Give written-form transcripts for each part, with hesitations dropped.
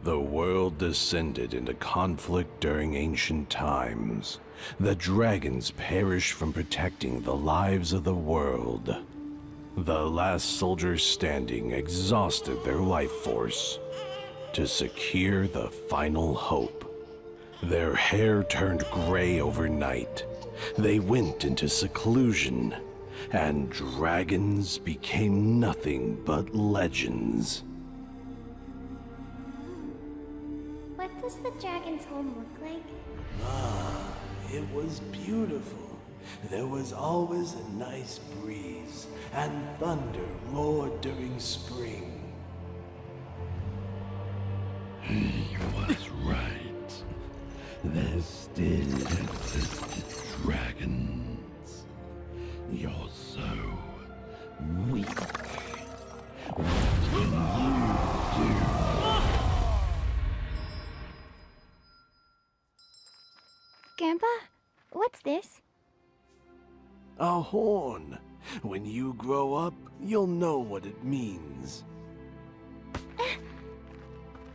The world descended into conflict during ancient times. The dragons perished from protecting the lives of the world. The last soldiers standing exhausted their life force to secure the final hope. Their hair turned gray overnight. They went into seclusion, and dragons became nothing but legends. What does the dragon's home look like? It was beautiful. There was always a nice breeze, and thunder roared during spring. He was right. There still existed dragons. You're so weak. What can you do? Grandpa, what's this? A horn. When you grow up, you'll know what it means.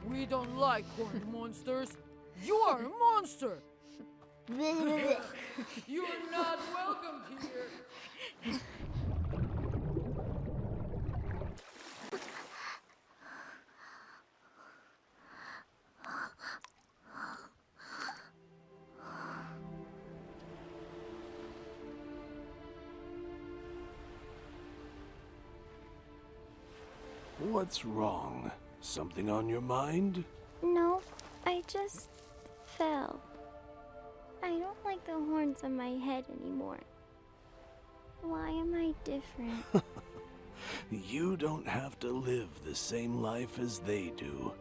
We don't like horned monsters. You are a monster. You are not welcome here. What's wrong? Something on your mind? No, I just fell. I don't like the horns on my head anymore. Why am I different? You don't have to live the same life as they do.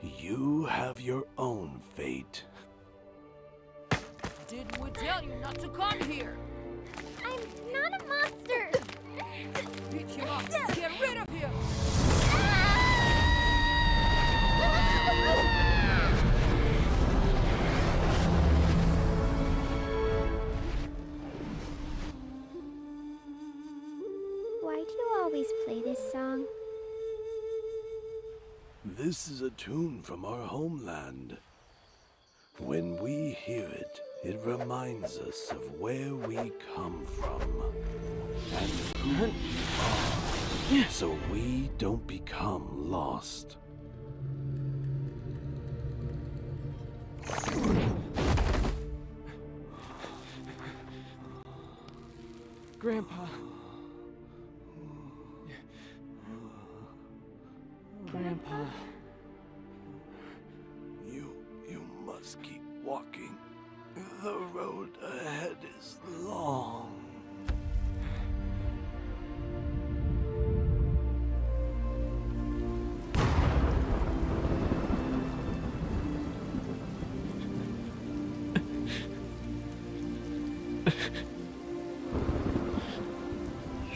You have your own fate. Did we tell you not to come here? I'm not a monster! Beat him up. Get rid of him. Why do you always play this song? This is a tune from our homeland. When we hear it, it reminds us of where we come from and who we are, so we don't become lost. Grandpa. Grandpa. You must keep walking. The road ahead is long.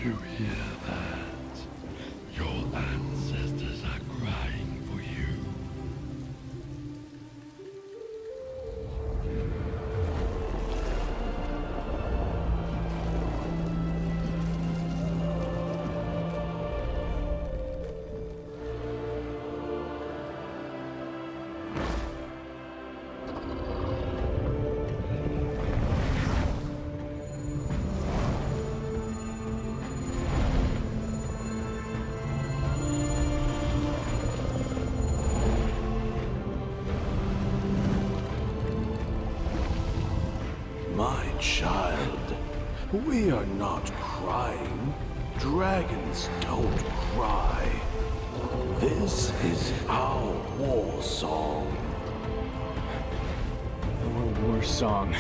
You hear that? Your ancestors are crying for you. child. We are not crying. Dragons don't cry. This is our war song. Our war song.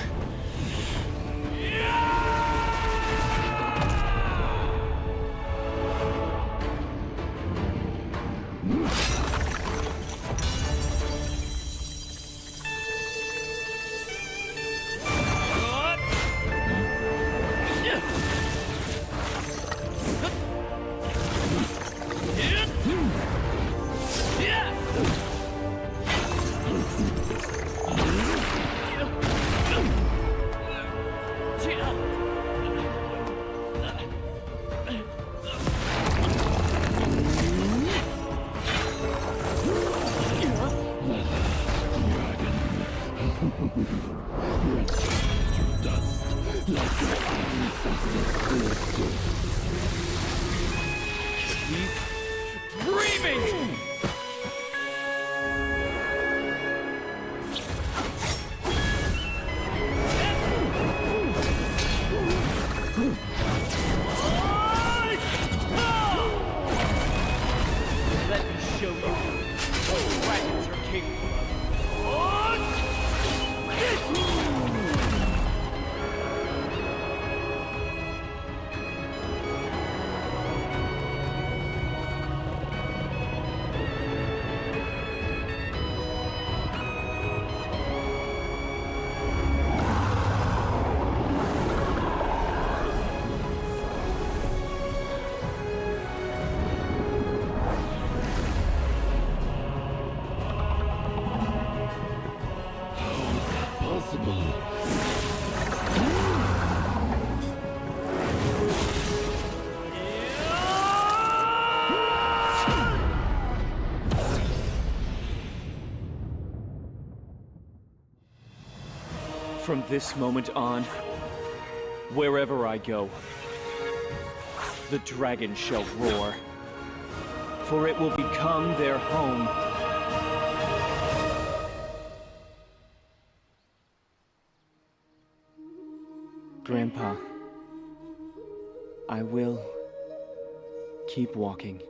From this moment on, wherever I go, the dragon shall roar, for it will become their home. Grandpa, I will keep walking.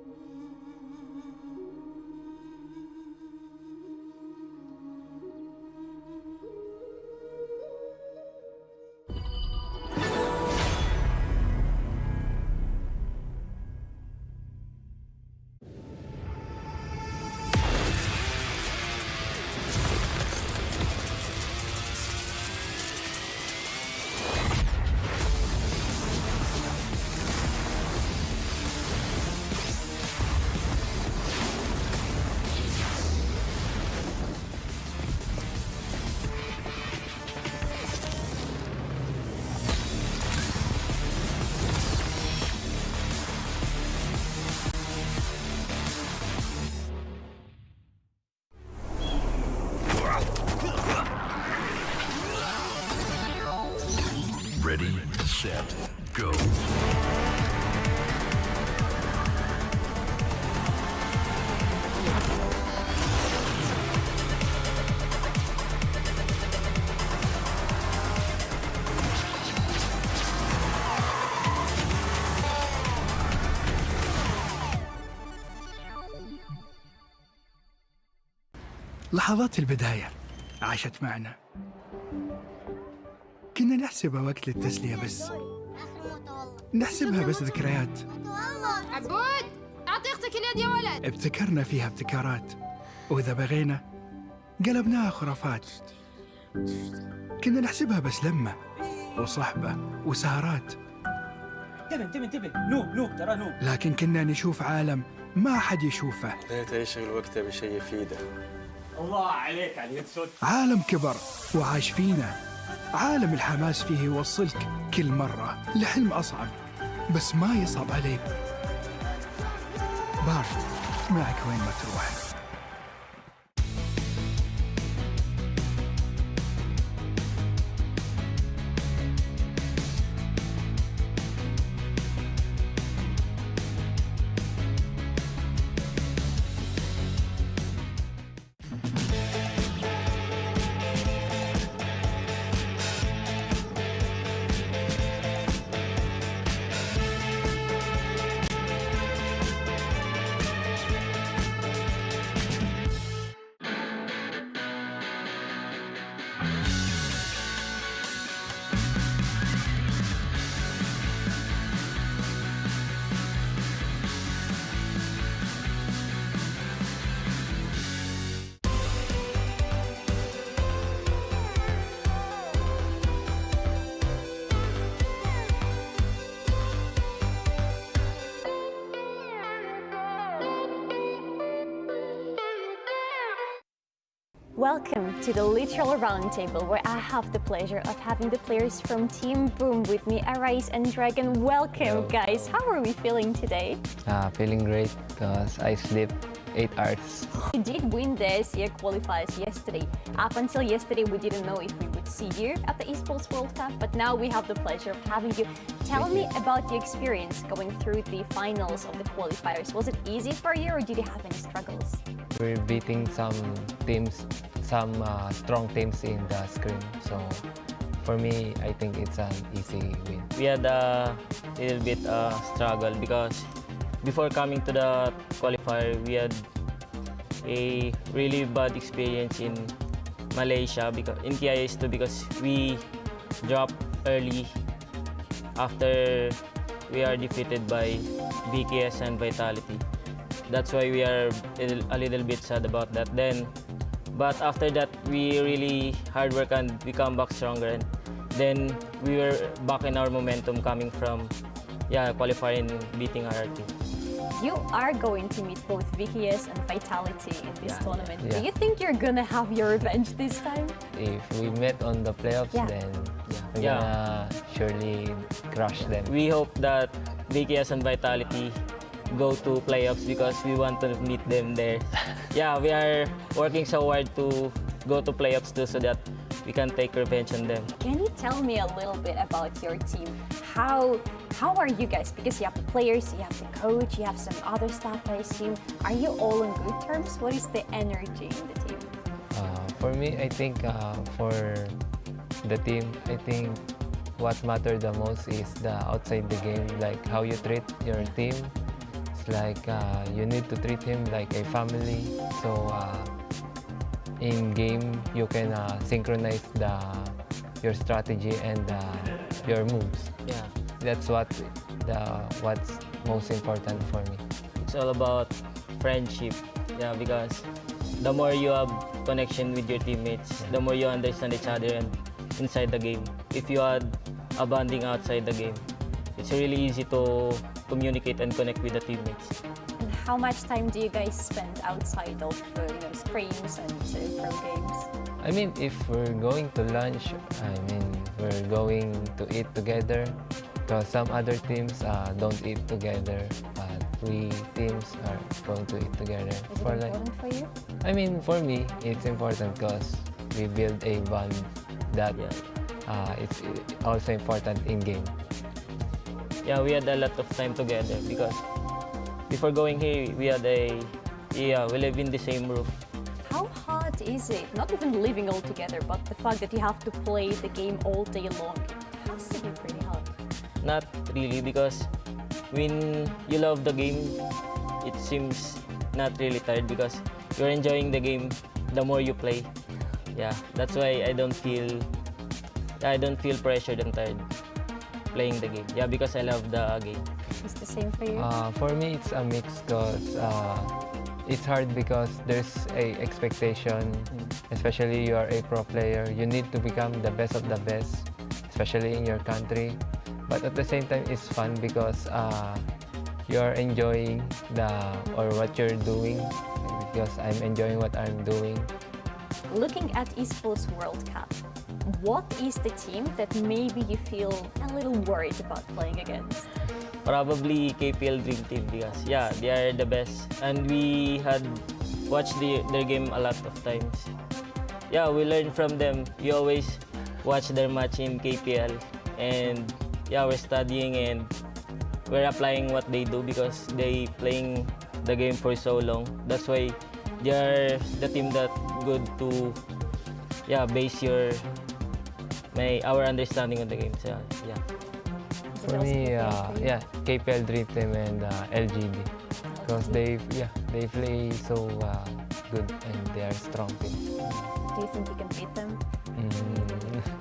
Ready, set, go. لحظات البداية عاشت معنا. كنا نحسبها وقت للتسلية بس، نحسبها بس ذكريات. عبود أعطي أختك اليد يا ولد. ابتكرنا فيها ابتكارات، وإذا بغينا قلبناها خرافات. كنا نحسبها بس لمة وصحبة وسهرات، انتبه نوب ترى نوب. لكن كنا نشوف عالم ما حد يشوفه. ليت يشغل وقته بشيء يفيده. الله عليك على اليد سود. عالم كبر وعاش فينا، عالم الحماس فيه يوصلك كل مرة لحلم أصعب، بس ما يصعب عليك. بارد معك وين ما تروح. Welcome to the literal roundtable where I have the pleasure of having the players from Team Boom with me, Arise and Dragon. Welcome, guys. How are we feeling today? Feeling great because I slept 8 hours. We did win the SEA qualifiers yesterday. Up until yesterday, we didn't know if we would see you at the Esports World Cup, but now we have the pleasure of having you. Tell me about the experience going through the finals of the qualifiers. Was it easy for you or did you have any struggles? We're beating some teams, some strong teams in the screen. So for me, I think it's an easy win. We had a little bit struggle because before coming to the qualifier, we had a really bad experience in Malaysia, because in TIS2, because we dropped early after we are defeated by BKS and Vitality. That's why we are a little bit sad about that. But after that, we really hard work and we come back stronger. And then we were back in our momentum coming from qualifying and beating our team. You are going to meet both VKS and Vitality in this tournament. Do you think you're gonna have your revenge this time? If we met on the playoffs, then we're gonna surely crush them. We hope that VKS and Vitality go to playoffs because we want to meet them there. We are working so hard to go to playoffs too, so that we can take revenge on them. Can you tell me a little bit about your team? How are you guys? Because you have the players, you have the coach, you have some other staff, I assume. Are you all on good terms? What is the energy in the team? For me, I think for the team, I think what matters the most is the outside the game, like how you treat your team. It's like you need to treat him like a family. So in game, you can synchronize your strategy and your moves. That's what's most important for me. It's all about friendship, because the more you have connection with your teammates, the more you understand each other and inside the game. If you had a bonding outside the game, it's really easy to communicate and connect with the teammates. And how much time do you guys spend outside of scrims and pro games? I mean, if we're going to lunch, we're going to eat together. Because some other teams don't eat together, but we teams are going to eat together. Is it important for you? I mean, for me, it's important because we build a bond that it's also important in game. We had a lot of time together because before going here, we live in the same roof. How hard is it? Not even living all together, but the fact that you have to play the game all day long. It has to be pretty hard. Not really, because when you love the game, it seems not really tired because you're enjoying the game the more you play. That's why I don't feel pressured and tired playing the game. Because I love the game. It's the same for you? For me, it's a mix because it's hard because there's a expectation, especially you are a pro player. You need to become the best of the best, especially in your country. But at the same time, it's fun because you're enjoying what you're doing, because I'm enjoying what I'm doing. Looking at Esports World Cup, what is the team that maybe you feel a little worried about playing against? Probably KPL Dream Team because they are the best, and we had watched their game a lot of times. We learn from them. We always watch their match in KPL, and we're studying and we're applying what they do because they playing the game for so long. That's why they are the team that good to base our understanding of the game. So For me, KPL Dream Team and LGD because they play so good and they are strong team. Do you think you can beat them?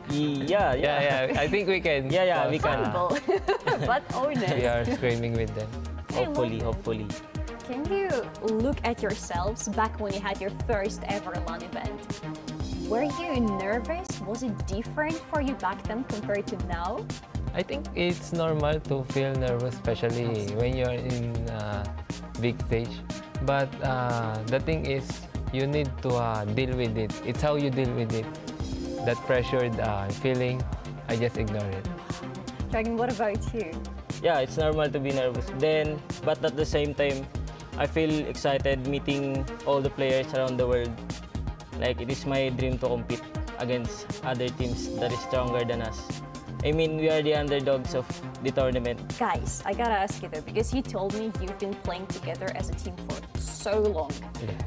I think we can. We can. But honest. We are screaming with them. Hopefully. Can you look at yourselves back when you had your first ever LAN event? Were you nervous? Was it different for you back then compared to now? I think it's normal to feel nervous, especially when you're in big stage. But the thing is, you need to deal with it. It's how you deal with it. That pressured feeling, I just ignore it. Dragon, what about you? Yeah, it's normal to be nervous. But at the same time, I feel excited meeting all the players around the world. Like, it is my dream to compete against other teams that is stronger than us. I mean, we are the underdogs of the tournament. Guys, I gotta ask you though, because you told me you've been playing together as a team for so long. Yeah.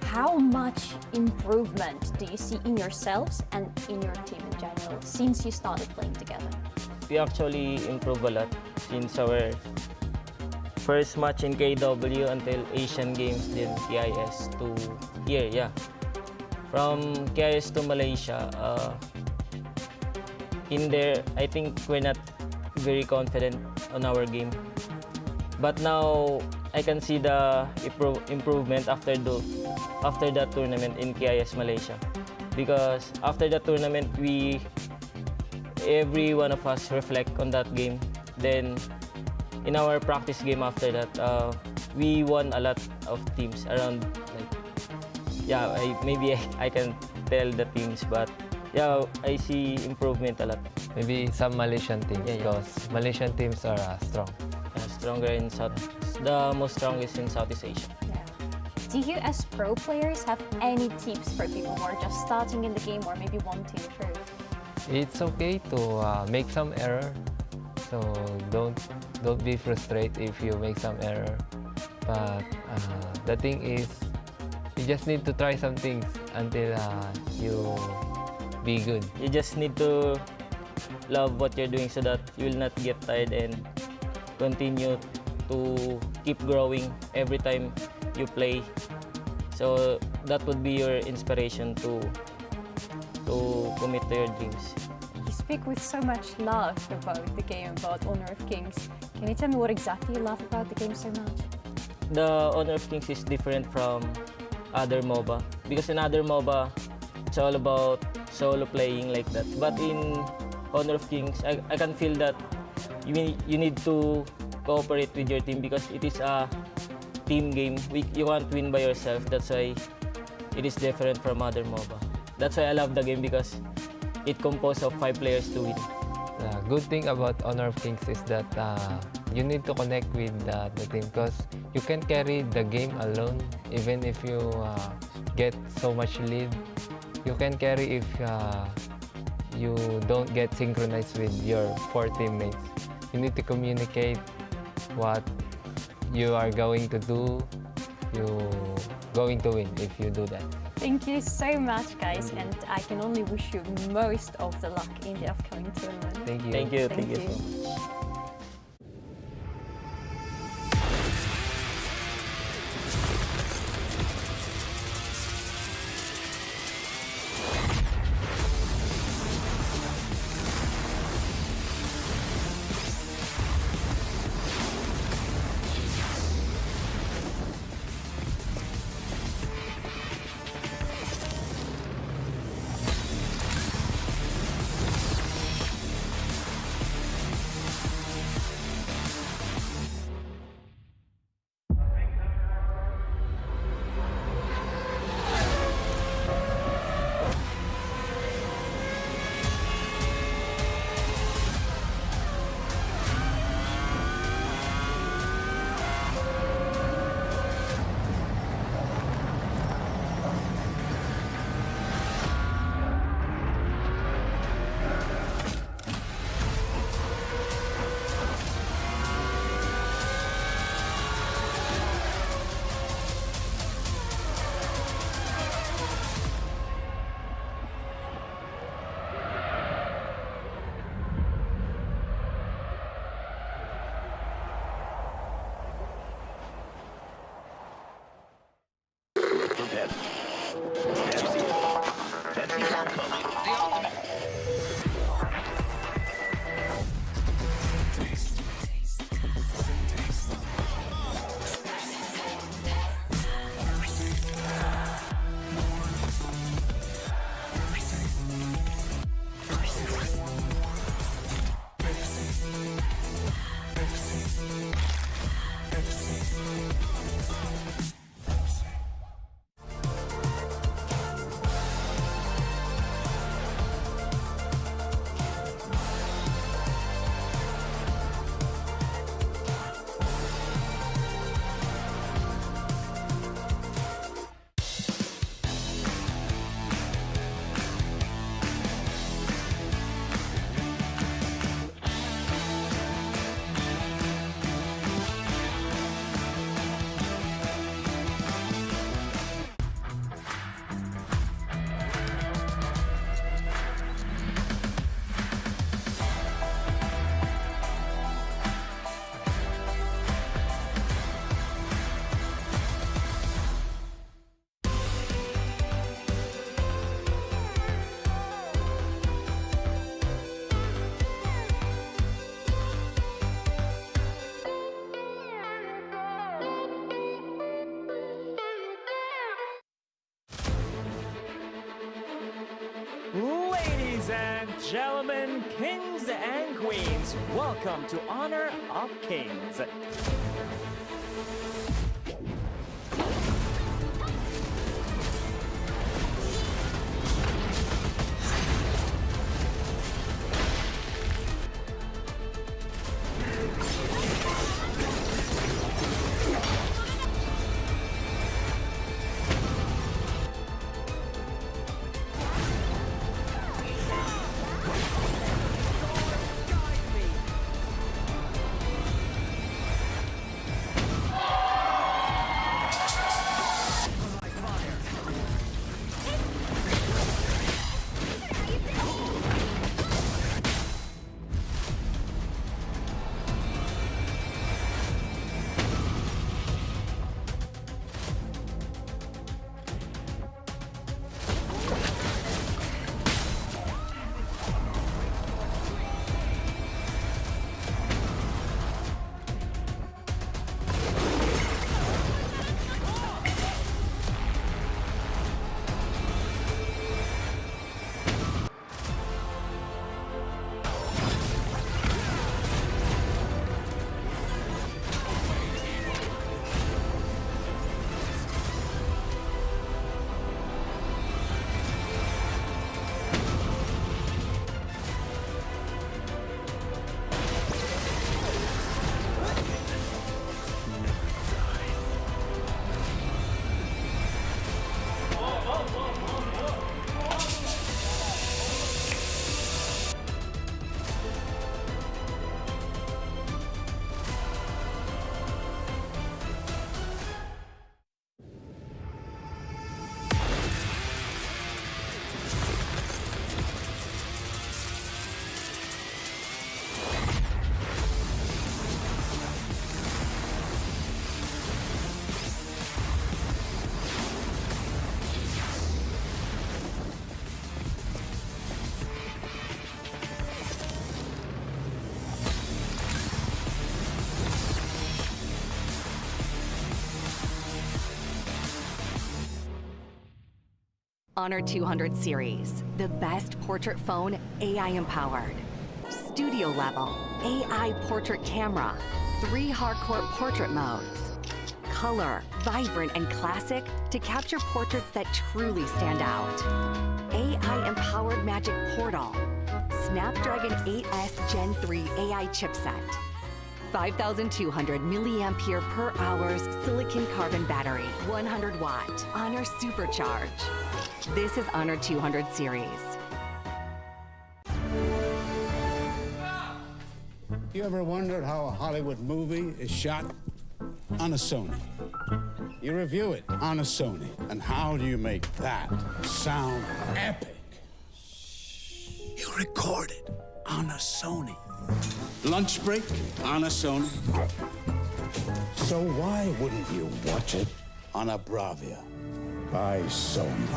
How much improvement do you see in yourselves and in your team in general since you started playing together? We actually improve a lot since our first match in KW until Asian Games, then KIS to here, yeah. From KIS to Malaysia, in there, I think we're not very confident on our game. But now, I can see the improvement after that tournament in KIS Malaysia. Because after that tournament, every one of us reflect on that game. Then, in our practice game after that, we won a lot of teams around, like, yeah, maybe I can tell the teams, but yeah, I see improvement a lot. Maybe some Malaysian teams, because Malaysian teams are strong. Stronger in the most strongest in Southeast Asia. Yeah. Do you as pro players have any tips for people who are just starting in the game or maybe want to improve? It's okay to make some error, so don't be frustrated if you make some error. But the thing is, you just need to try some things until you be good. You just need to love what you're doing so that you will not get tired and continue to keep growing every time you play. So that would be your inspiration to commit to your dreams. You speak with so much love about the game, about Honor of Kings. Can you tell me what exactly you love about the game so much? The Honor of Kings is different from other MOBA. Because in other MOBA, it's all about solo playing like that. But in Honor of Kings, I can feel that you need to cooperate with your team because it is a team game. You can't win by yourself. That's why it is different from other MOBA. That's why I love the game because it composed of 5 players to win. The good thing about Honor of Kings is that you need to connect with the team because you can carry the game alone even if you get so much lead. You can carry if you don't get synchronized with your 4 teammates. You need to communicate what you are going to do. You're going to win if you do that. Thank you so much, guys, and I can only wish you most of the luck in the upcoming tournament. Thank you. Thank you. Thank you. So much. Ladies and gentlemen, kings and queens, welcome to Honor of Kings. Honor 200 series, the best portrait phone AI empowered. Studio level, AI portrait camera, 3 hardcore portrait modes. Color, vibrant and classic to capture portraits that truly stand out. AI empowered magic portal. Snapdragon 8S Gen 3 AI chipset. 5,200 milliampere per hour silicon carbon battery, 100 watt, Honor Supercharge. This is Honor 200 series. You ever wondered how a Hollywood movie is shot? On a Sony. You review it on a Sony. And how do you make that sound epic? You record it on a Sony. Lunch break on a Sony. So why wouldn't you watch it on a Bravia by Sony?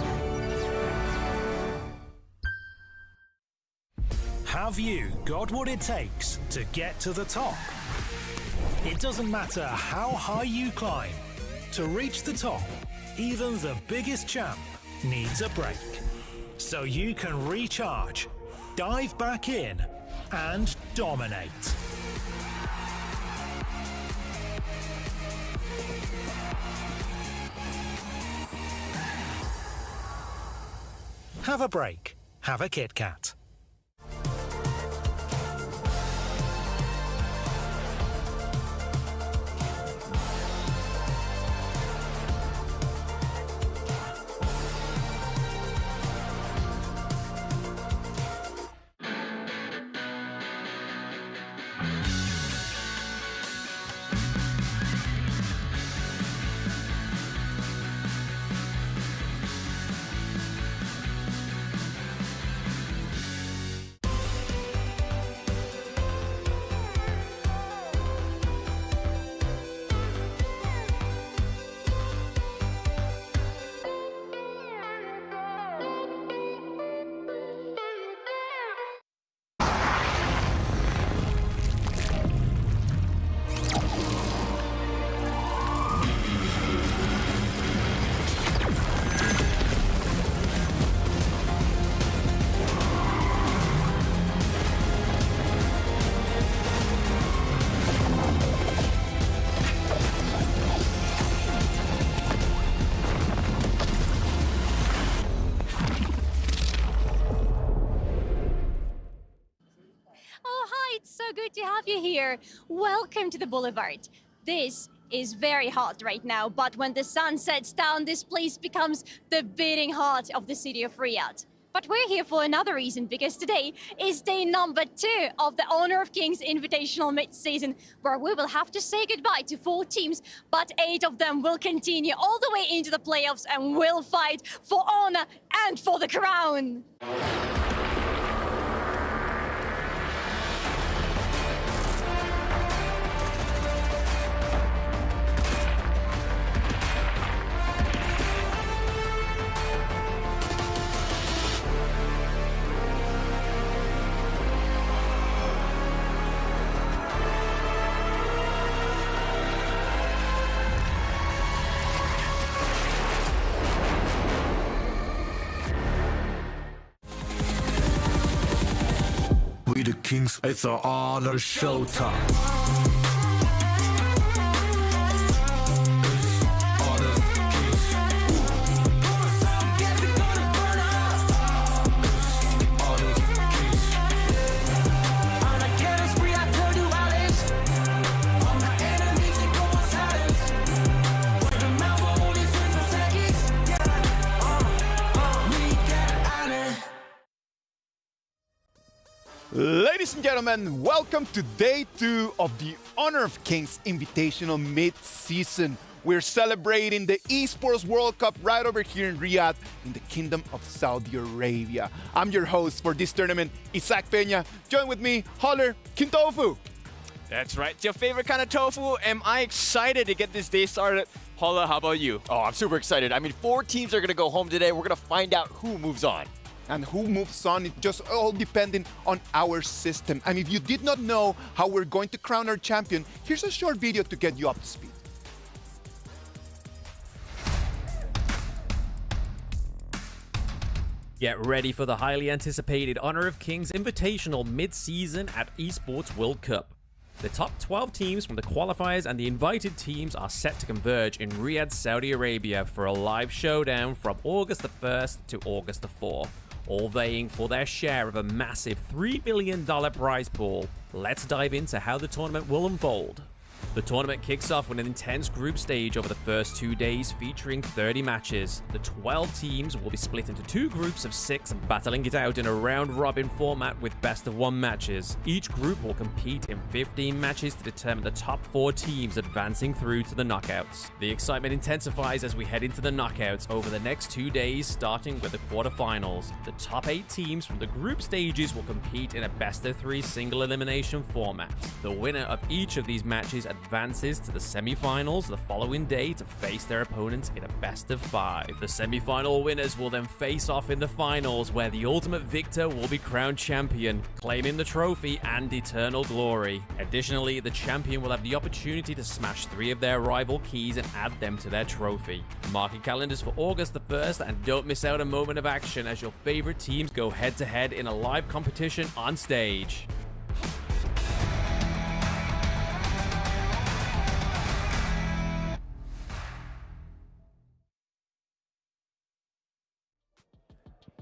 Have you got what it takes to get to the top? It doesn't matter how high you climb. To reach the top, even the biggest champ needs a break. So you can recharge, dive back in, and dominate. Have a break. Have a Kit Kat. good to have you here. Welcome to the Boulevard. This is very hot right now, but when the sun sets down, this place becomes the beating heart of the city of Riyadh. But we're here for another reason, because today is day number 2 of the Honor of Kings Invitational Midseason, where we will have to say goodbye to 4 teams, but 8 of them will continue all the way into the playoffs and will fight for honor and for the crown. We the Kings, it's our honor showtime. Ladies and gentlemen, welcome to day 2 of the Honor of Kings Invitational Mid-Season. We're celebrating the Esports World Cup right over here in Riyadh in the Kingdom of Saudi Arabia. I'm your host for this tournament, Isaac Peña. Join with me, Holler King Tofu. That's right, it's your favorite kind of tofu. Am I excited to get this day started? Holler, how about you? Oh, I'm super excited. I mean, 4 teams are going to go home today. We're going to find out who moves on. And who moves on, it's just all depending on our system. And if you did not know how we're going to crown our champion, here's a short video to get you up to speed. Get ready for the highly anticipated Honor of Kings Invitational Mid-Season at Esports World Cup. The top 12 teams from the qualifiers and the invited teams are set to converge in Riyadh, Saudi Arabia for a live showdown from August the 1st to August the 4th. All vying for their share of a massive $3 million prize pool. Let's dive into how the tournament will unfold. The tournament kicks off with an intense group stage over the first 2 days featuring 30 matches. The 12 teams will be split into 2 groups of 6, battling it out in a round-robin format with best-of-1 matches. Each group will compete in 15 matches to determine the top 4 teams advancing through to the knockouts. The excitement intensifies as we head into the knockouts over the next 2 days, starting with the quarterfinals. The top 8 teams from the group stages will compete in a best-of-3 single elimination format. The winner of each of these matches advances to the semi-finals the following day to face their opponents in a best-of-5. The semi-final winners will then face off in the finals, where the ultimate victor will be crowned champion, claiming the trophy and eternal glory. Additionally, the champion will have the opportunity to smash 3 of their rival keys and add them to their trophy. Mark your calendars for August the 1st and don't miss out a moment of action as your favorite teams go head-to-head in a live competition on stage.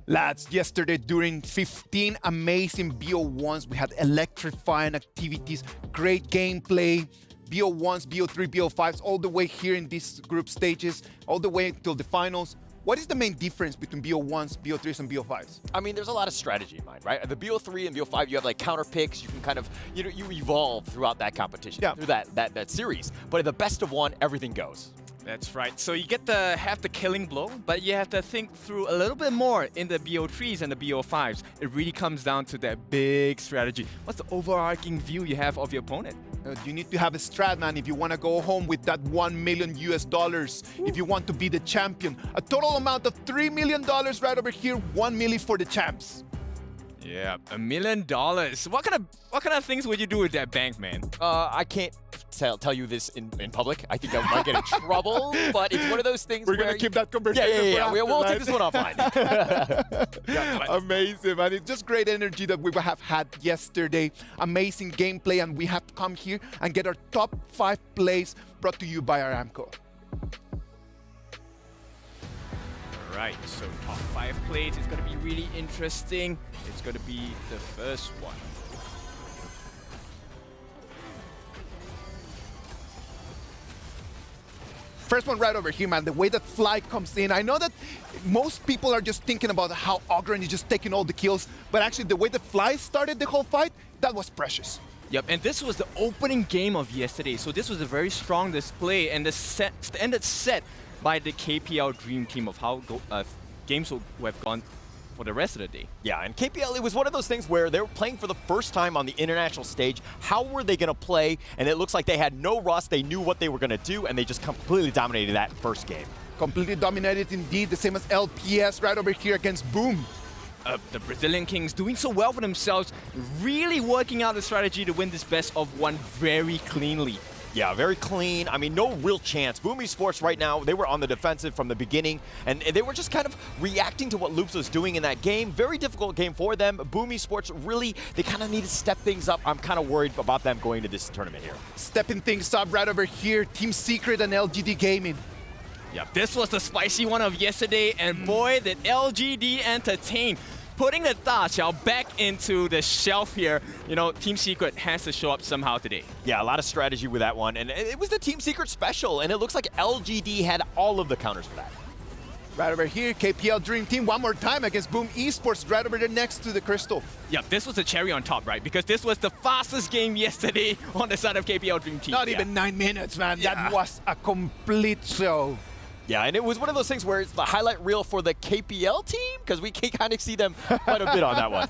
Lads, yesterday during 15 amazing BO1s, we had electrifying activities, great gameplay, BO1s, BO3, BO5s, all the way here in these group stages, all the way until the finals. What is the main difference between BO1s, BO3s, and BO5s? I mean, there's a lot of strategy in mind, right? The BO3 and BO5, you have like counter picks. You can kind of, you evolve throughout that competition, through that series. But in the best of 1, everything goes. That's right. So you get to have the killing blow, but you have to think through a little bit more in the BO3s and the BO5s. It really comes down to that big strategy. What's the overarching view you have of your opponent? You need to have a strat, man, if you want to go home with that $1 million US, if you want to be the champion. A total amount of $3 million right over here, $1 million for the champs. Yeah, $1 million. What kind of things would you do with that bank, man? I can't tell you this in public. I think I might get in trouble, but it's one of those things We're going to keep that conversation. Yeah. We'll take this one offline. Amazing, man. It's just great energy that we have had yesterday. Amazing gameplay, and we have come here and get our top 5 plays brought to you by Aramco. Right, so top 5 plays is going to be really interesting. It's going to be the first one. First one right over here, man. The way that Fly comes in. I know that most people are just thinking about how Ogren is just taking all the kills, but actually the way that Fly started the whole fight, that was precious. Yep, and this was the opening game of yesterday, so this was a very strong display, and the set ended set by the KPL Dream Team of how games will have gone for the rest of the day. Yeah, and KPL, it was one of those things where they were playing for the first time on the international stage. How were they going to play? And it looks like they had no rust. They knew what they were going to do, and they just completely dominated that first game. Completely dominated indeed, the same as LPS right over here against Boom. The Brazilian Kings doing so well for themselves, really working out the strategy to win this best of one very cleanly. Yeah, very clean. I mean, no real chance. Boom Esports right now, they were on the defensive from the beginning, and they were just kind of reacting to what Loops was doing in that game. Very difficult game for them. Boom Esports really, they kind of need to step things up. I'm kind of worried about them going to this tournament here. Stepping things up right over here, Team Secret and LGD Gaming. Yeah, this was the spicy one of yesterday, and boy, did LGD entertain. Putting the Da Xiao back into the shelf here, you know, Team Secret has to show up somehow today. Yeah, a lot of strategy with that one, and it was the Team Secret special, and it looks like LGD had all of the counters for that. Right over here, KPL Dream Team one more time against Boom Esports right over there next to the Crystal. Yeah, this was the cherry on top, right? Because this was the fastest game yesterday on the side of KPL Dream Team. Not even 9 minutes, man. Yeah. That was a complete show. Yeah, and it was one of those things where it's the highlight reel for the KPL team, because we can kind of see them quite a bit on that one.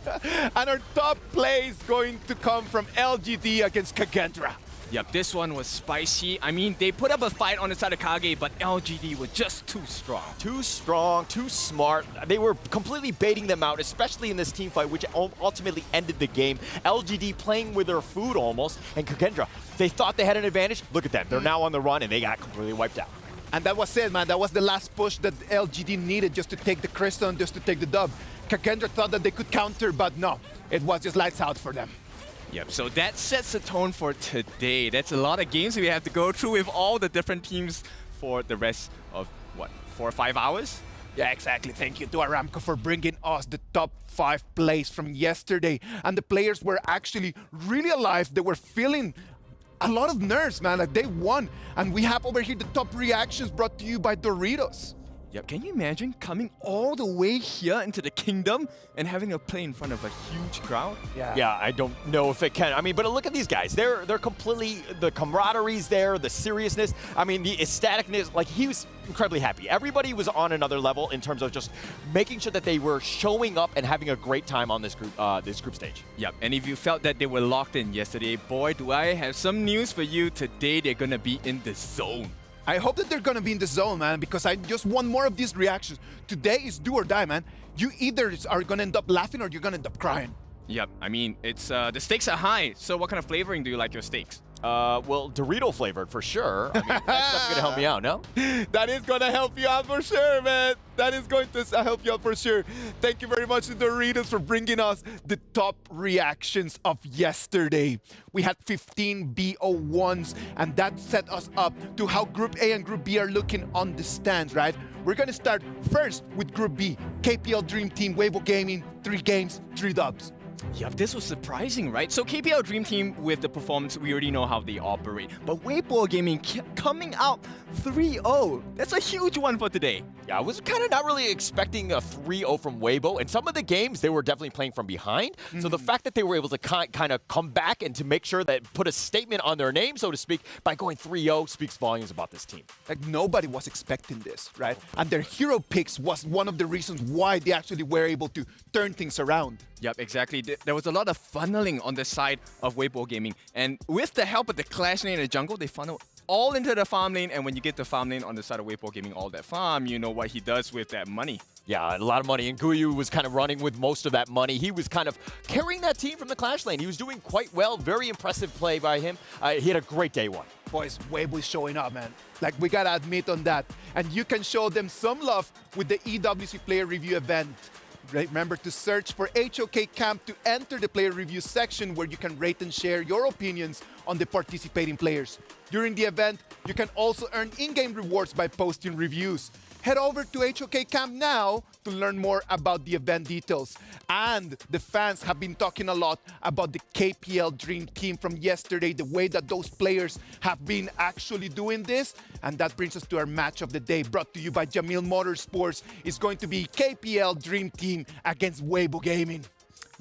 And our top play is going to come from LGD against Kendra. Yep, this one was spicy. I mean, they put up a fight on the side of Kage, but LGD was just too strong. Too strong, too smart. They were completely baiting them out, especially in this team fight, which ultimately ended the game. LGD playing with their food almost, and Kendra, they thought they had an advantage. Look at them. They're now on the run, and they got completely wiped out. And that was it, man. That was the last push that LGD needed just to take the crystal and just to take the dub. Kendra thought that they could counter, but no. It was just lights out for them. Yep, so that sets the tone for today. That's a lot of games we have to go through with all the different teams for the rest of, what, 4 or 5 hours? Yeah, exactly. Thank you to Aramco for bringing us the top 5 plays from yesterday. And the players were actually really alive. They were feeling a lot of nerves, man. Like, they won. And we have over here the top reactions brought to you by Doritos. Yep, can you imagine coming all the way here into the kingdom and having a play in front of a huge crowd? Yeah, I don't know if it can. I mean, but look at these guys. They're completely, the camaraderie's there, the seriousness. I mean, the ecstaticness, like, he was incredibly happy. Everybody was on another level in terms of just making sure that they were showing up and having a great time on this group stage. Yep, and if you felt that they were locked in yesterday, boy, do I have some news for you. Today, they're gonna be in the zone. I hope that they're gonna be in the zone, man, because I just want more of these reactions. Today is do or die, man. You either are gonna end up laughing or you're gonna end up crying. Yep, I mean, it's the stakes are high. So what kind of flavoring do you like your steaks? Well, Dorito flavored for sure. I mean, that's definitely gonna help me out, no? That is gonna help you out for sure, man. That is going to help you out for sure. Thank you very much to Doritos for bringing us the top reactions of yesterday. We had 15 BO1s, and that set us up to how Group A and Group B are looking on the stands, right? We're gonna start first with Group B. KPL Dream Team, Weibo Gaming, 3 games, 3 dubs. Yep, this was surprising, right? So KPL Dream Team, with the performance, we already know how they operate. But Weibo Gaming coming out 3-0. That's a huge one for today. Yeah, I was kind of not really expecting a 3-0 from Weibo. In some of the games, they were definitely playing from behind. So the fact that they were able to kind of come back and to make sure that put a statement on their name, so to speak, by going 3-0 speaks volumes about this team. Like, nobody was expecting this, right? And their hero picks was one of the reasons why they actually were able to turn things around. Yep, exactly. There was a lot of funneling on the side of Weibo Gaming. And with the help of the Clash lane in the jungle, they funnel all into the farm lane. And when you get the farm lane on the side of Weibo Gaming, all that farm, you know what he does with that money. Yeah, a lot of money. And Guyu was kind of running with most of that money. He was kind of carrying that team from the Clash lane. He was doing quite well. Very impressive play by him. He had a great day one. Boys, Weibo's showing up, man. Like, we gotta admit on that. And you can show them some love with the EWC Player Review event. Remember to search for HoK Camp to enter the player review section where you can rate and share your opinions on the participating players. During the event, you can also earn in-game rewards by posting reviews. Head over to HoK Camp now to learn more about the event details. And the fans have been talking a lot about the KPL Dream Team from yesterday, the way that those players have been actually doing this. And that brings us to our match of the day, brought to you by Jamil Motorsports. It's going to be KPL Dream Team against Weibo Gaming.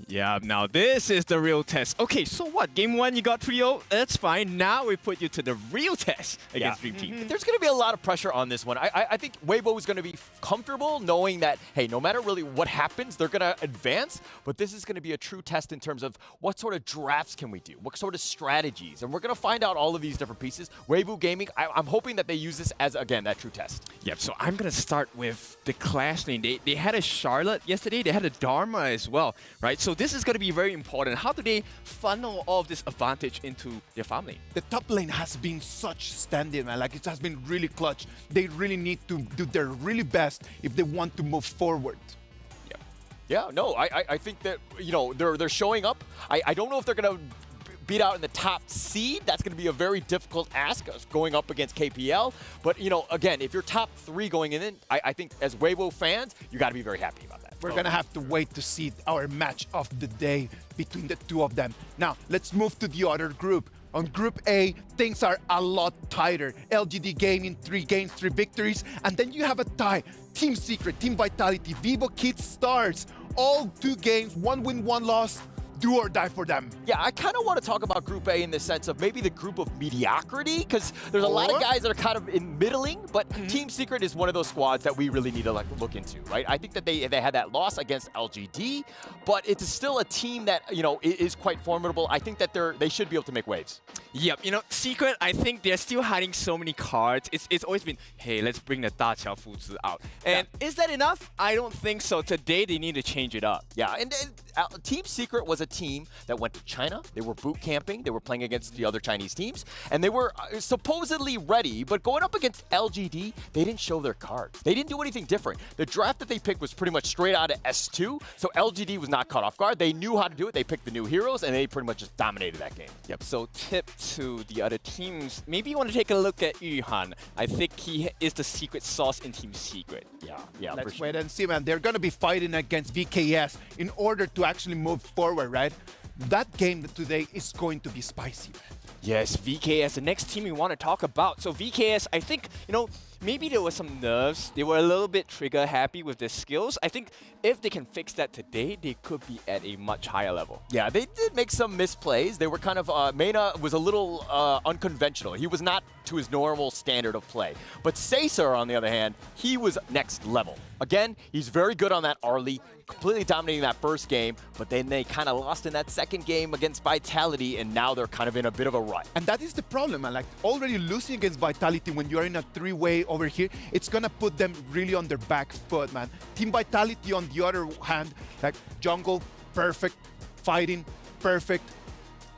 Yeah, now this is the real test. Okay, so what? Game 1, you got 3-0. That's fine. Now we put you to the real test against Dream Team. There's going to be a lot of pressure on this one. I think Weibo is going to be comfortable knowing that, hey, no matter really what happens, they're going to advance. But this is going to be a true test in terms of what sort of drafts can we do? What sort of strategies? And we're going to find out all of these different pieces. Weibo Gaming, I'm hoping that they use this as, again, that true test. Yep, so I'm going to start with the Clash lane. They had a Charlotte yesterday. They had a Dharma as well, right? So this is going to be very important. How do they funnel all of this advantage into their farm lane? The top lane has been such standing, man. Like, it has been really clutch. They really need to do their really best if they want to move forward. Yeah, no, I think that, you know, they're showing up. I don't know if they're going to beat out in the top seed. That's going to be a very difficult ask going up against KPL. But, you know, again, if you're top 3 going in, I think as Weibo fans, you got to be very happy about that. We're going to have to wait to see our match of the day between the two of them. Now, let's move to the other group. On Group A, things are a lot tighter. LGD Gaming, 3 games, 3 victories. And then you have a tie. Team Secret, Team Vitality, Vivo Kids Stars. All 2 games, 1 win, 1 loss. Do or die for them. Yeah, I kind of want to talk about Group A in the sense of maybe the group of mediocrity, because there's a lot of guys that are kind of in middling, but Team Secret is one of those squads that we really need to look into, right? I think that they had that loss against LGD, but it's still a team that, you know, is quite formidable. I think that they should be able to make waves. Yep, you know, Secret, I think they're still hiding so many cards. It's always been, hey, let's bring the Da Qiao Fuzi out. And is that enough? I don't think so. Today, they need to change it up. Yeah, and Team Secret was a team that went to China. They were boot camping. They were playing against the other Chinese teams, and they were supposedly ready, but going up against LGD, they didn't show their cards. They didn't do anything different. The draft that they picked was pretty much straight out of S2, so LGD was not caught off guard. They knew how to do it. They picked the new heroes, and they pretty much just dominated that game. Yep, so tip to the other teams, maybe you want to take a look at Yuhan. I think he is the secret sauce in Team Secret. Yeah. Let's wait and see, man. They're going to be fighting against VKS in order to actually move forward, right? That game today is going to be spicy, man. Yes, VKS, the next team we want to talk about. So VKS, I think, you know, maybe there was some nerves. They were a little bit trigger happy with their skills. I think if they can fix that today, they could be at a much higher level. Yeah, they did make some misplays. They were kind of, Mena was a little unconventional. He was not to his normal standard of play. But Caesar, on the other hand, he was next level. Again, he's very good on that early, completely dominating that first game, but then they kind of lost in that second game against Vitality, and now they're kind of in a bit of a rut. And that is the problem, man. Like, already losing against Vitality when you're in a 3-way over here, it's gonna put them really on their back foot, man. Team Vitality, on the other hand, like jungle, perfect, fighting, perfect.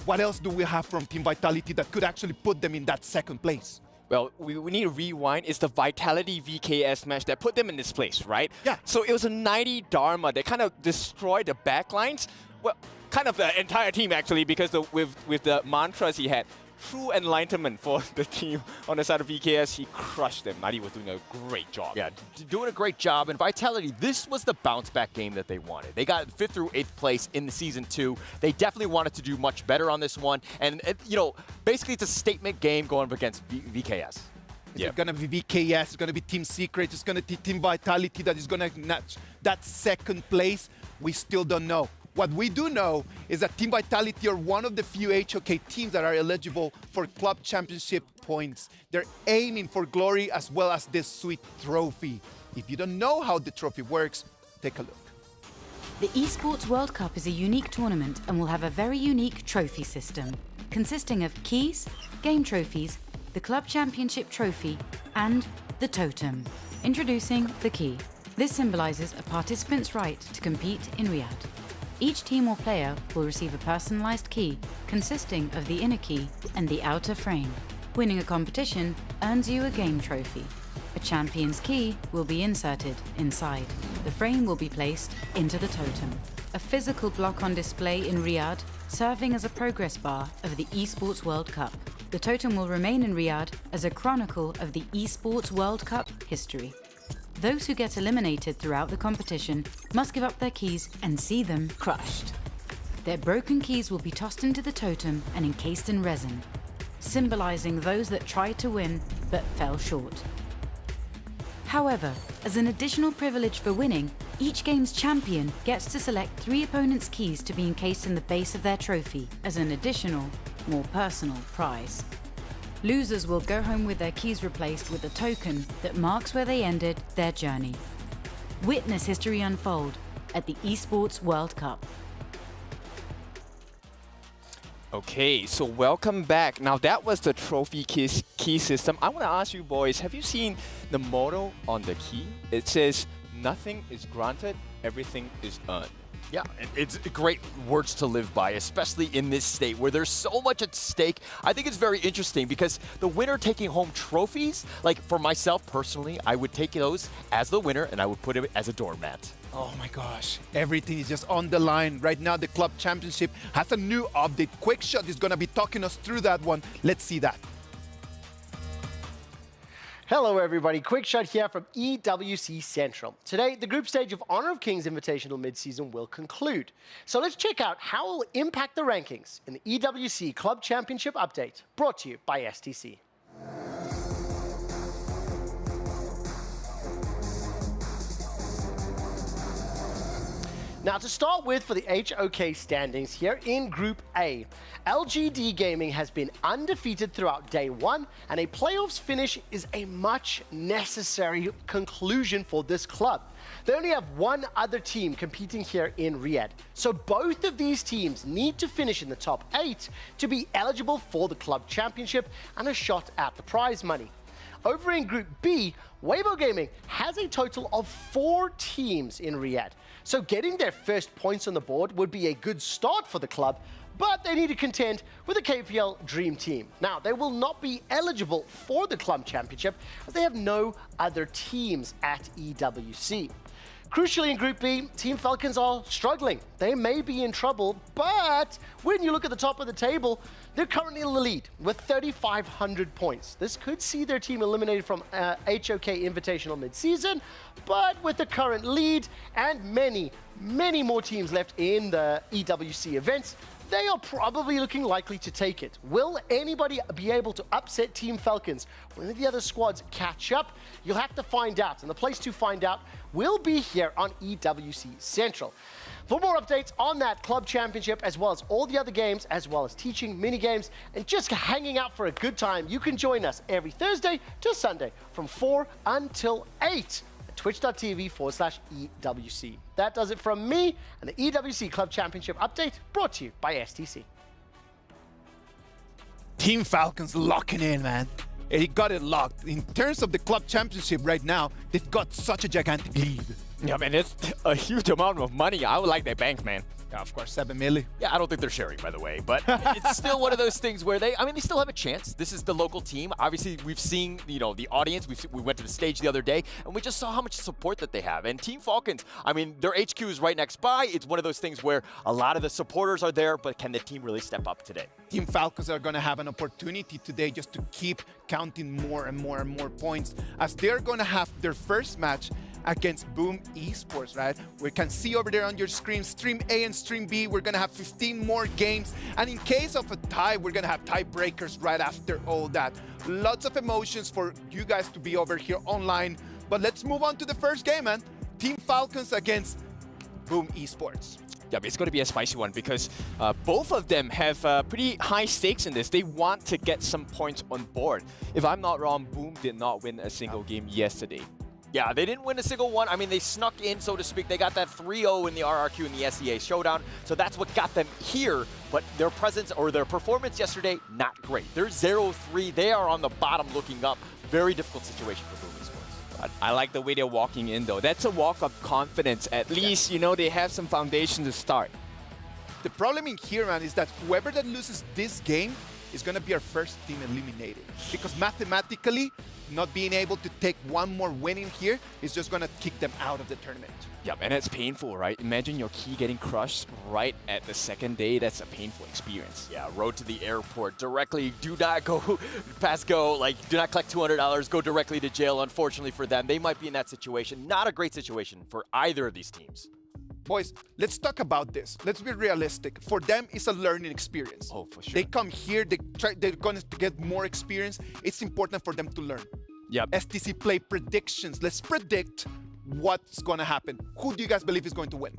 What else do we have from Team Vitality that could actually put them in that second place? Well, we need to rewind. It's the Vitality VKS match that put them in this place, right? Yeah. So it was a 90 Dharma that kind of destroyed the backlines. Well, kind of the entire team, actually, because with the mantras he had. True enlightenment for the team on the side of VKS. He crushed them. Nadi was doing a great job. Yeah, doing a great job. And Vitality, this was the bounce back game that they wanted. They got 5th through 8th place in the Season 2. They definitely wanted to do much better on this one. And, you know, basically it's a statement game going up against VKS. It's going to be VKS, it's going to be Team Secret, it's going to be Team Vitality that is going to snatch that second place. We still don't know. What we do know is that Team Vitality are one of the few HoK teams that are eligible for club championship points. They're aiming for glory as well as this sweet trophy. If you don't know how the trophy works, take a look. The Esports World Cup is a unique tournament and will have a very unique trophy system, consisting of keys, game trophies, the club championship trophy, and the totem. Introducing the key. This symbolizes a participant's right to compete in Riyadh. Each team or player will receive a personalized key consisting of the inner key and the outer frame. Winning a competition earns you a game trophy. A champion's key will be inserted inside. The frame will be placed into the totem. A physical block on display in Riyadh, serving as a progress bar of the Esports World Cup. The totem will remain in Riyadh as a chronicle of the Esports World Cup history. Those who get eliminated throughout the competition must give up their keys and see them crushed. Their broken keys will be tossed into the totem and encased in resin, symbolizing those that tried to win but fell short. However, as an additional privilege for winning, each game's champion gets to select 3 opponents' keys to be encased in the base of their trophy as an additional, more personal prize. Losers will go home with their keys replaced with a token that marks where they ended their journey. Witness history unfold at the Esports World Cup. Okay, so welcome back. Now that was the trophy key system. I want to ask you boys, have you seen the motto on the key? It says, "Nothing is granted, everything is earned." Yeah, it's great words to live by, especially in this state where there's so much at stake. I think it's very interesting because the winner taking home trophies, like for myself personally, I would take those as the winner and I would put it as a doormat. Oh my gosh, everything is just on the line. Right now, the club championship has a new update. Quickshot is going to be talking us through that one. Let's see that. Hello everybody, Quickshot here from EWC Central. Today, the group stage of Honor of Kings Invitational Midseason will conclude. So let's check out how it will impact the rankings in the EWC Club Championship Update, brought to you by STC. Now to start with for the HoK standings here in Group A, LGD Gaming has been undefeated throughout day 1 and a playoffs finish is a much necessary conclusion for this club. They only have one other team competing here in Riyadh. So both of these teams need to finish in the top 8 to be eligible for the club championship and a shot at the prize money. Over in Group B, Weibo Gaming has a total of 4 teams in Riyadh. So getting their first points on the board would be a good start for the club, but they need to contend with the KPL Dream Team. Now, they will not be eligible for the club championship as they have no other teams at EWC. Crucially in Group B, Team Falcons are struggling. They may be in trouble, but when you look at the top of the table, they're currently in the lead with 3,500 points. This could see their team eliminated from HoK Invitational Midseason, but with the current lead and many more teams left in the EWC events, they are probably looking likely to take it. Will anybody be able to upset Team Falcons when the other squads catch up? You'll have to find out, and the place to find out will be here on EWC Central. For more updates on that club championship, as well as all the other games, as well as teaching mini games, and just hanging out for a good time, you can join us every Thursday to Sunday from 4 until 8. Twitch.tv/EWC. That does it from me and the EWC Club Championship update brought to you by STC. Team Falcons locking in, man. He got it locked. In terms of the club championship right now, they've got such a gigantic lead. Yeah, man, it's a huge amount of money. I would like that bank, man. Yeah, of course, 7 million. Yeah, I don't think they're sharing, by the way, but it's still one of those things where they still have a chance. This is the local team. Obviously, we've seen, the audience. We went to the stage the other day, and we just saw how much support that they have. And Team Falcons, their HQ is right next by. It's one of those things where a lot of the supporters are there, but can the team really step up today? Team Falcons are going to have an opportunity today just to keep counting more and more and more points as they're going to have their first match against Boom Esports, right? We can see over there on your screen, Stream A and Stream B, we're gonna have 15 more games. And in case of a tie, we're gonna have tiebreakers right after all that. Lots of emotions for you guys to be over here online. But let's move on to the first game, man. Team Falcons against Boom Esports. Yeah, it's going to be a spicy one because both of them have pretty high stakes in this. They want to get some points on board. If I'm not wrong, Boom did not win a single game yesterday. Yeah, they didn't win a single one. They snuck in, so to speak. They got that 3-0 in the RRQ and the SEA showdown, so that's what got them here. But their presence or their performance yesterday, not great. They're 0-3. They are on the bottom looking up. Very difficult situation for Boom Esports. I like the way they're walking in, though. That's a walk of confidence. At least, they have some foundation to start. The problem in here, man, is that whoever that loses this game is going to be our first team eliminated. Because mathematically, not being able to take one more win in here is just going to kick them out of the tournament. Yep, and it's painful, right? Imagine your key getting crushed right at the second day. That's a painful experience. Yeah, road to the airport directly. Do not go past go. Like, do not collect $200. Go directly to jail. Unfortunately for them, they might be in that situation. Not a great situation for either of these teams. Boys, let's talk about this. Let's be realistic. For them, it's a learning experience. Oh, for sure. They come here, they're going to get more experience. It's important for them to learn. Yep. STC play predictions. Let's predict what's going to happen. Who do you guys believe is going to win?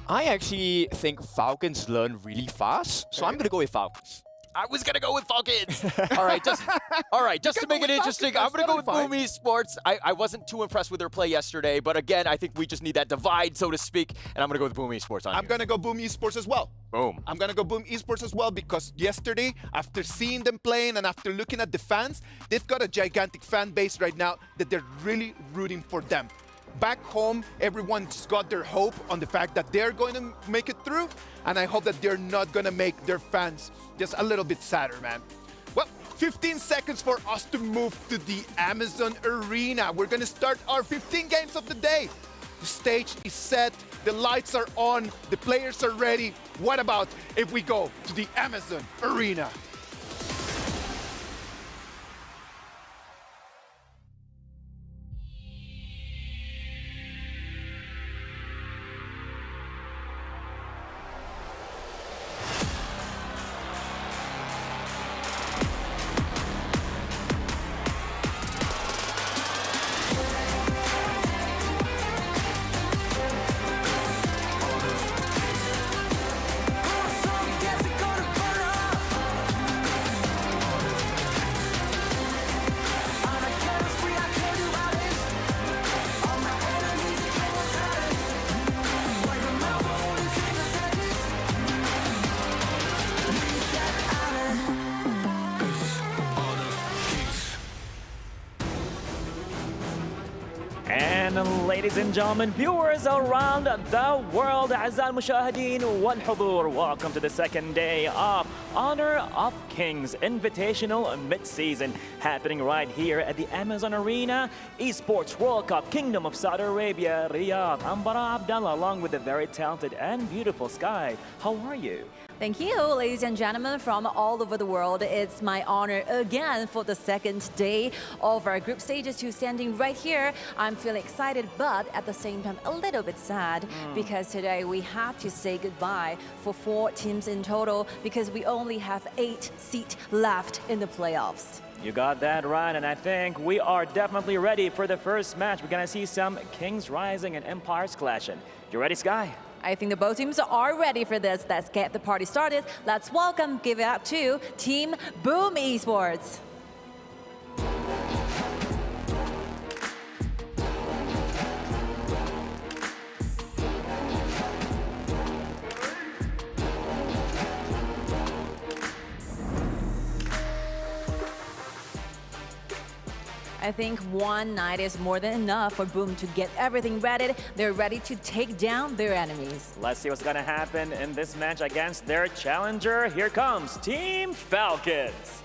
I actually think Falcons learn really fast, so I'm going to go with Falcons. I was gonna go with Falcons. All right, just to make it interesting, I'm gonna go with Boom Esports. I wasn't too impressed with their play yesterday, but again, I think we just need that divide, so to speak, and I'm gonna go with Boom Esports on I'm gonna go Boom Esports as well. Boom. I'm gonna go Boom Esports as well because yesterday, after seeing them playing and after looking at the fans, they've got a gigantic fan base right now that they're really rooting for them. Back home, everyone's got their hope on the fact that they're going to make it through, and I hope that they're not going to make their fans just a little bit sadder, man. Well, 15 seconds for us to move to the Amazon Arena. We're going to start our 15 games of the day. The stage is set, the lights are on, the players are ready. What about if we go to the Amazon Arena? And ladies and gentlemen, viewers around the world, أعزائي المشاهدين والحضور, welcome to the second day of Honor of Kings Invitational Midseason, happening right here at the Amazon Arena, Esports World Cup, Kingdom of Saudi Arabia, Riyadh. I'm Bara Abdallah, along with the very talented and beautiful Sky. How are you? Thank you, ladies and gentlemen from all over the world. It's my honor again for the second day of our group stages to standing right here. I'm feeling excited, but at the same time a little bit sad because today we have to say goodbye for 4 teams in total because we only have 8 seats left in the playoffs. You got that right, and I think we are definitely ready for the first match. We're gonna see some Kings rising and Empires clashing. You ready, Sky? I think the both teams are ready for this. Let's get the party started. Let's welcome, give it up to Team Boom Esports. I think one night is more than enough for Boom to get everything ready. They're ready to take down their enemies. Let's see what's gonna happen in this match against their challenger. Here comes Team Falcons.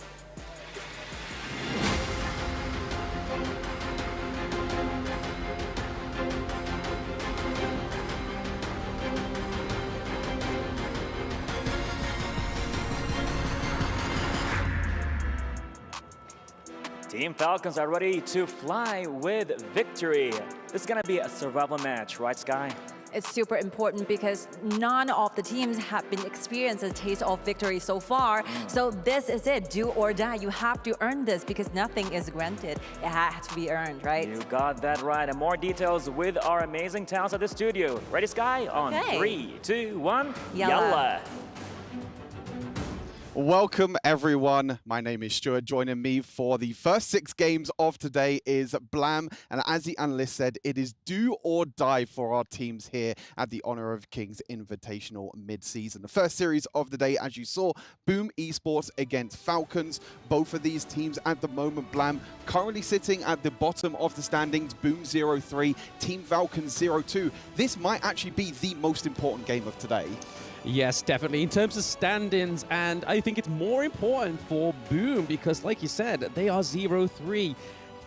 Team Falcons are ready to fly with victory. This is gonna be a survival match, right, Sky? It's super important because none of the teams have been experienced a taste of victory so far. So this is it, do or die. You have to earn this because nothing is granted. It has to be earned, right? You got that right. And more details with our amazing talents at the studio. Ready, Sky? On 3, 2, 1, yalla. Welcome everyone, my name is Stuart. Joining me for the first 6 games of today is Blam, and as the analyst said, it is do or die for our teams here at the Honor of Kings Invitational Mid-Season. The first series of the day, as you saw, Boom Esports against Falcons. Both of these teams at the moment, Blam, currently sitting at the bottom of the standings, Boom 0-3, Team Falcons 0-2. This might actually be the most important game of today. Yes, definitely. In terms of stand-ins, and I think it's more important for Boom because, like you said, they are 0-3.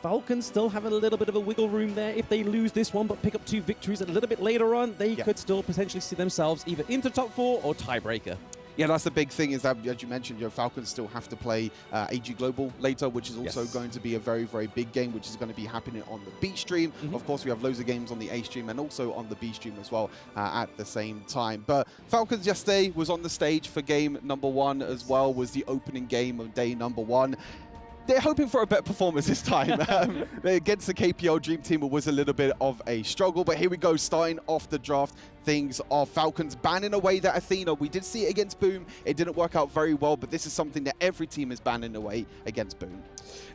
Falcons still have a little bit of a wiggle room there. If they lose this one but pick up 2 victories a little bit later on, they could still potentially see themselves either into top 4 or tiebreaker. Yeah, that's the big thing is that, as you mentioned, Falcons still have to play AG Global later, which is also going to be a very, very big game, which is going to be happening on the B stream. Of course, we have loads of games on the A stream and also on the B stream as well at the same time. But Falcons yesterday was on the stage for game number 1 as well, was the opening game of day number 1. They're hoping for a better performance this time. Against the KPL Dream Team, it was a little bit of a struggle, but here we go, starting off the draft. Things of Falcons banning away that Athena. We did see it against Boom. It didn't work out very well, but this is something that every team is banning away against Boom.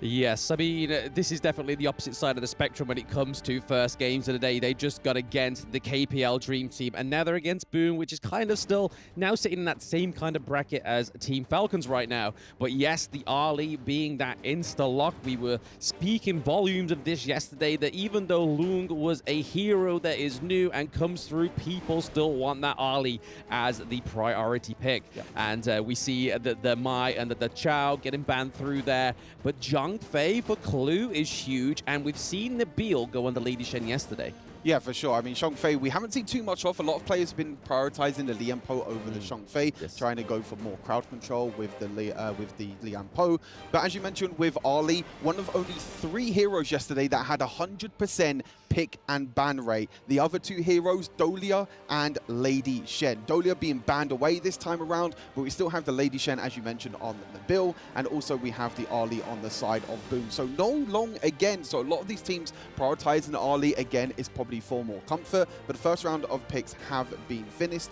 Yes, I mean, this is definitely the opposite side of the spectrum when it comes to first games of the day. They just got against the KPL Dream Team, and now they're against Boom, which is kind of still now sitting in that same kind of bracket as Team Falcons right now. But yes, the Ali being that insta-lock, we were speaking volumes of this yesterday, that even though Lung was a hero that is new and comes through, people still want that Ali as the priority pick. And we see the Mai and the Chow getting banned through there. But Zhang Fei for Clue is huge, and we've seen Nabil go on the Lady Shen yesterday. Yeah, for sure. I mean, Shangfei, we haven't seen too much of. A lot of players have been prioritizing the Lian Po over the Shangfei, trying to go for more crowd control with the Lian Po. But as you mentioned with Ali, one of only 3 heroes yesterday that had 100% pick and ban rate. The other 2 heroes, Dolia and Lady Shen. Dolia being banned away this time around, but we still have the Lady Shen, as you mentioned, on the bill, and also we have the Ali on the side of Boom. So no long again. So a lot of these teams prioritizing Ali again is probably for more comfort, but the first round of picks have been finished,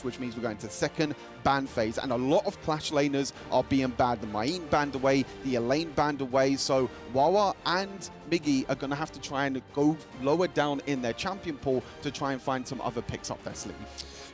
which means we're going to the second ban phase, and a lot of Clash laners are being banned. The Main banned away, the Elaine banned away, so Wawa and Miggy are going to have to try and go lower down in their champion pool to try and find some other picks up their sleeve.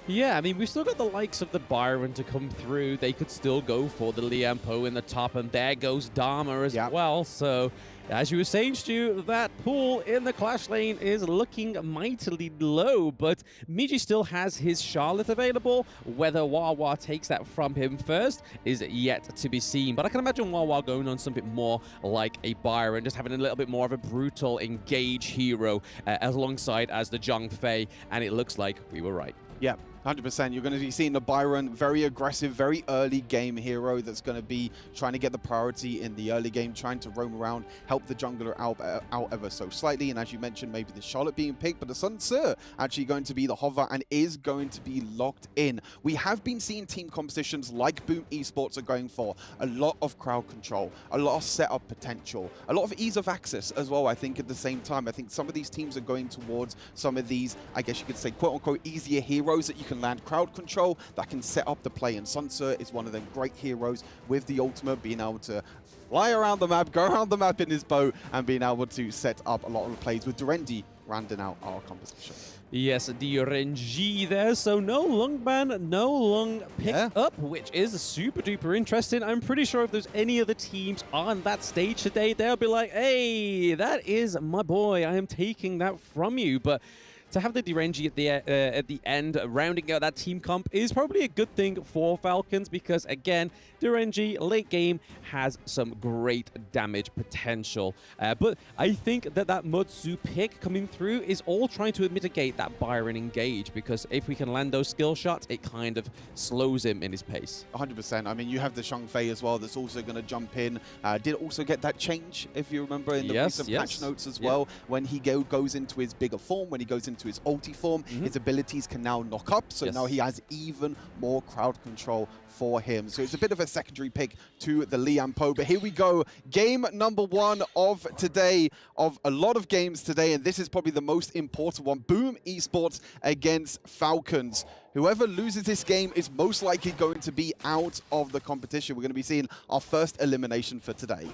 Yeah, I mean, we've still got the likes of the Byron to come through. They could still go for the Lian Po in the top, and there goes Dharma as well. So, as you were saying, Stu, that pool in the Clash lane is looking mightily low, but Migi still has his Charlotte available. Whether Wawa takes that from him first is yet to be seen. But I can imagine Wawa going on something more like a Byron, just having a little bit more of a brutal, engage hero alongside as the Zhang Fei, and it looks like we were right. Yeah, 100%. You're going to be seeing the Byron, very aggressive, very early game hero that's going to be trying to get the priority in the early game, trying to roam around, help the jungler out ever so slightly. And as you mentioned, maybe the Charlotte being picked, but the Sun Tzu actually going to be the hover and is going to be locked in. We have been seeing team competitions like Boom Esports are going for a lot of crowd control, a lot of setup potential, a lot of ease of access as well, I think, at the same time. I think some of these teams are going towards some of these, I guess you could say, quote-unquote, easier heroes that you can land crowd control, that can set up the play. And Sun Tzu is one of them great heroes with the ultimate, being able to fly around the map, go around the map in his boat, and being able to set up a lot of the plays with Durendi rounding out our composition. Yes, the RNG there, so no Lung ban, no Lung pick up, which is super duper interesting. I'm pretty sure if there's any other teams on that stage today, they'll be like, hey, that is my boy, I am taking that from you. But to have the Direnji at the end, rounding out that team comp, is probably a good thing for Falcons because, again, Direnji late game has some great damage potential. But I think that Mutsu pick coming through is all trying to mitigate that Byron engage, because if we can land those skill shots, it kind of slows him in his pace. 100%. I mean, you have the Shangfei as well that's also going to jump in. Did also get that change, if you remember, in the recent patch notes as well. When he goes into his bigger form, when he goes into his ulti form, his abilities can now knock up, so now he has even more crowd control for him. So it's a bit of a secondary pick to the Lian Po. But here we go, game number 1 of today, of a lot of games today, and this is probably the most important one. Boom Esports against Falcons. Whoever loses this game is most likely going to be out of the competition. We're going to be seeing our first elimination for today.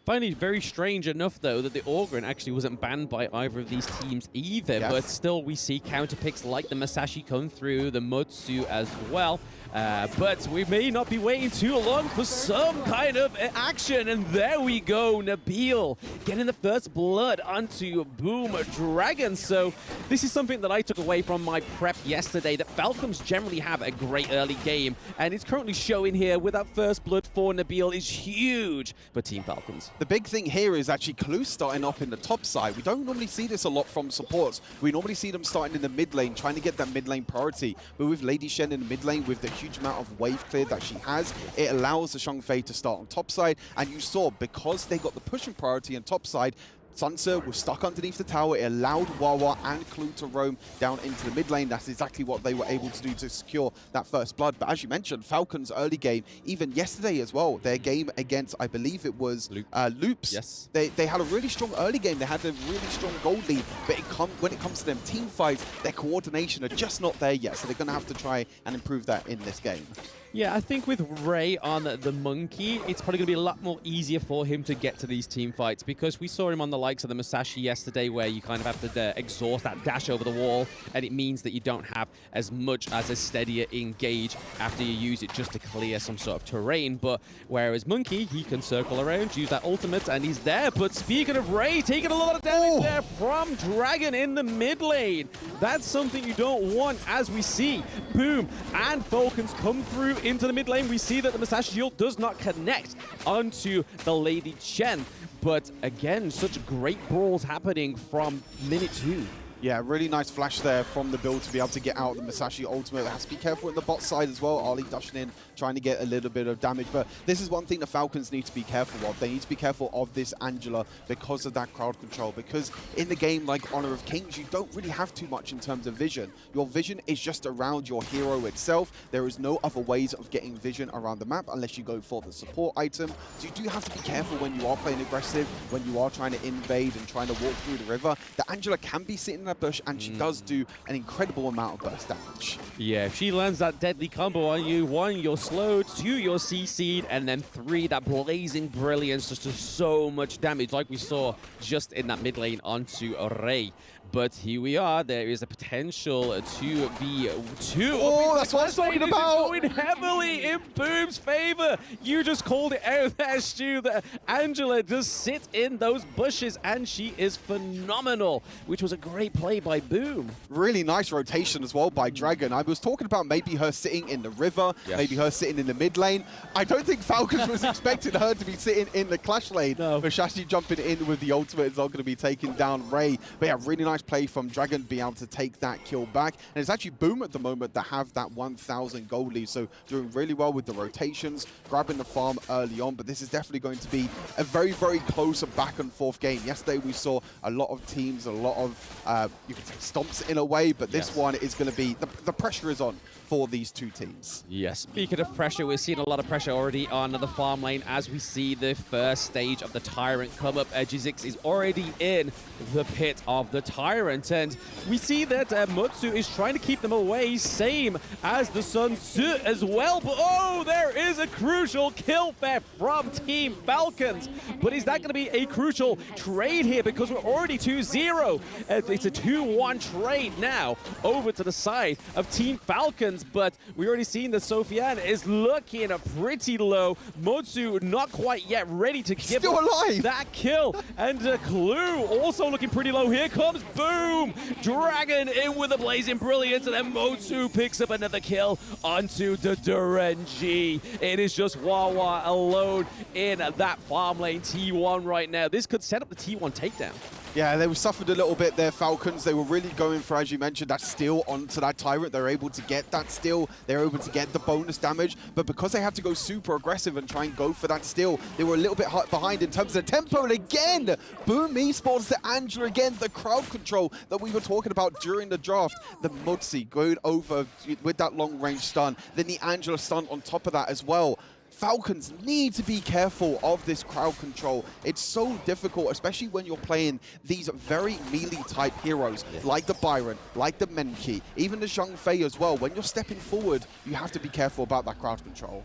Finally, very strange enough, though, that the Ogryn actually wasn't banned by either of these teams either. Yes. But still, we see counter picks like the Masashi come through, the Mutsu as well. But we may not be waiting too long for some kind of action. And there we go, Nabil getting the first blood onto Boom Dragon. So this is something that I took away from my prep yesterday, that Falcons generally have a great early game. And it's currently showing here with that first blood for Nabil is huge for Team Falcons. The big thing here is actually Clue starting up in the top side. We don't normally see this a lot from supports. We normally see them starting in the mid lane, trying to get that mid lane priority. But with Lady Shen in the mid lane, with the huge amount of wave clear that she has, it allows the Xiangfei to start on top side. And you saw, because they got the pushing priority on top side, Sansa was stuck underneath the tower. It allowed Wawa and Clue to roam down into the mid lane. That's exactly what they were able to do to secure that first blood. But as you mentioned, Falcons' early game, even yesterday as well, their game against, I believe it was Loops. Yes. They had a really strong early game. They had a really strong gold lead. But when it comes to them team fights, their coordination are just not there yet. So they're going to have to try and improve that in this game. Yeah, I think with Ray on the Monkey, it's probably going to be a lot more easier for him to get to these team fights, because we saw him on the likes of the Masashi yesterday, where you kind of have to exhaust that dash over the wall, and it means that you don't have as much as a steadier engage after you use it just to clear some sort of terrain. But whereas Monkey, he can circle around, use that ultimate, and he's there. But speaking of Ray, taking a lot of damage there from Dragon in the mid lane. That's something you don't want, as we see Boom and Falcons come through into the mid lane. We see that the Masashi shield does not connect onto the Lady Chen. But again, such great brawls happening from minute 2. Yeah, really nice flash there from the build to be able to get out the Masashi ultimate. Has to be careful in the bot side as well. Ali dashing in, trying to get a little bit of damage. But this is one thing the Falcons need to be careful of. They need to be careful of this Angela because of that crowd control. Because in the game like Honor of Kings, you don't really have too much in terms of vision. Your vision is just around your hero itself. There is no other ways of getting vision around the map unless you go for the support item. So you do have to be careful when you are playing aggressive, when you are trying to invade and trying to walk through the river. The Angela can be sitting there bush, and she does do an incredible amount of burst damage. Yeah, if she lands that deadly combo on you, 1, you're slowed, 2, you're CC'd, and then 3, that blazing brilliance, just does so much damage, like we saw just in that mid lane onto Ray. But here we are. There is a potential 2v2. Oh, that's what I was talking about. Going heavily in Boom's favor. You just called it out there, Stu, that Angela does sit in those bushes, and she is phenomenal, which was a great play by Boom. Really nice rotation as well by Dragon. I was talking about maybe her sitting in the river, maybe her sitting in the mid lane. I don't think Falcons was expecting her to be sitting in the clash lane. No. Masashi jumping in with the ultimate is not going to be taking down Ray. But yeah, really nice play from Dragon, being able to take that kill back. And it's actually Boom at the moment that have that 1,000 gold lead. So doing really well with the rotations, grabbing the farm early on. But this is definitely going to be a very, very close back and forth game. Yesterday we saw a lot of teams, a lot of, you could say, stomps in a way. But this one is going to be, the pressure is on for these two teams. Yes, speaking of pressure, we're seeing a lot of pressure already on the farm lane as we see the first stage of the Tyrant come up. G6 is already in the pit of the Tyrant, and we see that Mutsu is trying to keep them away, same as the Sun Tzu as well. But oh, there is a crucial kill there from Team Falcons. But is that going to be a crucial trade here? Because we're already 2-0. It's a 2-1 trade now over to the side of Team Falcons. But we already seen that Sofiane is looking pretty low. Mutsu not quite yet ready to give that kill. And Clue also looking pretty low. Here comes Boom! Dragon in with a blazing brilliance, and then Mutsu picks up another kill onto the Durenji. It is just Wawa alone in that farm lane T1 right now. This could set up the T1 takedown. Yeah, they suffered a little bit there, Falcons. They were really going for, as you mentioned, that steal onto that Tyrant. They were able to get that steal. They were able to get the bonus damage. But because they had to go super aggressive and try and go for that steal, they were a little bit behind in terms of the tempo. And again, Boom Esports to Angela again. The crowd control that we were talking about during the draft. The Mutsi going over with that long-range stun. Then the Angela stun on top of that as well. Falcons need to be careful of this crowd control. It's so difficult, especially when you're playing these very melee-type heroes, like the Byron, like the Menki, even the Xiangfei as well. When you're stepping forward, you have to be careful about that crowd control.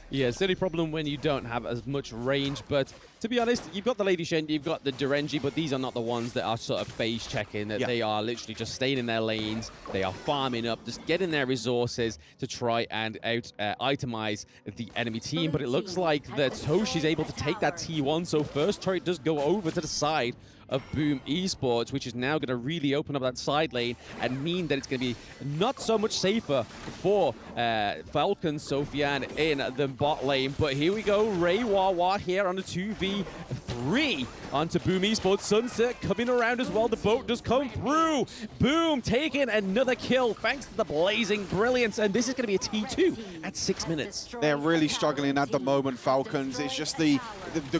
Yeah, it's the only problem when you don't have as much range, but to be honest, you've got the Lady Shen, you've got the Durenji, but these are not the ones that are sort of phase checking. They are literally just staying in their lanes, they are farming up, just getting their resources to try and itemize the enemy team. But it looks like that Toshi's able to take that T1, so first turret does go over to the side of Boom Esports, which is now going to really open up that side lane and mean that it's going to be not so much safer for Falcon Sofian in the bot lane. But here we go, Ray Wawa here on a 2v3 onto Boom Esports. Sunset coming around as well. The boat does come through. Boom taking another kill thanks to the blazing brilliance. And this is going to be a T2 at 6 minutes. They're really struggling at the moment, Falcons. It's just the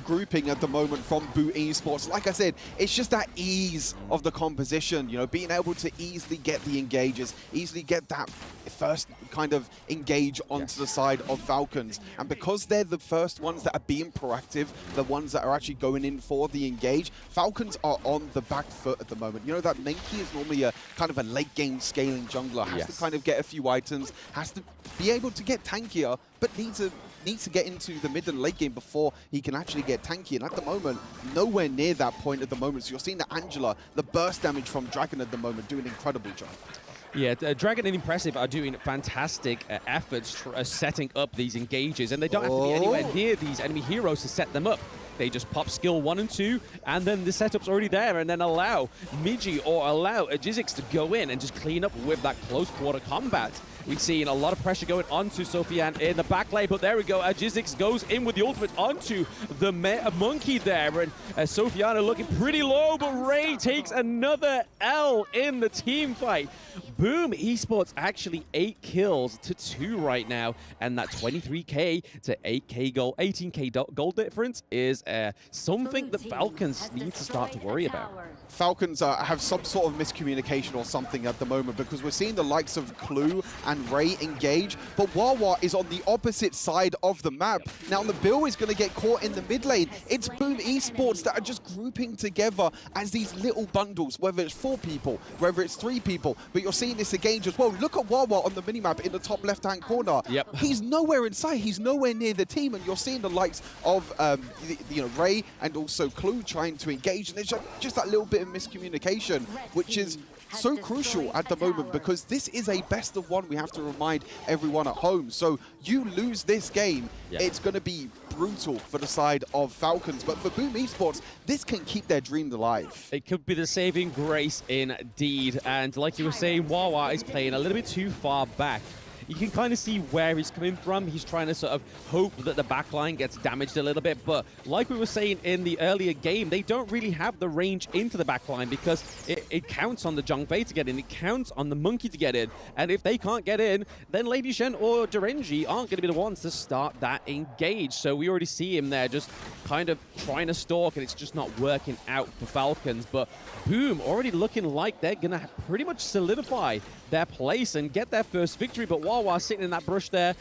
grouping at the moment from Boom Esports. Like I said, it's just that ease of the composition, you know, being able to easily get the engages, easily get that first kind of engage onto the side of Falcons. And because they're the first ones that are being proactive, the ones that are actually going in for the engage, Falcons are on the back foot at the moment. You know that Menki is normally a kind of a late game scaling jungler, has to kind of get a few items, has to be able to get tankier, but needs to get into the mid and late game before he can actually get tanky. And at the moment, nowhere near that point at the moment. So you're seeing the Angela, the burst damage from Dragon at the moment, doing an incredible job. Yeah, Dragon and Impressive are doing fantastic efforts setting up these engages, and they don't have to be anywhere near these enemy heroes to set them up. They just pop skill 1 and 2, and then the setup's already there, and then allow Miji or allow Ajizix to go in and just clean up with that close quarter combat. We've seen a lot of pressure going onto Sofian in the back lane, but there we go. Ajizix goes in with the ultimate onto the monkey there, and Sofian are looking pretty low, but Ray takes another L in the team fight. Boom Esports actually 8 kills to 2 right now, and that 23k to 8k goal, 18k goal difference is something that Falcons need to start to worry about. Falcons have some sort of miscommunication or something at the moment, because we're seeing the likes of Clue and Ray engage, but Wawa is on the opposite side of the map. Now the Bill is going to get caught in the mid lane. It's Boom Esports that are just grouping together as these little bundles, whether it's 4 people, whether it's 3 people, but you're seeing this engage as well. Look at Wawa on the minimap in the top left-hand corner. Yep. He's nowhere in sight. He's nowhere near the team, and you're seeing the likes of Ray and also Clue trying to engage, and there's just that little bit of miscommunication, which is so crucial at the moment, because this is a best of 1. We have to remind everyone at home. So you lose this game, it's going to be brutal for the side of Falcons. But for Boom Esports, this can keep their dreams alive. It could be the saving grace indeed. And like you were saying, Wawa is playing a little bit too far back. You can kind of see where he's coming from. He's trying to sort of hope that the backline gets damaged a little bit. But like we were saying in the earlier game, they don't really have the range into the backline, because it counts on the Zhang Fei to get in. It counts on the Monkey to get in. And if they can't get in, then Lady Shen or Durenji aren't going to be the ones to start that engage. So we already see him there just kind of trying to stalk, and it's just not working out for Falcons. But Boom already looking like they're going to pretty much solidify their place and get their first victory. But Wawa sitting in that brush there,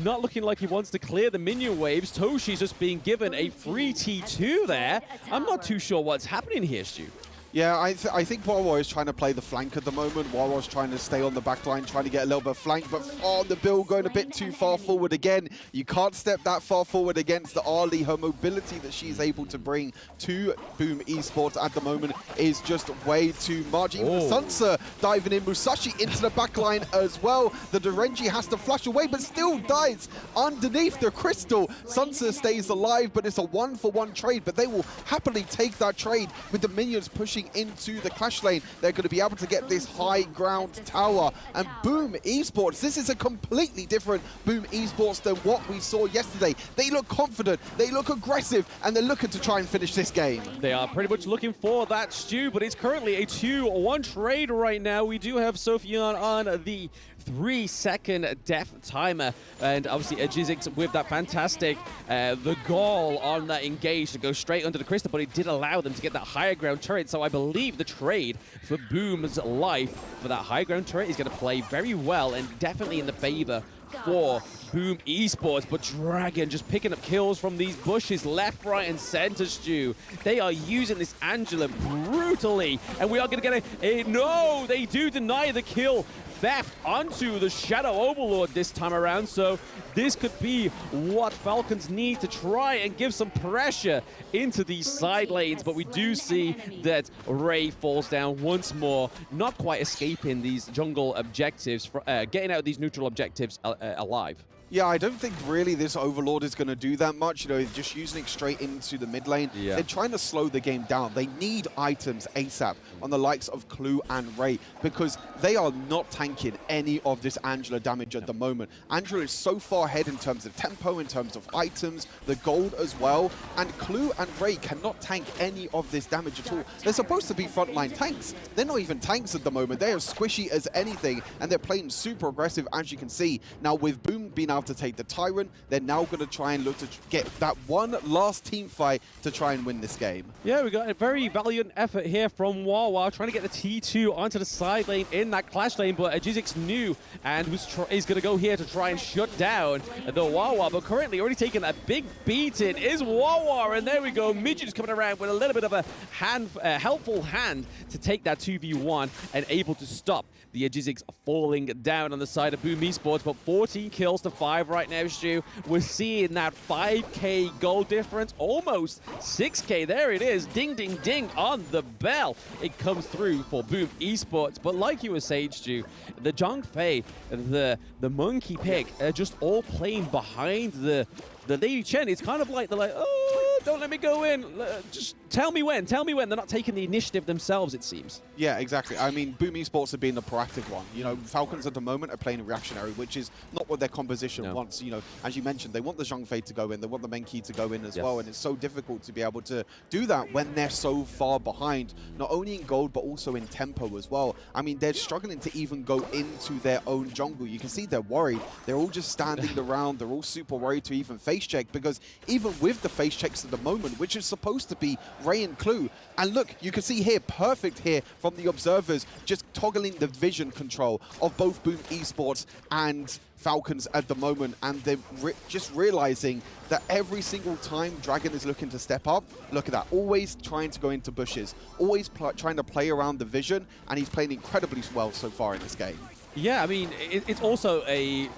not looking like he wants to clear the minion waves. Toshi's just being given a free T2 there. I'm not too sure what's happening here, Stu. Yeah, I think Wawa is trying to play the flank at the moment. Wawa's trying to stay on the back line, trying to get a little bit of flank, but the Bill going a bit too far forward again. You can't step that far forward against the Arlie. Her mobility that she's able to bring to Boom Esports at the moment is just way too much. Even Sansa diving in, Musashi into the back line as well. The Durenji has to flash away, but still dies underneath the crystal. Sansa stays alive, but it's a 1-for-1 trade, but they will happily take that trade with the minions pushing into the clash lane. They're going to be able to get this high ground tower. And Boom Esports, this is a completely different Boom Esports than what we saw yesterday. They look confident, they look aggressive, and they're looking to try and finish this game. They are pretty much looking for that, Stu, but it's currently a 2-1 trade right now. We do have Sofian on the 3-second death timer, and obviously Ajizix with that fantastic the goal on that engage to go straight under the crystal, but it did allow them to get that higher ground turret. So I believe the trade for Boom's life for that high ground turret is going to play very well and definitely in the favor for Boom Esports, but Dragon just picking up kills from these bushes left, right, and center, Stu. They are using this Angela brutally, and we are going to get a no, they do deny the kill. Theft onto the Shadow Overlord this time around, so this could be what Falcons need to try and give some pressure into these side lanes, but we do see that Ray falls down once more, not quite escaping these jungle objectives, getting out of these neutral objectives alive. Yeah, I don't think really this Overlord is going to do that much. You know, just using it straight into the mid lane. Yeah. They're trying to slow the game down. They need items ASAP on the likes of Clue and Ray because they are not tanking any of this Angela damage at the moment. Angela is so far ahead in terms of tempo, in terms of items, the gold as well. And Clue and Ray cannot tank any of this damage at all. They're supposed to be frontline tanks. They're not even tanks at the moment. They are squishy as anything, and they're playing super aggressive, as you can see. Now, with Boom being able to take the Tyrant, they're now going to try and look to get that one last team fight to try and win this game. Yeah, we got a very valiant effort here from Wawa, trying to get the T2 onto the side lane in that clash lane, but Ajizix knew and is going to go here to try and shut down the Wawa, but currently already taking a big beating is Wawa, and there we go. Midget's coming around with a little bit of a helpful hand to take that 2v1 and able to stop the Ajizix falling down on the side of Boom Esports, but 14 kills to 5 right now, Stu. We're seeing that 5k goal difference, almost 6k. There it is. Ding, ding, ding on the bell. It comes through for Boom Esports. But like you were saying, Stu, the Zhongfei, the Monkey Pick are just all playing behind the Lady Chen. It's kind of like they're like, oh, don't let me go in. Just tell me when. Tell me when. They're not taking the initiative themselves, it seems. Yeah, exactly. I mean, Boom Esports have been the proactive one. You know, Falcons at the moment are playing reactionary, which is not what their composition wants. You know, as you mentioned, they want the Zhongfei to go in. They want the Menki to go in as well. And it's so difficult to be able to do that when they're so far behind, not only in gold, but also in tempo as well. I mean, they're struggling to even go into their own jungle. You can see they're worried. They're all just standing around. They're all super worried to even face check, because even with the face checks at the moment, which is supposed to be Ray and Clue, and look, you can see here, perfect here from the observers, just toggling the vision control of both Boom Esports and Falcons at the moment, and they're just realizing that every single time Dragon is looking to step up, look at that, always trying to go into bushes, always trying to play around the vision, and he's playing incredibly well so far in this game. Yeah, I mean, it's also a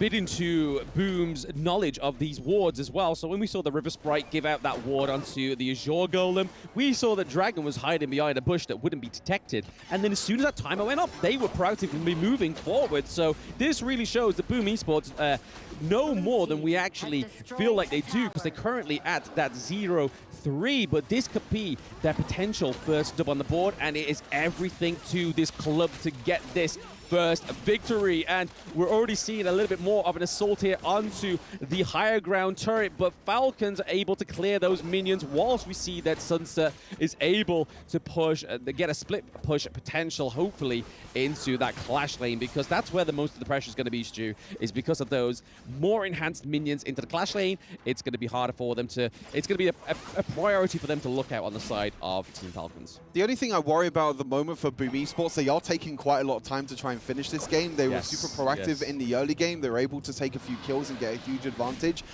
bit into Boom's knowledge of these wards as well. So when we saw the River Sprite give out that ward onto the Azure Golem, we saw that Dragon was hiding behind a bush that wouldn't be detected. And then as soon as that timer went off, they were proactively moving forward. So this really shows that Boom Esports know more than we actually feel like they do, because they're currently at that 0-3, but this could be their potential first dub on the board, and it is everything to this club to get this first victory. And we're already seeing a little bit more of an assault here onto the higher ground turret, but Falcons are able to clear those minions, whilst we see that Sunset is able to push, get a split push potential, hopefully, into that clash lane, because that's where the most of the pressure is going to be, Stu, is because of those more enhanced minions into the clash lane. It's going to be harder for them to, it's going to be a priority for them to look out on the side of Team Falcons. The only thing I worry about at the moment for Boom Esports, they are taking quite a lot of time to try and finish this game. They were super proactive in the early game. They were able to take a few kills and get a huge advantage.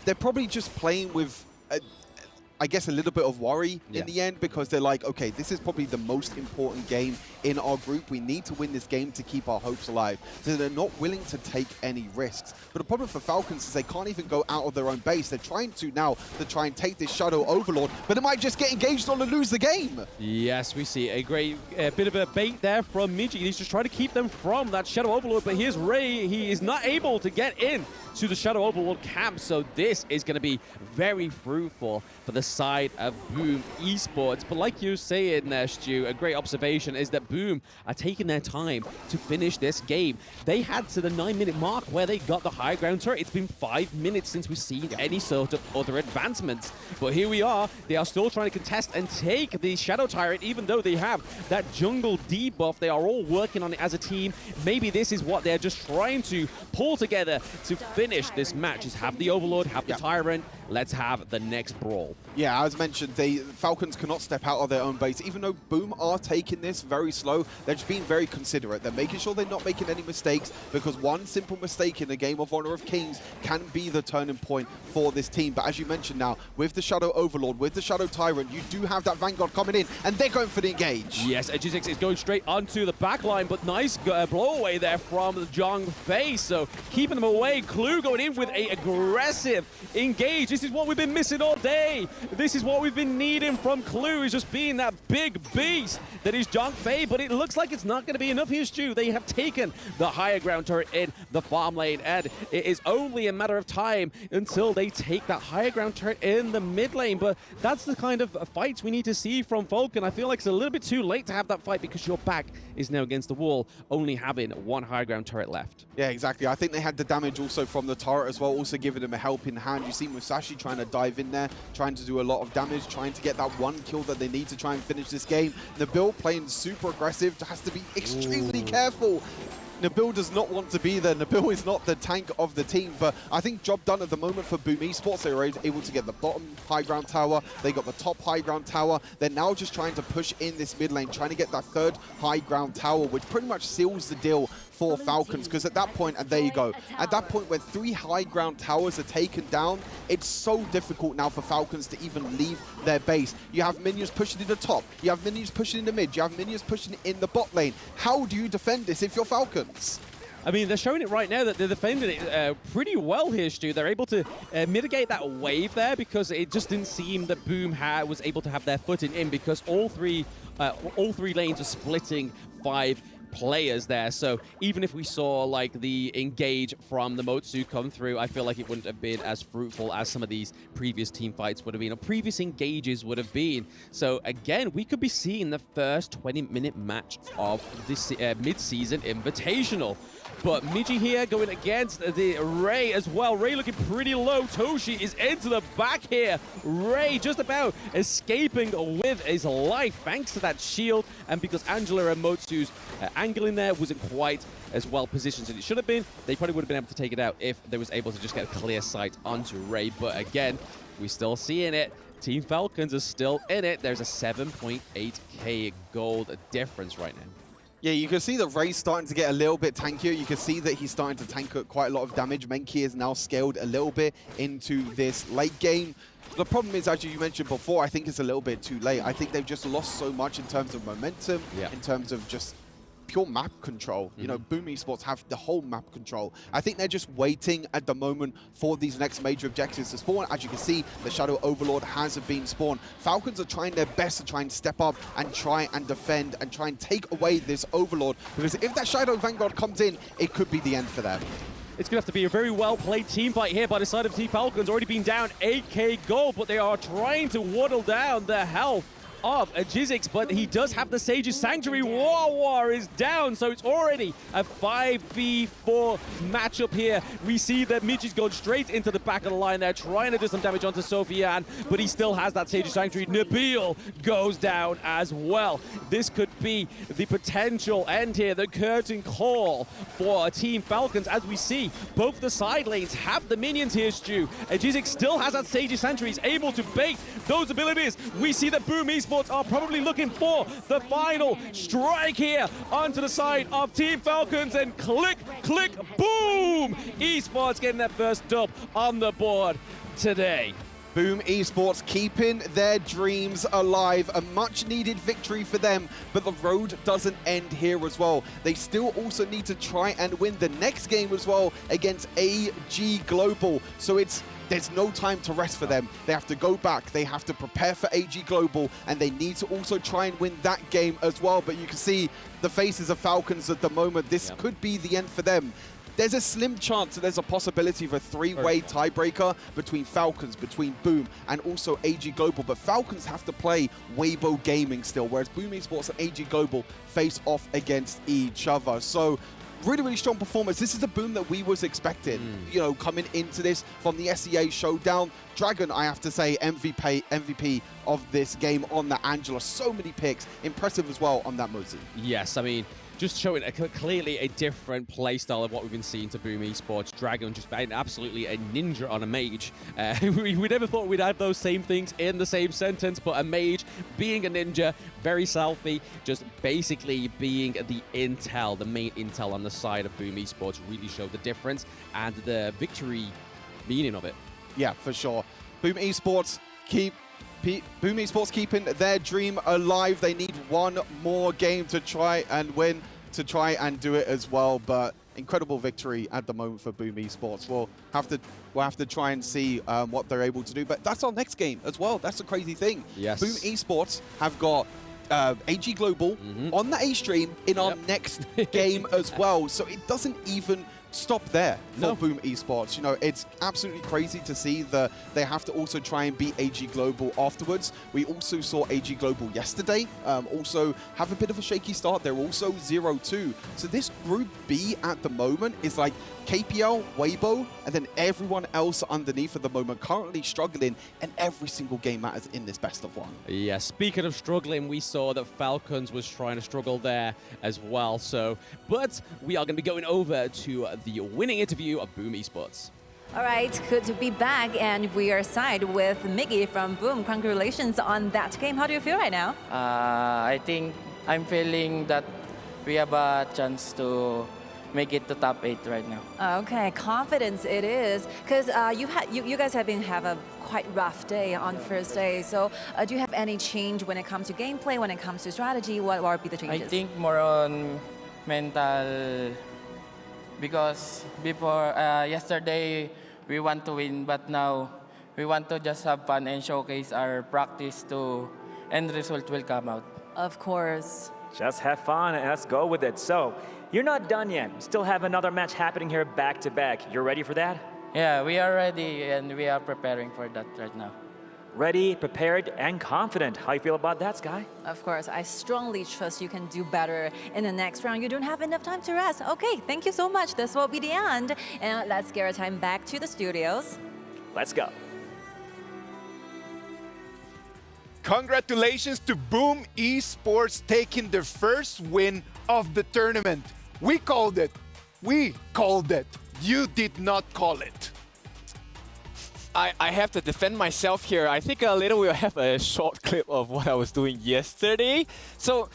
They're probably just playing with I guess, a little bit of worry in the end, because they're like, okay, this is probably the most important game in our group. We need to win this game to keep our hopes alive. So they're not willing to take any risks. But the problem for Falcons is they can't even go out of their own base. They're trying to now to try and take this Shadow Overlord, but it might just get engaged on and lose the game. Yes, we see a great bit of a bait there from Midget. He's just trying to keep them from that Shadow Overlord, but here's Ray. He is not able to get in to the Shadow Overlord camp, so this is going to be very fruitful for the side of Boom Esports. But like you saying there, Stu, a great observation is that Boom are taking their time to finish this game. They had to the 9-minute mark where they got the high ground turret. It's been 5 minutes since we've seen any sort of other advancements. But here we are. They are still trying to contest and take the Shadow Tyrant, even though they have that jungle debuff. They are all working on it as a team. Maybe this is what they're just trying to pull together to finish this match, is have the Overlord, have the Tyrant, let's have the next brawl. Yeah, as mentioned, the Falcons cannot step out of their own base. Even though Boom are taking this very slow, they're just being very considerate. They're making sure they're not making any mistakes, because one simple mistake in a game of Honor of Kings can be the turning point for this team. But as you mentioned now, with the Shadow Overlord, with the Shadow Tyrant, you do have that Vanguard coming in, and they're going for the engage. Yes, HoK is going straight onto the back line, but nice blow away there from the Zhang Fei. So keeping them away. Clue going in with a aggressive engage. This is what we've been missing all day. This is what we've been needing from Clue, is just being that big beast that is Zhang Fei. But it looks like it's not going to be enough here, Stu. They have taken the higher ground turret in the farm lane, and it is only a matter of time until they take that higher ground turret in the mid lane. But that's the kind of fights we need to see from Falcon. I feel like it's a little bit too late to have that fight, because your back is now against the wall, only having one high ground turret left. Yeah, exactly. I think they had the damage also from the turret as well, also giving them a helping hand. You see Musashi trying to dive in there, trying to do a lot of damage, trying to get that one kill that they need to try and finish this game. Nabil playing super aggressive, has to be extremely careful. Nabil does not want to be there. Nabil is not the tank of the team, but I think job done at the moment for Boom Esports. They were able to get the bottom high ground tower. They got the top high ground tower. They're now just trying to push in this mid lane, trying to get that third high ground tower, which pretty much seals the deal for Falcons, because at that point, and there you go, at that point where 3 high ground towers are taken down, it's so difficult now for Falcons to even leave their base. You have minions pushing in the top, you have minions pushing in the mid, you have minions pushing in the bot lane. How do you defend this if you're Falcons? I mean, they're showing it right now that they're defending it pretty well here, Stu. They're able to mitigate that wave there, because it just didn't seem that Boom was able to have their footing in, because all three lanes are splitting 5 players there. So even if we saw like the engage from the Motsu come through, I feel like it wouldn't have been as fruitful as some of these previous team fights would have been, or previous engages would have been. So again, we could be seeing the first 20-minute match of this mid-season invitational. But Miji here going against the Ray as well. Ray looking pretty low. Toshi is into the back here. Ray just about escaping with his life thanks to that shield, and because Angela and Motsu's angle in there wasn't quite as well positioned as it should have been. They probably would have been able to take it out if they was able to just get a clear sight onto Ray. But again, we're still seeing it. Team Falcons are still in it. There's a 7.8k gold difference right now. Yeah, you can see that Ray's starting to get a little bit tankier. You can see that he's starting to tank quite a lot of damage. Menki is now scaled a little bit into this late game. The problem is, as you mentioned before, I think it's a little bit too late. I think they've just lost so much in terms of momentum, in terms of just pure map control. You know, Boom Esports have the whole map control. I think they're just waiting at the moment for these next major objectives to spawn. As you can see, the Shadow Overlord has been spawned. Falcons are trying their best to try and step up and try and defend and try and take away this Overlord, because if that Shadow Vanguard comes in, it could be the end for them. It's going to have to be a very well-played team fight here by the side of Team Falcons. Already been down 8k gold, but they are trying to waddle down the health of Jizzix, but he does have the Sage's Sanctuary. War is down, so it's already a 5v4 matchup here. We see that Michi's gone straight into the back of the line there, trying to do some damage onto Sophian, but he still has that Sage's Sanctuary. Nabil goes down as well. This could be the potential end here, the curtain call for Team Falcons, as we see both the side lanes have the minions here, Stu. Jizzix still has that Sage's Sanctuary. He's able to bait those abilities. We see that Boom Esports are probably looking for the final strike here onto the side of Team Falcons, and click, click, boom! Esports getting that first dub on the board today. Boom Esports keeping their dreams alive. A much needed victory for them, but the road doesn't end here as well. They still also need to try and win the next game as well against AG Global. So there's no time to rest for them. They have to go back. They have to prepare for AG Global, and they need to also try and win that game as well. But you can see the faces of Falcons at the moment. This could be the end for them. There's a slim chance that there's a possibility of a 3-way tiebreaker between Falcons, between Boom, and also AG Global. But Falcons have to play Weibo Gaming still, whereas Boom Esports and AG Global face off against each other. So really, really strong performance. This is a Boom that we was expecting, you know, coming into this from the SEA showdown. Dragon, I have to say, MVP of this game on the Angela. So many picks. Impressive as well on that Mosey. Yes, I mean, just showing clearly a different playstyle of what we've been seeing to Boom Esports. Dragon just being absolutely a ninja on a mage. We never thought we'd have those same things in the same sentence, but a mage being a ninja, very selfie, just basically being the intel, the main intel on the side of Boom Esports really showed the difference and the victory meaning of it. Yeah, for sure. Boom Esports keeping their dream alive. They need one more game to try and win, to try and do it as well. But incredible victory at the moment for Boom Esports. We'll have to try and see what they're able to do. But that's our next game as well. That's the crazy thing. Yes. Boom Esports have got AG Global on the A stream in our next game as well. So it doesn't even stop there for Boom Esports. You know, it's absolutely crazy to see that they have to also try and beat AG Global afterwards. We also saw AG Global yesterday also have a bit of a shaky start. They're also 0-2. So this Group B at the moment is like KPL, Weibo, and then everyone else underneath at the moment currently struggling, and every single game matters in this best of one. Yeah, speaking of struggling, we saw that Falcons was trying to struggle there as well. So, but we are going to be going over to the winning interview of Boom Esports. All right, good to be back, and we are side with Miggy from Boom. Congratulations on that game. How do you feel right now? I think I'm feeling that we have a chance to make it to top 8 right now. Okay, confidence it is, because you guys have a quite rough day on first day. So do you have any change when it comes to gameplay, when it comes to strategy? What would be the changes? I think more on mental, because before yesterday we want to win, but now we want to just have fun and showcase our practice to end result will come out. Of course. Just have fun and let's go with it. So, you're not done yet. You still have another match happening here back to back. You're ready for that? Yeah, we are ready and we are preparing for that right now. Ready, prepared, and confident. How you feel about that, Sky? Of course, I strongly trust you can do better in the next round. You don't have enough time to rest. Okay, thank you so much. This will be the end. And let's get our time back to the studios. Let's go. Congratulations to Boom Esports taking their first win of the tournament. We called it. We called it. You did not call it. I have to defend myself here. I think later we'll have a short clip of what I was doing yesterday. So,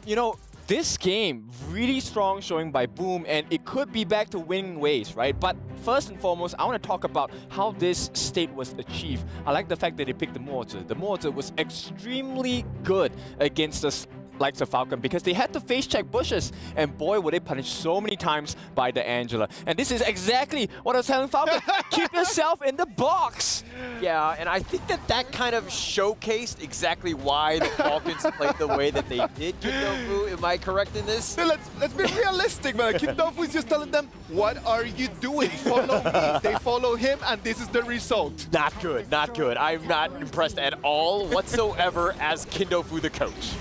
you know, this game, really strong showing by Boom, and it could be back to winning ways, right? But first and foremost, I want to talk about how this state was achieved. I like the fact that they picked the mortar. The mortar was extremely good against the likes of Falcon because they had to face check bushes, and boy were they punished so many times by the Angela. And this is exactly what I was telling Falcon. Keep yourself in the box. Yeah, and I think that kind of showcased exactly why the Falcons played the way that they did. Kindofu, am I correct in this? So let's be realistic, man. Kindofu is just telling them, what are you doing? Follow me. They follow him, and this is the result. Not good, not good. I'm not impressed at all whatsoever as Kindofu the coach.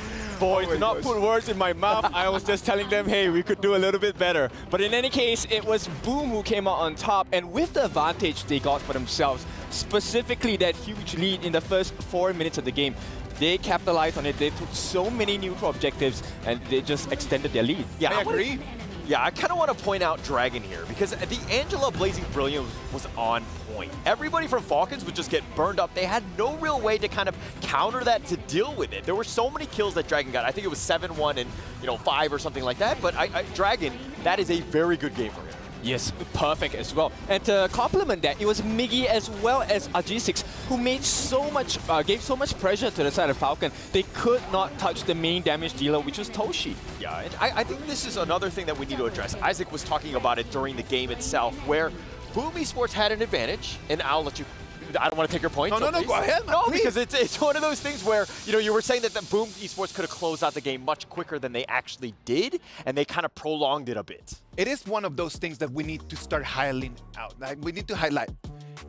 Boy, do not put words in my mouth. I was just telling them, hey, we could do a little bit better. But in any case, it was Boom who came out on top, and with the advantage they got for themselves, specifically that huge lead in the first 4 minutes of the game, they capitalized on it. They took so many neutral objectives, and they just extended their lead. Yeah, I agree. Yeah, I kind of want to point out Dragon here, because the Angela Blazing Brilliance was on point. Everybody from Falcons would just get burned up. They had no real way to kind of counter that, to deal with it. There were so many kills that Dragon got. I think it was 7-1 and 5 or something like that. But Dragon, that is a very good game for him. Yes, perfect as well. And to complement that, it was Miggy as well as RG6 who made so much, gave so much pressure to the side of Falcon. They could not touch the main damage dealer, which was Toshi. Yeah, and I think this is another thing that we need to address. Isaac was talking about it during the game itself, where Boom Esports had an advantage, and I'll let you. I don't want to take your point. No, go ahead. No, please. because it's one of those things where, you were saying that the Boom Esports could have closed out the game much quicker than they actually did, and they kind of prolonged it a bit. It is one of those things that we need to start highlighting out. Like, we need to highlight.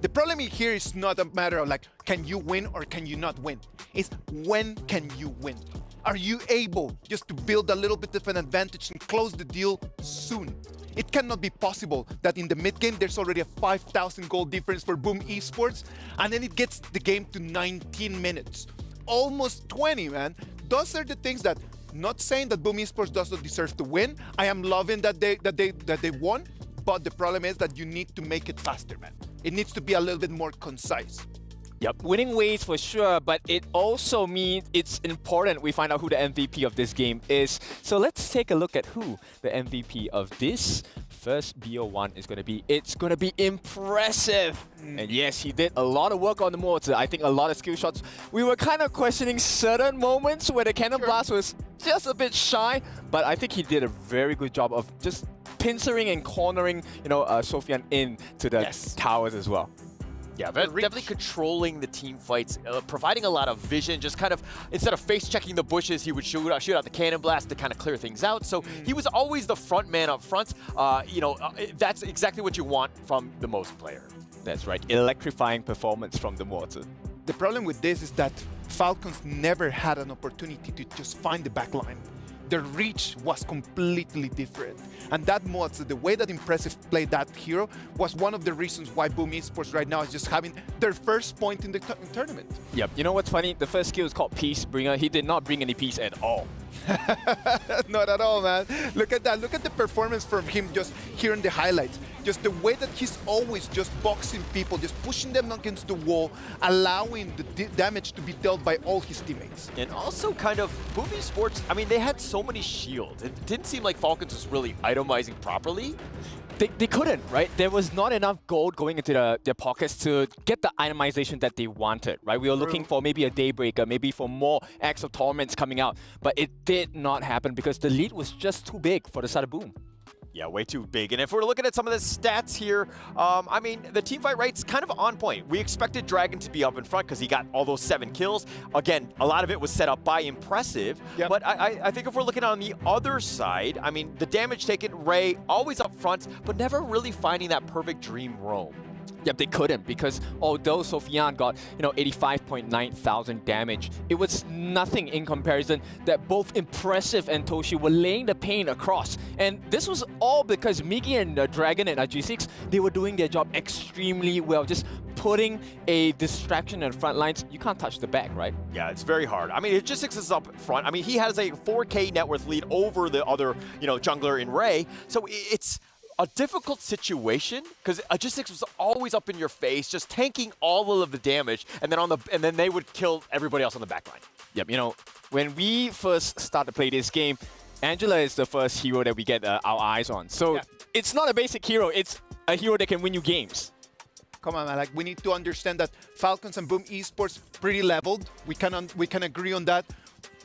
The problem here is not a matter of like, can you win or can you not win? It's when can you win? Are you able just to build a little bit of an advantage and close the deal soon? It cannot be possible that in the mid-game, there's already a 5,000 goal difference for Boom Esports, and then it gets the game to 19 minutes. Almost 20, man. Those are the things that Not saying that Boom Esports doesn't deserve to win. I am loving that they won, but the problem is that you need to make it faster, man. It needs to be a little bit more concise. Yep, winning ways for sure, but it also means it's important we find out who the MVP of this game is. So let's take a look at who the MVP of this first BO1 is going to be. It's going to be impressive. And yes, he did a lot of work on the mortar. I think a lot of skill shots. We were kind of questioning certain moments where the Cannon Blast was just a bit shy, but I think he did a very good job of just pincering and cornering, Sofian into the towers as well. Yeah, definitely controlling the team fights, providing a lot of vision, just kind of, instead of face-checking the bushes, he would shoot out the cannon blast to kind of clear things out. So he was always the front man up front. That's exactly what you want from the most player. That's right, electrifying performance from the mortar. The problem with this is that Falcons never had an opportunity to just find the back line. Their reach was completely different. And that mortar, the way that Impressive played that hero, was one of the reasons why Boom Esports right now is just having their first point in the tournament. Yep, you know what's funny? The first skill is called Peace Bringer. He did not bring any peace at all. Not at all, man. Look at that. Look at the performance from him just here in the highlights. Just the way that he's always just boxing people, just pushing them against the wall, allowing the damage to be dealt by all his teammates. And also kind of, Boom Esports, I mean, they had so many shields. It didn't seem like Falcons was really itemizing properly. They couldn't, right? There was not enough gold going into their pockets to get the itemization that they wanted, right? We were looking for maybe a Daybreaker, maybe for more Acts of Torments coming out, but it did not happen because the lead was just too big for the side of Boom. Yeah, way too big. And if we're looking at some of the stats here, I mean, the teamfight rate's kind of on point. We expected Dragon to be up in front because he got all those 7 kills. Again, a lot of it was set up by Impressive. Yep. But I think if we're looking on the other side, I mean, the damage taken, Ray, always up front, but never really finding that perfect dream roam. Yep, they couldn't because although Sofian got, 85.9 thousand damage, it was nothing in comparison that both Impressive and Toshi were laying the pain across. And this was all because Miggy and Dragon and G6, they were doing their job extremely well, just putting a distraction in the front lines. You can't touch the back, right? Yeah, it's very hard. I mean, G6 is up front. I mean, he has a 4K net worth lead over the other, jungler in Ray. So it's a difficult situation because G6 was always up in your face, just tanking all of the damage, and then they would kill everybody else on the backline. Yep, when we first started to play this game, Angela is the first hero that we get our eyes on. So it's not a basic hero, it's a hero that can win you games. Come on, man. Like, we need to understand that Falcons and Boom Esports pretty leveled. We can agree on that.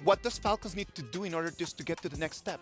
What does Falcons need to do in order just to get to the next step?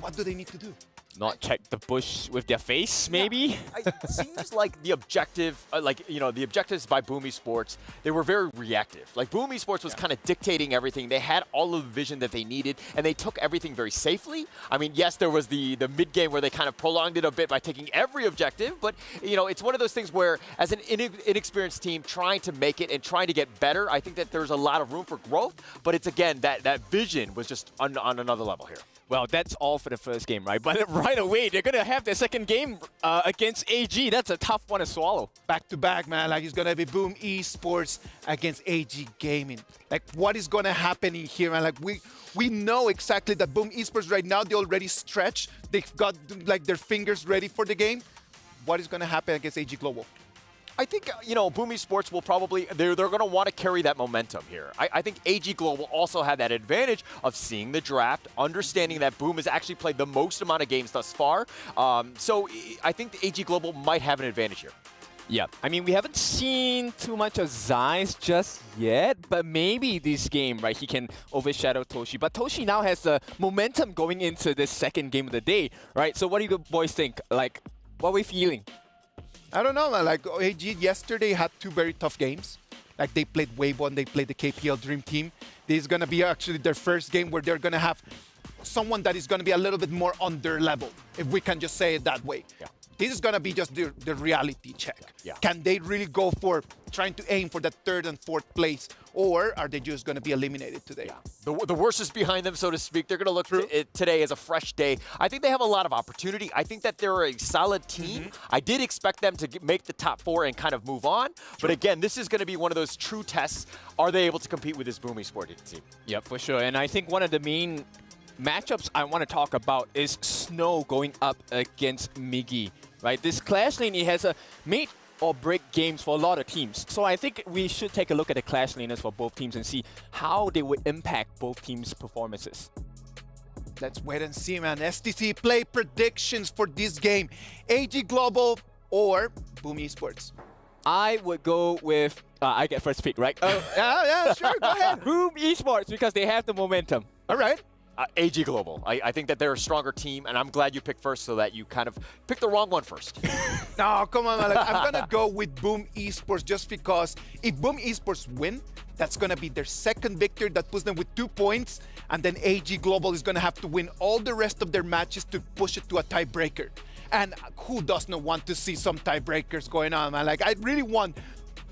What do they need to do? Not check the bush with their face, maybe? Yeah, it seems like the objective, the objectives by Boom Esports, they were very reactive. Like, Boom Esports was kind of dictating everything. They had all of the vision that they needed, and they took everything very safely. I mean, yes, there was the mid-game where they kind of prolonged it a bit by taking every objective, but, it's one of those things where, as an inexperienced team trying to make it and trying to get better, I think that there's a lot of room for growth, but it's, again, that vision was just on another level here. Well, that's all for the first game, right? But right away, they're going to have their second game against AG. That's a tough one to swallow. Back to back, man. Like, it's going to be Boom Esports against AG Gaming. Like, what is going to happen in here, man? Like, we know exactly that Boom Esports right now, they already stretched. They've got, like, their fingers ready for the game. What is going to happen against AG Global? I think, Boom Esports will probably, they're going to want to carry that momentum here. I think AG Global also had that advantage of seeing the draft, understanding that Boom has actually played the most amount of games thus far. So I think the AG Global might have an advantage here. Yeah, I mean, we haven't seen too much of Zeiss just yet, but maybe this game, right, he can overshadow Toshi. But Toshi now has the momentum going into this second game of the day, right? So what do you boys think? Like, what are we feeling? I don't know, man. Like, AG yesterday had 2 very tough games. Like, they played Weibo and they played the KPL Dream Team. This is going to be actually their first game where they're going to have someone that is going to be a little bit more on their level, if we can just say it that way. Yeah. This is going to be just the reality check. Yeah. Can they really go for trying to aim for that 3rd and 4th place, or are they just going to be eliminated today? Yeah. The worst is behind them, so to speak. They're going to look at today as a fresh day. I think they have a lot of opportunity. I think that they're a solid team. I did expect them to make the top 4 and kind of move on. But again, this is going to be one of those true tests. Are they able to compete with this Boom Esports team? Yep, for sure. And I think one of the main matchups I want to talk about is Snow going up against Miggy, right? This Clash lane, it has a make or break games for a lot of teams. So I think we should take a look at the Clash laners for both teams and see how they would impact both teams' performances. Let's wait and see, man. STC play predictions for this game. AG Global or Boom Esports? I would go with, I get first pick, right? Yeah, sure, go ahead. Boom Esports, because they have the momentum. All right. AG Global. I think that they're a stronger team, and I'm glad you picked first so that you kind of picked the wrong one first. No, come on, man. I'm going to go with Boom Esports just because if Boom Esports win, that's going to be their second victory. That puts them with 2 points. And then AG Global is going to have to win all the rest of their matches to push it to a tiebreaker. And who does not want to see some tiebreakers going on, man? Like, I really want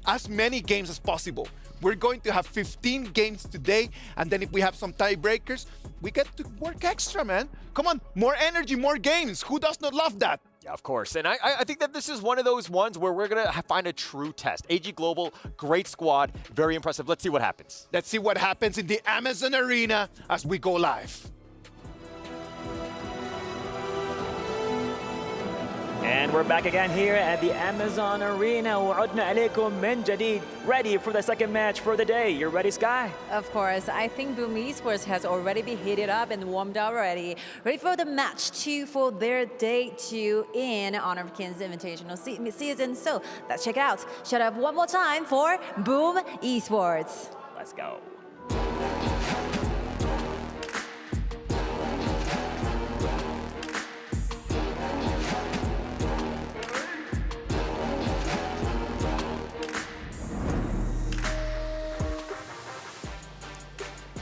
as many games as possible. We're going to have 15 games today, and then if we have some tiebreakers, we get to work extra, man. Come on, more energy, more games. Who does not love that? Yeah, of course. And I think that this is one of those ones where we're going to find a true test. AG Global, great squad, very impressive. Let's see what happens. Let's see what happens in the Amazon Arena as we go live. And we're back again here at the Amazon Arena. وعدنا عليكم من جديد. Ready for the second match for the day. You ready, Sky? Of course. I think Boom Esports has already been heated up and warmed up already. Ready for the match 2 for their day 2 in Honor of Kings Invitational Midseason. So let's check it out. Shut up one more time for Boom Esports. Let's go.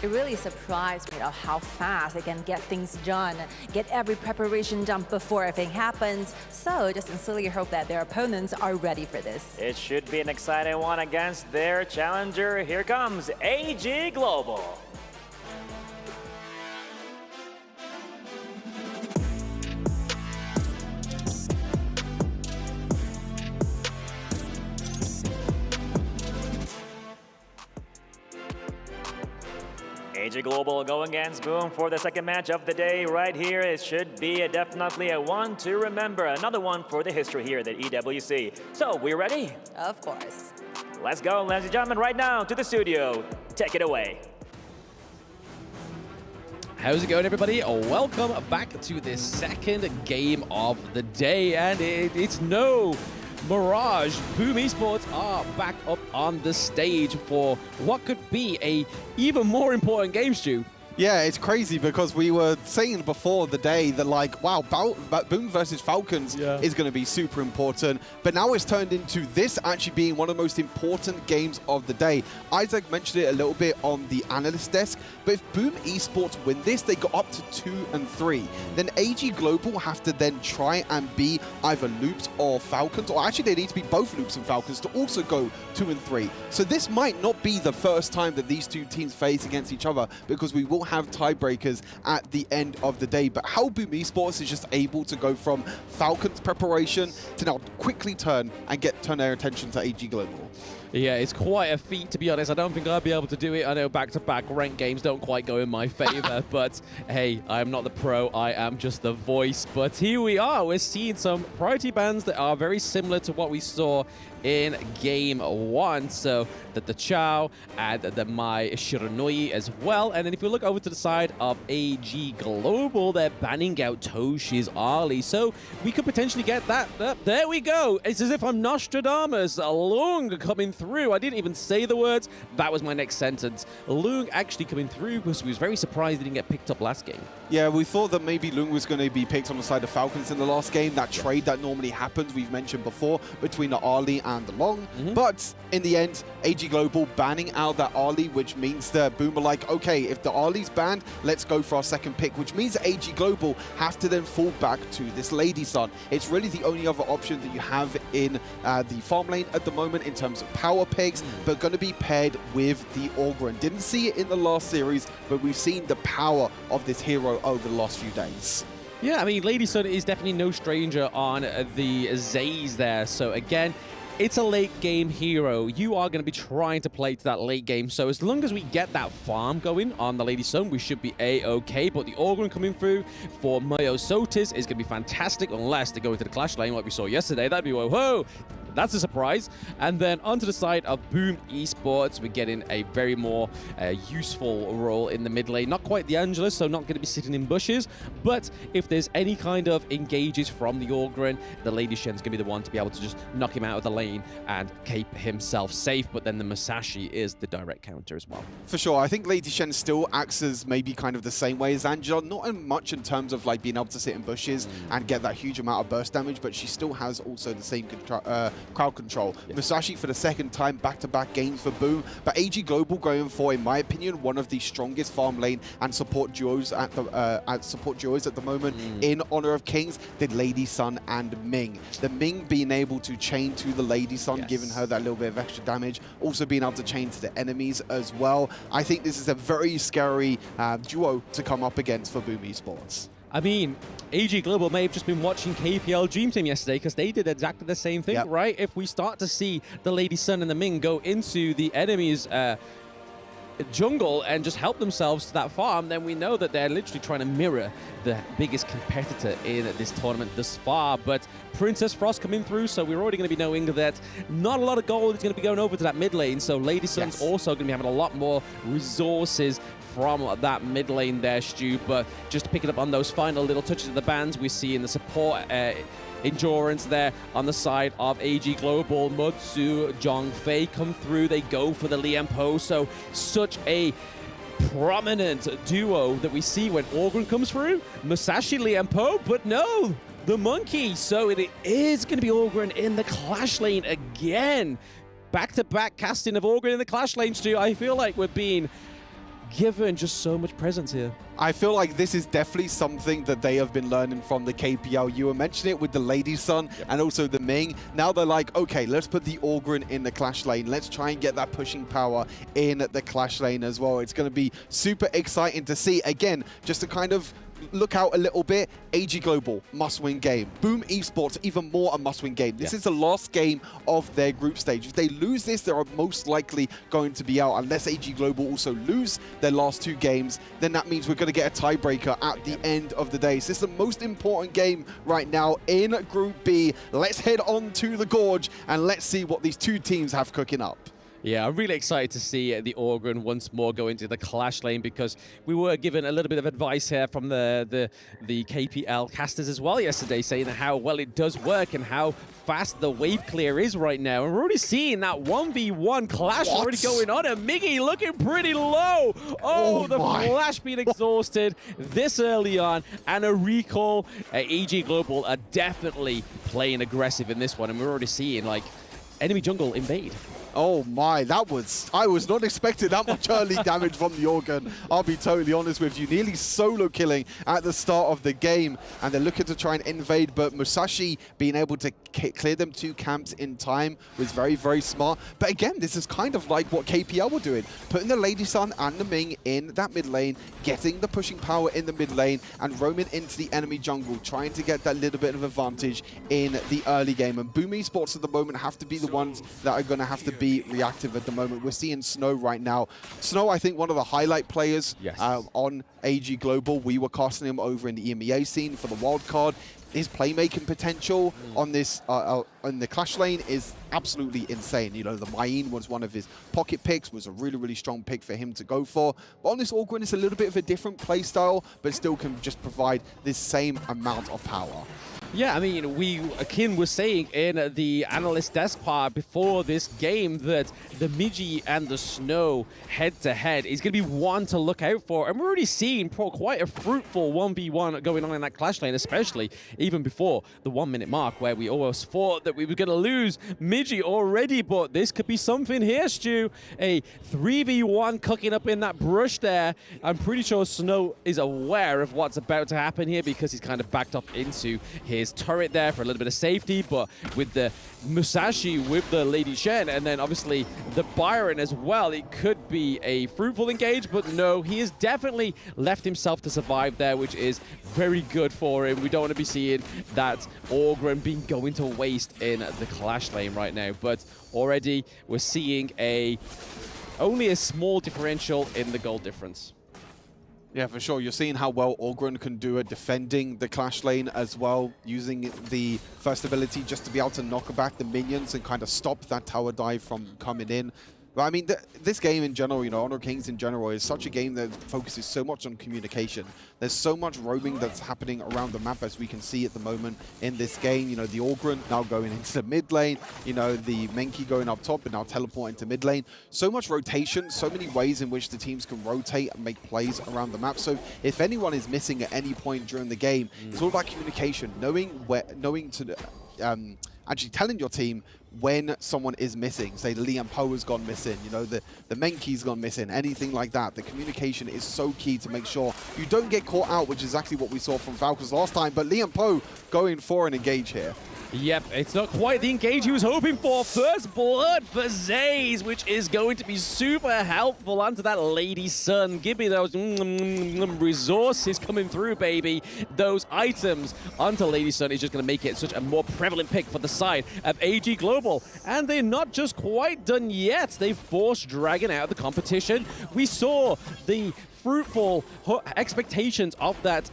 It really surprised me of how fast they can get things done, get every preparation done before everything happens. So just sincerely hope that their opponents are ready for this. It should be an exciting one against their challenger. Here comes AG Global. AG Global going against Boom for the second match of the day right here. It should be definitely a one to remember. Another one for the history here at the EWC. So, we ready? Of course. Let's go, ladies and gentlemen, right now to the studio. Take it away. How's it going, everybody? Welcome back to the second game of the day. And it's no mirage. Boom Esports are back up on the stage for what could be a even more important game, Stu. Yeah, it's crazy because we were saying before the day that, like, wow, Boom versus Falcons is going to be super important. But now it's turned into this actually being one of the most important games of the day. Isaac mentioned it a little bit on the analyst desk, but if Boom Esports win this, they go up to 2 and 3. Then AG Global have to then try and be either Loops or Falcons, or actually they need to be both Loops and Falcons to also go 2 and 3. So this might not be the first time that these two teams face against each other, because we will have tiebreakers at the end of the day. But how Boom Esports is just able to go from Falcons preparation to now quickly turn their attention to AG Global. Yeah, it's quite a feat, to be honest. I don't think I'll be able to do it. I know back-to-back ranked games don't quite go in my favor, but hey, I am not the pro. I am just the voice. But here we are. We're seeing some priority bans that are very similar to what we saw in Game 1. So the Chow and the Mai Shiranui as well. And then if you look over to the side of AG Global, they're banning out Toshi's Ali. So we could potentially get that. There we go. It's as if I'm Nostradamus. Lung coming through. I didn't even say the words. That was my next sentence. Lung actually coming through because we was very surprised he didn't get picked up last game. Yeah, we thought that maybe Lung was going to be picked on the side of Falcons in the last game. That trade that normally happens, we've mentioned before, between the Ali and the Long. But in the end, AG Global banning out that Ali, which means that Boom are like, okay, if the Ali's banned, let's go for our second pick, which means that AG Global have to then fall back to this Lady Sun. It's really the only other option that you have in the farm lane at the moment in terms of power picks, but going to be paired with the Orgren. Didn't see it in the last series, but we've seen the power of this hero over the last few days. Yeah, I mean, Lady Sun is definitely no stranger on the Zays there. So again, it's a late game hero. You are going to be trying to play to that late game. So as long as we get that farm going on the Lady Sun, we should be A-okay. But the Orgrim coming through for Myosotis is going to be fantastic unless they go into the Clash lane like we saw yesterday. That'd be whoa. That's a surprise. And then onto the side of Boom Esports, we're getting a very more useful role in the mid lane. Not quite the Angelus, so not going to be sitting in bushes. But if there's any kind of engages from the Orgrim, the Lady Shen's going to be the one to be able to just knock him out of the lane and keep himself safe. But then the Musashi is the direct counter as well. For sure. I think Lady Shen still acts as maybe kind of the same way as Angela. Not much in terms of like being able to sit in bushes and get that huge amount of burst damage, but she still has also the same crowd control. Yeah. Musashi for the second time back-to-back games for Boom, but AG Global going for, in my opinion, one of the strongest farm lane and support duos at the moment in Honor of Kings, the Lady Sun and Ming. The Ming being able to chain to the Lady Sun, giving her that little bit of extra damage, also being able to chain to the enemies as well. I think this is a very scary duo to come up against for Boom Esports. I mean, AG Global may have just been watching KPL Dream Team yesterday because they did exactly the same thing, right? If we start to see the Lady Sun and the Ming go into the enemy's jungle and just help themselves to that farm, then we know that they're literally trying to mirror the biggest competitor in this tournament thus far. But Princess Frost coming through, so we're already going to be knowing that not a lot of gold is going to be going over to that mid lane. So Lady Sun's also going to be having a lot more resources from that mid lane there, Stu. But just picking up on those final little touches of the bands, we see in the support endurance there on the side of AG Global. Mutsu, Zhongfei come through. They go for the Lian Po. So such a prominent duo that we see when Orgrim comes through. Musashi, Lian Po, but no, the Monkey. So it is going to be Orgrim in the Clash lane again. Back-to-back casting of Orgrim in the Clash lane, Stu. I feel like we're being given just so much presence here. I feel like this is definitely something that they have been learning from the KPL. You were mentioning it with the Lady Sun and also the Ming. Now they're like, okay, let's put the Orgrim in the Clash lane. Let's try and get that pushing power in the Clash lane as well. It's going to be super exciting to see. Again, just to kind of look out a little bit, AG Global, must-win game. Boom Esports, even more a must-win game. This is the last game of their group stage. If they lose this, they are most likely going to be out. Unless AG Global also lose their last two games, then that means we're going to get a tiebreaker at the end of the day. So this is the most important game right now in Group B. Let's head on to the Gorge and let's see what these two teams have cooking up. Yeah, I'm really excited to see the Orgrim once more go into the Clash lane, because we were given a little bit of advice here from the KPL casters as well yesterday, saying how well it does work and how fast the wave clear is right now. And we're already seeing that 1v1 clash already going on, and Miggy looking pretty low. Oh, the flash being exhausted this early on, and a recall. AG Global are definitely playing aggressive in this one, and we're already seeing like enemy jungle invade. Oh my, I was not expecting that much early damage from the Orgrim. I'll be totally honest with you. Nearly solo killing at the start of the game, and they're looking to try and invade, but Musashi being able to clear them two camps in time was very, very smart. But again, this is kind of like what KPL were doing, putting the Lady Sun and the Ming in that mid lane, getting the pushing power in the mid lane, and roaming into the enemy jungle, trying to get that little bit of advantage in the early game. And Boom Esports at the moment have to be the ones that are going to have to be reactive at the moment. We're seeing Snow right now. Snow, I think, one of the highlight players on AG Global. We were casting him over in the EMEA scene for the wild card. His playmaking potential on this on the Clash lane is absolutely insane. You know, the Mayin was one of his pocket picks, was a really, really strong pick for him to go for. But on this Orgrim, it's a little bit of a different play style, but still can just provide this same amount of power. Yeah, I mean, Kin was saying in the analyst desk part before this game that the Migi and the Snow head-to-head is going to be one to look out for. And we're already seeing quite a fruitful 1v1 going on in that Clash lane, especially even before the 1 minute mark, where we almost thought that we were going to lose Migi already. But this could be something here, Stu. A 3v1 cooking up in that brush there. I'm pretty sure Snow is aware of what's about to happen here, because he's kind of backed off into his his turret there for a little bit of safety, but with the Musashi, with the Lady Shen, and then obviously the Byron as well, it could be a fruitful engage, but no, he has definitely left himself to survive there, which is very good for him. We don't want to be seeing that Orgren being going to waste in the Clash lane right now, but already we're seeing only a small differential in the gold difference. Yeah, for sure. You're seeing how well Orgren can do at defending the Clash lane as well, using the first ability just to be able to knock back the minions and kind of stop that tower dive from coming in. But I mean, this game in general, you know, Honor of Kings in general is such a game that focuses so much on communication. There's so much roaming that's happening around the map, as we can see at the moment in this game. You know, the Orgren now going into the mid lane, you know, the Menki going up top and now teleporting to mid lane. So much rotation, so many ways in which the teams can rotate and make plays around the map. So if anyone is missing at any point during the game, it's all about communication, actually telling your team when someone is missing. Say the Liam Poe has gone missing, you know, the Menki's gone missing, anything like that. The communication is so key to make sure you don't get caught out, which is exactly what we saw from Valkyries last time. But Liam Poe going for an engage here. Yep, it's not quite the engage he was hoping for. First blood for Zaze, which is going to be super helpful onto that Lady Sun. Give me those resources coming through, baby. Those items onto Lady Sun is just going to make it such a more prevalent pick for the side of AG Global. And they're not just quite done yet. They've forced Dragon out of the competition. We saw the fruitful expectations of that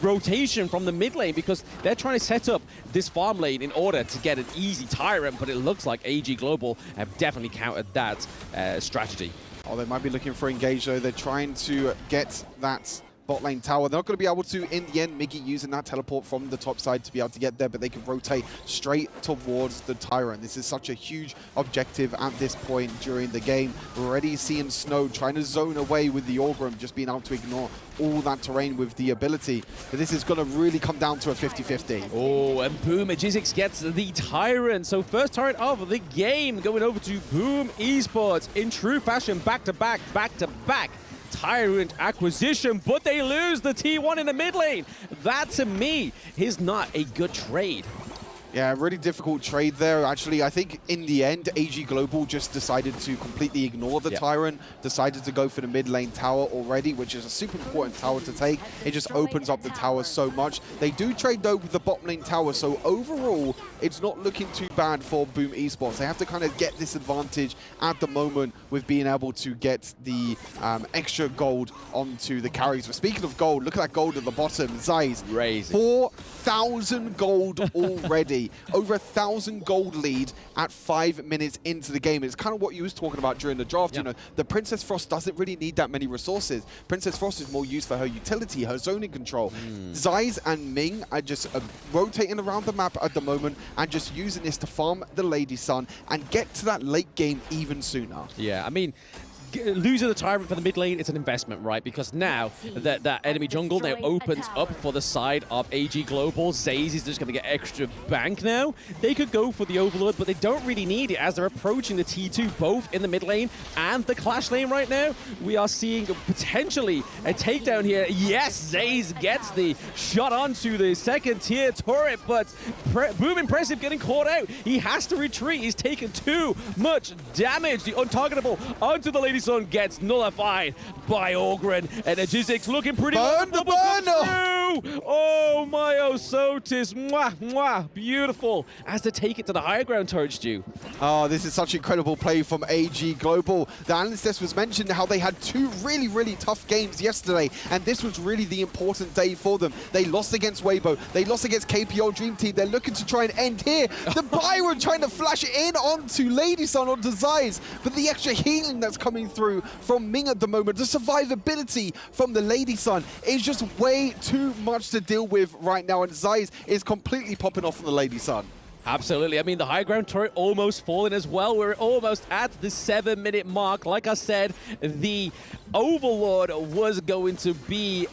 rotation from the mid lane, because they're trying to set up this farm lane in order to get an easy Tyrant, but it looks like AG Global have definitely countered that strategy. Oh, they might be looking for engage, though. They're trying to get that bot lane tower. They're not going to be able to, in the end, Miggy using that teleport from the top side to be able to get there, but they can rotate straight towards the Tyrant. This is such a huge objective at this point during the game. We're already seeing Snow trying to zone away with the Orgrim, just being able to ignore all that terrain with the ability. But this is going to really come down to a 50-50. Oh, and Boom Magizix gets the Tyrant. So first Tyrant of the game going over to Boom Esports in true fashion, back-to-back, back-to-back Tyrant acquisition, but they lose the T1 in the mid lane. That, to me, is not a good trade. Yeah, really difficult trade there. Actually, I think in the end, AG Global just decided to completely ignore the Tyrant, decided to go for the mid lane tower already, which is a super important tower to take. It just opens up the tower so much. They do trade, though, with the bot lane tower, so overall, it's not looking too bad for Boom Esports. They have to kind of get this advantage at the moment with being able to get the extra gold onto the carries. But speaking of gold, look at that gold at the bottom. Zeiss, 4,000 gold already. Over 1,000 gold lead at 5 minutes into the game. It's kind of what you was talking about during the draft. You know, the Princess Frost doesn't really need that many resources. Princess Frost is more used for her utility, her zoning control. Zeiss and Ming are just rotating around the map at the moment and just using this to farm the Lady Sun and get to that late game even sooner. Yeah, I mean, losing the Tyrant for the mid lane, it's an investment, right? Because now that enemy jungle now opens up for the side of AG Global. Zaze is just going to get extra bank now. They could go for the Overlord, but they don't really need it as they're approaching the T2, both in the mid lane and the Clash lane right now. We are seeing potentially a takedown here. Yes, Zaze gets the shot onto the second tier turret, but Boom Impressive getting caught out. He has to retreat. He's taken too much damage. The untargetable onto the Lady Sun gets nullified by Orgren, and Agizix looking pretty Burn the burner! Oh my Osotis, mwah, mwah, beautiful, as to take it to the higher ground turret, Stu. Oh, this is such incredible play from AG Global. The analyst desk was mentioned how they had two really, really tough games yesterday, and this was really the important day for them. They lost against Weibo, they lost against KPO Dream Team. They're looking to try and end here. The Byron trying to flash it in onto Lady Sun, onto Zeiss, but the extra healing that's coming through from Ming at the moment, the survivability from the Lady Sun is just way too much to deal with right now, and Zeiss is completely popping off on the Lady Sun. Absolutely. I mean, the high ground turret almost falling as well. We're almost at the 7-minute mark. Like I said, the Overlord was going to be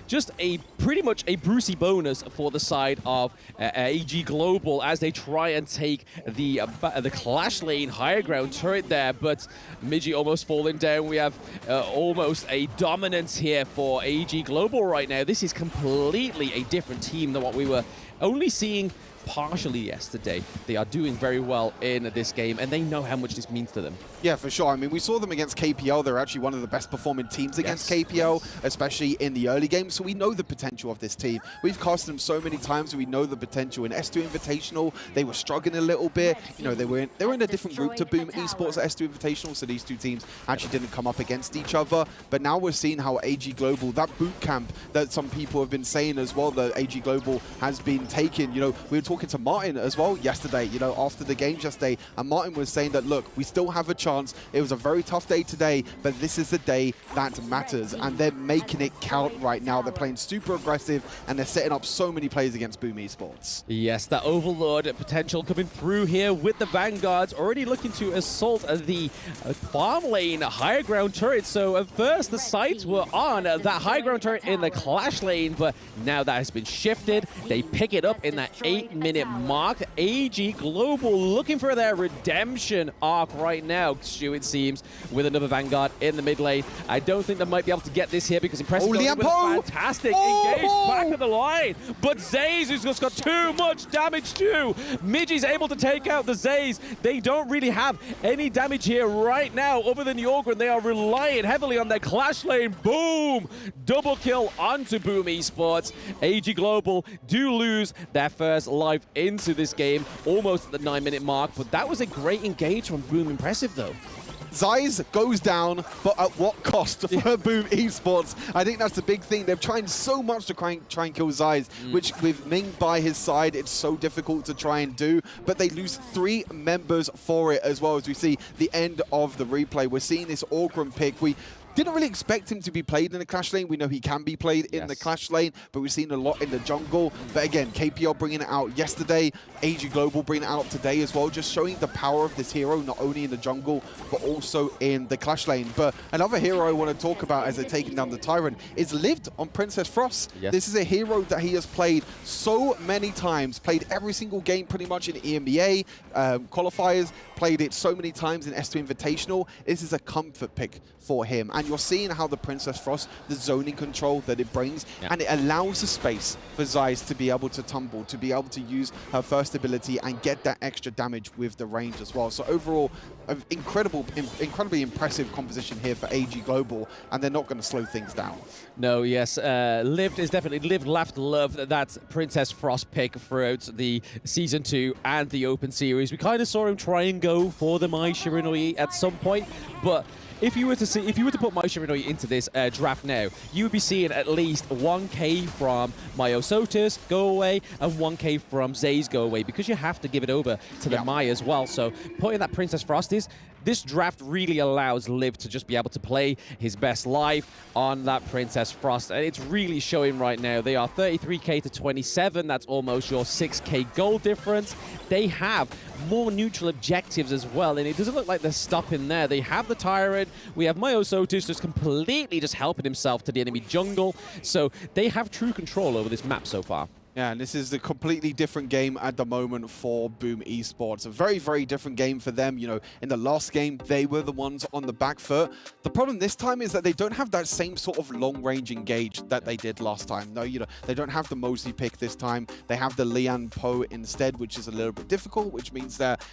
just a pretty much a Brucey bonus for the side of AG Global as they try and take the Clash Lane higher ground turret there, but Midgie almost falling down. We have almost a dominance here for AG Global right now. This is completely a different team than what we were only seeing partially yesterday. They are doing very well in this game, and they know how much this means to them. Yeah, for sure. I mean, we saw them against KPL. They're actually one of the best performing teams against KPL, especially in the early game. So we know the potential of this team. We've casted them so many times. We know the potential. In S2 Invitational, they were struggling a little bit. You know, they were in a different group to Boom Esports at S2 Invitational, so these two teams actually didn't come up against each other. But now we're seeing how AG Global, that boot camp that some people have been saying as well, that AG Global has been taking. You know, we were talking to Martin as well yesterday, you know, after the games yesterday, and Martin was saying that, look, we still have a chance. It was a very tough day today, but this is the day that matters, and they're making it count right now. They're playing super aggressive, and they're setting up so many plays against Boom Esports. Yes, that Overlord potential coming through here with the Vanguards, already looking to assault the farm lane higher ground turret. So at first, the sights were on that high ground turret in the Clash Lane, but now that has been shifted. They pick it up in that 8-minute mark. AG Global looking for their redemption arc right now, Stu, it seems, with another Vanguard in the mid lane. I don't think they might be able to get this here because Impressive with a fantastic engage back of the line. But Zays has just got too much damage too. Midgie's able to take out the Zays. They don't really have any damage here right now other than the Orgrin. They are relying heavily on their Clash Lane. Boom! Double kill onto Boom Esports. AG Global do lose their first life into this game, almost at the 9-minute mark, but that was a great engage from Boom Impressive though. Zeiss goes down, but at what cost for Boom Esports? I think that's the big thing. They've tried so much to try and kill Zeiss, which with Ming by his side, it's so difficult to try and do, but they lose 3 members for it as well. As we see the end of the replay, we're seeing this Orgrim pick. We didn't really expect him to be played in the Clash Lane. We know he can be played in the Clash Lane, but we've seen a lot in the jungle. But again, KPL bringing it out yesterday, AG Global bringing it out today as well, just showing the power of this hero, not only in the jungle, but also in the Clash Lane. But another hero I want to talk about as they're taking down the Tyrant is Lived on Princess Frost. This is a hero that he has played so many times, played every single game pretty much in EMEA, qualifiers, played it so many times in S2 Invitational. This is a comfort pick for him. And you're seeing how the Princess Frost, the zoning control that it brings, and it allows the space for Zeiss to be able to tumble, to be able to use her first ability and get that extra damage with the range as well. So overall, an incredibly impressive composition here for AG Global, and they're not going to slow things down. No, yes, Lived is definitely Lived loved that Princess Frost pick throughout the Season 2 and the Open Series. We kind of saw him try and go for the Mai Shiranui at some point, but if you were to put Mai Shiranui into this draft now, you would be seeing at least 1k from Myosotis go away and 1k from Zays go away, because you have to give it over to the Mai as well. So putting that Princess Frost this draft really allows Liv to just be able to play his best life on that Princess Frost, and it's really showing right now. They are 33k to 27. That's almost your 6k goal difference. They have more neutral objectives as well, and it doesn't look like they're stopping there. They have the Tyrant. We have Myosotis just completely just helping himself to the enemy jungle, so they have true control over this map so far. Yeah, and this is a completely different game at the moment for Boom Esports. A very, very different game for them. You know, in the last game, they were the ones on the back foot. The problem this time is that they don't have that same sort of long-range engage that they did last time. No, you know, they don't have the Mosley pick this time. They have the Lian Po instead, which is a little bit difficult, which means that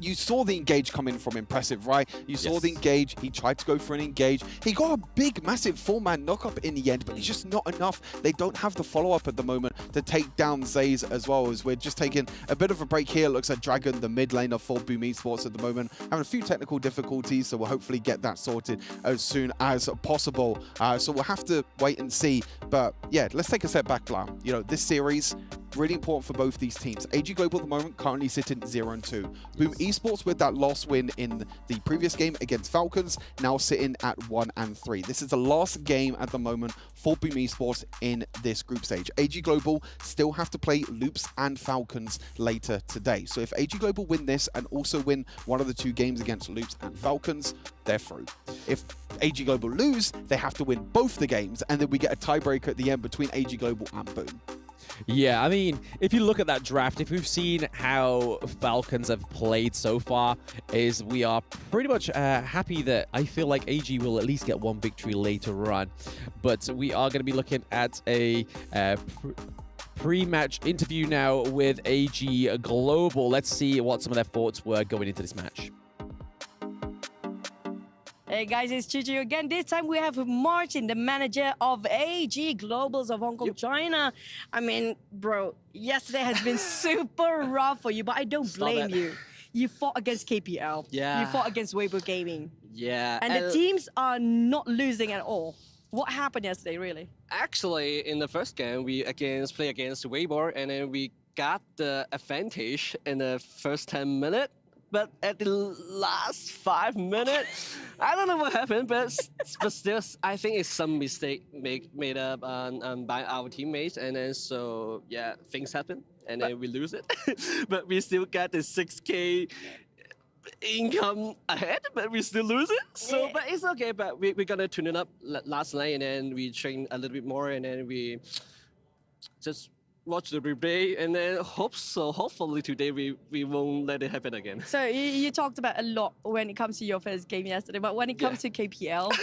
you saw the engage come in from Impressive, right? You saw the engage. He tried to go for an engage. He got a big, massive 4-man knock-up in the end, but it's just not enough. They don't have the follow-up at the moment to take down Zays as well. As we're just taking a bit of a break here. Looks like Dragon, the mid laner for Boom Esports at the moment, having a few technical difficulties, so we'll hopefully get that sorted as soon as possible. So we'll have to wait and see. But yeah, let's take a step back, Blau. You know, this series, really important for both these teams. AG Global at the moment currently sitting 0-2. Boom Esports with that last win in the previous game against Falcons, now sitting at 1-3. This is the last game at the moment for Boom Esports in this group stage. AG Global still have to play Loops and Falcons later today. So if AG Global win this and also win one of the 2 games against Loops and Falcons, they're through. If AG Global lose, they have to win both the games, and then we get a tiebreaker at the end between AG Global and Boom. Yeah, I mean, if you look at that draft, if we've seen how Falcons have played so far, is we are pretty much happy that I feel like AG will at least get one victory later on. But we are going to be looking at a pre-match interview now with AG Global. Let's see what some of their thoughts were going into this match. Hey guys, it's Chichi again. This time we have Martin, the manager of AG Globals of Hong Kong, China. I mean, bro, yesterday has been super rough for you, but I don't blame you. You fought against KPL. Yeah. You fought against Weibo Gaming. Yeah. And the teams are not losing at all. What happened yesterday, really? Actually, in the first game, we play against Weibo, and then we got the advantage in the first 10 minutes. But at the last 5 minutes, I don't know what happened, but still, I think it's some mistake made up by our teammates, and then so yeah, things happen, and then we lose it. But we still got the 6K income ahead, but we still lose it. So, but it's okay. But we're gonna tune it up last night, and then we train a little bit more, and then we just watch the replay, and then hopefully today we won't let it happen again. So you talked about a lot when it comes to your first game yesterday, but when it comes to KPL,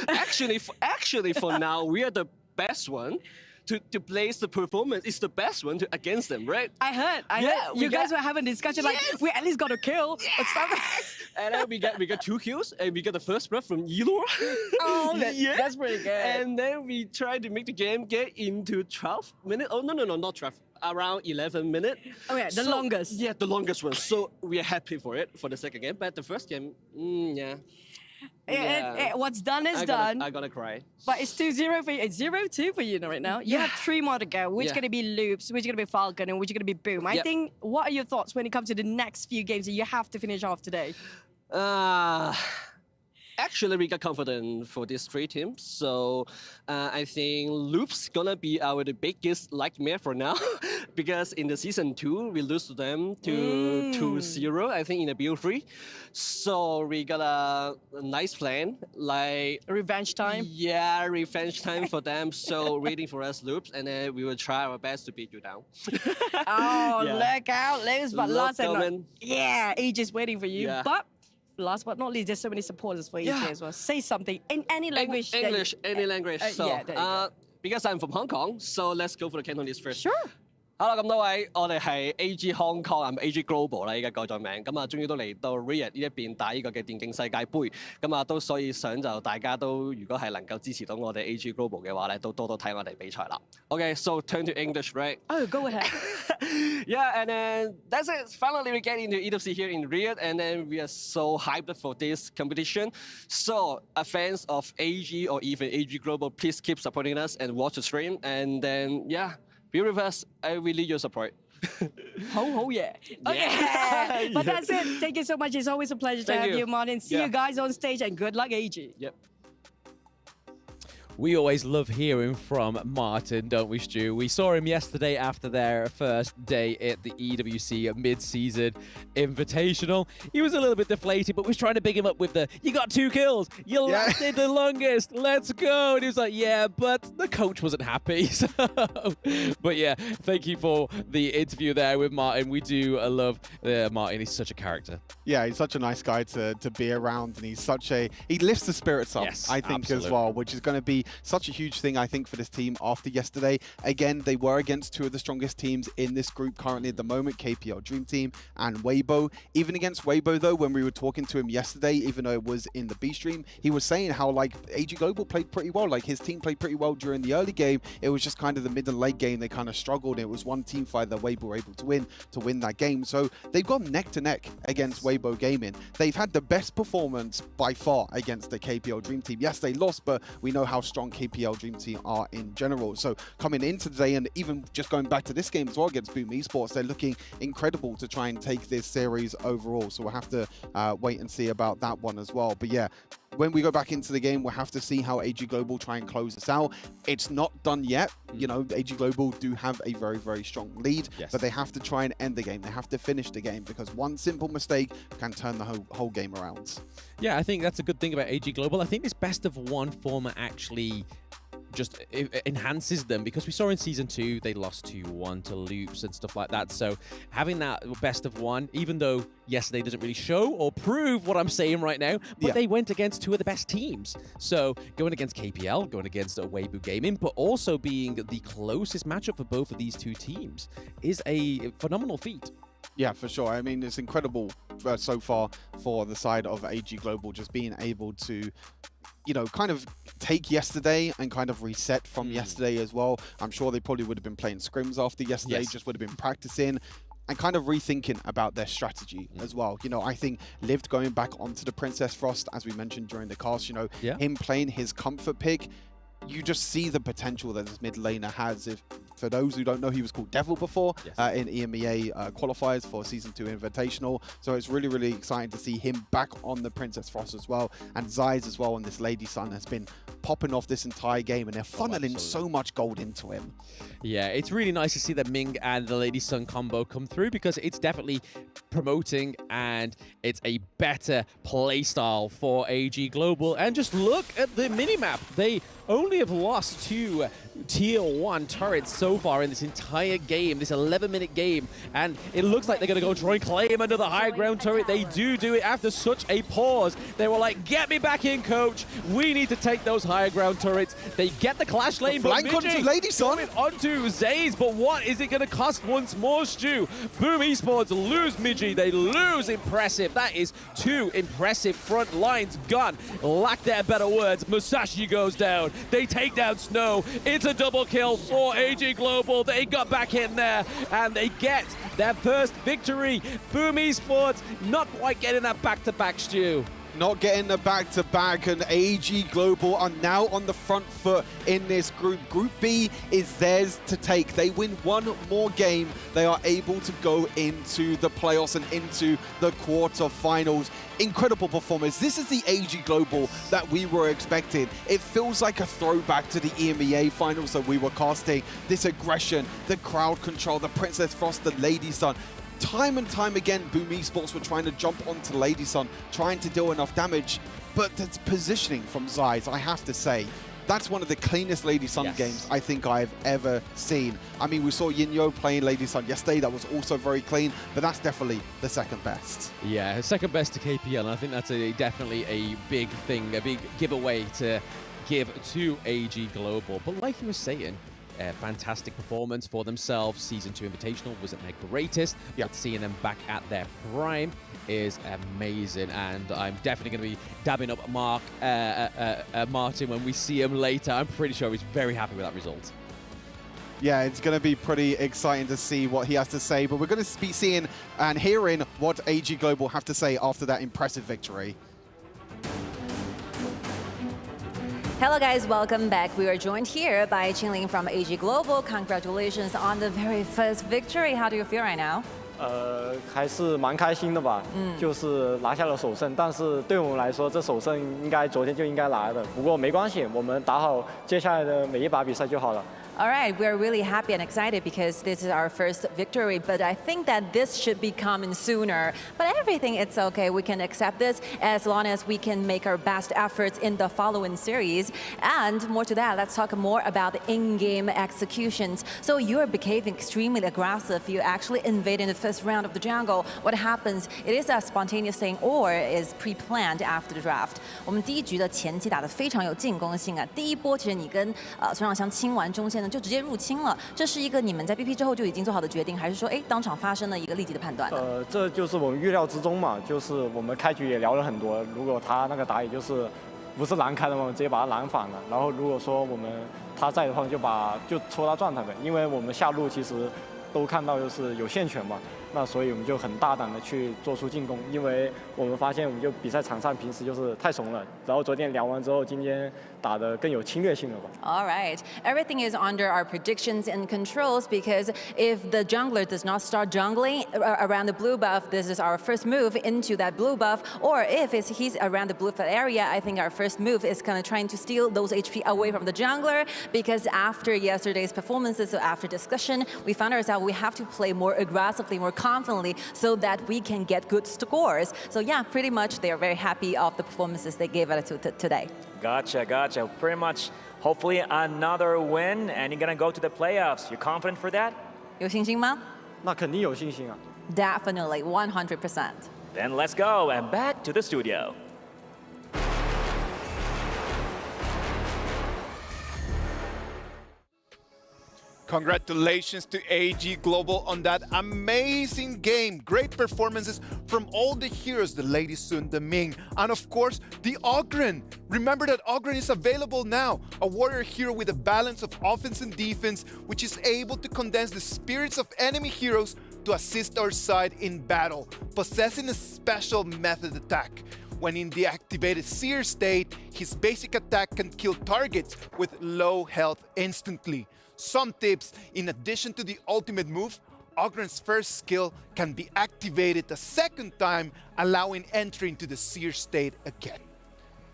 actually for now we are the best one to place the performance. It's the best one against them, right? I heard you guys were having a discussion like we at least got a kill. And then we got 2 kills, and we got the first blood from Yilor. Oh, that's pretty good. And then we tried to make the game get into 12 minutes. Oh, no, not 12. Around 11 minutes. Oh yeah, the longest. Yeah, the longest one. So we are happy for it for the second game. But the first game, yeah. What's done is done. I gotta cry. But it's 2-0 for you. It's 0-2 for you right now. You have 3 more to go. Which gonna be Loops, which gonna be Falcon, and which gonna be Boom. I think. What are your thoughts when it comes to the next few games that you have to finish off today? Actually, we got confident for these 3 teams. So I think Loops gonna be the biggest nightmare for now. Because in the season 2, we lose to them to 2-0, I think, in the BO3. So we got a nice plan, like revenge time. Yeah, revenge time for them. So waiting for us, Loops, and then we will try our best to beat you down. Look out, Loops, but last and not, Age is waiting for you. Yeah. But last but not least, there's so many supporters for AG as well. Say something in any language. English, any language. So, yeah, there you go. because I'm from Hong Kong, so let's go for the Cantonese first. Sure. Hello 咁多位，我哋係 AG Hong Kong， AG Global 啦，依家改咗名，咁啊終於都嚟到 Riyadh 呢一邊打呢個嘅電競世界盃，咁啊都所以想就大家都如果係能夠支持到我哋 AG Global 嘅話咧，都多多睇我哋比賽啦。Okay, so turn to English, right? Oh, go ahead. Yeah, and then that's it. Finally, we get into EWC here in Riyadh, and then we are so hyped for this competition. So, fans of AG or even AG Global, please keep supporting us and watch the stream, and then yeah. Be with us. I really need your support. Ho, yeah. Okay. But that's it. Thank you so much. It's always a pleasure to have you, Martin. See you guys on stage, and good luck, AG. Yep. We always love hearing from Martin, don't we, Stu? We saw him yesterday after their first day at the EWC Midseason Invitational. He was a little bit deflated, but was trying to big him up with the, you got 2 kills, you lasted the longest, let's go. And he was like, yeah, but the coach wasn't happy. So, but yeah, thank you for the interview there with Martin. We do love Martin. He's such a character. Yeah, he's such a nice guy to be around, and he lifts the spirits up, I think, as well, which is going to be such a huge thing, I think, for this team after yesterday. Again, they were against 2 of the strongest teams in this group currently at the moment, KPL Dream Team and Weibo. Even against Weibo, though, when we were talking to him yesterday, even though it was in the B stream, he was saying how, like, AG Global played pretty well. Like, his team played pretty well during the early game. It was just kind of the mid and late game they kind of struggled. It was one team fight that Weibo were able to win that game. So they've gone neck to neck against Weibo Gaming. They've had the best performance by far against the KPL Dream Team. Yes, they lost, but we know how strong KPL Dream Team are in general. So coming into today, and even just going back to this game as well against Boom Esports, they're looking incredible to try and take this series overall. So we'll have to wait and see about that one as well. But yeah, when we go back into the game, we'll have to see how AG Global try and close this out. It's not done yet. You know, AG Global do have a very, very strong lead, but they have to try and end the game. They have to finish the game because one simple mistake can turn the whole game around. Yeah, I think that's a good thing about AG Global. I think this best of one format actually just enhances them, because we saw in Season 2 they lost 2-1 to Loops and stuff like that. So having that best of one, even though yesterday doesn't really show or prove what I'm saying right now, but they went against two of the best teams. So going against KPL, going against Weibo Gaming, but also being the closest matchup for both of these two teams is a phenomenal feat. Yeah, for sure. I mean, it's incredible so far for the side of AG Global, just being able to, you know, kind of take yesterday and kind of reset from yesterday as well. I'm sure they probably would have been playing scrims after yesterday, just would have been practicing and kind of rethinking about their strategy as well. You know, I think Lived going back onto the Princess Frost, as we mentioned during the cast, you know, him playing his comfort pick, you just see the potential that this mid laner has. If, for those who don't know, he was called Devil before in EMEA qualifiers for Season 2 Invitational. So it's really, really exciting to see him back on the Princess Frost as well. And Zeiss as well on this Lady Sun has been popping off this entire game, and they're funneling so much gold into him. Yeah, it's really nice to see the Ming and the Lady Sun combo come through, because it's definitely promoting and it's a better playstyle for AG Global. And just look at the minimap. They only have lost 2 Tier 1 turrets so far in this entire game, this 11-minute game, and it looks like they're going to go try and claim another high ground turret. They do it after such a pause. They were like, get me back in, coach. We need to take those higher ground turrets. They get the clash lane, but flank onto Lady Sun. Onto Zays, but what is it going to cost once more, Stu? Boom Esports lose Midgie. They lose Impressive. That is 2 impressive front lines gone. Lack their better words. Musashi goes down. They take down Snow. It's a double kill for AG Global. They got back in there and they get their first victory. Boom Esports not quite getting that back-to-back, Stu. Not getting the back-to-back, and AG Global are now on the front foot in this group. Group B is theirs to take. They win one more game, they are able to go into the playoffs and into the quarterfinals. Incredible performance. This is the AG Global that we were expecting. It feels like a throwback to the EMEA finals that we were casting. This aggression, the crowd control, the Princess Frost, the Lady Sun. Time and time again, Boom Esports were trying to jump onto Lady Sun, trying to deal enough damage, but the positioning from Zeiss, I have to say, that's one of the cleanest Lady Sun games I think I've ever seen. I mean, we saw Yinyo playing Lady Sun yesterday. That was also very clean, but that's definitely the second best. Yeah, second best to KPL, and I think that's definitely a big thing, a big giveaway to give to AG Global. But like you were saying, a fantastic performance for themselves. Season 2 Invitational wasn't their greatest, but seeing them back at their prime is amazing. And I'm definitely going to be dabbing up Martin when we see him later. I'm pretty sure he's very happy with that result. Yeah, it's going to be pretty exciting to see what he has to say, but we're going to be seeing and hearing what AG Global have to say after that impressive victory. Hello guys, welcome back. We are joined here by Qingling from AG Global. Congratulations on the very first victory. How do you feel right now? 还是蛮开心的吧，就是拿下了首胜，但是对我们来说，这首胜应该昨天就应该拿的。不过没关系，我们打好接下来的每一把比赛就好了。 All right, we're really happy and excited because this is our first victory, but I think that this should be coming sooner. But everything, it's okay. We can accept this as long as we can make our best efforts in the following series. And more to that, let's talk more about the in-game executions. So you're behaving extremely aggressive. You actually invaded the first round of the jungle. What happens? It is a spontaneous thing or is pre-planned after the draft. 我们第一局的前期打得非常有进攻性啊。第一波其实你跟孙尚香清完中线。 就直接入侵了，这是一个你们在 BP 之后就已经做好的决定，还是说，当场发生了一个立即的判断呢？这就是我们预料之中嘛，就是我们开局也聊了很多，如果他那个打野就是不是蓝开的话，我们直接把他蓝反了，然后如果说我们他在的话，就戳他状态呗，因为我们下路其实都看到就是有线权嘛，那所以我们就很大胆的去做出进攻，因为我们发现我们就比赛场上平时就是太怂了，然后昨天聊完之后，今天打得更有侵略性了吧。All right. Everything is under our predictions and controls because if the jungler does not start jungling around the blue buff, this is our first move into that blue buff. Or if he's around the blue buff area, I think our first move is kind of trying to steal those HP away from the jungler because after yesterday's performances, so after discussion, we found ourselves we have to play more aggressively, more confidently so that we can get good scores. So yeah, pretty much they are very happy of the performances they gave us today. Gotcha, gotcha. Pretty much, hopefully another win, and you're gonna go to the playoffs. You confident for that? 有信心吗？那肯定有信心啊。Definitely, 100%. Then let's go and back to the studio. Congratulations to AG Global on that amazing game. Great performances from all the heroes, the Lady Sun, the Ming, and of course, the Ogren. Remember that Ogren is available now, a warrior hero with a balance of offense and defense, which is able to condense the spirits of enemy heroes to assist our side in battle, possessing a special method attack. When in the activated Seer state, his basic attack can kill targets with low health instantly. Some tips: in addition to the ultimate move, Ogren's first skill can be activated a second time, allowing entry into the Seer state again.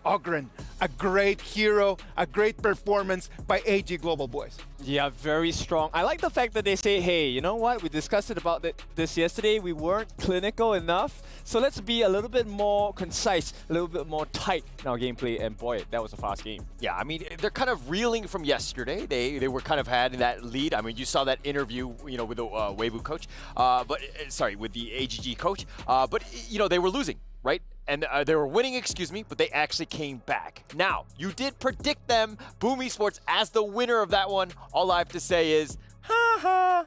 Ogren, a great hero, a great performance by AG Global boys. Yeah, very strong. I like the fact that they say, hey, you know what? We discussed it about this yesterday. We weren't clinical enough. So let's be a little bit more concise, a little bit more tight in our gameplay. And boy, that was a fast game. Yeah, I mean, they're kind of reeling from yesterday. They were kind of had that lead. I mean, you saw that interview, you know, with the Weibo coach, with the AGG coach. But, you know, they were losing, right? And they were winning, excuse me, but they actually came back. Now, you did predict them, Boom Esports, as the winner of that one. All I have to say is, ha ha.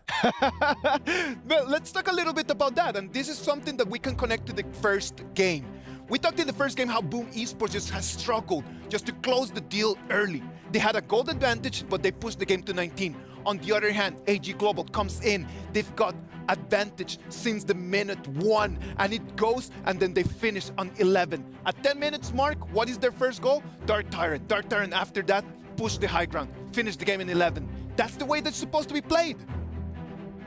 Well, let's talk a little bit about that. And this is something that we can connect to the first game. We talked in the first game how Boom Esports just has struggled just to close the deal early. They had a gold advantage, but they pushed the game to 19. On the other hand, AG Global comes in. They've got advantage since the minute 1, and it goes, and then they finish on 11. At 10 minutes mark, what is their first goal? Dark Tyrant. Dark Tyrant after that, push the high ground, finish the game in 11. That's the way that's supposed to be played.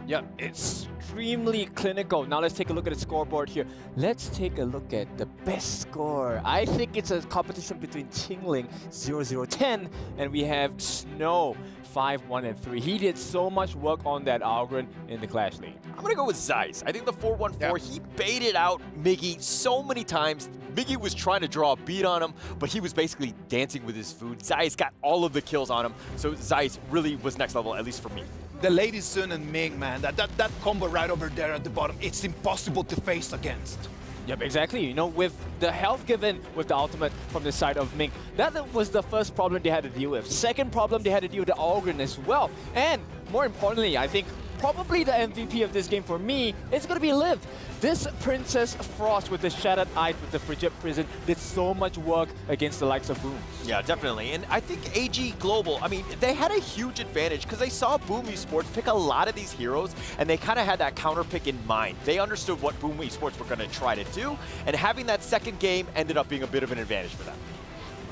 Yeah, extremely clinical. Now let's take a look at the scoreboard here. Let's take a look at the best score. I think it's a competition between Qingling 0-0-10 and we have Snow 5-1 and 3. He did so much work on that Ogren in the Clash lane. I'm gonna go with Zeiss. I think the 4-1-4, he baited out Miggy so many times. Miggy was trying to draw a beat on him, but he was basically dancing with his food. Zeiss got all of the kills on him, so Zeiss really was next level, at least for me. The Lady Sun and Ming, man, that combo right over there at the bottom, it's impossible to face against. Yep, exactly. You know, with the health given with the ultimate from the side of Ming, that was the first problem they had to deal with. Second problem, they had to deal with the Ogren as well. And more importantly, I think probably the MVP of this game for me is going to be Liv. This Princess Frost with the Shattered Eyes with the Frigid Prison did so much work against the likes of Boom. Yeah, definitely. And I think AG Global, I mean, they had a huge advantage because they saw Boom Esports pick a lot of these heroes and they kind of had that counter pick in mind. They understood what Boom Esports were going to try to do, and having that second game ended up being a bit of an advantage for them.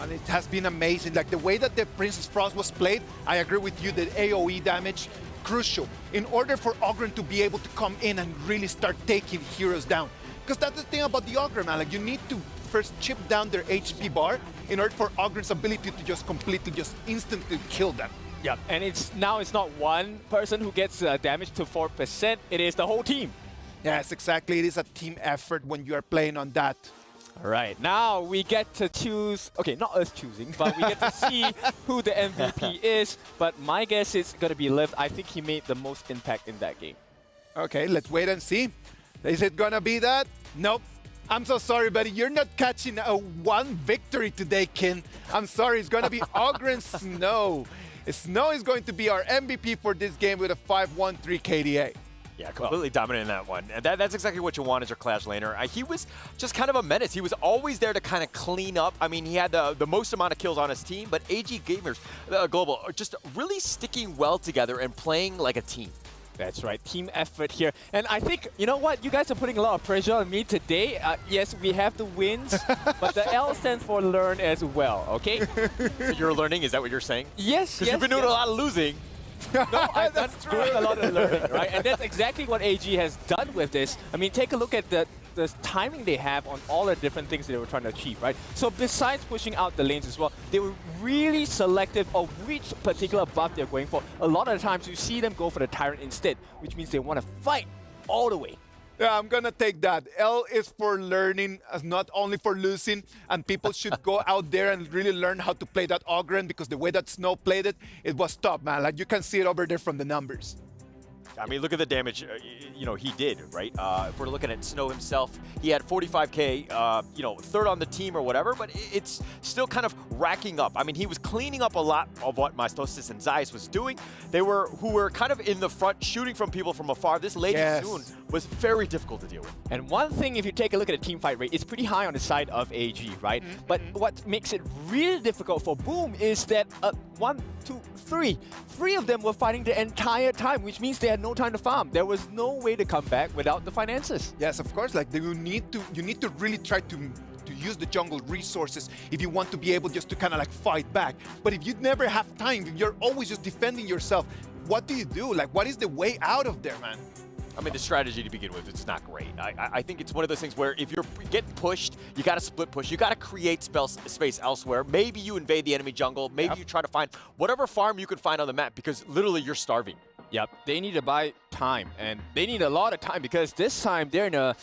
And it has been amazing. Like the way that the Princess Frost was played, I agree with you, the AoE damage, crucial in order for Ogren to be able to come in and really start taking heroes down. Because that's the thing about the Ogren, man. Like you need to first chip down their HP bar in order for Ogren's ability to just completely, just instantly kill them. Yeah, and it's not one person who gets damage to 4%, it is the whole team. Yes, exactly. It is a team effort when you are playing on that. All right, now we get to choose, okay, not us choosing, but we get to see who the MVP is. But my guess is going to be Liv. I think he made the most impact in that game. Okay, let's wait and see. Is it going to be that? Nope. I'm so sorry, buddy. You're not catching a one victory today, Kin. I'm sorry. It's going to be Ogren Snow. Snow is going to be our MVP for this game with a 5-1-3 KDA. Yeah, completely dominant in that one. And that's exactly what you want as your Clash laner. He was just kind of a menace. He was always there to kind of clean up. I mean, he had the most amount of kills on his team, but AG Gamers Global are just really sticking well together and playing like a team. That's right, team effort here. And I think, you know what, you guys are putting a lot of pressure on me today. Yes, we have the wins, but the L stands for learn as well, okay? So you're learning, is that what you're saying? Yes, Because you've been doing a lot of losing. No, I'm not doing a lot of learning, right? And that's exactly what AG has done with this. I mean, take a look at the timing they have on all the different things they were trying to achieve, right? So besides pushing out the lanes as well, they were really selective of which particular buff they're going for. A lot of the times you see them go for the Tyrant instead, which means they want to fight all the way. Yeah, I'm gonna take that. L is for learning, as not only for losing, and people should go out there and really learn how to play that Ogren, because the way that Snow played it, it was tough, man. Like, you can see it over there from the numbers. I mean, look at the damage, he did, right? If we're looking at Snow himself, he had 45K, third on the team or whatever, but it's still kind of racking up. I mean, he was cleaning up a lot of what Mastosis and Zeiss was doing. Who were kind of in the front, shooting from people from afar. This Lady Soon was very difficult to deal with. And one thing, if you take a look at the team fight rate, it's pretty high on the side of AG, right? But what makes it really difficult for Boom is that 1, 2, 3. 3 of them were fighting the entire time, which means they had no time to farm. There was no way to come back without the finances. Yes, of course. Like, you need to really try to use the jungle resources if you want to be able just to kind of like fight back. But if you never have time, if you're always just defending yourself, what do you do? Like, what is the way out of there, man? I mean, the strategy to begin with, it's not great. I think it's one of those things where if you're getting pushed, you got to split push. You got to create space elsewhere. Maybe you invade the enemy jungle. Maybe you try to find whatever farm you can find on the map, because literally you're starving. Yep, they need to buy time, and they need a lot of time because this time they're in a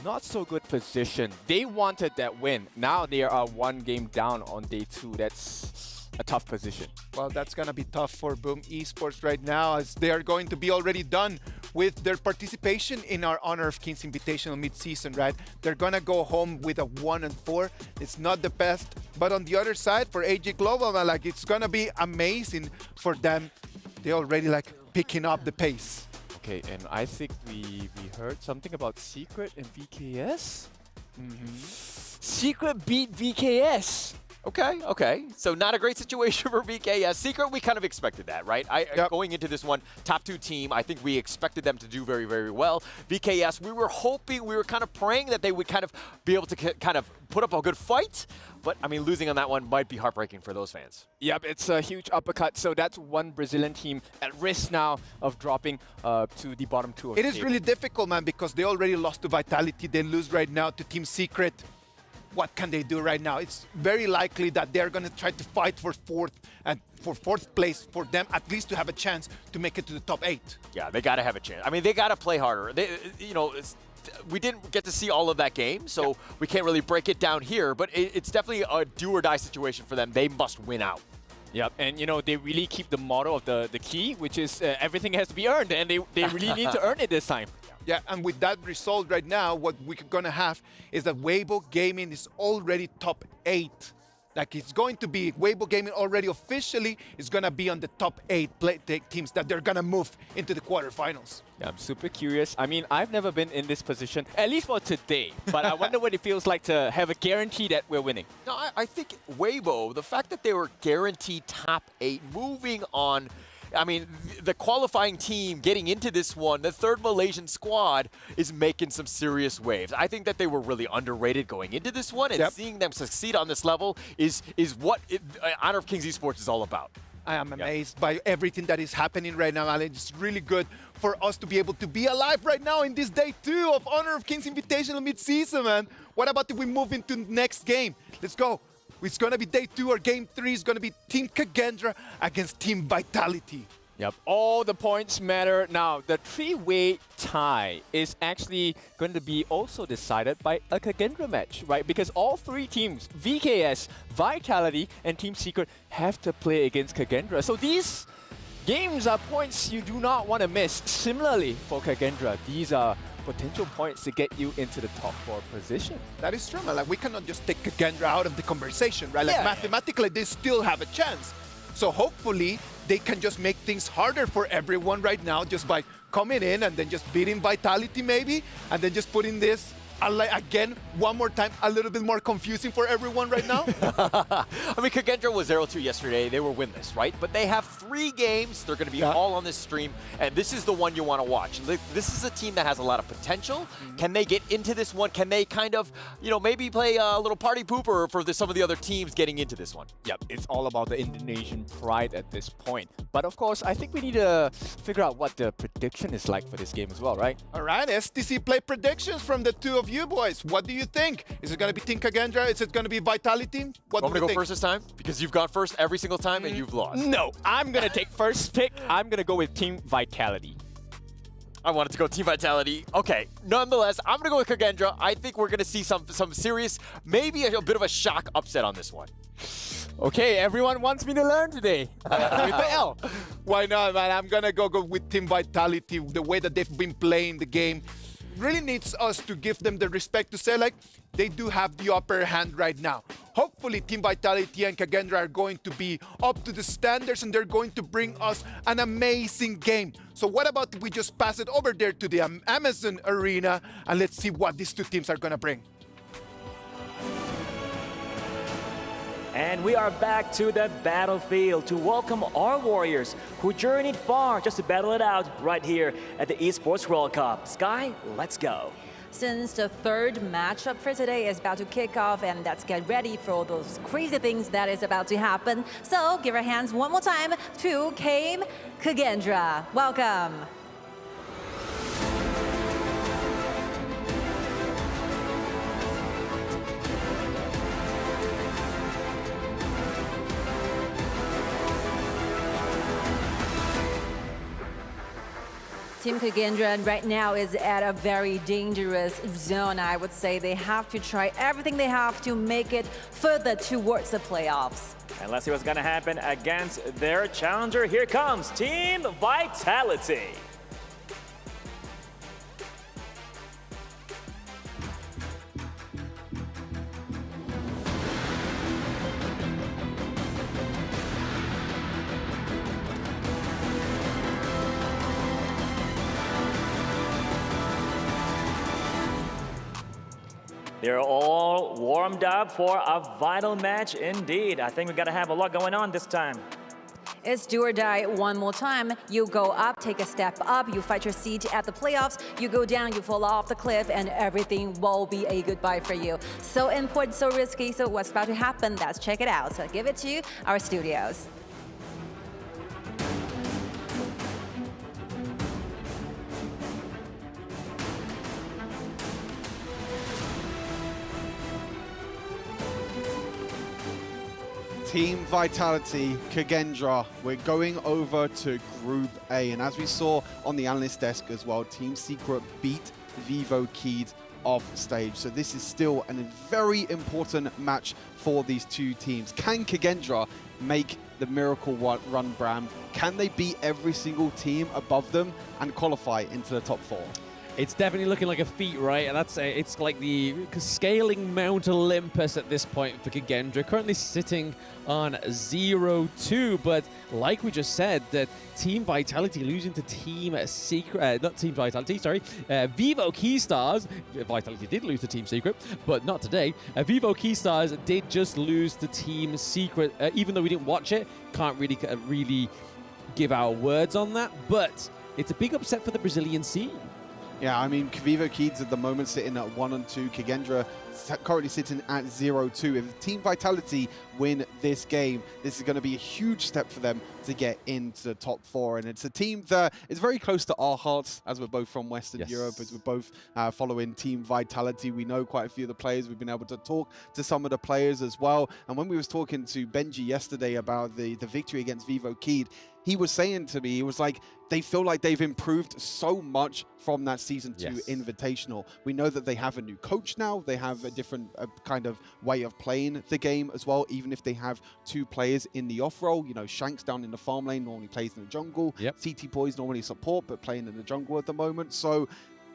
not so good position. They wanted that win. Now they are 1 game down on day 2. That's a tough position. Well, that's going to be tough for Boom Esports right now, as they are going to be already done with their participation in our Honor of Kings Invitational Midseason, right? They're going to go home with a 1-4. It's not the best, but on the other side, for AG Global, like, it's going to be amazing for them. They already like picking up the pace. Okay, and I think we heard something about Secret and VKS. Secret beat VKS. Okay. So not a great situation for VKS. Secret, we kind of expected that, right? Going into this one, top 2 team, I think we expected them to do very, very well. VKS, we were kind of praying that they would kind of be able to kind of put up a good fight. But, I mean, losing on that one might be heartbreaking for those fans. Yep, it's a huge uppercut. So that's one Brazilian team at risk now of dropping to the bottom 2 of It the is table. really difficult, man, because they already lost to Vitality. They lose right now to Team Secret. What can they do right now? It's very likely that they're going to try to fight for 4th place, for them at least to have a chance to make it to the top 8. Yeah, they got to have a chance. I mean, they got to play harder. We didn't get to see all of that game, so we can't really break it down here, but it's definitely a do-or-die situation for them. They must win out. Yep, and they really keep the motto of the key, which is everything has to be earned, and they really need to earn it this time. Yeah, and with that result right now, what we're going to have is that Weibo Gaming is already top 8. Like, it's going to be, Weibo Gaming already officially is going to be on the top 8 teams that they're going to move into the quarterfinals. Yeah, I'm super curious. I mean, I've never been in this position, at least for today, but I wonder what it feels like to have a guarantee that we're winning. No, I think Weibo, the fact that they were guaranteed top 8, moving on, I mean, the qualifying team getting into this one, the 3rd Malaysian squad, is making some serious waves. I think that they were really underrated going into this one, and seeing them succeed on this level is what Honor of Kings Esports is all about. I am amazed by everything that is happening right now, Alex. It's really good for us to be able to be alive right now in this day 2 of Honor of Kings Invitational Midseason, man. What about if we move into next game? Let's go. It's going to be day 2 or game 3. It's going to be Team Kendra against Team Vitality. Yep, all the points matter. Now, the 3-way tie is actually going to be also decided by a Kendra match, right? Because all 3 teams, VKS, Vitality, and Team Secret, have to play against Kendra. So these games are points you do not want to miss. Similarly, for Kendra, these are potential points to get you into the top 4 position. That is true, man. Like, we cannot just take Kendra out of the conversation, right? Like, mathematically, they still have a chance. So hopefully, they can just make things harder for everyone right now just by coming in and then just beating Vitality maybe, and then just putting this like, again, one more time, a little bit more confusing for everyone right now? I mean, Kendra was 0-2 yesterday. They were winless, right? But they have 3 games. They're going to be all on this stream, and this is the one you want to watch. This is a team that has a lot of potential. Can they get into this one? Can they kind of, maybe play a little party pooper for some of the other teams getting into this one? Yep, it's all about the Indonesian pride at this point. But of course, I think we need to figure out what the prediction is like for this game as well, right? All right, STC play predictions from the 2 of you boys. What do you think? Is it going to be Team Kendra? Is it going to be Vitality? What Want do me to you go think? first this time? Because you've gone first every single time and you've lost. No, I'm going to take first pick. I'm going to go with Team Vitality. I wanted to go Team Vitality. Okay, nonetheless, I'm going to go with Kendra. I think we're going to see some serious, maybe a bit of a shock upset on this one. Okay, everyone wants me to learn today. Well, why not, man? I'm going to go with Team Vitality. The way that they've been playing the game really needs us to give them the respect to say, like, they do have the upper hand right now. Hopefully, Team Vitality and Kendra are going to be up to the standards and they're going to bring us an amazing game. So what about if we just pass it over there to the Amazon Arena and let's see what these 2 teams are going to bring. And we are back to the battlefield to welcome our warriors who journeyed far just to battle it out right here at the Esports World Cup. Sky, let's go. Since the 3rd matchup for today is about to kick off, and let's get ready for all those crazy things that is about to happen. So give our hands one more time to Team Kendra. Welcome. Team Kendra right now is at a very dangerous zone, I would say. They have to try everything they have to make it further towards the playoffs. And let's see what's going to happen against their challenger. Here comes Team Vitality. They're all warmed up for a vital match indeed. I think we've got to have a lot going on this time. It's do or die one more time. You go up, take a step up, you fight your seat at the playoffs, you go down, you fall off the cliff, and everything will be a goodbye for you. So important, so risky, so what's about to happen? Let's check it out. So give it to our studios. Team Vitality, Kendra, we're going over to Group A. And as we saw on the analyst desk as well, Team Secret beat Vivo Keyd off stage. So this is still a very important match for these 2 teams. Can Kendra make the miracle run, Bram? Can they beat every single team above them and qualify into the top 4? It's definitely looking like a feat, right? And it's like the scaling Mount Olympus at this point for Kendra. Currently sitting on 0-2, but like we just said, that Team Vitality losing to Team Secret, not Team Vitality, sorry, Vivo Keystars. Vitality did lose to Team Secret, but not today. Vivo Keystars did just lose to Team Secret, even though we didn't watch it. Can't really give our words on that, but it's a big upset for the Brazilian scene. Yeah, I mean, Vivo Keyd at the moment sitting at 1-2. Kendra currently sitting at 0-2. If Team Vitality win this game, this is going to be a huge step for them to get into the top 4. And it's a team that is very close to our hearts, as we're both from Western Europe, as we're both following Team Vitality. We know quite a few of the players. We've been able to talk to some of the players as well. And when we was talking to Benji yesterday about the victory against Vivo Keyd, he was saying to me, he was like, they feel like they've improved so much from that Season 2 Invitational. We know that they have a new coach now. They have a different kind of way of playing the game as well, even if they have 2 players in the off role. You know, Shanks down in the farm lane normally plays in the jungle. CT Boys normally support, but playing in the jungle at the moment. So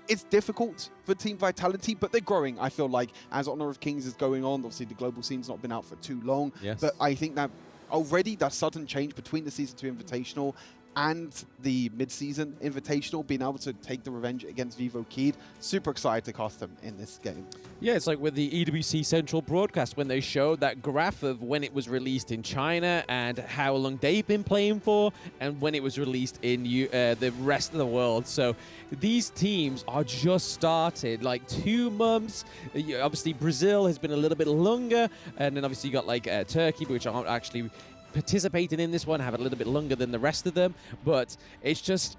it's difficult for Team Vitality, but they're growing, I feel like, as Honor of Kings is going on. Obviously, the global scene's not been out for too long. But I think that already that sudden change between the Season 2 Invitational and the mid-season invitational, being able to take the revenge against Vivo Keed. Super excited to cast them in this game. Yeah, it's like with the EWC Central broadcast when they showed that graph of when it was released in China and how long they've been playing for, and when it was released in the rest of the world. So these teams are just started, like 2 months. Obviously, Brazil has been a little bit longer, and then obviously you got like Turkey, which aren't actually participating in this one, have a little bit longer than the rest of them. But it's just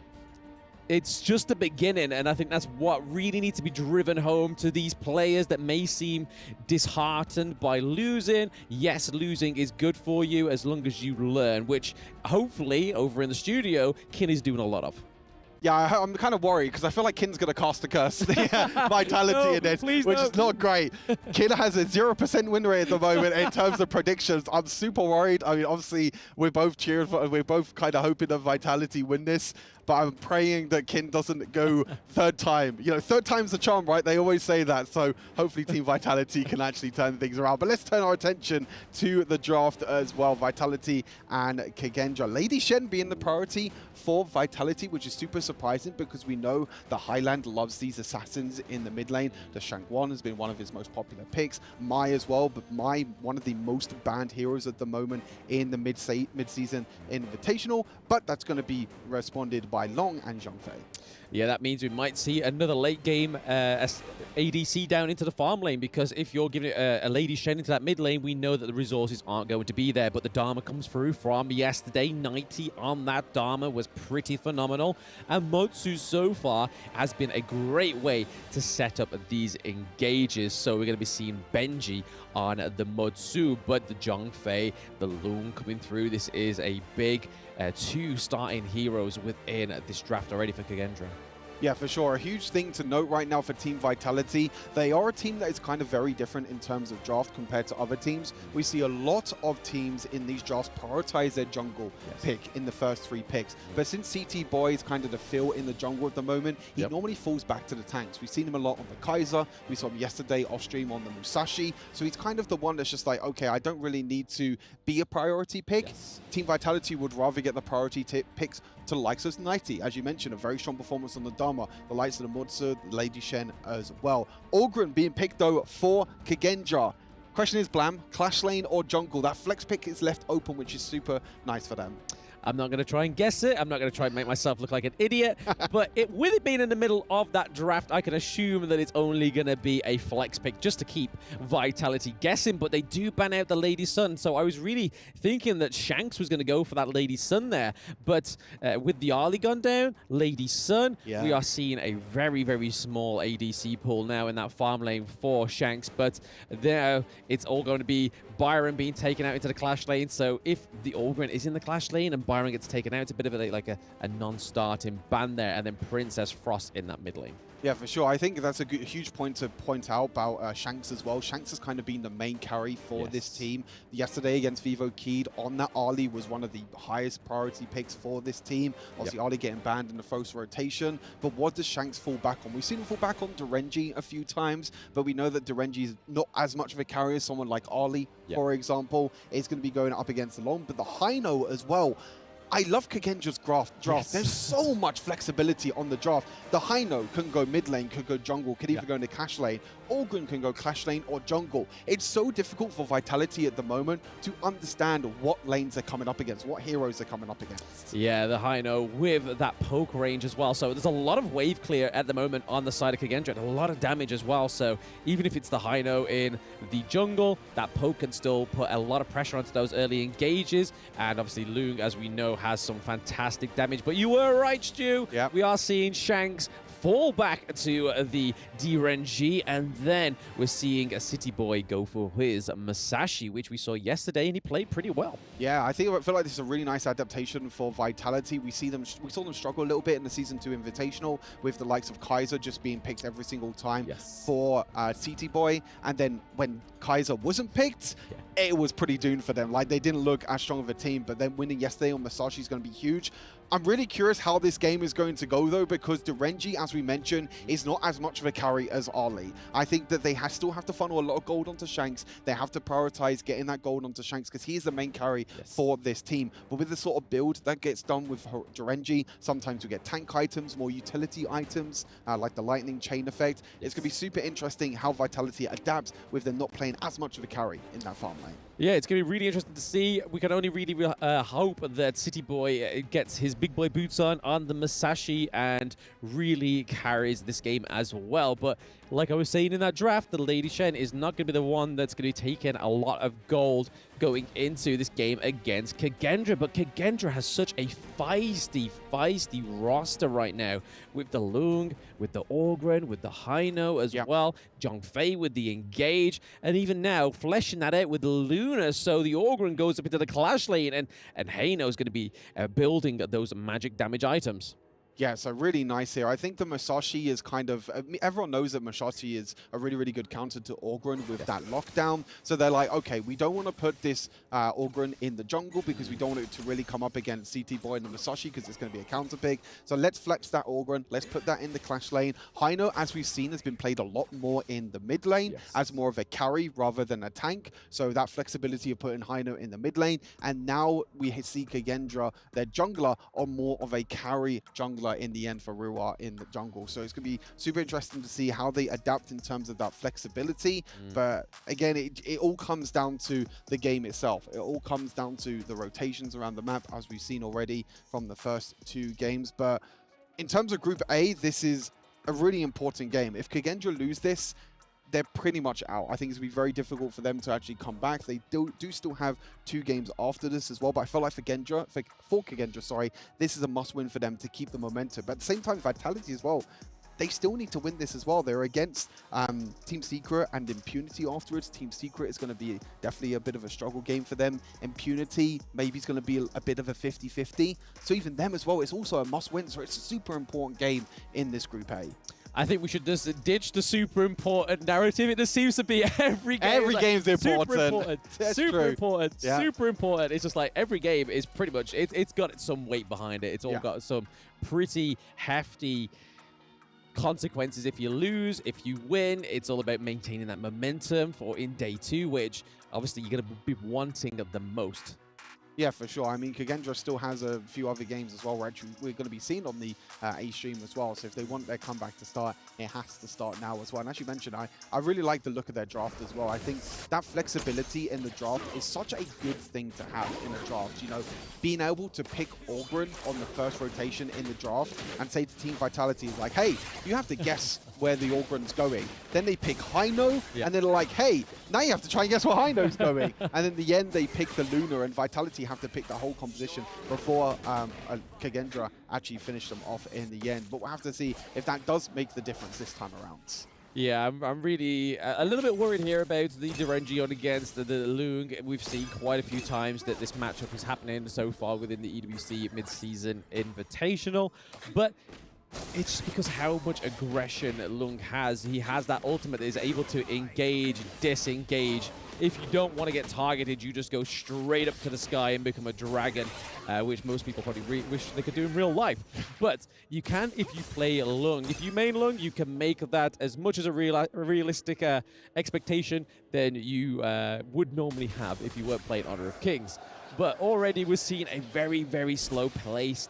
the beginning, and I think that's what really needs to be driven home to these players that may seem disheartened by losing. Yes, losing is good for you as long as you learn, which hopefully over in the studio, Kin is doing a lot of. Yeah, I'm kind of worried because I feel like Kin's going to cast the curse Vitality in this, which is not great. Kin has a 0% win rate at the moment in terms of predictions. I'm super worried. I mean, obviously, we're both cheering for, we're both kind of hoping that Vitality win this, but I'm praying that Kin doesn't go 3rd time. You know, 3rd time's the charm, right? They always say that. So hopefully Team Vitality can actually turn things around. But let's turn our attention to the draft as well. Vitality and Kendra. Lady Shen being the priority for Vitality, which is super surprising because we know the Highland loves these assassins in the mid lane. The Shangguan has been one of his most popular picks. Mai as well, but Mai, one of the most banned heroes at the moment in the mid-season invitational, but that's going to be responded by Long and Zhongfei. Yeah, that means we might see another late game ADC down into the farm lane, because if you're giving it a Lady Shen into that mid lane, we know that the resources aren't going to be there, but the Dharma comes through from yesterday. 90 on that Dharma was pretty phenomenal, and Motsu so far has been a great way to set up these engages. So we're going to be seeing Benji on the Motsu, but the Zhongfei, the Loon coming through. This is a big 2 starting heroes within this draft already for Kendra. Yeah, for sure. A huge thing to note right now for Team Vitality. They are a team that is kind of very different in terms of draft compared to other teams. We see a lot of teams in these drafts prioritize their jungle pick in the first 3 picks. But since CT Boy is kind of the fill in the jungle at the moment, he normally falls back to the tanks. We've seen him a lot on the Kaiser. We saw him yesterday off stream on the Musashi. So he's kind of the one that's just like, okay, I don't really need to be a priority pick. Team Vitality would rather get the priority picks to the likes of 90. As you mentioned, a very strong performance on the Dharma, the likes of the Motsu, Lady Shen as well. Ogren being picked though for Kendra. Question is, Blam, Clash Lane or jungle? That flex pick is left open, which is super nice for them. I'm not going to try and guess it. I'm not going to try and make myself look like an idiot. But with it being in the middle of that draft, I can assume that it's only going to be a flex pick just to keep Vitality guessing. But they do ban out the Lady Sun. So I was really thinking that Shanks was going to go for that Lady Sun there. But with the Arlie gun down, Lady Sun, we are seeing a very, very small ADC pool now in that farm lane for Shanks. But there, it's all going to be Byron being taken out into the Clash lane. So if the Ogren is in the Clash lane and Byron gets taken out, it's a bit of a non-starting ban there, and then Princess Frost in that mid lane. Yeah, for sure. I think that's a huge point to point out about Shanks as well. Shanks has kind of been the main carry for this team. Yesterday against Vivo Keed on that Arlie was one of the highest priority picks for this team. Obviously, Arlie getting banned in the first rotation. But what does Shanks fall back on? We've seen him fall back on Derenji a few times, but we know that Derenji is not as much of a carrier as someone like Arlie, for example. Is going to be going up against the Long, but the Hino as well. I love Kendra's draft. There's so much flexibility on the draft. The Hino can go mid lane, could go jungle, could even go into Clash lane. Ogren can go Clash lane or jungle. It's so difficult for Vitality at the moment to understand what lanes they're coming up against, what heroes they're coming up against. Yeah, the Hino with that poke range as well. So there's a lot of wave clear at the moment on the side of Kendra, and a lot of damage as well. So even if it's the Hino in the jungle, that poke can still put a lot of pressure onto those early engages. And obviously Lung, as we know, has some fantastic damage. But you were right, Stu. We are seeing Shanks fall back to the DRNG, and then we're seeing a City Boy go for his Musashi, which we saw yesterday, and he played pretty well. Yeah, I feel like this is a really nice adaptation for Vitality. We saw them struggle a little bit in the Season 2 Invitational with the likes of Kaiser just being picked every single time for City Boy, and then when Kaiser wasn't picked, it was pretty doomed for them. Like, they didn't look as strong of a team, but then winning yesterday on Musashi is going to be huge. I'm really curious how this game is going to go, though, because Derenji, as we mentioned, is not as much of a carry as Ali. I think that they still have to funnel a lot of gold onto Shanks. They have to prioritize getting that gold onto Shanks because he is the main carry for this team. But with the sort of build that gets done with Derenji, sometimes we get tank items, more utility items, like the lightning chain effect. It's going to be super interesting how Vitality adapts with them not playing as much of a carry in that farm lane. Yeah, it's going to be really interesting to see. We can only really hope that City Boy gets his big boy boots on the Masashi and really carries this game as well. But like I was saying in that draft, the Lady Shen is not going to be the one that's going to be taking a lot of gold going into this game against Kendra. But Kendra has such a feisty roster right now with the Lung, with the Orgren, with the Heino as well, Zhongfei with the Engage, and even now fleshing that out with the Luna. So the Orgren goes up into the Clash lane, and Heino is going to be building those magic damage items. Yeah, so really nice here. I think the Masashi is kind of... everyone knows that Masashi is a really good counter to Orgren with that lockdown. So they're like, okay, we don't want to put this Orgren in the jungle because we don't want it to really come up against CT Boy and the Masashi because it's going to be a counter pick. So let's flex that Orgren. Let's put that in the Clash lane. Heino, as we've seen, has been played a lot more in the mid lane as more of a carry rather than a tank. So that flexibility of putting Heino in the mid lane. And now we see Kendra, their jungler, on more of a carry jungler in the end for Ruwa in the jungle. So it's going to be super interesting to see how they adapt in terms of that flexibility. But again, it all comes down to the game itself. It all comes down to the rotations around the map, as we've seen already from the first 2 games. But in terms of Group A, this is a really important game. If Kendra lose this, they're pretty much out. I think it's going to be very difficult for them to actually come back. They do still have 2 games after this as well, but I feel like for Kendra, this is a must-win for them to keep the momentum. But at the same time, Vitality as well, they still need to win this as well. They're against Team Secret and Impunity afterwards. Team Secret is going to be definitely a bit of a struggle game for them. Impunity maybe is going to be a bit of a 50-50. So even them as well, it's also a must-win. So it's a super important game in this Group A. I think we should just ditch the super important narrative. It just seems to be every game. Every game's important. Super important. Super true. important. Yeah. Super important. It's just like every game is pretty much, it's got some weight behind it. It's all got some pretty hefty consequences if you lose. If you win, it's all about maintaining that momentum for in day 2, which obviously you're going to be wanting the most. Yeah, for sure. I mean, Kendra still has a few other games as well we're going to be seeing on the A stream as well. So if they want their comeback to start, it has to start now as well. And as you mentioned, I really like the look of their draft as well. I think that flexibility in the draft is such a good thing to have in a draft. You know, being able to pick Orgren on the first rotation in the draft and say to Team Vitality, like, hey, you have to guess where the Orgren's going. Then they pick Heino, and they're like, hey, now you have to try and guess where Heino's going. And in the end, they pick the Luna, and Vitality have to pick the whole composition before Kendra actually finished them off in the end. But we'll have to see if that does make the difference this time around. Yeah, I'm really a little bit worried here about the Derenji on against the Lung. We've seen quite a few times that this matchup is happening so far within the EWC Midseason Invitational. But it's just because how much aggression Lung has. He has that ultimate that is able to engage, disengage. If you don't want to get targeted, you just go straight up to the sky and become a dragon, which most people probably wish they could do in real life. But you can if you play Lung. If you main Lung, you can make that as much as a realistic expectation than you would normally have if you weren't playing Honor of Kings. But already we're seeing a very slow pace,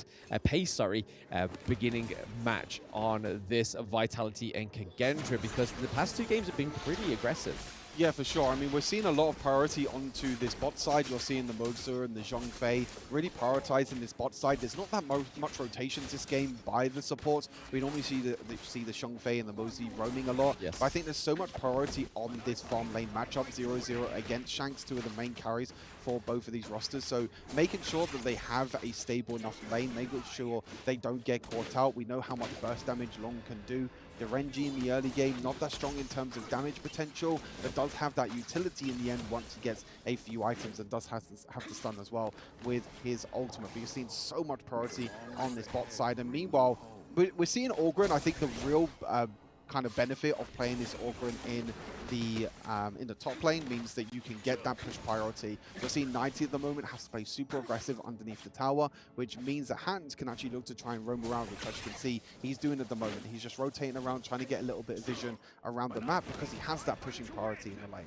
beginning match on this Vitality and Kendra, because the past 2 games have been pretty aggressive. Yeah, for sure. I mean, we're seeing a lot of priority onto this bot side. You're seeing the Mozu and the Zhongfei really prioritizing this bot side. There's not that much rotations this game by the supports. We normally see the Zhongfei and the Mozu roaming a lot. But I think there's so much priority on this farm lane matchup, 0-0 against Shanks, 2 of the main carries for both of these rosters. So making sure that they have a stable enough lane, making sure they don't get caught out. We know how much burst damage Long can do. Derenji in the early game, not that strong in terms of damage potential, but does have that utility in the end once he gets a few items, and does have to stun as well with his ultimate. But you're seeing so much priority on this bot side. And meanwhile, we're seeing Orgren, I think the real kind of benefit of playing this Orgrin in the top lane means that you can get that push priority. We're seeing 90 at the moment has to play super aggressive underneath the tower, which means that Hans can actually look to try and roam around, which as you can see he's doing at the moment. He's just rotating around, trying to get a little bit of vision around the map because he has that pushing priority in the lane.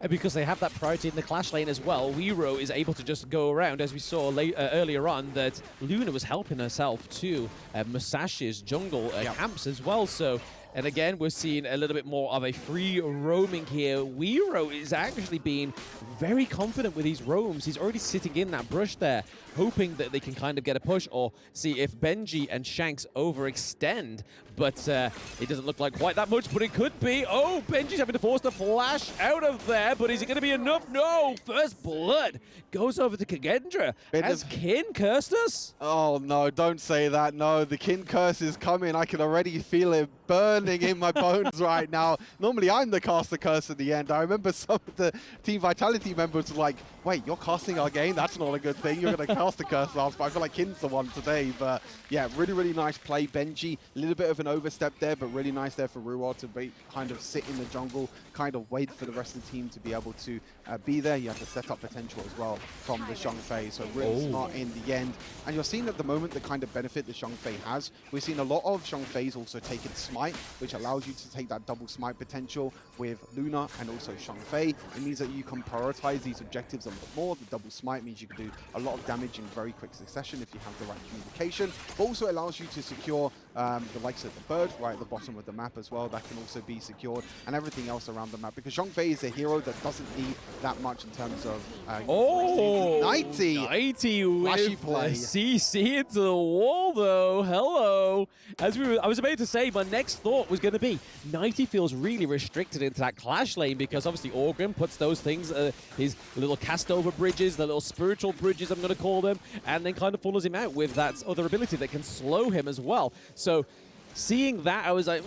And because they have that priority in the clash lane as well, Weero is able to just go around, as we saw earlier on, that Luna was helping herself to Musashi's jungle camps as well. So, and again, we're seeing a little bit more of a free roaming here. Weero is actually being very confident with his roams. He's already sitting in that brush there, hoping that they can kind of get a push or see if Benji and Shanks overextend. But it doesn't look like quite that much, but it could be. Oh, Benji's having to force the flash out of there, but is it going to be enough? No! First blood goes over to Kendra. Has Kin cursed us? Oh, no, don't say that. No, the Kin curse is coming. I can already feel it burning in my bones right now. Normally, I'm the caster curse at the end. I remember some of the Team Vitality members were like, wait, you're casting our game? That's not a good thing. You're going to cast the curse last, but I feel like Kin's the one today. But yeah, really, really nice play. Benji, a little bit of an overstep there, but really nice there for Ruwa to kind of sit in the jungle, kind of wait for the rest of the team to be able to be there. You have the setup potential as well from the Xiangfei, so really smart in the end. And you're seeing at the moment the kind of benefit the Xiangfei has. We're seeing a lot of Xiangfei's also taking smite, which allows you to take that double smite potential with Luna and also Xiangfei. It means that you can prioritize these objectives a lot more. The double smite means you can do a lot of damage in very quick succession if you have the right communication, but also allows you to secure the likes of the bird right at the bottom of the map as well. That can also be secured, and everything else around the map, because Xiangfei is a hero that doesn't need that much in terms of 90 with play. CC into the wall though. Hello. I was about to say, my next thought was going to be 90 feels really restricted into that clash lane, because obviously Orgrim puts those things, his little cast over bridges, the little spiritual bridges I'm going to call them, and then kind of follows him out with that other ability that can slow him as well. So seeing that, I was like,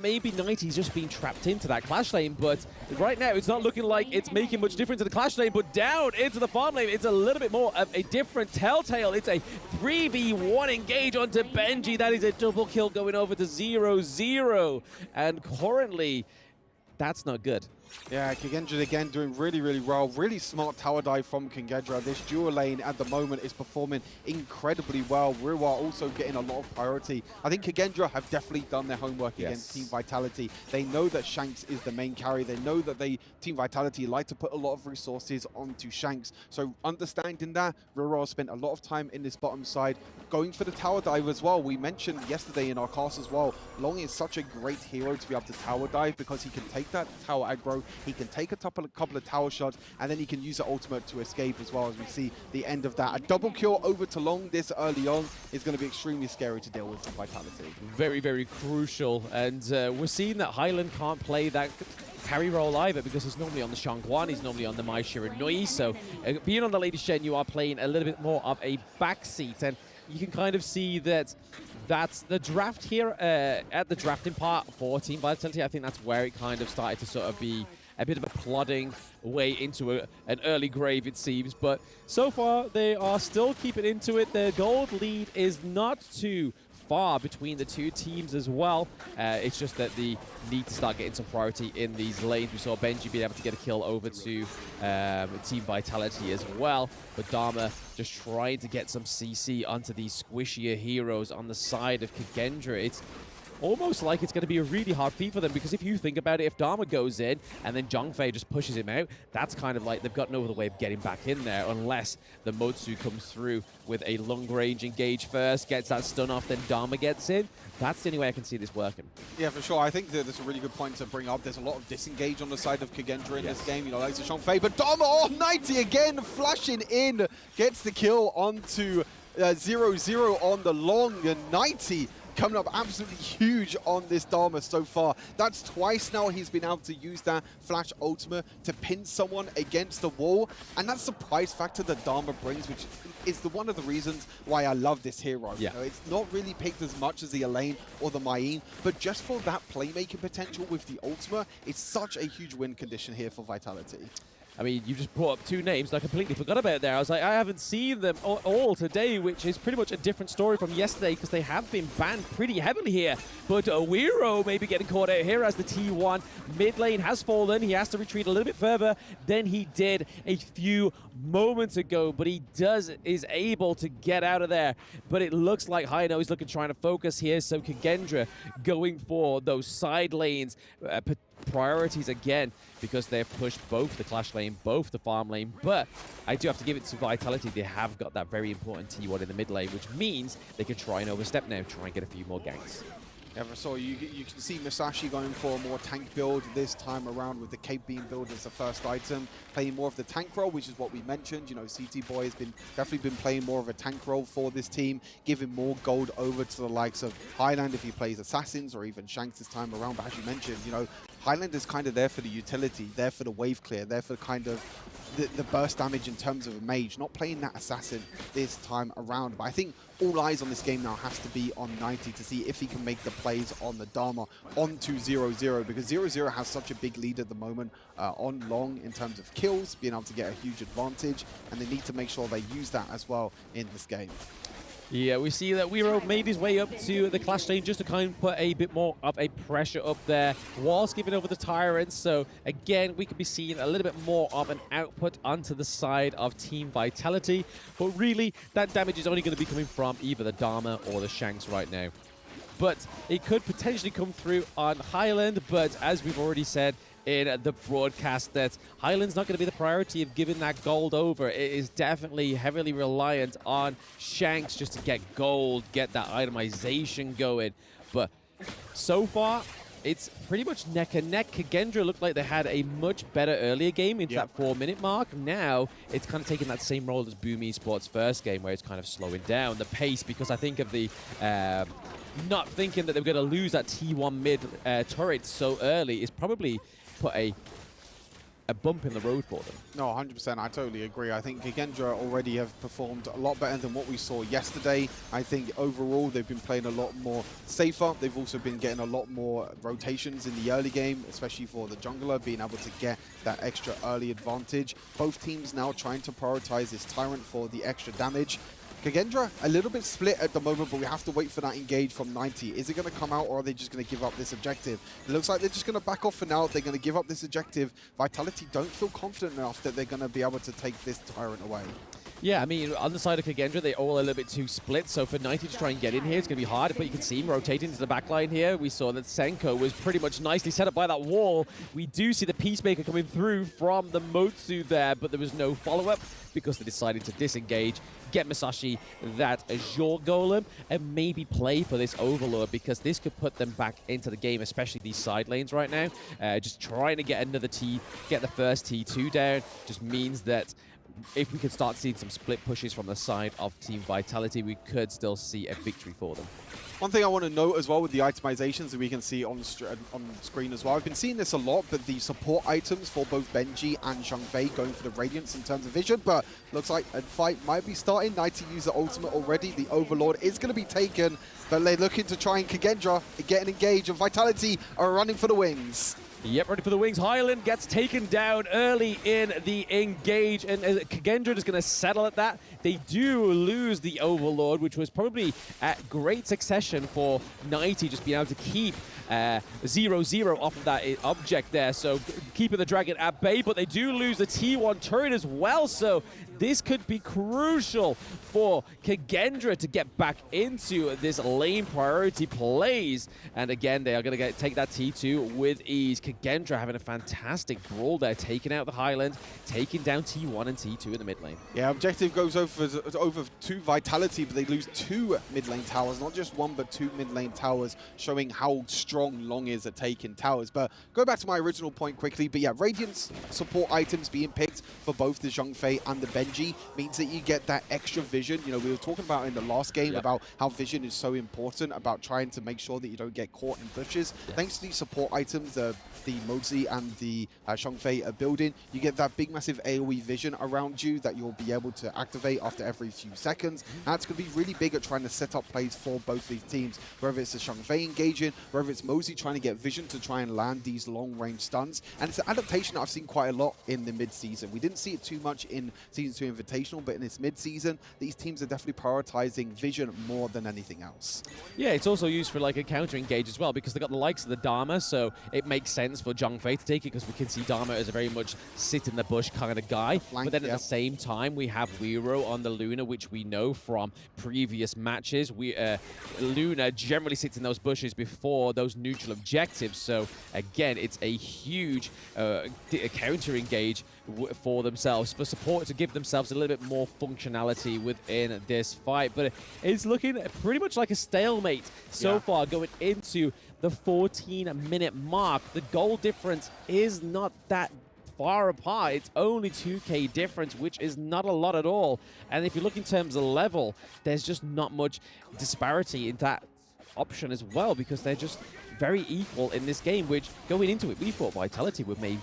maybe 90's just been trapped into that clash lane, but right now it's not looking like it's making much difference in the clash lane, but down into the farm lane, it's a little bit more of a different telltale. It's a 3v1 engage onto Benji. That is a double kill going over to 0-0, and currently, that's not good. Yeah, Kendra again doing really, really well. Really smart tower dive from Kendra. This dual lane at the moment is performing incredibly well. Ruwa also getting a lot of priority. I think Kendra have definitely done their homework against Team Vitality. They know that Shanks is the main carry. They know that Team Vitality like to put a lot of resources onto Shanks. So understanding that, Ruwa spent a lot of time in this bottom side going for the tower dive as well. We mentioned yesterday in our cast as well, Long is such a great hero to be able to tower dive because he can take that tower aggro, he can take a couple of tower shots, and then he can use the ultimate to escape as well, as we see the end of that. A double kill over to Long this early on is going to be extremely scary to deal with for Vitality. Very, very crucial. And we're seeing that Highland can't play that carry role either, because he's normally on the Shangguan, he's normally on the Mai Shiranui. So being on the Lady Shen, you are playing a little bit more of a backseat. And you can kind of see that that's the draft here at the drafting part for Team Vitality. I think that's where it kind of started to sort of be a bit of a plodding way into an early grave, it seems. But so far, they are still keeping into it. The gold lead is not too far between the two teams as well. It's just that they need to start getting some priority in these lanes. We saw Benji being able to get a kill over to Team Vitality as well, but Dharma just trying to get some CC onto these squishier heroes on the side of Kendra. It's almost like it's going to be a really hard feat for them, because if you think about it, if Dharma goes in and then Xiangfei just pushes him out, that's kind of like they've got no other way of getting back in there unless the Motsu comes through with a long range engage first, gets that stun off, then Dharma gets in. That's the only way I can see this working. Yeah, for sure. I think that there's a really good point to bring up. There's a lot of disengage on the side of Kendra in this game. You know, like Xiangfei, but Dharma, 90 again, flashing in, gets the kill onto 0-0 on the Long. 90 coming up absolutely huge on this Dharma so far. That's twice now he's been able to use that flash ultimate to pin someone against the wall, and that surprise factor that Dharma brings, which is one of the reasons why I love this hero. Yeah. You know, it's not really picked as much as the Elaine or the Mayin, but just for that playmaking potential with the ultimate, it's such a huge win condition here for Vitality. I mean, you just brought up two names that I completely forgot about there. I was like, I haven't seen them all today, which is pretty much a different story from yesterday because they have been banned pretty heavily here. But Wiro may be getting caught out here as the T1 mid lane has fallen. He has to retreat a little bit further than he did a few moments ago, but he is able to get out of there. But it looks like Haino is trying to focus here, so Kendra going for those side lanes, priorities again, because they've pushed both the clash lane, both the farm lane. But I do have to give it to Vitality. They have got that very important T1 in the mid lane, which means they can try and overstep now, try and get a few more ganks. Yeah, so you can see Musashi going for a more tank build this time around with the cape being built as the first item, playing more of the tank role, which is what we mentioned. You know, CT Boy has definitely been playing more of a tank role for this team, giving more gold over to the likes of Highland if he plays Assassins, or even Shanks this time around. But as you mentioned, you know, Highland is kind of there for the utility, there for the wave clear, there for kind of the burst damage in terms of a mage, not playing that assassin this time around. But I think all eyes on this game now has to be on 90 to see if he can make the plays on the Dharma onto 0-0, because 0-0 has such a big lead at the moment on long in terms of kills, being able to get a huge advantage, and they need to make sure they use that as well in this game. Yeah, we see that Wiro made his way up to the clash lane just to kind of put a bit more of a pressure up there whilst giving over the Tyrants. So again, we could be seeing a little bit more of an output onto the side of Team Vitality. But really, that damage is only going to be coming from either the Dharma or the Shanks right now. But it could potentially come through on Highland, but as we've already said in the broadcast, that Highland's not going to be the priority of giving that gold over. It is definitely heavily reliant on Shanks just to get gold, get that itemization going. But so far, it's pretty much neck and neck. Kendra looked like they had a much better earlier game into that 4-minute mark. Now, it's kind of taking that same role as Boom Esports' first game, where it's kind of slowing down the pace, because I think of the not thinking that they were going to lose that T1 mid turret so early is probably put a bump in the road for them. No, 100%. I totally agree. I think Kendra already have performed a lot better than what we saw yesterday. I think overall they've been playing a lot more safer. They've also been getting a lot more rotations in the early game, especially for the jungler, being able to get that extra early advantage. Both teams now trying to prioritize this Tyrant for the extra damage. Kendra, a little bit split at the moment, but we have to wait for that engage from 90. Is it going to come out, or are they just going to give up this objective? It looks like they're just going to back off for now. They're going to give up this objective. Vitality don't feel confident enough that they're going to be able to take this Tyrant away. Yeah, I mean, on the side of Kendra, they're all a little bit too split, so for 90 to try and get in here, it's going to be hard, but you can see him rotating to the backline here. We saw that Senko was pretty much nicely set up by that wall. We do see the Peacemaker coming through from the Motsu there, but there was no follow-up because they decided to disengage, get Musashi that Azure Golem, and maybe play for this Overlord, because this could put them back into the game, especially these side lanes right now. Just trying to get another get the first T2 down just means that if we could start seeing some split pushes from the side of Team Vitality, we could still see a victory for them. One thing I want to note as well with the itemizations that we can see on screen as well, I've been seeing this a lot, but the support items for both Benji and Zhongfei going for the Radiance in terms of vision, but looks like a fight might be starting. 90 use the ultimate already. The Overlord is going to be taken, but they're looking to try and Kendra getting engaged, and Vitality are running for the wings. Yep, ready for the wings. Highland gets taken down early in the engage, and Kendra is going to settle at that. They do lose the Overlord, which was probably at great succession for 90, just being able to keep 0-0 off of that object there. So keeping the Dragon at bay, but they do lose the T1 turret as well. So this could be crucial for Kendra to get back into this lane priority plays. And again, they are going to take that T2 with ease. Kendra having a fantastic brawl there, taking out the Highland, taking down T1 and T2 in the mid lane. Yeah, objective goes over to Vitality, but they lose 2 mid lane towers, not just 1, but 2 mid lane towers, showing how strong Long is at taking towers. But go back to my original point quickly, but yeah, Radiance support items being picked for both the Zhongfei and the Benji. MG means that you get that extra vision. You know, we were talking about in the last game about how vision is so important, about trying to make sure that you don't get caught in bushes. Thanks to these support items, the Mozi and the Shangfei are building, you get that big massive AoE vision around you that you'll be able to activate after every few seconds. That's going to be really big at trying to set up plays for both these teams, whether it's a Shangfei engaging, whether it's Mozi trying to get vision to try and land these long-range stuns. And it's an adaptation that I've seen quite a lot in the mid-season. We didn't see it too much in Season 2 Invitational, but in this mid-season, these teams are definitely prioritizing vision more than anything else. Yeah, it's also used for like a counter engage as well, because they got the likes of the Dharma, so it makes sense for Zhangfei to take it, because we can see Dharma as a very much sit in the bush kind of guy. But then at the same time, we have Weiro on the Luna, which we know from previous matches. Luna generally sits in those bushes before those neutral objectives, so again, it's a huge counter engage for themselves, for support to give themselves a little bit more functionality within this fight. But it's looking pretty much like a stalemate so far going into the 14-minute mark. The goal difference is not that far apart. It's only 2k difference, which is not a lot at all. And if you look in terms of level, there's just not much disparity in that option as well, because they're just very equal in this game, which going into it, we thought Vitality would maybe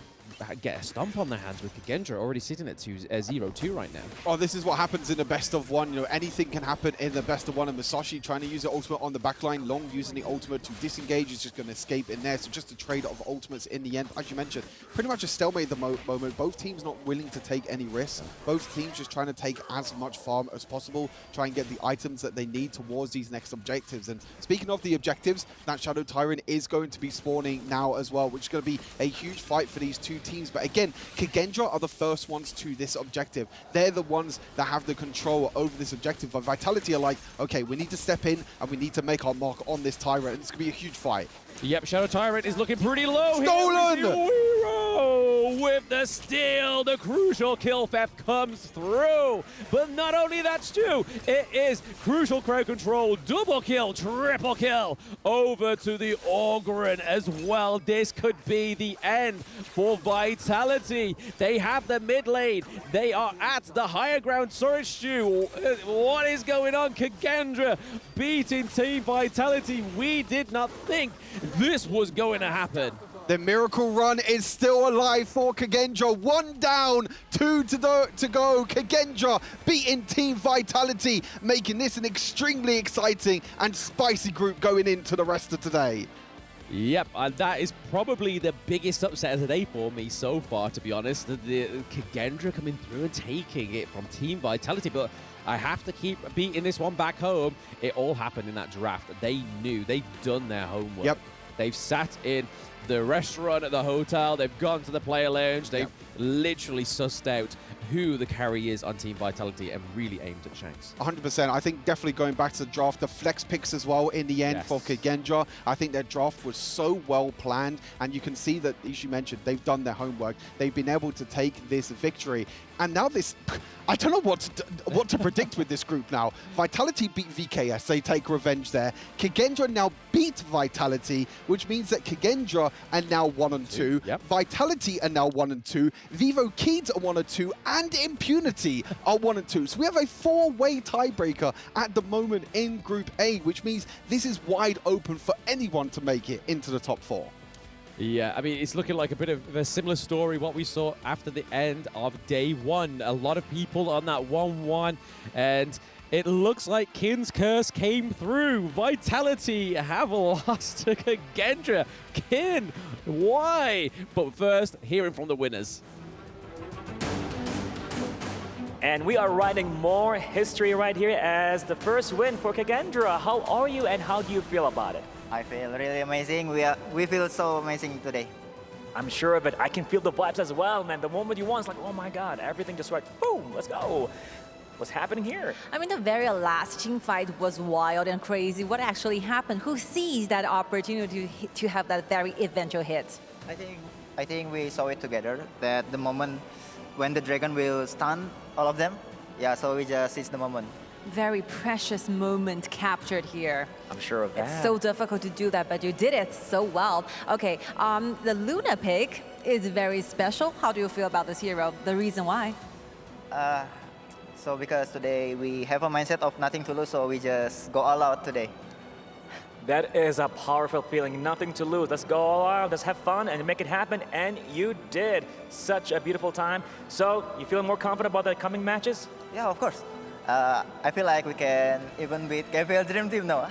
get a stomp on their hands with Kendra already sitting at 0-2 right now. Oh, this is what happens in the best of one. You know, anything can happen in the best of one. And Masashi trying to use the ultimate on the backline. Long using the ultimate to disengage is just going to escape in there. So just a trade of ultimates in the end. As you mentioned, pretty much a stalemate at the moment. Both teams not willing to take any risks. Both teams just trying to take as much farm as possible. Try and get the items that they need towards these next objectives. And speaking of the objectives, that Shadow Tyrant is going to be spawning now as well, which is going to be a huge fight for these two teams. But again, Kendra are the first ones to this objective. They're the ones that have the control over this objective. But Vitality are like, okay, we need to step in and we need to make our mark on this Tyrant. And it's going to be a huge fight. Yep, Shadow Tyrant is looking pretty low. Stolen! With the steal, the crucial kill theft comes through. But not only that, Stu, it is crucial crowd control, double kill, triple kill over to the Ogryn as well. This could be the end for Vitality. They have the mid lane. They are at the higher ground. Sorry, Stu, what is going on? Kendra beating Team Vitality. We did not think this was going to happen. The miracle run is still alive for Kendra. 1 down, 2 to go. Kendra beating Team Vitality, making this an extremely exciting and spicy group going into the rest of today. Yep, and that is probably the biggest upset of the day for me so far, to be honest. The Kendra coming through and taking it from Team Vitality, but I have to keep beating this one back home. It all happened in that draft. They knew. They've done their homework. Yep. They've sat in the restaurant at the hotel. They've gone to the player lounge. They've literally sussed out who the carry is on Team Vitality and really aimed at Shanks. 100%. I think definitely going back to the draft, the flex picks as well in the end for Kendra. I think their draft was so well planned, and you can see that, as you mentioned, they've done their homework. They've been able to take this victory. And now this, I don't know what to predict with this group now. Vitality beat VKS, they take revenge there. Kendra now beat Vitality, which means that Kendra are now 1-2. Yep. Vitality are now 1-2. Vivo Kids are 1-2, and Impunity are 1-2. So we have a 4-way tiebreaker at the moment in Group A, which means this is wide open for anyone to make it into the top 4. Yeah, I mean, it's looking like a bit of a similar story what we saw after the end of day 1. A lot of people on that 1-1, and it looks like Kin's curse came through. Vitality have lost to Kendra. Kin, why? But first, hearing from the winners. And we are writing more history right here as the first win for Kendra. How are you and how do you feel about it? I feel really amazing. We feel so amazing today. I'm sure of it. I can feel the vibes as well, man. The moment you won, it's like, oh my God, everything just went, boom, let's go. What's happening here? I mean, the very last team fight was wild and crazy. What actually happened? Who seized that opportunity to have that very eventual hit? I think we saw it together, that the moment when the dragon will stun all of them. Yeah, so we just seized the moment. Very precious moment captured here. I'm sure of that. It's so difficult to do that, but you did it so well. Okay, the Luna pick is very special. How do you feel about this hero? The reason why? So because today we have a mindset of nothing to lose, so we just go all out today. That is a powerful feeling, nothing to lose. Let's go all out, let's have fun and make it happen, and you did. Such a beautiful time. So, you feeling more confident about the coming matches? Yeah, of course. I feel like we can even beat KPL Dream Team now.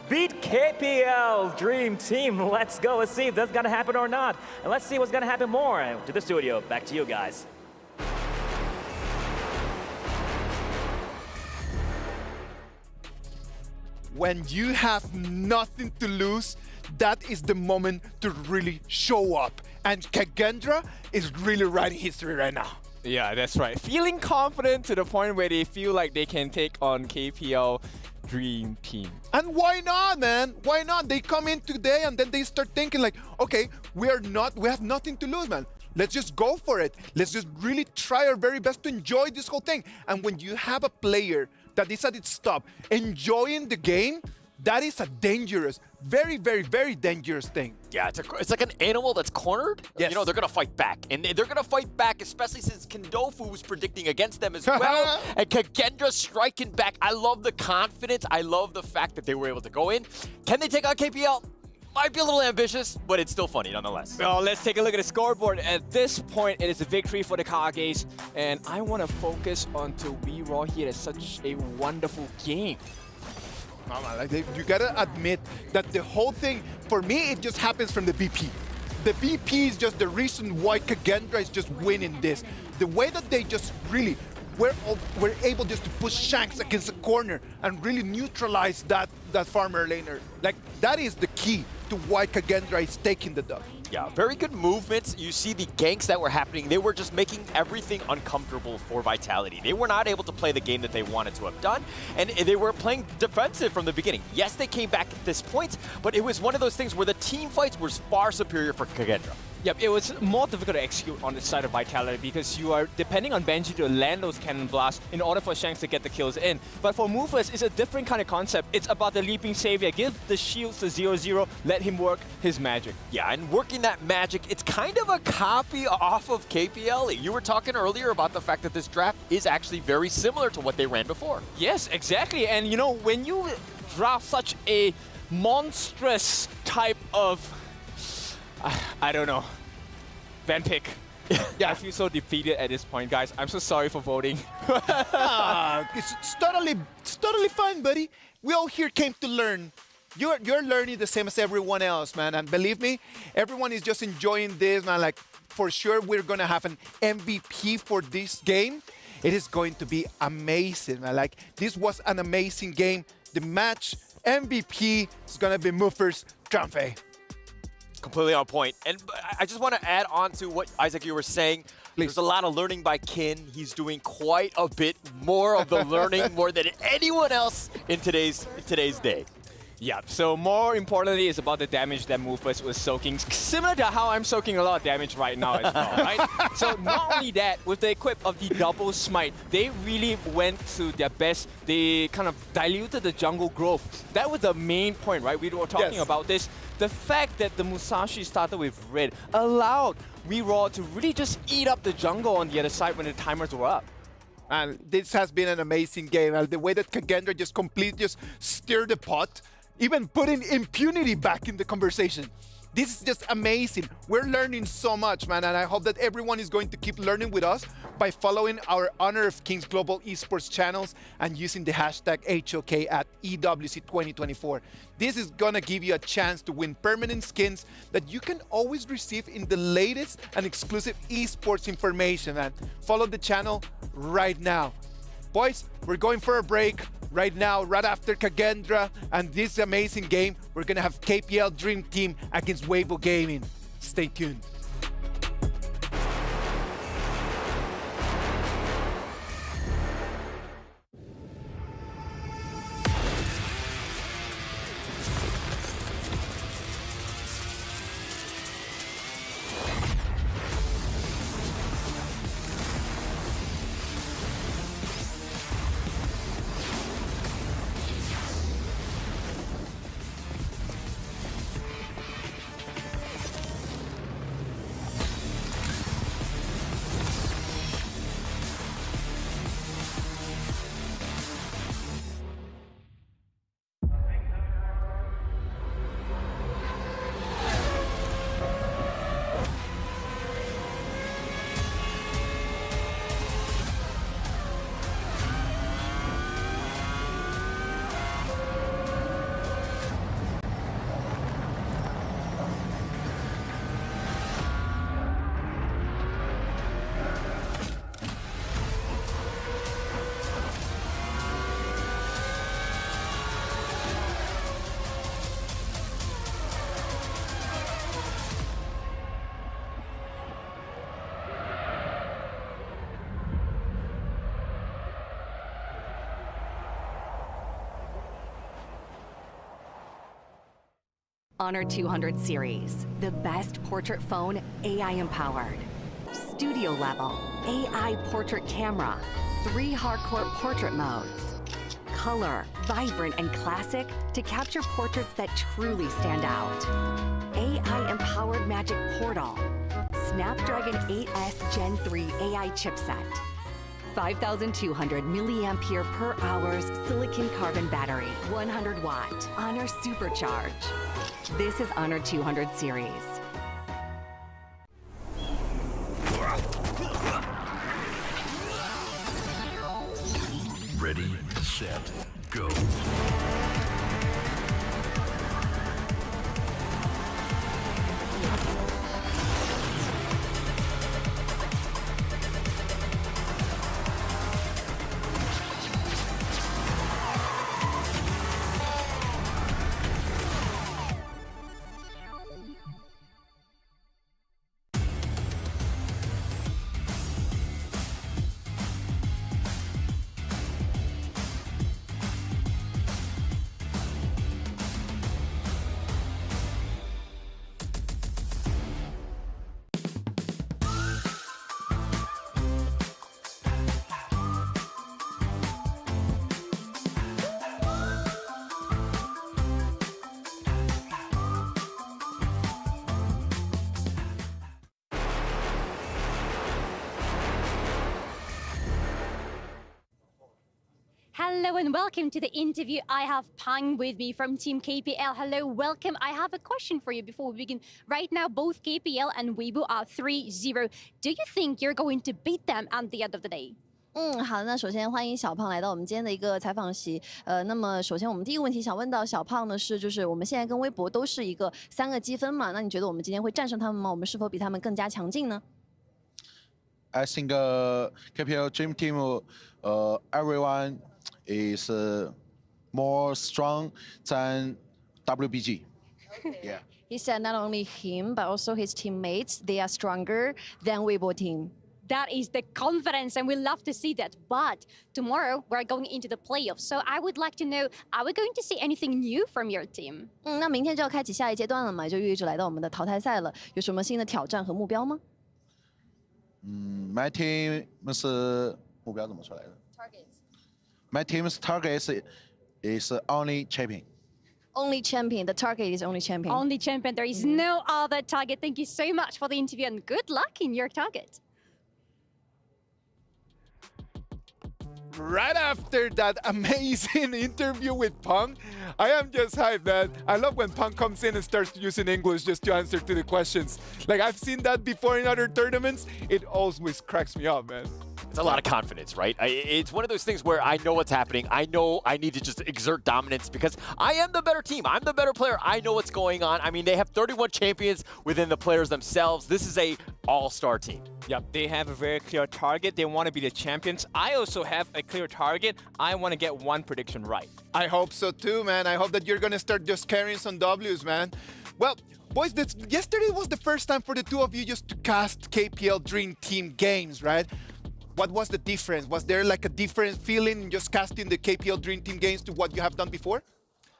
Beat KPL Dream Team. Let's go. Let's see if that's going to happen or not. And let's see what's going to happen more. To the studio. Back to you guys. When you have nothing to lose, that is the moment to really show up. And Kendra is really writing history right now. Yeah, that's right. Feeling confident to the point where they feel like they can take on KPL Dream Team. And why not, man? Why not? They come in today and then they start thinking like, okay, we have nothing to lose, man. Let's just go for it. Let's just really try our very best to enjoy this whole thing. And when you have a player that is at its top, enjoying the game, that is a dangerous, very, very, very dangerous thing. Yeah, it's like an animal that's cornered. Yes. You know, they're going to fight back. And they're going to fight back, especially since Kendofu was predicting against them as well. And Kendra striking back. I love the confidence. I love the fact that they were able to go in. Can they take out KPL? Might be a little ambitious, but it's still funny nonetheless. Well, let's take a look at the scoreboard. At this point, it is a victory for the Kages, and I want to focus on to WeRaw here. It's such a wonderful game. You gotta admit that the whole thing, for me, it just happens from the BP. The BP is just the reason why Kendra is just winning this. The way that they just really were able just to push Shanks against the corner and really neutralize that farmer laner. Like, that is the key to why Kendra is taking the dub. Yeah, very good movements. You see the ganks that were happening. They were just making everything uncomfortable for Vitality. They were not able to play the game that they wanted to have done, and they were playing defensive from the beginning. Yes, they came back at this point, but it was one of those things where the team fights were far superior for Kendra. Yep, it was more difficult to execute on the side of Vitality because you are depending on Benji to land those cannon blasts in order for Shanks to get the kills in. But for Moveless, it's a different kind of concept. It's about the Leaping Savior. Give the shields to 0-0, let him work his magic. Yeah, and working that magic, it's kind of a copy off of KPL. You were talking earlier about the fact that this draft is actually very similar to what they ran before. Yes, exactly. And you know, when you draft such a monstrous type of I don't know. Van pick. Yeah, I feel so defeated at this point, guys. I'm so sorry for voting. It's totally fine, buddy. We all here came to learn. You're learning the same as everyone else, man. And believe me, everyone is just enjoying this, man. Like, for sure, we're going to have an MVP for this game. It is going to be amazing, man. Like, this was an amazing game. The match MVP is going to be Muffers Tramfe. Completely on point. And I just want to add on to what, Isaac, you were saying. Please. There's a lot of learning by Kin. He's doing quite a bit more of the learning, more than anyone else in today's day. Yeah, so more importantly, it's about the damage that Moveless was soaking, similar to how I'm soaking a lot of damage right now as well, right? So not only that, with the equip of the double smite, they really went to their best. They kind of diluted the jungle growth. That was the main point, right? We were talking about this. The fact that the Musashi started with red allowed WeRaw to really just eat up the jungle on the other side when the timers were up. And this has been an amazing game. The way that Kendra just completely stirred the pot, even putting impunity back in the conversation. This is just amazing. We're learning so much, man, and I hope that everyone is going to keep learning with us by following our Honor of Kings Global Esports channels and using the hashtag HoK at EWC 2024. This is gonna give you a chance to win permanent skins that you can always receive in the latest and exclusive esports information, man. Follow the channel right now. Boys, we're going for a break. Right now, right after Kendra and this amazing game, we're gonna have KPL Dream Team against Weibo Gaming. Stay tuned. Honor 200 series, the best portrait phone AI empowered. Studio level, AI portrait camera, 3 hardcore portrait modes. Color, vibrant and classic to capture portraits that truly stand out. AI empowered magic portal. Snapdragon 8S Gen 3 AI chipset. 5,200 milliampere per hour silicon carbon battery, 100 watt, Honor Supercharge. This is Honor 200 series. Ready, set, go. Hello and welcome to the interview. I have Pang with me from Team KPL. Hello, welcome. I have a question for you before we begin. Right now, both KPL and Weibo are 3-0. Do you think you're going to beat them at the end of the day? 好，那首先欢迎小胖来到我们今天的一个采访席。那么首先我们第一个问题想问到小胖的是，就是我们现在跟微博都是一个3个积分嘛，那你觉得我们今天会战胜他们吗？我们是否比他们更加强劲呢？ I think KPL Dream Team, everyone is more strong than WBG. Yeah. He said not only him, but also his teammates, they are stronger than Weibo team. That is the confidence, and we love to see that. But tomorrow, we're going into the playoffs. So I would like to know, are we going to see anything new from your team? 那明天就要开启下一阶段了嘛，就预示来到我们的淘汰赛了。有什么新的挑战和目标吗？ My team 是目标怎么说来着？ My team's target is only champion. Only champion. The target is only champion. Only champion. There is no other target. Thank you so much for the interview and good luck in your target. Right after that amazing interview with Pang, I am just hyped, man. I love when Pang comes in and starts using English just to answer to the questions. Like, I've seen that before in other tournaments. It always cracks me up, man. It's a lot of confidence, right? It's one of those things where I know what's happening. I know I need to just exert dominance because I am the better team. I'm the better player. I know what's going on. I mean, they have 31 champions within the players themselves. This is a all-star team. Yep, they have a very clear target. They want to be the champions. I also have a clear target. I want to get one prediction right. I hope so too, man. I hope that you're going to start just carrying some Ws, man. Well, boys, yesterday was the first time for the two of you just to cast KPL Dream Team games, right? What was the difference? Was there like a different feeling in just casting the KPL Dream Team games to what you have done before?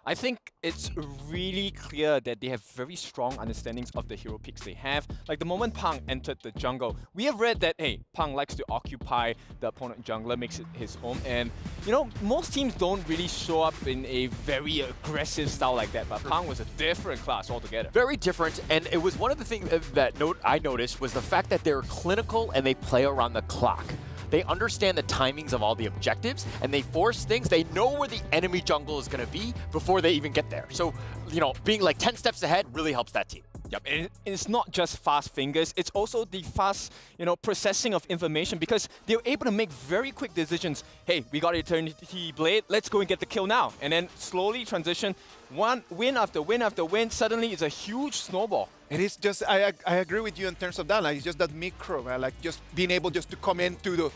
I think it's really clear that they have very strong understandings of the hero picks they have. Like the moment Pang entered the jungle, we have read that, hey, Pang likes to occupy the opponent jungler, makes it his home. And, you know, most teams don't really show up in a very aggressive style like that. But Pang was a different class altogether. Very different. And it was one of the things that I noticed was the fact that they're clinical and they play around the clock. They understand the timings of all the objectives, and they force things. They know where the enemy jungle is going to be before they even get there. So, you know, being like 10 steps ahead really helps that team. Yep, and it's not just fast fingers, it's also the fast, you know, processing of information because they're able to make very quick decisions. Hey, we got Eternity Blade, let's go and get the kill now. And then slowly transition, one win after win after win, suddenly it's a huge snowball. It is just, I agree with you in terms of that, like it's just that micro, man, like just being able just to come into the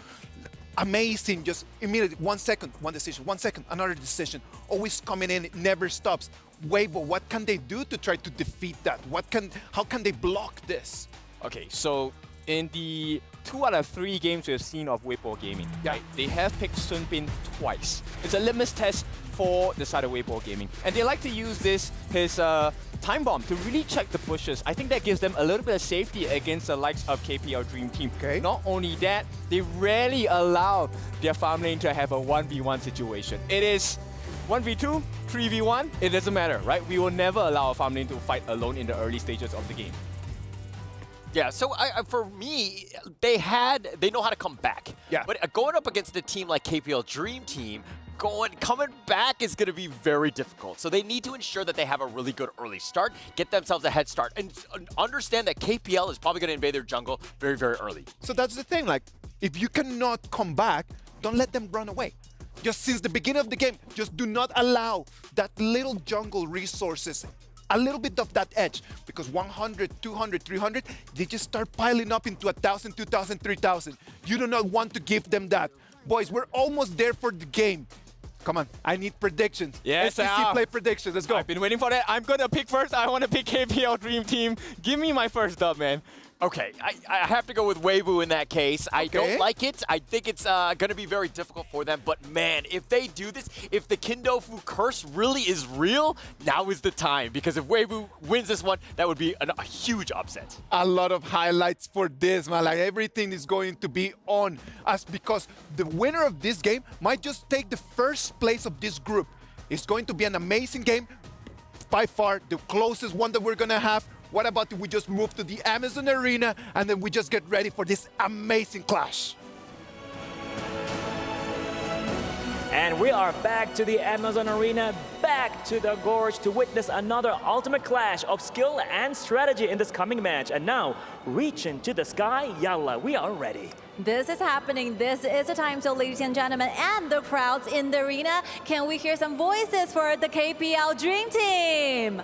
amazing, just immediately, 1 second, one decision, 1 second, another decision, always coming in, it never stops. Weibo, what can they do to try to defeat that? How can they block this? Okay, so in the 2 out of 3 games we've seen of Weibo Gaming, right, they have picked Sunbin twice. It's a litmus test for the side of Weibo Gaming. And they like to use his time bomb to really check the bushes. I think that gives them a little bit of safety against the likes of KPL Dream Team. Not only that, they rarely allow their farm lane to have a 1v1 situation. It is 1v2, 3v1, it doesn't matter, right? We will never allow a farm lane to fight alone in the early stages of the game. Yeah, so for me, they know how to come back. Yeah. But going up against a team like KPL Dream Team, coming back is going to be very difficult. So they need to ensure that they have a really good early start, get themselves a head start, and understand that KPL is probably going to invade their jungle very, very early. So that's the thing, like, if you cannot come back, don't let them run away. Just since the beginning of the game, just do not allow that little jungle resources, a little bit of that edge, because 100, 200, 300, they just start piling up into 1,000, 2,000, 3,000. You do not want to give them that. Boys, we're almost there for the game. Come on, I need predictions. Yes, SBC play predictions, let's go. I've been waiting for that. I'm gonna pick first. I want to pick KPL Dream Team. Give me my first dub, man. Okay, I have to go with Weibo in that case. I don't like it. I think it's going to be very difficult for them. But man, if they do this, if the Kindofu curse really is real, now is the time. Because if Weibo wins this one, that would be a huge upset. A lot of highlights for this, man. Like, everything is going to be on us because the winner of this game might just take the first place of this group. It's going to be an amazing game. By far, the closest one that we're going to have. What about if we just move to the Amazon Arena and then we just get ready for this amazing clash? And we are back to the Amazon Arena, back to the Gorge to witness another ultimate clash of skill and strategy in this coming match. And now, reach into the sky, yalla, we are ready. This is happening. This is the time. So, ladies and gentlemen, and the crowds in the arena, can we hear some voices for the KPL Dream Team?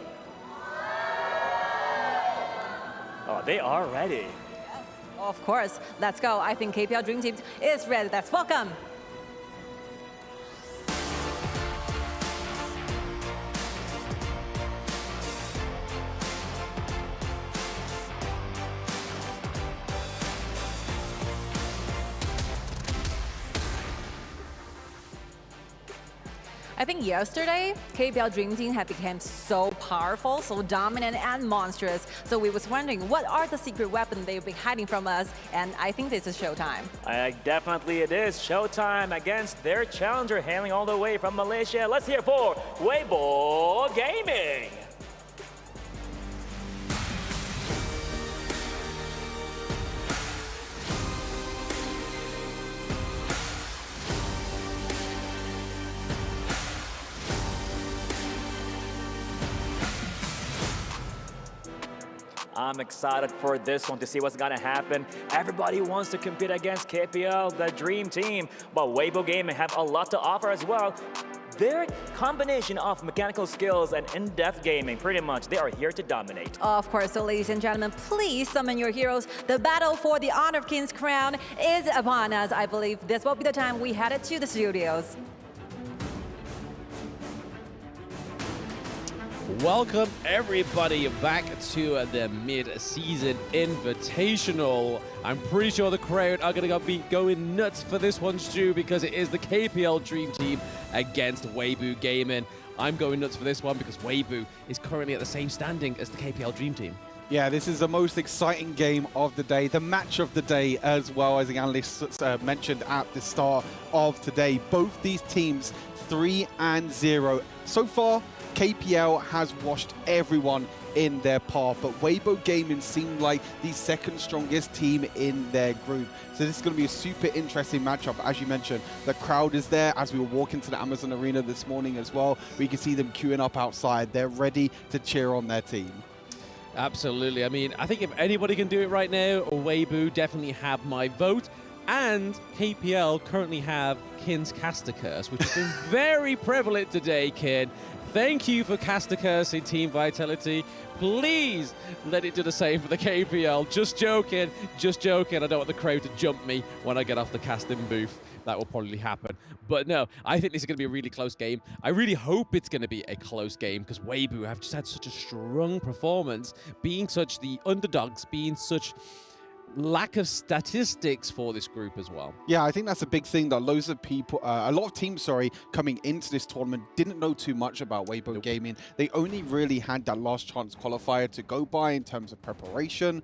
Oh, they are ready. Yes, of course. Let's go. I think KPL Dream Team is ready. Let's welcome. I think yesterday, KPL Dream Team had become so powerful, so dominant and monstrous. So we was wondering, what are the secret weapons they've been hiding from us? And I think this is showtime. Definitely it is showtime against their challenger hailing all the way from Malaysia. Let's hear for Weibo Gaming. I'm excited for this one to see what's gonna happen. Everybody wants to compete against KPL, the Dream Team, but Weibo Gaming have a lot to offer as well. Their combination of mechanical skills and in-depth gaming, pretty much, they are here to dominate. Of course, so ladies and gentlemen, please summon your heroes. The battle for the Honor of King's crown is upon us. I believe this will be the time we headed to the studios. Welcome everybody back to the mid-season invitational. I'm pretty sure the crowd are going to be going nuts for this one, Stu, because it is the KPL Dream Team against Weibo Gaming. I'm going nuts for this one because Weibo is currently at the same standing as the KPL Dream Team. Yeah, this is the most exciting game of the day, the match of the day as well, as the analysts mentioned at the start of today. Both these teams 3-0. So far, KPL has washed everyone in their path, but Weibo Gaming seem like the second strongest team in their group. So this is going to be a super interesting matchup. As you mentioned, the crowd is there. As we were walking to the Amazon Arena this morning as well, we can see them queuing up outside. They're ready to cheer on their team. Absolutely. I mean, I think if anybody can do it right now, Weibo definitely have my vote. And KPL currently have Kin's Caster Curse, which has been very prevalent today, Kin. Thank you for Caster Curse in Team Vitality. Please let it do the same for the KPL. Just joking, just joking. I don't want the crowd to jump me when I get off the casting booth. That will probably happen. But no, I think this is going to be a really close game. I really hope it's going to be a close game because Weibo have just had such a strong performance, being such the underdogs, being such lack of statistics for this group as well. Yeah, I think that's a big thing that loads of people, a lot of teams, sorry, coming into this tournament didn't know too much about Weibo Gaming. They only really had that last chance qualifier to go by in terms of preparation.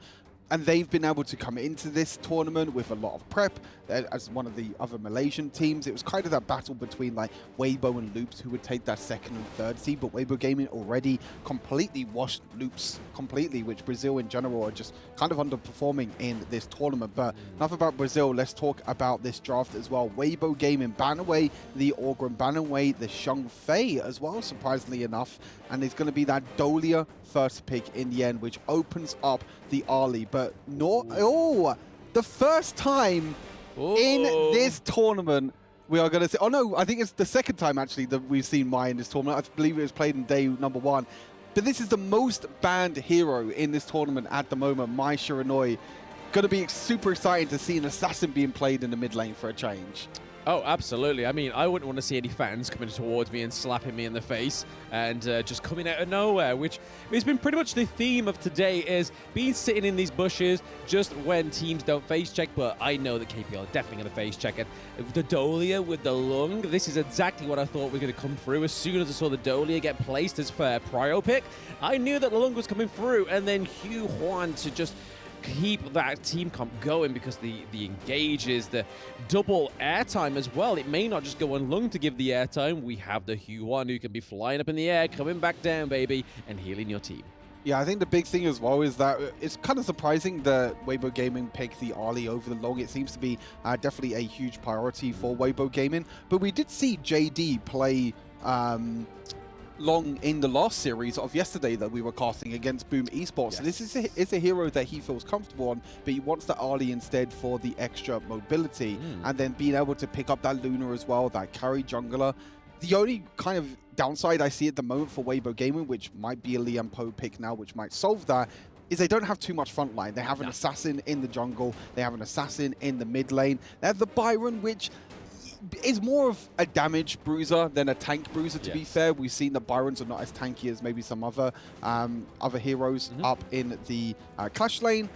And they've been able to come into this tournament with a lot of prep. As one of the other Malaysian teams, it was kind of that battle between like Weibo and Loops who would take that second and third seed, but Weibo Gaming already completely washed Loops completely, which Brazil in general are just kind of underperforming in this tournament. But enough about Brazil, let's talk about this draft as well. Weibo Gaming ban away the Orgrim, ban away the Shang Fei as well, surprisingly enough. And it's going to be that Dolia first pick in the end, which opens up the Ali. But the first time in this tournament we are going to see, oh no, I think it's the second time actually that we've seen Mai in this tournament. I believe it was played in day number 1. But this is the most banned hero in this tournament at the moment, Mai Shiranui. Going to be super exciting to see an assassin being played in the mid lane for a change. Oh, absolutely. I mean, I wouldn't want to see any fans coming towards me and slapping me in the face and just coming out of nowhere, which has been pretty much the theme of today, is being sitting in these bushes just when teams don't face check. But I know that KPL are definitely going to face check it. The Dolia with the lung, this is exactly what I thought was going to come through. As soon as I saw the Dolia get placed as for prio pick, I knew that the lung was coming through, and then Hugh Huan to just keep that team comp going, because the engages, the double airtime as well. It may not just go on lung to give the airtime. We have the Huan who can be flying up in the air, coming back down, baby, and healing your team. Yeah, I think the big thing as well is that it's kind of surprising that Weibo Gaming picked the Ali over the long. It seems to be definitely a huge priority for Weibo Gaming. But we did see JD play long in the last series of yesterday that we were casting against Boom Esports. Yes. So this is a hero that he feels comfortable on, but he wants the Ali instead for the extra mobility, and then being able to pick up that Luna as well, that carry jungler. The only kind of downside I see at the moment for Weibo Gaming, which might be a Liam Poe pick now, which might solve that, is they don't have too much front line. They have an assassin in the jungle, they have an assassin in the mid lane, they have the Byron, which is more of a damage bruiser than a tank bruiser, to be fair. We've seen that Byrons are not as tanky as maybe some other heroes up in the Clash lane.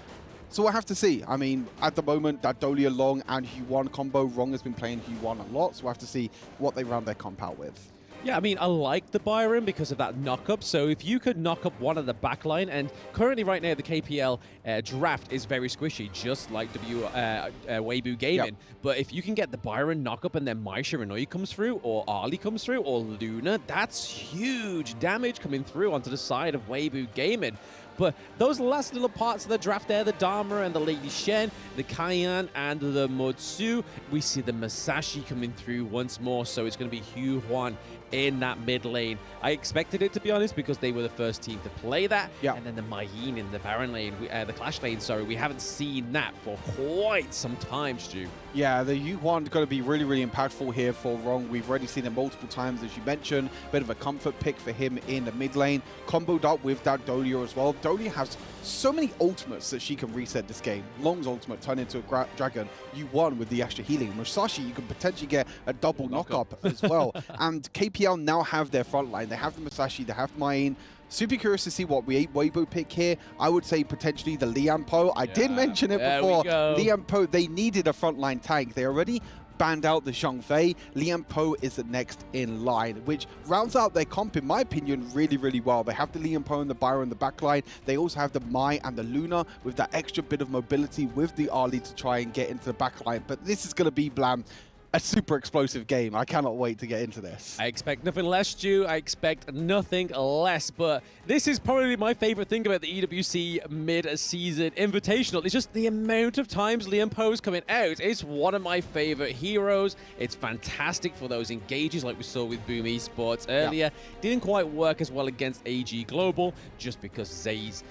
So we'll have to see. I mean, at the moment, that Dolia Long and Huan combo, Rong has been playing Huan a lot, so we'll have to see what they round their comp out with. Yeah, I mean, I like the Byron because of that knock-up. So if you could knock up one of the backline, and currently right now the KPL draft is very squishy, just like Weibo Gaming. Yep. But if you can get the Byron knock-up and then Mai Shiranui comes through, or Ali comes through, or Luna, that's huge damage coming through onto the side of Weibo Gaming. But those last little parts of the draft there, the Dharma and the Lady Shen, the Cayenne and the Motsu, we see the Masashi coming through once more. So it's going to be Hugh Huan in that mid lane. I expected it, to be honest, because they were the first team to play that. And then the Mayin in the Baron lane, the Clash lane, sorry, we haven't seen that for quite some time, Stu. Yeah, the Hugh Huan going to be really, really impactful here for Rong. We've already seen him multiple times, as you mentioned. Bit of a comfort pick for him in the mid lane. Comboed up with that Dolia as well. Dolia has so many ultimates that she can reset this game. Long's ultimate turn into a dragon. You won with the extra healing. Musashi, you can potentially get a double knock-up as well. And KPL now have their front line. They have the Musashi, they have Mayin. Super curious to see what Weibo pick here. I would say potentially the Liam Poe. I did mention it before. Liam Poe, they needed a frontline tank. They already banned out the Shang Fei. Liam Poe is the next in line, which rounds out their comp, in my opinion, really, really well. They have the Liam Poe and the Byron in the backline. They also have the Mai and the Luna with that extra bit of mobility with the Ali to try and get into the backline. But this is going to be, Blam, a super explosive game. I cannot wait to get into this. I expect nothing less, Stu. I expect nothing less. But this is probably my favorite thing about the EWC mid-season invitational. It's just the amount of times Liam Poe's coming out. It's one of my favorite heroes. It's fantastic for those engages like we saw with Boom Esports earlier. Didn't quite work as well against AG Global just because Zaze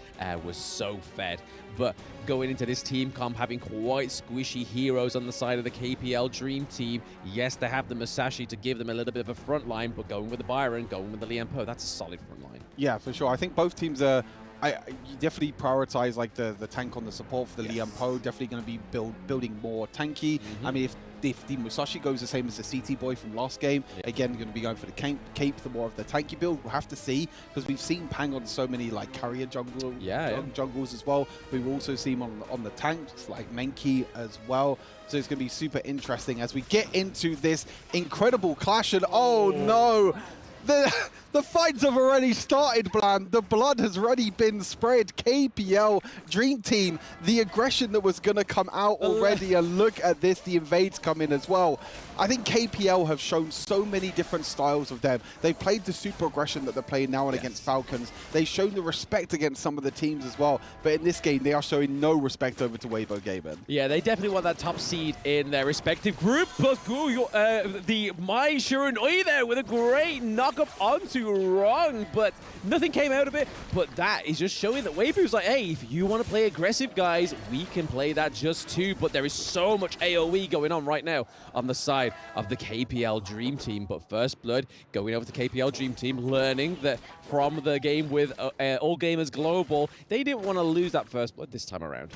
was so fed. But going into this team comp, having quite squishy heroes on the side of the KPL Dream Team. Yes, they have the Musashi to give them a little bit of a front line, but going with the Byron, going with the Liam Poe, that's a solid front line. Yeah, for sure. I think both teams are you definitely prioritize like the tank on the support for the Liam Poe. Definitely going to be building more tanky. I mean, if the Musashi goes the same as the CT boy from last game, again, going to be going for the cape, the more of the tanky build. We'll have to see, because we've seen Pang on so many like carrier jungles as well. We've also seen him on the tanks like Menki as well. So it's going to be super interesting as we get into this incredible clash. And oh no! The fights have already started, Blam. The blood has already been spread. KPL, Dream Team, the aggression that was going to come out already. And look at this, the invades come in as well. I think KPL have shown so many different styles of them. They played the super aggression that they're playing now and against Falcons. They've shown the respect against some of the teams as well. But in this game, they are showing no respect over to Weibo Gaming. Yeah, they definitely want that top seed in their respective group. But the Mai Shiranui there with a great knock-up onto Wrong, but nothing came out of it. But that is just showing that Weibo's like, hey, if you want to play aggressive, guys, we can play that just too. But there is so much AoE going on right now on the side of the KPL Dream Team. But First Blood going over to KPL Dream Team, learning that from the game with All Gamers Global, they didn't want to lose that First Blood this time around.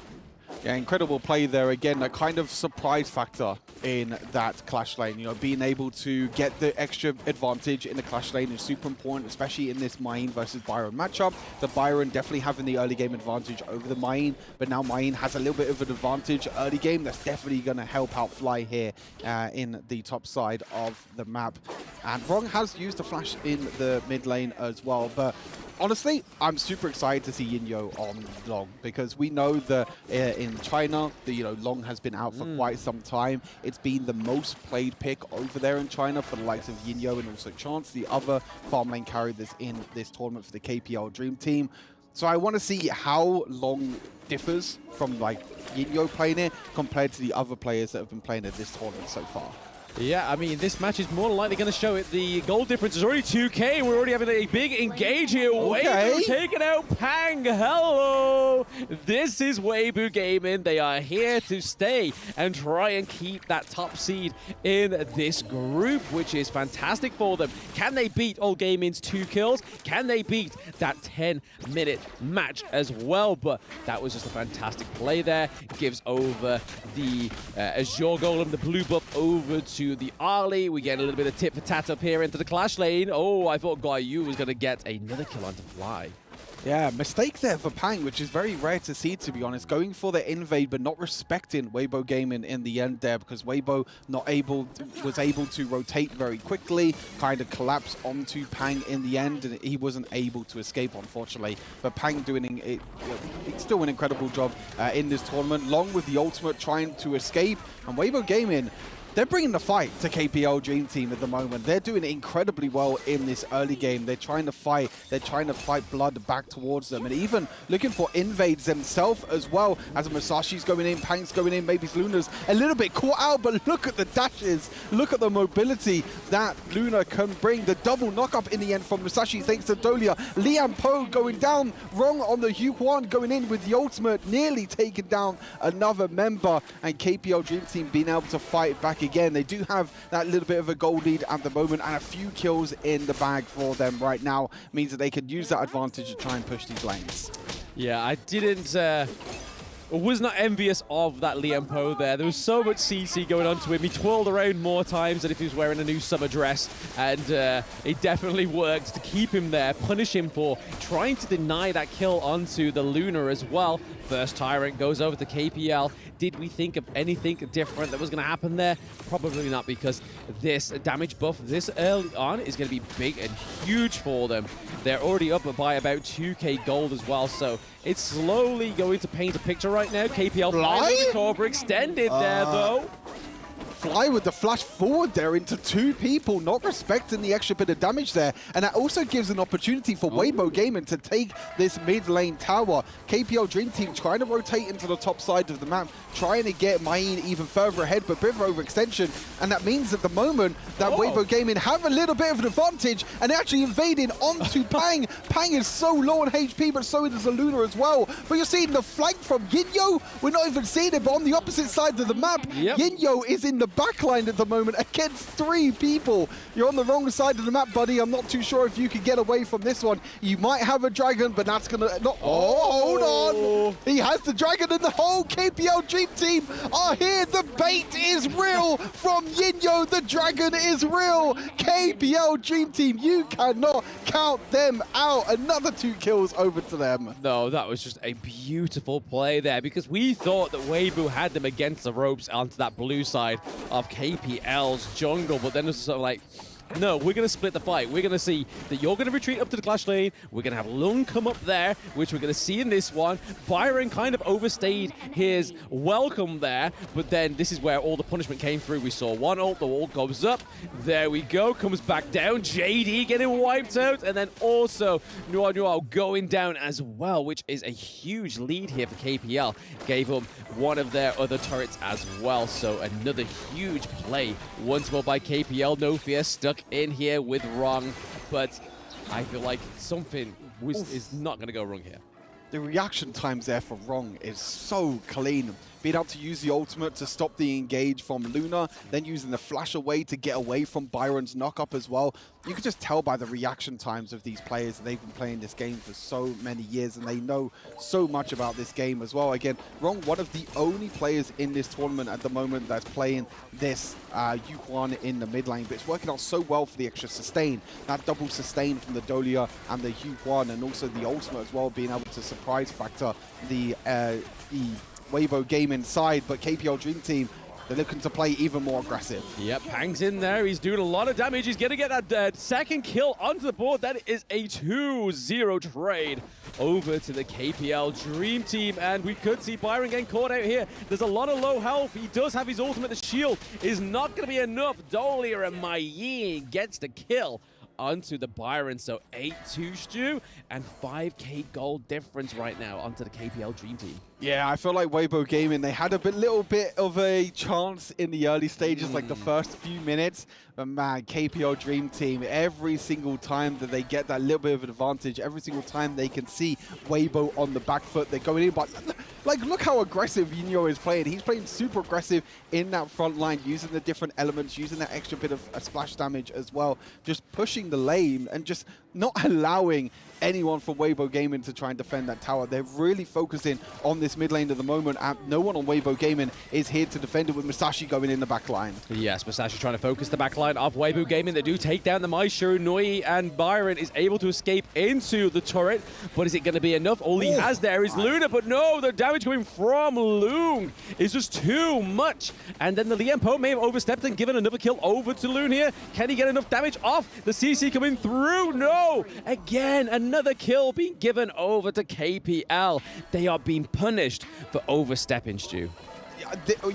Yeah, incredible play there. Again, a kind of surprise factor in that clash lane. You know, being able to get the extra advantage in the clash lane is super important, especially in this Main versus Byron matchup. The Byron definitely having the early game advantage over the Main, but now Main has a little bit of an advantage early game. That's definitely going to help out Fly here in the top side of the map. And Wrong has used the flash in the mid lane as well, but honestly, I'm super excited to see Yinyo on Long, because we know that in China, Long has been out for quite some time. It's been the most played pick over there in China for the likes of Yinyo and also Chance, the other farm lane carry that's in this tournament for the KPL Dream Team. So I want to see how Long differs from like Yinyo playing it compared to the other players that have been playing at this tournament so far. Yeah, I mean, this match is more than likely going to show it. The goal difference is already 2K. We're already having a big engage here. Okay. Weibo taking out Pang. Hello. This is Weibo Gaming. They are here to stay and try and keep that top seed in this group, which is fantastic for them. Can they beat All Gaming's 2 kills? Can they beat that 10-minute match as well? But that was just a fantastic play there. Gives over the Azure Golem, the blue buff, over to the Ali. We get a little bit of tit for tat up here into the clash lane. Oh, I thought Guayu was going to get another kill onto Fly. Yeah, mistake there for Pang, which is very rare to see, to be honest. Going for the invade, but not respecting Weibo Gaming in the end there, because Weibo was able to rotate very quickly, kind of collapse onto Pang in the end, and he wasn't able to escape, unfortunately. But Pang doing it, it's still an incredible job in this tournament. Long with the ultimate, trying to escape, and Weibo Gaming, they're bringing the fight to KPL Dream Team at the moment. They're doing incredibly well in this early game. They're trying to fight. They're trying to fight blood back towards them, and even looking for invades themselves as well. As Musashi's going in, Pang's going in, maybe Luna's a little bit caught out, but look at the dashes. Look at the mobility that Luna can bring. The double knock-up in the end from Musashi thanks to Dolia. Liam Poe going down. Wrong on the Hu Huan going in with the ultimate, nearly taking down another member, and KPL Dream Team being able to fight back again. They do have that little bit of a goal lead at the moment, and a few kills in the bag for them right now means that they could use that advantage to try and push these lanes. Yeah, I was not envious of that Liam Poe there. There was so much CC going on to him. He twirled around more times than if he was wearing a new summer dress, and it definitely worked to keep him there, punish him for trying to deny that kill onto the Luna as well. First Tyrant goes over to KPL. Did we think of anything different that was going to happen there? Probably not, because this damage buff this early on is going to be big and huge for them. They're already up by about 2K gold as well, so it's slowly going to paint a picture right now. KPL Fly overextended there, though. Fly with the flash forward there into 2 people, not respecting the extra bit of damage there. And that also gives an opportunity for Weibo Gaming to take this mid lane tower. KPL Dream Team trying to rotate into the top side of the map, trying to get Main even further ahead, but bit of overextension. And that means at the moment that Weibo Gaming have a little bit of an advantage, and they're actually invading onto Pang. Pang is so low on HP, but so is the Luna as well. But you're seeing the flank from Yinyo. We're not even seeing it, but on the opposite side of the map, Yinyo is in the backline at the moment against 3 people. You're on the wrong side of the map, buddy. I'm not too sure if you can get away from this one. You might have a dragon, but that's going to... hold on. He has the dragon, and the whole KPL Dream Team are here. The bait is real from Yinyo. The dragon is real. KPL Dream Team, you cannot count them out. Another 2 kills over to them. No, that was just a beautiful play there, because we thought that Weibo had them against the ropes onto that blue side of KPL's jungle, but then it was sort of like, no, we're going to split the fight. We're going to see that you're going to retreat up to the clash lane. We're going to have Lung come up there, which we're going to see in this one. Byron kind of overstayed his welcome there, but then this is where all the punishment came through. We saw one ult, the ult goes up. There we go, comes back down. JD getting wiped out, and then also Noir going down as well, which is a huge lead here for KPL. Gave them one of their other turrets as well, so another huge play once more by KPL. No fear, stuck in here with Wrong, but I feel like something is not going to go wrong here. The reaction times there for Wrong is so clean. Being able to use the ultimate to stop the engage from Luna, then using the flash away to get away from Byron's knock-up as well. You can just tell by the reaction times of these players that they've been playing this game for so many years, and they know so much about this game as well. Again, Wrong, one of the only players in this tournament at the moment that's playing this Yuhuan in the mid lane, but it's working out so well for the extra sustain. That double sustain from the Dolia and the Yuhuan, and also the ultimate as well, being able to surprise factor the Weibo game inside, but KPL Dream Team, they're looking to play even more aggressive. Yep, Hang's in there. He's doing a lot of damage. He's going to get that second kill onto the board. That is a 2-0 trade over to the KPL Dream Team, and we could see Byron getting caught out here. There's a lot of low health. He does have his ultimate. The shield is not going to be enough. Dolia and Mai gets the kill onto the Byron, so 8-2 Stu, and 5k gold difference right now onto the KPL Dream Team. Yeah, I feel like Weibo Gaming, they had a little bit of a chance in the early stages, like the first few minutes. But man, KPL Dream Team, every single time that they get that little bit of an advantage, every single time they can see Weibo on the back foot, they're going in. But like, look how aggressive Yinyo is playing. He's playing super aggressive in that front line, using the different elements, using that extra bit of splash damage as well, just pushing the lane and just not allowing anyone from Weibo Gaming to try and defend that tower. They're really focusing on this mid lane at the moment, and no one on Weibo Gaming is here to defend it, with Masashi going in the back line. Yes, Masashi trying to focus the back line of Weibo Gaming. They do take down the Maishu, Nui, and Byron is able to escape into the turret, but is it going to be enough? All he has there is Luna, but no, the damage coming from Loon is just too much. And then the Liam Poe may have overstepped and given another kill over to Loon here. Can he get enough damage off? The CC coming through, no! Again, another kill being given over to KPL. They are being punished for overstepping, Stu.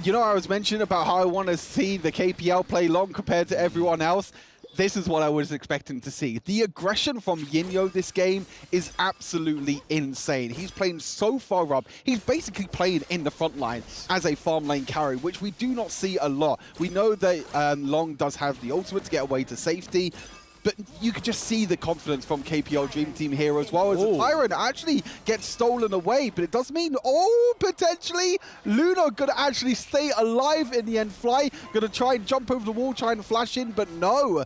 You know, I was mentioning about how I want to see the KPL play long compared to everyone else. This is what I was expecting to see. The aggression from Yinyo this game is absolutely insane. He's playing so far up. He's basically playing in the front line as a farm lane carry, which we do not see a lot. We know that Long does have the ultimate to get away to safety, but you could just see the confidence from KPL Dream Team here as well, as the Tyrant actually gets stolen away, but it does mean, potentially, Luna gonna actually stay alive in the end. Fly gonna try and jump over the wall, try and flash in, but no.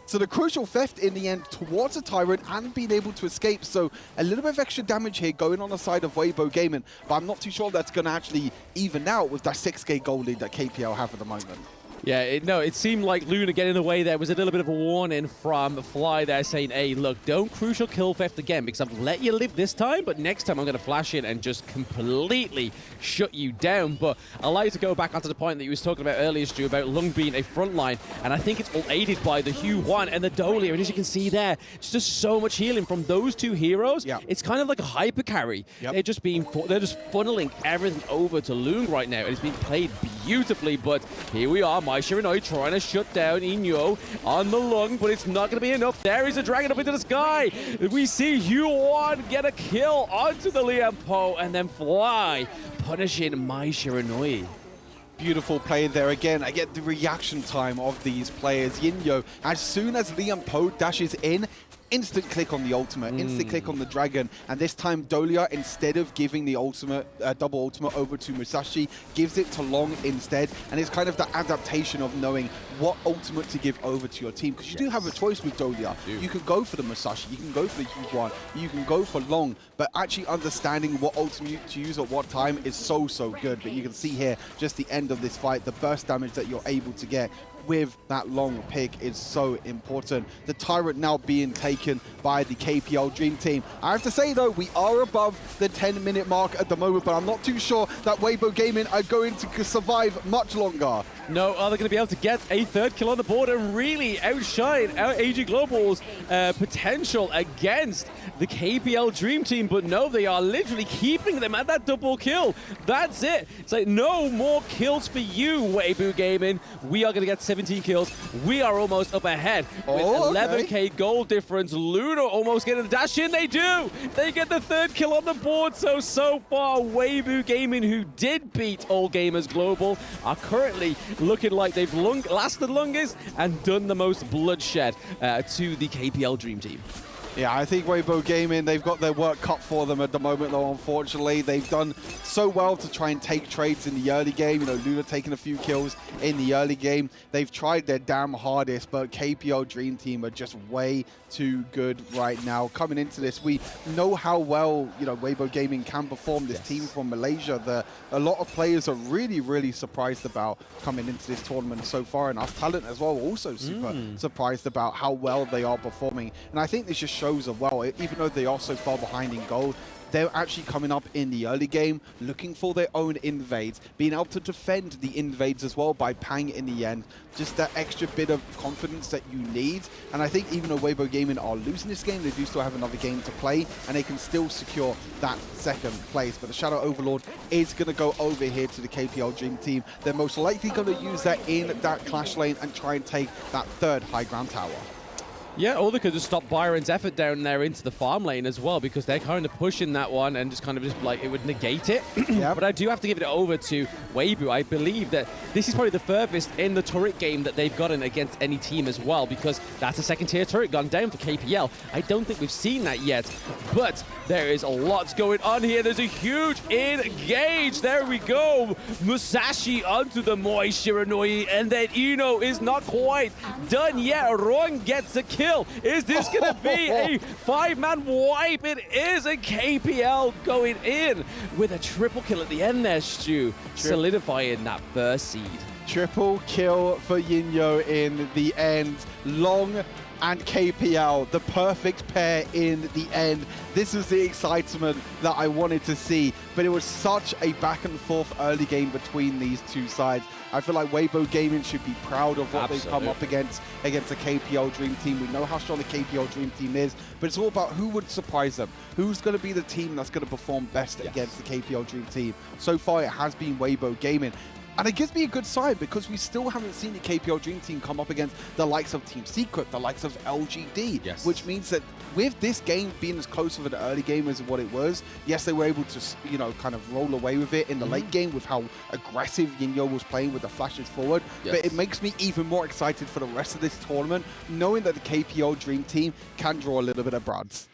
So the crucial theft in the end towards the Tyrant and being able to escape. So a little bit of extra damage here going on the side of Weibo Gaming, but I'm not too sure that's gonna actually even out with that 6k gold lead that KPL have at the moment. Yeah, it seemed like Luna getting in the way there was a little bit of a warning from Fly there saying, hey, look, don't crucial kill theft again, because I've let you live this time, but next time I'm going to flash in and just completely shut you down. But I'd like to go back onto the point that you was talking about earlier, Stu, about Lung being a front line, and I think it's all aided by the Yuhuan and the Dolia, and as you can see there, it's just so much healing from those two heroes. Yeah. It's kind of like a hyper carry. Yep. They're just funneling everything over to Lung right now, and it's being played beautifully, but here we are, Mai Shiranoi trying to shut down Inyo on the Lung, but it's not going to be enough. There is a dragon up into the sky. We see Yuan get a kill onto the Liam Poe, and then Fly punishing Mai Shiranoi. Beautiful play there again. I get the reaction time of these players. Yinyo, as soon as Liam Poe dashes in, instant click on the ultimate, instant click on the dragon, and this time Dolia, instead of giving the ultimate, double ultimate over to Musashi, gives it to Long instead, and it's kind of the adaptation of knowing what ultimate to give over to your team, because you do have a choice with Dolia. You can go for the Musashi, you can go for the Huguan, you can go for Long, but actually understanding what ultimate to use at what time is so good. But you can see here, just the end of this fight, the burst damage that you're able to get with that Long pick is so important. The Tyrant now being taken by the KPL Dream Team. I have to say though, we are above the 10-minute mark at the moment, but I'm not too sure that Weibo Gaming are going to survive much longer. No, are they going to be able to get a third kill on the board and really outshine AG Global's potential against the KPL Dream Team? But no, they are literally keeping them at that double kill. That's it. It's like, no more kills for you, Weibo Gaming. We are going to get 17 kills. We are almost up ahead with 11k gold difference. Luna almost getting a dash in. They do. They get the third kill on the board. So far, Weibo Gaming, who did beat All Gamers Global, are currently looking like they've lasted longest and done the most bloodshed to the KPL Dream Team. Yeah, I think Weibo Gaming, they've got their work cut for them at the moment, though, unfortunately. They've done so well to try and take trades in the early game. You know, Luna taking a few kills in the early game. They've tried their damn hardest, but KPL Dream Team are just way too good right now. Coming into this, we know how well, you know, Weibo Gaming can perform. This team from Malaysia, a lot of players are really surprised about coming into this tournament so far, and us talent as well, also super surprised about how well they are performing. And I think this just shows as well, even though they are so far behind in gold, they're actually coming up in the early game, looking for their own invades, being able to defend the invades as well by Pang in the end. Just that extra bit of confidence that you need. And I think even though Weibo Gaming are losing this game, they do still have another game to play, and they can still secure that second place. But the Shadow Overlord is going to go over here to the KPL Dream Team. They're most likely going to use that in that clash lane and try and take that third high ground tower. Yeah, or they could just stop Byron's effort down there into the farm lane as well, because they're kind of pushing that one and just like it would negate it. But I do have to give it over to Weibo. I believe that this is probably the furthest in the turret game that they've gotten against any team as well, because that's a second tier turret gone down for KPL. I don't think we've seen that yet, but there is a lot going on here. There's a huge engage. There we go. Musashi onto the Moi Shiranui, and then Ino is not quite done yet. Ron gets a kill. Is this going to be a 5-man wipe? It is a KPL going in with a triple kill at the end there, Stu, solidifying that first seed. Triple kill for Yinyo in the end. Long and KPL, the perfect pair in the end. This is the excitement that I wanted to see, but it was such a back and forth early game between these two sides. I feel like Weibo Gaming should be proud of what they've come up against the KPL Dream Team. We know how strong the KPL Dream Team is, but it's all about who would surprise them. Who's going to be the team that's going to perform best against the KPL Dream Team? So far, it has been Weibo Gaming. And it gives me a good sign, because we still haven't seen the KPL Dream Team come up against the likes of Team Secret, the likes of LGD, which means that with this game being as close of an early game as what it was, yes, they were able to, you know, kind of roll away with it in the late game with how aggressive Yinyo was playing with the flashes forward. But it makes me even more excited for the rest of this tournament, knowing that the KPL Dream Team can draw a little bit of Brads.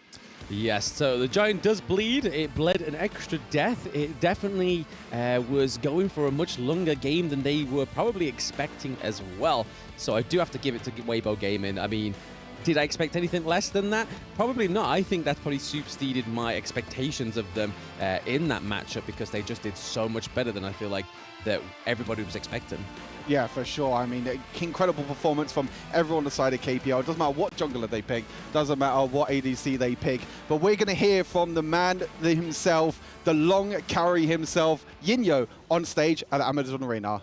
Yes, so the Giant does bleed. It bled an extra death. It definitely was going for a much longer game than they were probably expecting as well. So I do have to give it to Weibo Gaming. I mean, did I expect anything less than that? Probably not. I think that's probably superseded my expectations of them in that matchup, because they just did so much better than I feel like that everybody was expecting. Yeah, for sure. I mean, incredible performance from everyone on the side of KPL. It doesn't matter what jungler they pick, doesn't matter what ADC they pick. But we're going to hear from the man himself, the long carry himself, Yinyo, on stage at Amazon Arena.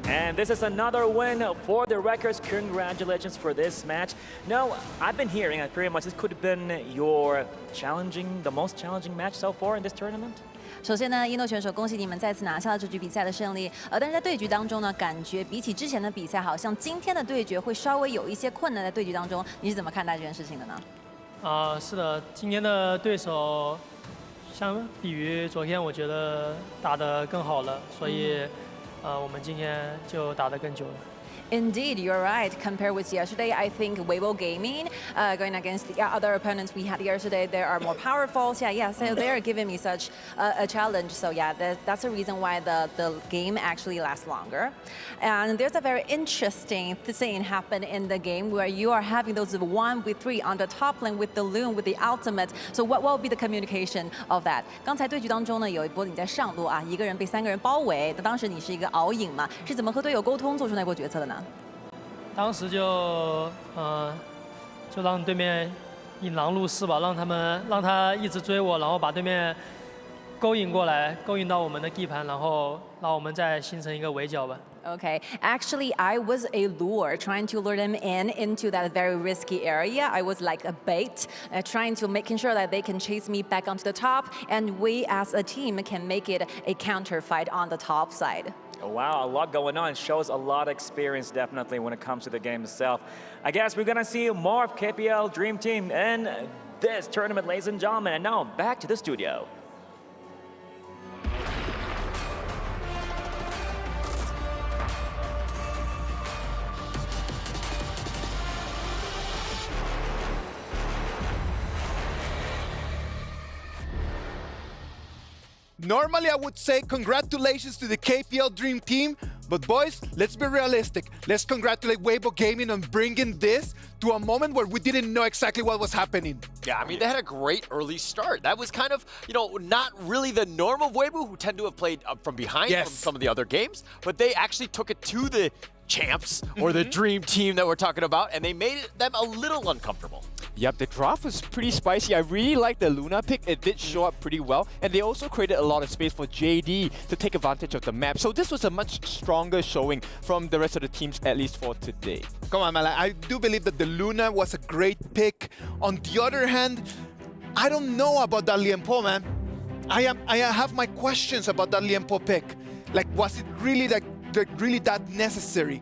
And this is another win for the Wreckers. Congratulations for this match. Now, I've been hearing that pretty much this could have been your the most challenging match so far in this tournament. 首先呢，一诺选手，恭喜你们再次拿下了这局比赛的胜利。但是在对局当中呢，感觉比起之前的比赛，好像今天的对决会稍微有一些困难。在对局当中，你是怎么看待这件事情的呢？是的，今天的对手相比于昨天，我觉得打得更好了，所以我们今天就打得更久了。Indeed, you're right. Compared with yesterday, I think Weibo Gaming, going against the other opponents we had yesterday, they are more powerful. Yeah, so they're giving me such a challenge. So yeah, that's the reason why the game actually lasts longer. And there's a very interesting thing happen in the game where you are having those 1v3 on the top lane with the Loon, with the ultimate. So what will be the communication of that? 刚才对局当中呢，有一波你在上路啊，一个人被3个人包围，那当时你是一个熬影嘛，是怎么和队友沟通做出那波决策的呢？当时就让对面引狼入室吧，让他一直追我，然后把对面勾引过来，勾引到我们的地盘，然后让我们再形成一个围剿吧。Okay, actually, I was a lure, trying to lure them into that very risky area. I was like a bait, trying to making sure that they can chase me back onto the top, and we as a team can make it a counter fight on the top side. Wow, a lot going on. Shows a lot of experience, definitely, when it comes to the game itself. I guess we're going to see more of KPL Dream Team in this tournament, ladies and gentlemen. And now, back to the studio. Normally, I would say congratulations to the KPL Dream Team, but boys, let's be realistic. Let's congratulate Weibo Gaming on bringing this to a moment where we didn't know exactly what was happening. Yeah, I mean, they had a great early start. That was kind of, not really the norm of Weibo, who tend to have played from behind from some of the other games, but they actually took it to the champs, or the dream team that we're talking about, and they made them a little uncomfortable. Yep, the draft was pretty spicy. I really like the Luna pick. It did show up pretty well, and they also created a lot of space for JD to take advantage of the map. So this was a much stronger showing from the rest of the teams, at least for today. Come on, man. I do believe that the Luna was a great pick. On the other hand, I don't know about that Lienpo, man. I have my questions about that Lienpo pick. Like, was it really that necessary?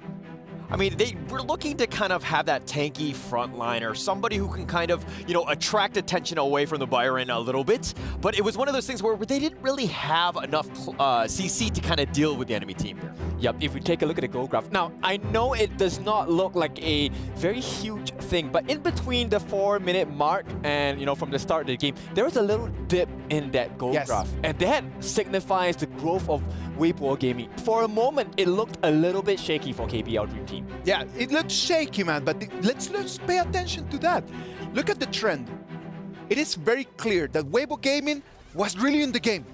I mean, they were looking to kind of have that tanky frontliner, somebody who can kind of, attract attention away from the Byron a little bit. But it was one of those things where they didn't really have enough CC to kind of deal with the enemy team here. Yep, if we take a look at the goal graph. Now, I know it does not look like a very huge thing, but in between the 4-minute mark and, from the start of the game, there was a little dip in that goal graph. And that signifies the growth of Weibo Gaming. For a moment, it looked a little bit shaky for KPL Dream Team. Yeah, it looked shaky, man, but let's pay attention to that. Look at the trend. It is very clear that Weibo Gaming was really in the game,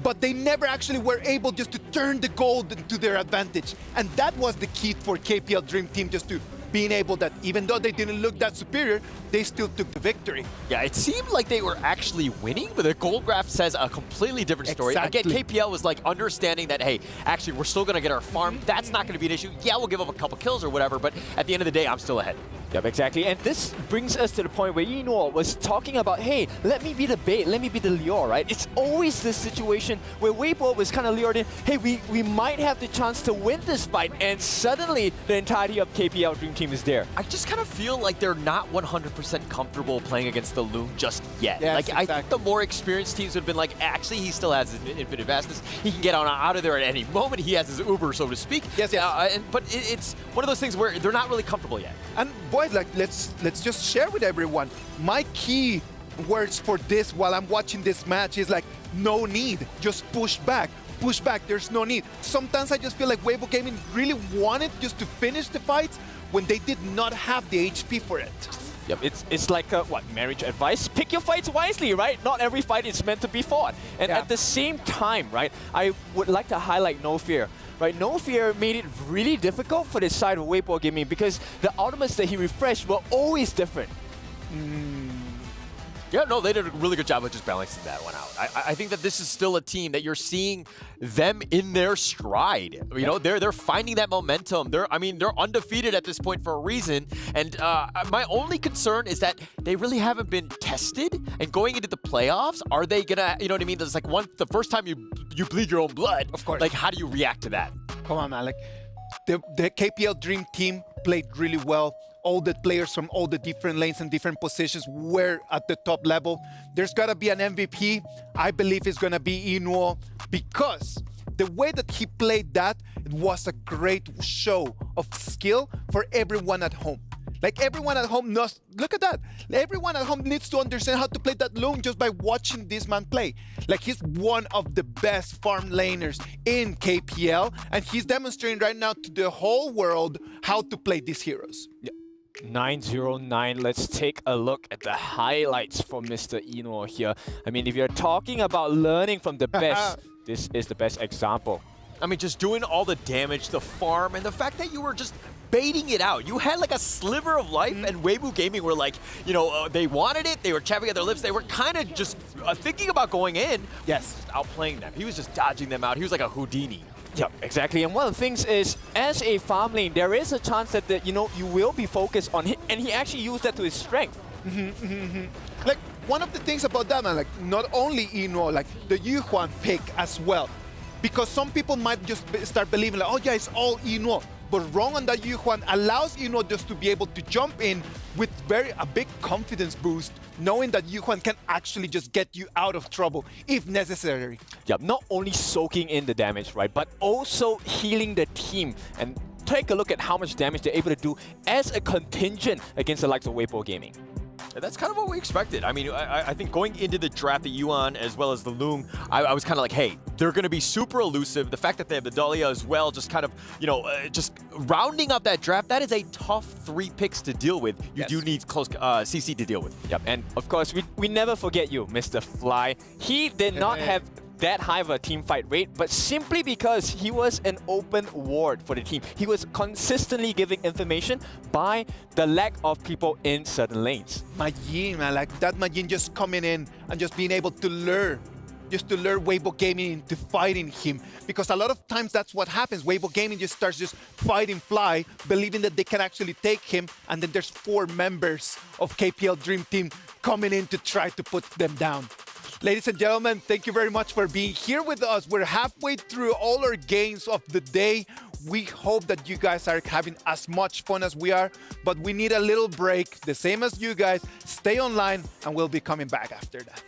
but they never actually were able just to turn the gold to their advantage. And that was the key for KPL Dream Team, just to being able that even though they didn't look that superior, they still took the victory. Yeah, it seemed like they were actually winning, but the gold graph says a completely different story. Exactly. Again, KPL was like understanding that, hey, actually, we're still going to get our farm. That's not going to be an issue. Yeah, we'll give up a couple kills or whatever, but at the end of the day, I'm still ahead. Yep, exactly. And this brings us to the point where Yinor was talking about, hey, let me be the bait, let me be the lure, right? It's always this situation where Weibo was kind of lured in, hey, we might have the chance to win this fight, and suddenly the entirety of KPL Dream Team is there. I just kind of feel like they're not 100% comfortable playing against the Loon just yet. Yes, like, I think the more experienced teams would have been like, actually, he still has his infinite vastness. He can get out of there at any moment. He has his Uber, so to speak. Yes. But it's one of those things where they're not really comfortable yet. And boys, like, let's just share with everyone. My key words for this while I'm watching this match is like, no need. Just push back. Push back. There's no need. Sometimes I just feel like Weibo Gaming really wanted just to finish the fights when they did not have the HP for it. Yep, it's like, marriage advice? Pick your fights wisely, right? Not every fight is meant to be fought. And at the same time, right, I would like to highlight No Fear. Right, No Fear made it really difficult for this side of Weibo Gaming because the ultimates that he refreshed were always different. Yeah, no, they did a really good job of just balancing that one out. I think that this is still a team that you're seeing them in their stride. You know, they're finding that momentum. They're undefeated at this point for a reason. And my only concern is that they really haven't been tested. And going into the playoffs, are they gonna, you know what I mean? It's like the first time you bleed your own blood. Of course. Like, how do you react to that? Come on, man. Like, the KPL Dream Team played really well. All the players from all the different lanes and different positions were at the top level. There's got to be an MVP. I believe it's going to be Inuo because the way that he played that, it was a great show of skill for everyone at home. Like everyone at home knows, look at that. Everyone at home needs to understand how to play that Lung just by watching this man play. Like he's one of the best farm laners in KPL, and he's demonstrating right now to the whole world how to play these heroes. Yeah. 909, let's take a look at the highlights for Mr. Eno here. I mean, if you're talking about learning from the best, this is the best example. I mean, just doing all the damage, the farm, and the fact that you were just baiting it out. You had like a sliver of life, and Weibo Gaming were like, you know, they wanted it, they were chapping at their lips, they were kind of just thinking about going in. Yes, outplaying them. He was just dodging them out. He was like a Houdini. Yeah, exactly. And one of the things is, as a farm lane, there is a chance that, you know, you will be focused on him, and he actually used that to his strength. Like, one of the things about that, man, like, not only Eno, like, the Yuhuan pick as well. Because some people might just start believing, like, oh yeah, it's all Eno. But wrong on that Yuhuan allows Eno just to be able to jump in with a big confidence boost, knowing that Yuhuan can actually just get you out of trouble if necessary. Yeah, not only soaking in the damage, right, but also healing the team. And take a look at how much damage they're able to do as a contingent against the likes of Weibo Gaming. That's kind of what we expected. I mean, I think going into the draft, the Yuan as well as the Lung, I was kind of like, hey, they're going to be super elusive. The fact that they have the Dahlia as well, just kind of, you know, just rounding up that draft, that is a tough 3 picks to deal with. You do need close CC to deal with. Yep, and of course, we never forget you, Mr. Fly. He did not have that high of a team fight rate, but simply because he was an open ward for the team. He was consistently giving information by the lack of people in certain lanes. Majin, man, like that Majin just coming in and just being able to lure, just to lure Weibo Gaming into fighting him. Because a lot of times that's what happens. Weibo Gaming just starts just fighting Fly, believing that they can actually take him, and then there's 4 members of KPL Dream Team coming in to try to put them down. Ladies and gentlemen, thank you very much for being here with us. We're halfway through all our games of the day. We hope that you guys are having as much fun as we are, but we need a little break, the same as you guys. Stay online, and we'll be coming back after that.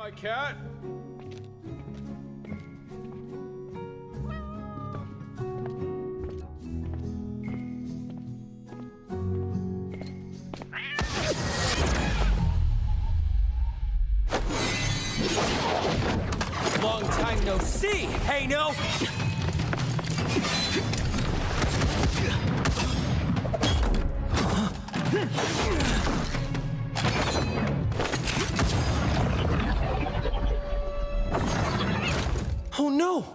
my cat. Long time no see. Hey, no. Oh no!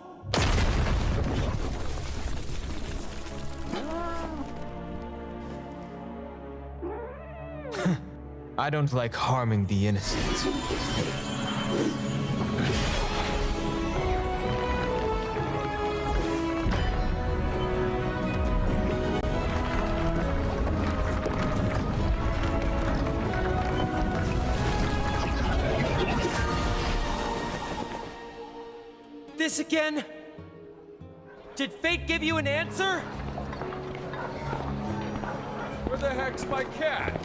I don't like harming the innocent. This again? Did fate give you an answer? Where the heck's my cat?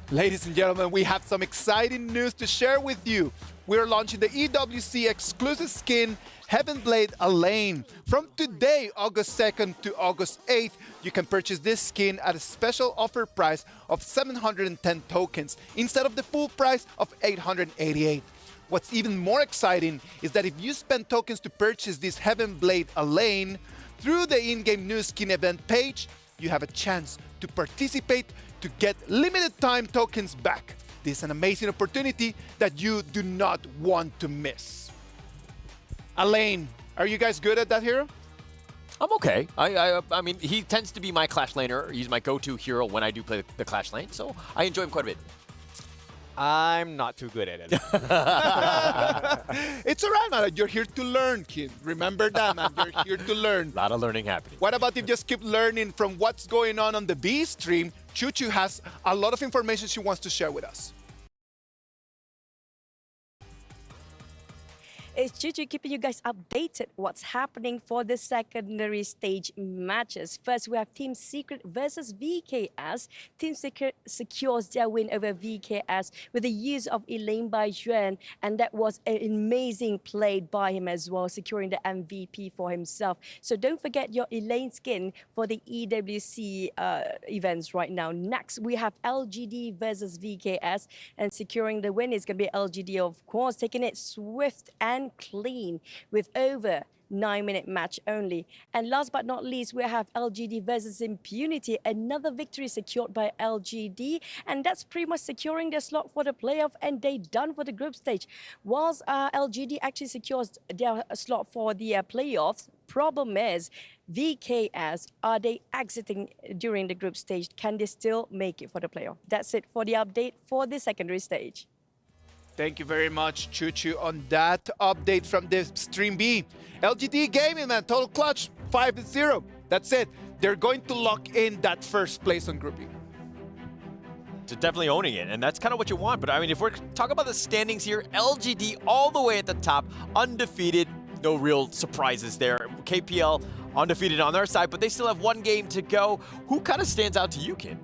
Ladies and gentlemen, we have some exciting news to share with you. We're launching the EWC exclusive skin, Heaven Blade Elaine. From today, August 2nd to August 8th, you can purchase this skin at a special offer price of 710 tokens instead of the full price of 888. What's even more exciting is that if you spend tokens to purchase this Heaven Blade Elaine through the in-game new skin event page, you have a chance to participate to get limited time tokens back. This is an amazing opportunity that you do not want to miss. Elaine, are you guys good at that hero? I'm okay. I mean, he tends to be my Clash laner. He's my go-to hero when I do play the Clash lane, so I enjoy him quite a bit. I'm not too good at it. It's all right, man. You're here to learn, kid. Remember that, man. You're here to learn. A lot of learning happening. What about if you just keep learning from what's going on the B stream? Chuchu has a lot of information she wants to share with us. It's Chuchu keeping you guys updated what's happening for the secondary stage matches. First, we have Team Secret versus VKS. Team Secret secures their win over VKS with the use of Elaine by Yuan, and that was an amazing play by him as well, securing the MVP for himself. So don't forget your Elaine skin for the EWC events right now. Next, we have LGD versus VKS, and securing the win is going to be LGD, of course, taking it swift and clean with over 9-minute match only. And last but not least, we have LGD versus Impunity, another victory secured by LGD, and that's pretty much securing their slot for the playoff, and they done for the group stage. Whilst LGD actually secures their slot for the playoffs, problem is VKS, are they exiting during the group stage? Can they still make it for the playoff? That's it for the update for the secondary stage. Thank you very much, Chuchu, on that update from the Stream B. LGD Gaming, man, total clutch, 5-0. That's it. They're going to lock in that first place on Group B. So definitely owning it, and that's kind of what you want. But I mean, if we're talking about the standings here, LGD all the way at the top, undefeated, no real surprises there. KPL undefeated on their side, but they still have one game to go. Who kind of stands out to you, Ken?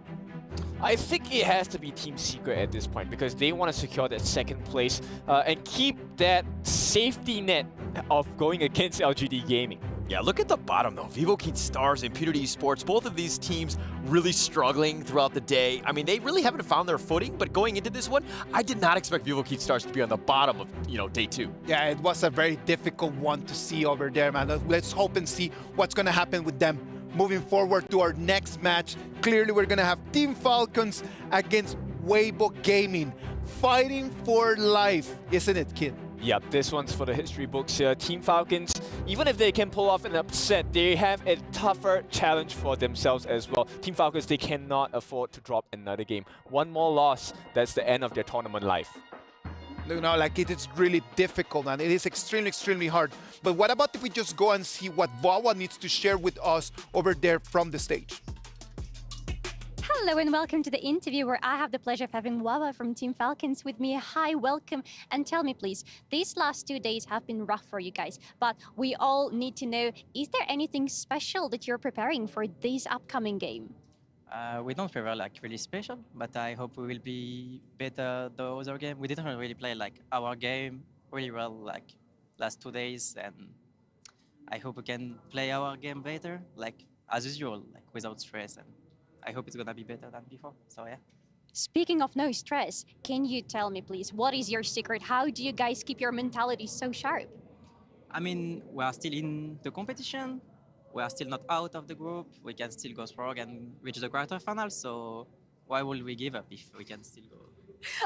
I think it has to be Team Secret at this point because they want to secure that second place and keep that safety net of going against LGD Gaming. Yeah, look at the bottom though. Vivokeed Stars, Impunity Esports, both of these teams really struggling throughout the day. I mean, they really haven't found their footing, but going into this one, I did not expect Vivokeed Stars to be on the bottom of, day 2. Yeah, it was a very difficult one to see over there, man. Let's hope and see what's going to happen with them moving forward to our next match. Clearly, we're going to have Team Falcons against Weibo Gaming, fighting for life, isn't it, kid? Yep, this one's for the history books here. Team Falcons, even if they can pull off an upset, they have a tougher challenge for themselves as well. Team Falcons, they cannot afford to drop another game. One more loss, that's the end of their tournament life. Like it is really difficult, and it is extremely, extremely hard. But what about if we just go and see what Wawa needs to share with us over there from the stage? Hello and welcome to the interview where I have the pleasure of having Wawa from Team Falcons with me. Hi, welcome. And tell me please, these last 2 days have been rough for you guys, but we all need to know, is there anything special that you're preparing for this upcoming game? We don't prepare like really special, but I hope we will be better the other game. We didn't really play like our game really well like last 2 days, and I hope we can play our game better, like as usual, like without stress, and I hope it's gonna be better than before. So yeah. Speaking of no stress, can you tell me please, what is your secret? How do you guys keep your mentality so sharp? I mean, we are still in the competition. We are still not out of the group. We can still go strong and reach the quarterfinals. So why would we give up if we can still go?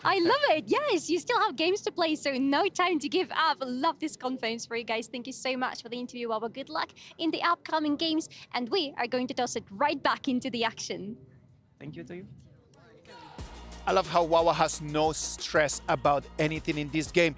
I love it. Yes, you still have games to play, so no time to give up. Love this confidence for you guys. Thank you so much for the interview, Wawa. Good luck in the upcoming games, and we are going to toss it right back into the action. Thank you to you. I love how Wawa has no stress about anything in this game.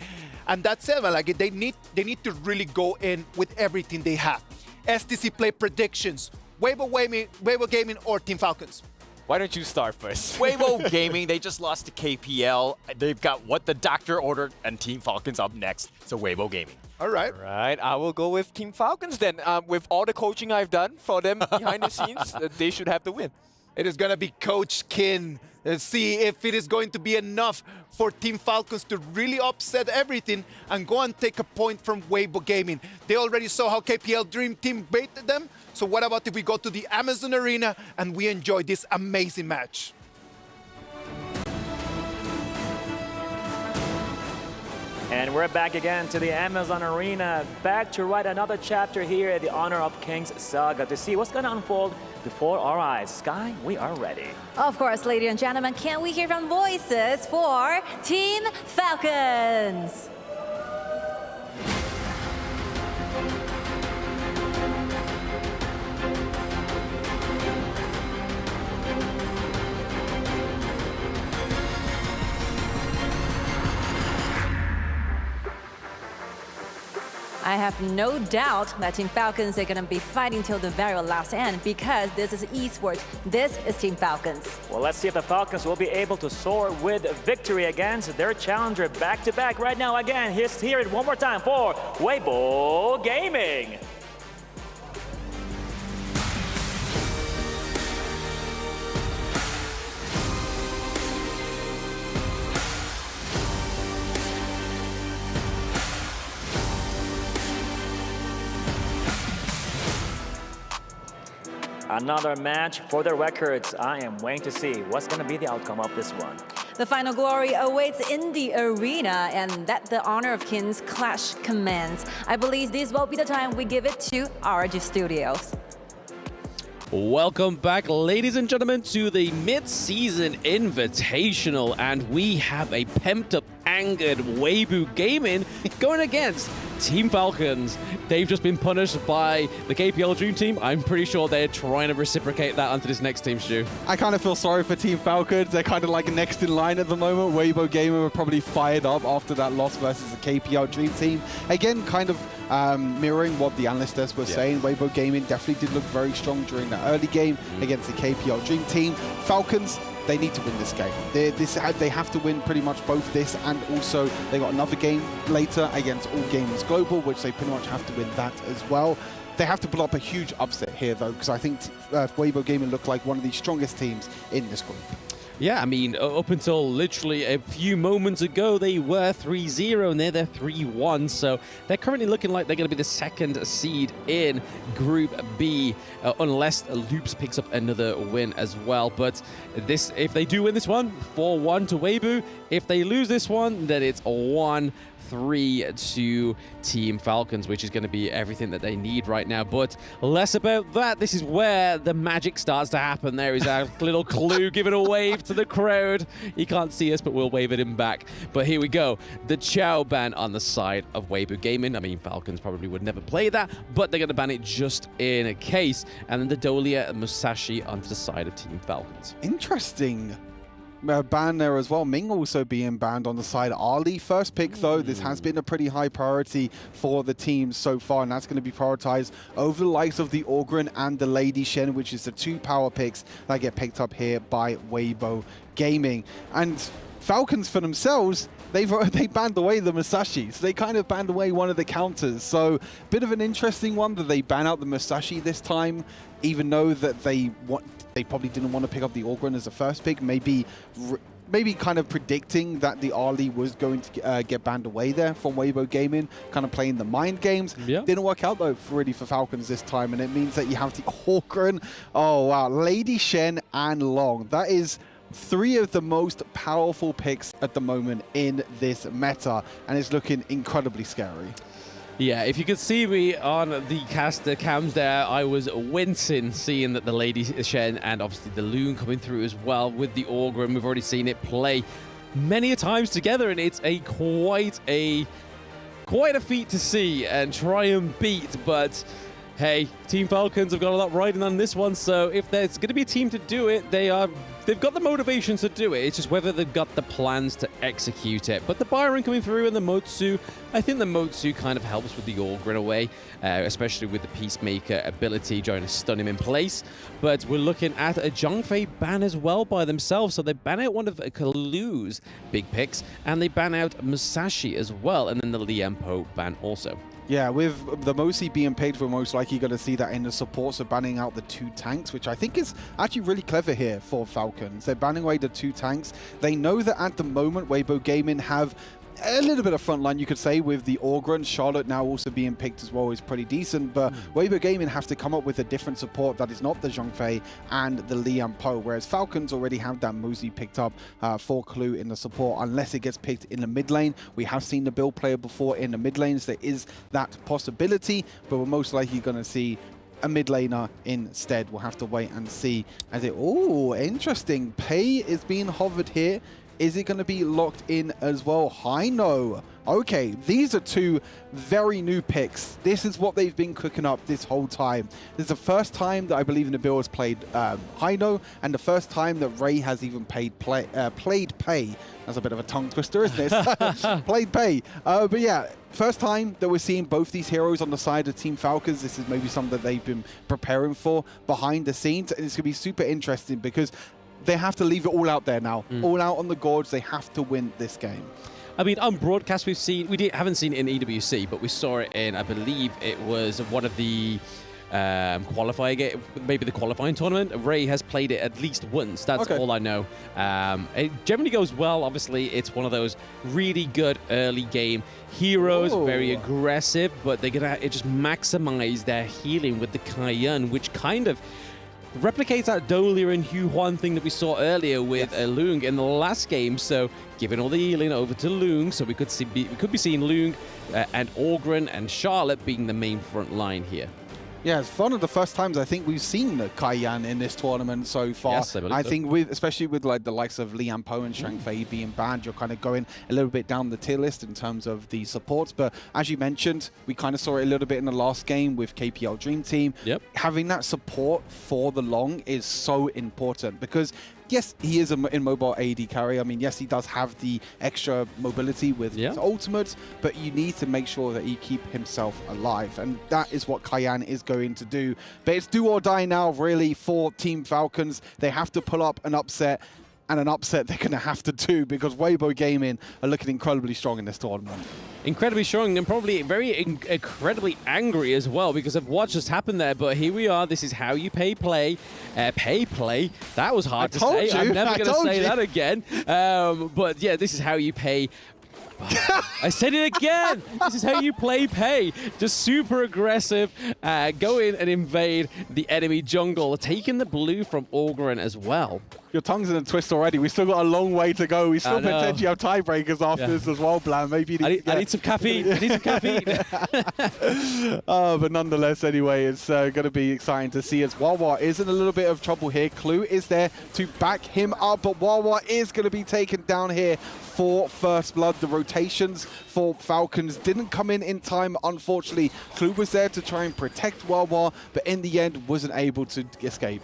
And that's it, like they need to really go in with everything they have. STC play predictions, Weibo Gaming or Team Falcons? Why don't you start first? Weibo Gaming, they just lost to KPL. They've got what the doctor ordered, and Team Falcons up next. So Weibo Gaming. All right. All right, I will go with Team Falcons then. With all the coaching I've done for them behind the scenes, they should have the win. It is going to be Coach Kin. Let's see if it is going to be enough for Team Falcons to really upset everything and go and take a point from Weibo Gaming. They already saw how KPL Dream Team baited them. So what about if we go to the Amazon Arena and we enjoy this amazing match? And we're back again to the Amazon Arena, back to write another chapter here at the Honor of Kings saga to see what's going to unfold before our eyes. Sky, we are ready. Of course, ladies and gentlemen, can we hear from voices for Team Falcons? I have no doubt that Team Falcons are going to be fighting till the very last end because this is esports. This is Team Falcons. Well, let's see if the Falcons will be able to soar with victory against their challenger back-to-back right now. Again, hear it one more time for Weibo Gaming. Another match for the records. I am waiting to see what's going to be the outcome of this one. The final glory awaits in the arena, and that the Honor of Kings clash commence. I believe this will be the time we give it to RG Studios. Welcome back, ladies and gentlemen, to the Mid-Season Invitational, and we have a pumped-up, angered Weibo Gaming going against Team Falcons. They've just been punished by the KPL Dream Team. I'm pretty sure they're trying to reciprocate that onto this next team, Stu. I kind of feel sorry for Team Falcons. They're kind of like next in line at the moment. Weibo Gaming were probably fired up after that loss versus the KPL Dream Team. Again, kind of mirroring what the analyst desk was saying. Weibo Gaming definitely did look very strong during the early game against the KPL Dream Team. Falcons, they need to win this game. They have to win pretty much both this and also they got another game later against All Gamers Global, which they pretty much have to win that as well. They have to pull up a huge upset here though, because I think Weibo Gaming look like one of the strongest teams in this group. Yeah, I mean, up until literally a few moments ago, they were 3-0, and they're 3-1. So they're currently looking like they're going to be the second seed in Group B, unless Loops picks up another win as well. But this, if they do win this one, 4-1 to Weibo. If they lose this one, then it's 1-3 to Team Falcons, which is going to be everything that they need right now. But less about that. This is where the magic starts to happen. There is our little clue giving a wave to the crowd. He can't see us, but we'll wave at him back. But here we go. The Chow ban on the side of Weibo Gaming. I mean, Falcons probably would never play that, but they're going to ban it just in a case. And then the Dolia and Musashi onto the side of Team Falcons. Interesting. ban there as well. Ming also being banned on the side. Ali first pick though. This has been a pretty high priority for the team so far, and that's going to be prioritized over the likes of the Orgren and the Lady Shen, which is the 2 power picks that get picked up here by Weibo Gaming. And Falcons for themselves, they banned away the Musashi, so they kind of banned away one of the counters. So bit of an interesting one that they ban out the Musashi this time, even though that they probably didn't want to pick up the Orgren as a first pick. Maybe kind of predicting that the Ali was going to get banned away there from Weibo Gaming, kind of playing the mind games. Yeah. Didn't work out though really for Falcons this time, and it means that you have the Orgren. Oh wow, Lady Shen and Long. That is 3 of the most powerful picks at the moment in this meta, and it's looking incredibly scary. Yeah, if you could see me on the caster cams there, I was wincing seeing that the Lady Shen and obviously the Loon coming through as well with the Orgren. We've already seen it play many a times together, and it's quite a feat to see and try and beat. But hey, Team Falcons have got a lot riding on this one, so if there's going to be a team to do it, they've got the motivation to do it. It's just whether they've got the plans to execute it. But the Byron coming through and the Motsu, I think the Motsu kind of helps with the Orgren away, especially with the Peacemaker ability trying to stun him in place. But we're looking at a Zhongfei ban as well by themselves. So they ban out one of Kalu's big picks, and they ban out Musashi as well, and then the Liempo ban also. Yeah, with the Mosi being picked, we're most likely going to see that in the support, so banning out the 2 tanks, which I think is actually really clever here for Falcons. They're banning away the 2 tanks. They know that at the moment, Weibo Gaming have a little bit of front line, you could say, with the Orgren. Charlotte now also being picked as well is pretty decent, but Weibo Gaming have to come up with a different support that is not the Zhongfei and the Liam Po, whereas Falcons already have that Mosi picked up for Clue in the support, unless it gets picked in the mid lane. We have seen the build player before in the mid lanes. There is that possibility, but we're most likely going to see a mid laner instead. We'll have to wait and see as it... Oh, interesting. Pei is being hovered here. Is it going to be locked in as well? Hino. Okay, these are 2 very new picks. This is what they've been cooking up this whole time. This is the first time that I believe in the build has played Hino, and the first time that Ray has even played Pei. That's a bit of a tongue twister, isn't it? Played Pei. But yeah, first time that we're seeing both these heroes on the side of Team Falcons. This is maybe something that they've been preparing for behind the scenes, and it's going to be super interesting because they have to leave it all out there now. All out on the gorge. They have to win this game. I mean, on broadcast, haven't seen it in EWC, but we saw it in, I believe it was one of the maybe the qualifying tournament. Ray has played it at least once. That's all I know. It generally goes well. Obviously, it's one of those really good early game heroes, very aggressive, but they're going to just maximize their healing with the Kaiyun, which kind of replicates that Dolia and Hu Huan thing that we saw earlier with Lung in the last game. So giving all the healing over to Lung, so we could be seeing Lung and Orgren and Charlotte being the main front line here. Yeah, it's one of the first times I think we've seen the Kaiyan in this tournament so far. Yes, I think especially with like the likes of Liam Po and Shang Fei being banned, you're kind of going a little bit down the tier list in terms of the supports. But as you mentioned, we kind of saw it a little bit in the last game with KPL Dream Team. Having that support for the long is so important because yes, he is an immobile AD carry. I mean, yes, he does have the extra mobility with his ultimates, but you need to make sure that he keep himself alive. And that is what Kaiyan is going to do. But it's do or die now, really, for Team Falcons. They have to pull up an upset, and an upset they're going to have to do because Weibo Gaming are looking incredibly strong in this tournament. Incredibly strong and probably very incredibly angry as well because of what just happened there. But here we are. This is how you pay play. That was hard to say. I'm never going to say that again. But yeah, this is how you pay. I said it again. This is how you play Pei. Just super aggressive. Go in and invade the enemy jungle. Taking the blue from Orgren as well. Your tongue's in a twist already. We still got a long way to go. We still potentially have tiebreakers after this as well, Blam. Maybe I need some caffeine. I need some caffeine. But nonetheless, anyway, it's going to be exciting to see as Wawa is in a little bit of trouble here. Clue is there to back him up, but Wawa is going to be taken down here for First Blood. The rotations for Falcons didn't come in time, unfortunately. Clue was there to try and protect Wawa, but in the end wasn't able to escape.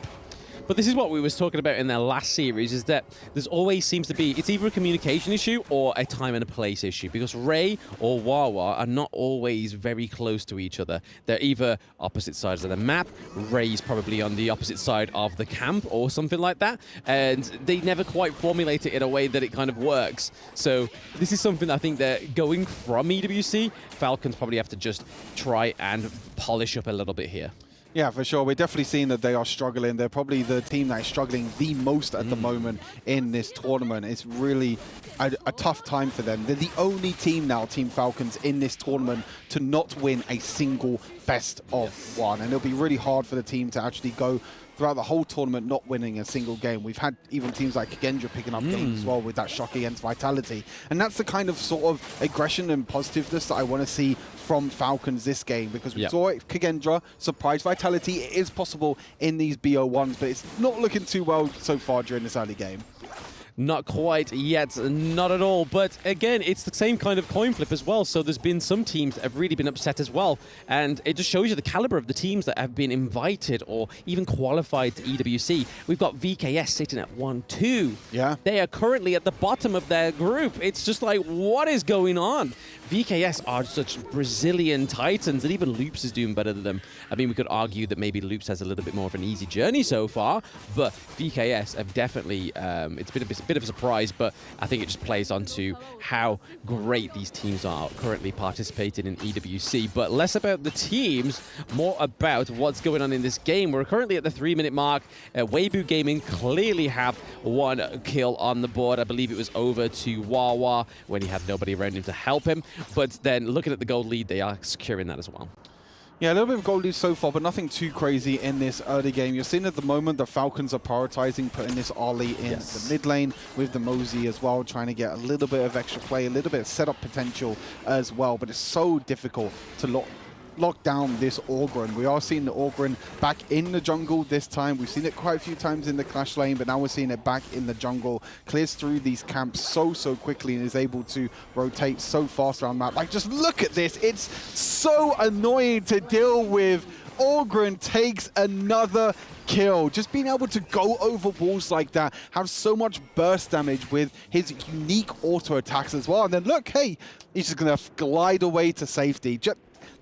But this is what we was talking about in their last series, is that there's always seems to be, it's either a communication issue or a time and a place issue, because Ray or Wawa are not always very close to each other. They're either opposite sides of the map, Ray's probably on the opposite side of the camp or something like that, and they never quite formulate it in a way that it kind of works. So this is something that I think that going from EWC, Falcons probably have to just try and polish up a little bit here. Yeah, for sure. We're definitely seeing that they are struggling. They're probably the team that is struggling the most at the moment in this tournament. It's really a tough time for them. They're the only team now, Team Falcons, in this tournament to not win a single best of one. And it'll be really hard for the team to actually go throughout the whole tournament not winning a single game. We've had even teams like Kendra picking up games as well with that shock against Vitality. And that's the kind of sort of aggression and positiveness that I want to see from Falcons this game, because we saw it, Kendra, surprise Vitality. It is possible in these BO1s, but it's not looking too well so far during this early game. Not quite yet, not at all. But again, it's the same kind of coin flip as well. So there's been some teams that have really been upset as well. And it just shows you the caliber of the teams that have been invited or even qualified to EWC. We've got VKS sitting at 1-2. Yeah. They are currently at the bottom of their group. It's just like, what is going on? VKS are such Brazilian titans, and even Loops is doing better than them. I mean, we could argue that maybe Loops has a little bit more of an easy journey so far, but VKS have definitely, it's been a bit of a surprise, but I think it just plays onto how great these teams are currently participating in EWC. But less about the teams, more about what's going on in this game. We're currently at the 3-minute mark. Weibo Gaming clearly have one kill on the board. I believe it was over to Wawa when he had nobody around him to help him. But then looking at the gold lead, they are securing that as well. Yeah, a little bit of gold lead so far, but nothing too crazy in this early game. You're seeing at the moment the Falcons are prioritizing putting this Ollie in the mid lane with the Mosey as well, trying to get a little bit of extra play, a little bit of setup potential as well. But it's so difficult to lock down this Orgren. We are seeing the Orgren back in the jungle this time. We've seen it quite a few times in the Clash lane, but now we're seeing it back in the jungle. Clears through these camps so quickly and is able to rotate so fast around the map. Like, just look at this. It's so annoying to deal with. Orgren takes another kill. Just being able to go over walls like that, have so much burst damage with his unique auto attacks as well. And then look, hey, he's just going to glide away to safety.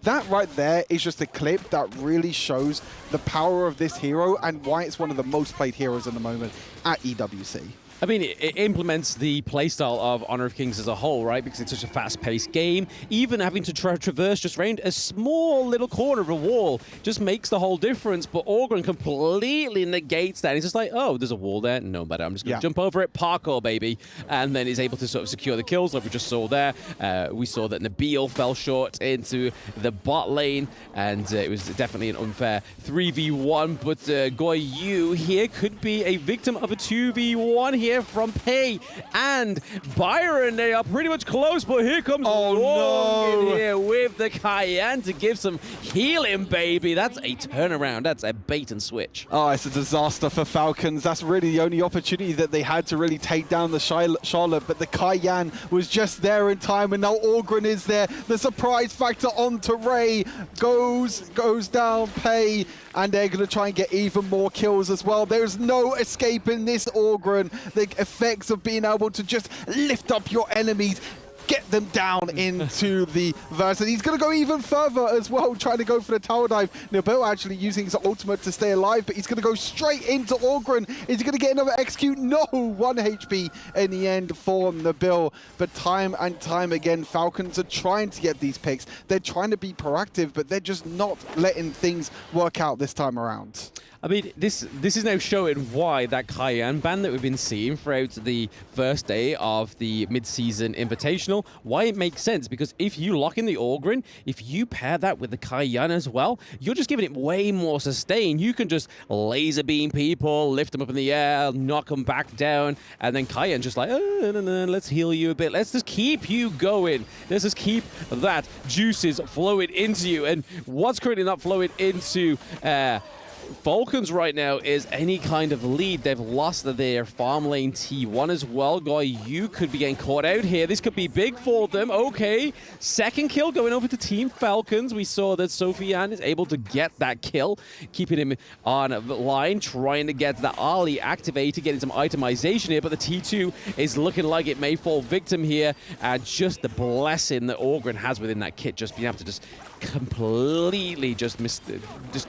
That right there is just a clip that really shows the power of this hero and why it's one of the most played heroes at the moment at EWC. I mean, it implements the playstyle of Honor of Kings as a whole, right? Because it's such a fast-paced game. Even having to traverse just around a small little corner of a wall just makes the whole difference. But Orgren completely negates that. He's just like, oh, there's a wall there. No matter. I'm just going to jump over it. Parkour, baby. And then is able to sort of secure the kills like we just saw there. We saw that Nabil fell short into the bot lane. And it was definitely an unfair 3v1. But Goy Yu here could be a victim of a 2v1 here from Pei and Byron. They are pretty much close, but here comes Long in here with the Cayenne to give some healing, baby. That's a turnaround. That's a bait and switch. Oh, it's a disaster for Falcons. That's really the only opportunity that they had to really take down the Charlotte, but the Cayenne was just there in time, and now Orgren is there. The surprise factor onto Ray goes down Pei, and they're going to try and get even more kills as well. There's no escaping this Orgren. The effects of being able to just lift up your enemies, get them down into the verse. And he's going to go even further as well, trying to go for the tower dive. Nabil actually using his ultimate to stay alive, but he's going to go straight into Orgren. Is he going to get another execute? No, 1 HP in the end for Nabil. But time and time again, Falcons are trying to get these picks. They're trying to be proactive, but they're just not letting things work out this time around. I mean, this is now showing why that Cayenne ban that we've been seeing throughout the first day of the mid-season invitational, why it makes sense. Because if you lock in the Orgren, if you pair that with the Cayenne as well, you're just giving it way more sustain. You can just laser beam people, lift them up in the air, knock them back down, and then Cayenne just like, no, let's heal you a bit. Let's just keep you going. Let's just keep that juices flowing into you. And what's currently not flowing into Falcons right now is any kind of lead. They've lost their farm lane T1 as well. Guy, you could be getting caught out here. This could be big for them. Okay, second kill going over to Team Falcons. We saw that Sofian is able to get that kill, keeping him on the line, trying to get the Ali activated, getting some itemization here, but the T2 is looking like it may fall victim here. Just the blessing that Orgren has within that kit, just being able to just completely just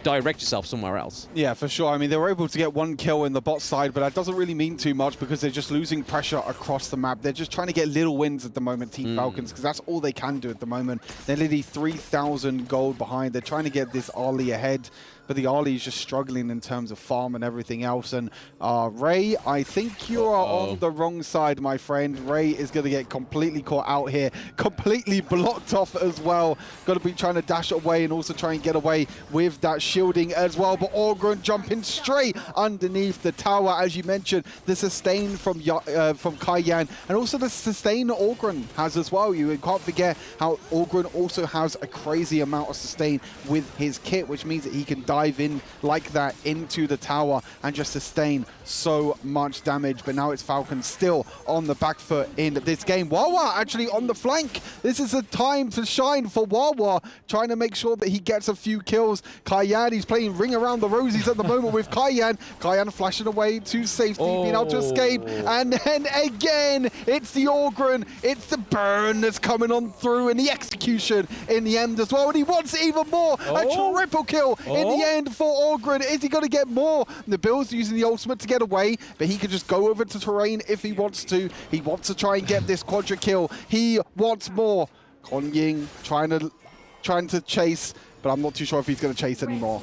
direct yourself somewhere else. Yeah, for sure. I mean, they were able to get one kill in the bot side, but that doesn't really mean too much because they're just losing pressure across the map. They're just trying to get little wins at the moment, Team Falcons, because that's all they can do at the moment. They're literally 3,000 gold behind. They're trying to get this Ali ahead, but the Ali is just struggling in terms of farm and everything else. And Ray, I think you are on the wrong side, my friend. Ray is going to get completely caught out here, completely blocked off as well. Got to be trying to dash away and also try and get away with that shielding as well. But Orgren jumping straight underneath the tower, as you mentioned. The sustain from Kaiyan, and also the sustain Orgren has as well. You can't forget how Orgren also has a crazy amount of sustain with his kit, which means that he can dive in like that into the tower and just sustain so much damage. But now it's Falcons still on the back foot in this game. Wawa actually on the flank. This is a time to shine for Wawa, trying to make sure that he gets a few kills. Kaiyan, he's playing ring around the rosies at the moment with Kaiyan. Kaiyan flashing away to safety, being able to escape. And then again, it's the Orgren, it's the burn that's coming on through, and the execution in the end as well. And he wants even more. A triple kill in the end for Orgren. Is he going to get more? Nabil's using the ultimate to get away, but he could just go over to terrain if he wants to. He wants to try and get this quadra kill. He wants more. Kon Ying trying to chase, but I'm not too sure if he's going to chase anymore.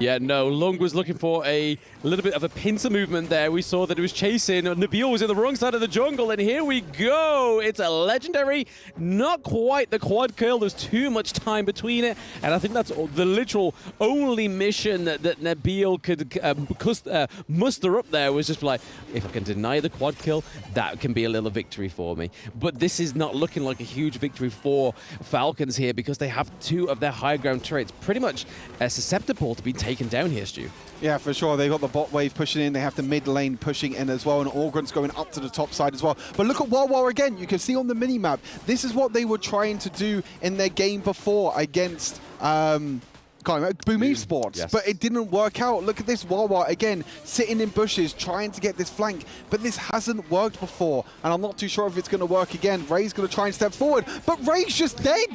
Yeah, no, Lung was looking for a little bit of a pincer movement there. We saw that he was chasing. Nabil was in the wrong side of the jungle, and here we go. It's a legendary, not quite the quad kill. There's too much time between it, and I think that's the literal only mission that Nabil could muster up there, was just like, if I can deny the quad kill, that can be a little victory for me. But this is not looking like a huge victory for Falcons here, because they have two of their high ground turrets pretty much susceptible to be taken down here, Stu. Yeah, for sure. They got the bot wave pushing in. They have the mid lane pushing in as well, and Orgren's going up to the top side as well. But look at Wawa again. You can see on the mini-map, this is what they were trying to do in their game before against Boom Esports, yes. But it didn't work out. Look at this Wawa again, sitting in bushes, trying to get this flank, but this hasn't worked before, and I'm not too sure if it's going to work again. Ray's going to try and step forward, but Ray's just dead.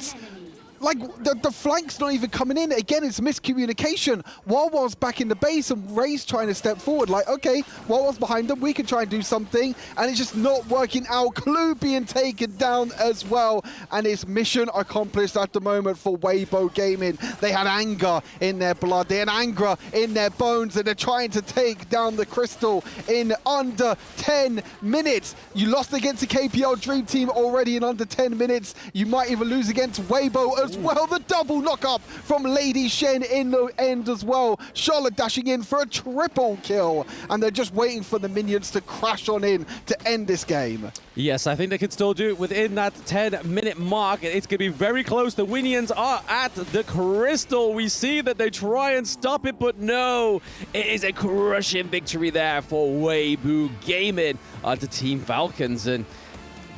Like, the flank's not even coming in. Again, it's miscommunication. Wawa's back in the base and Ray's trying to step forward. Like, okay, Wawa's behind them. We can try and do something. And it's just not working out. Clue being taken down as well. And it's mission accomplished at the moment for Weibo Gaming. They had anger in their blood. They had anger in their bones. And they're trying to take down the Crystal in under 10 minutes. You lost against the KPL Dream Team already in under 10 minutes. You might even lose against Weibo as well. The double knock up from Lady Shen in the end as well. Charlotte dashing in for a triple kill, and they're just waiting for the minions to crash on in to end this game. Yes, I think they can still do it within that 10-minute mark. It's going to be very close. The Winions are at the Crystal. We see that they try and stop it, but no. It is a crushing victory there for Weibo Gaming onto Team Falcons. And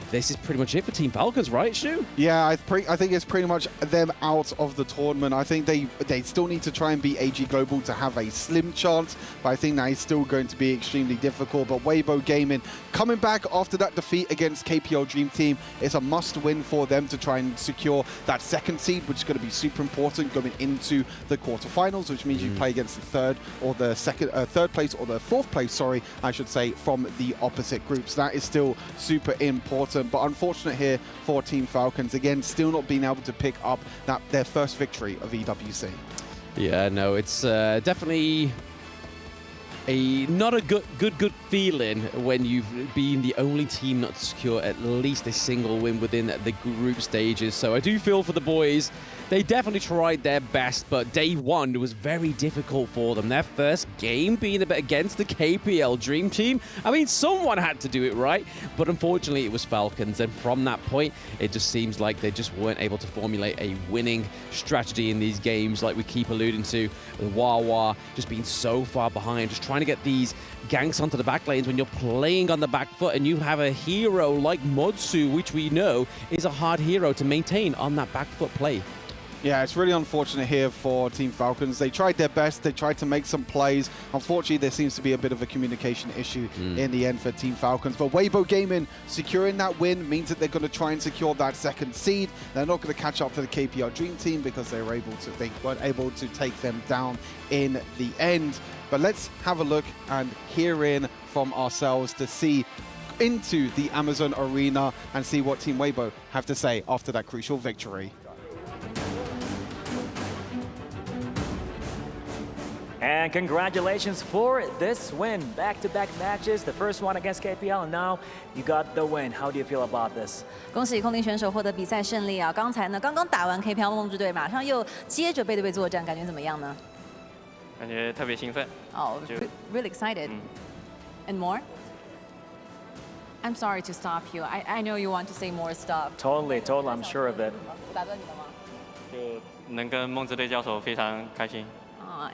this is pretty much it for Team Falcons, right, Stu? Yeah, I think it's pretty much them out of the tournament. I think they still need to try and beat AG Global to have a slim chance, but I think that is still going to be extremely difficult. But Weibo Gaming coming back after that defeat against KPL Dream Team, it's a must-win for them to try and secure that second seed, which is going to be super important going into the quarterfinals, which means you play against the third place or the fourth place, sorry, I should say, from the opposite groups. That is still super important. But unfortunate here for Team Falcons, again, still not being able to pick up their first victory of EWC. Yeah, no, it's definitely Not a good feeling when you've been the only team not to secure at least a single win within the group stages. So I do feel for the boys. They definitely tried their best, but day one was very difficult for them. Their first game being a bit against the KPL Dream Team. I mean, someone had to do it right, but unfortunately it was Falcons. And from that point, it just seems like they just weren't able to formulate a winning strategy in these games, like we keep alluding to, with Wawa just being so far behind, just trying to get these ganks onto the back lanes when you're playing on the back foot and you have a hero like Modsu, which we know is a hard hero to maintain on that back foot play. Yeah, it's really unfortunate here for Team Falcons. They tried their best. They tried to make some plays. Unfortunately, there seems to be a bit of a communication issue in the end for Team Falcons. But Weibo Gaming securing that win means that they're going to try and secure that second seed. They're not going to catch up to the KPL Dream Team because they weren't able to take them down in the end. But let's have a look and hear in from ourselves to see into the Amazon Arena and see what Team Weibo have to say after that crucial victory. And congratulations for this win. Back-to-back matches, the first one against KPL, and now you got the win. How do you feel about this? 恭喜空灵选手获得比赛胜利啊！刚才呢，刚刚打完 KPL 梦之队，马上又接着背对背作战，感觉怎么样呢？感觉特别兴奋。Oh, really excited. And more? I'm sorry to stop you. I know you want to say more stuff. Totally, I'm sure of it. 我打断你了吗？就能跟梦之队交手，非常开心。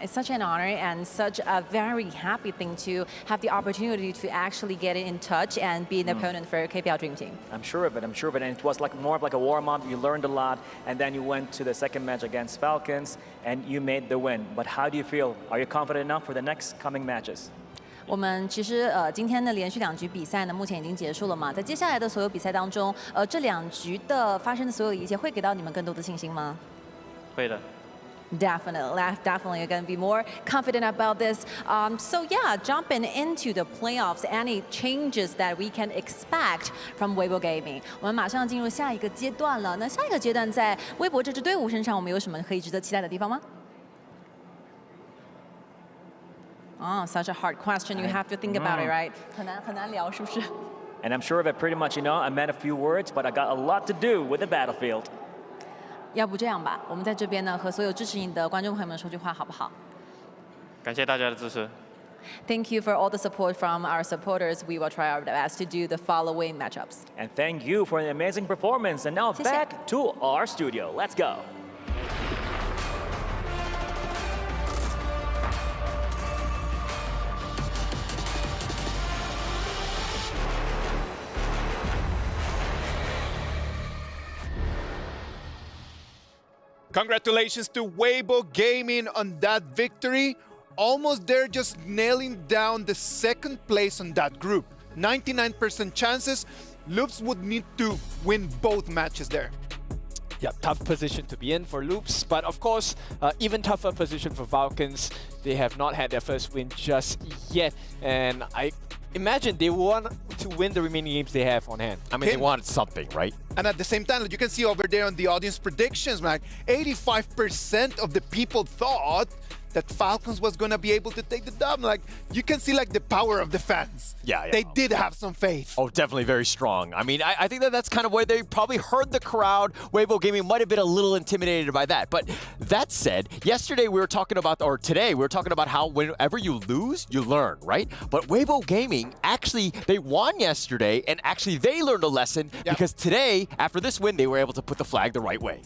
It's such an honor and such a very happy thing to have the opportunity to actually get in touch and be an opponent for KPL Dream Team. I'm sure of it, and it was like more of like a warm-up. You learned a lot, and then you went to the second match against Falcons, and you made the win. But how do you feel? Are you confident enough for the next coming matches? 我们其实今天的连续2局比赛呢，目前已经结束了嘛。在接下来的所有比赛当中，这2局的发生的所有一切，会给到你们更多的信心吗？会的。 Definitely going to be more confident about this. So yeah, jumping into the playoffs, any changes that we can expect from Weibo Gaming? 我们马上进入下一个阶段了。那下一个阶段在微博这支队伍身上，我们有什么可以值得期待的地方吗？ Oh, such a hard question. You have to think about it, right? 很难聊，是不是？ And I'm sure of it pretty much, I meant a few words, but I got a lot to do with the battlefield. 要不这样吧，我们在这边呢和所有支持你的观众朋友们说句话，好不好？感谢大家的支持。Thank you for all the support from our supporters. We will try our best to do the following matchups. And thank you for an amazing performance. And now back to our studio. Let's go. Congratulations to Weibo Gaming on that victory. Almost there, just nailing down the second place on that group. 99% chances. Loops would need to win both matches there. Yeah, tough position to be in for Loops, but of course, even tougher position for Falcons. They have not had their first win just yet, and I imagine they want to win the remaining games they have on hand. I mean, they want something, right? And at the same time, you can see over there on the audience predictions, like 85% of the people thought that Falcons was going to be able to take the dub. Like, you can see like the power of the fans. Yeah. They did have some faith. Oh, definitely very strong. I mean, I think that's kind of where they probably heard the crowd. Weibo Gaming might have been a little intimidated by that. But that said, yesterday we were talking about, or today we were talking about how whenever you lose, you learn, right? But Weibo Gaming, actually, they won yesterday, and actually they learned a lesson because today, after this win, they were able to put the flag the right way.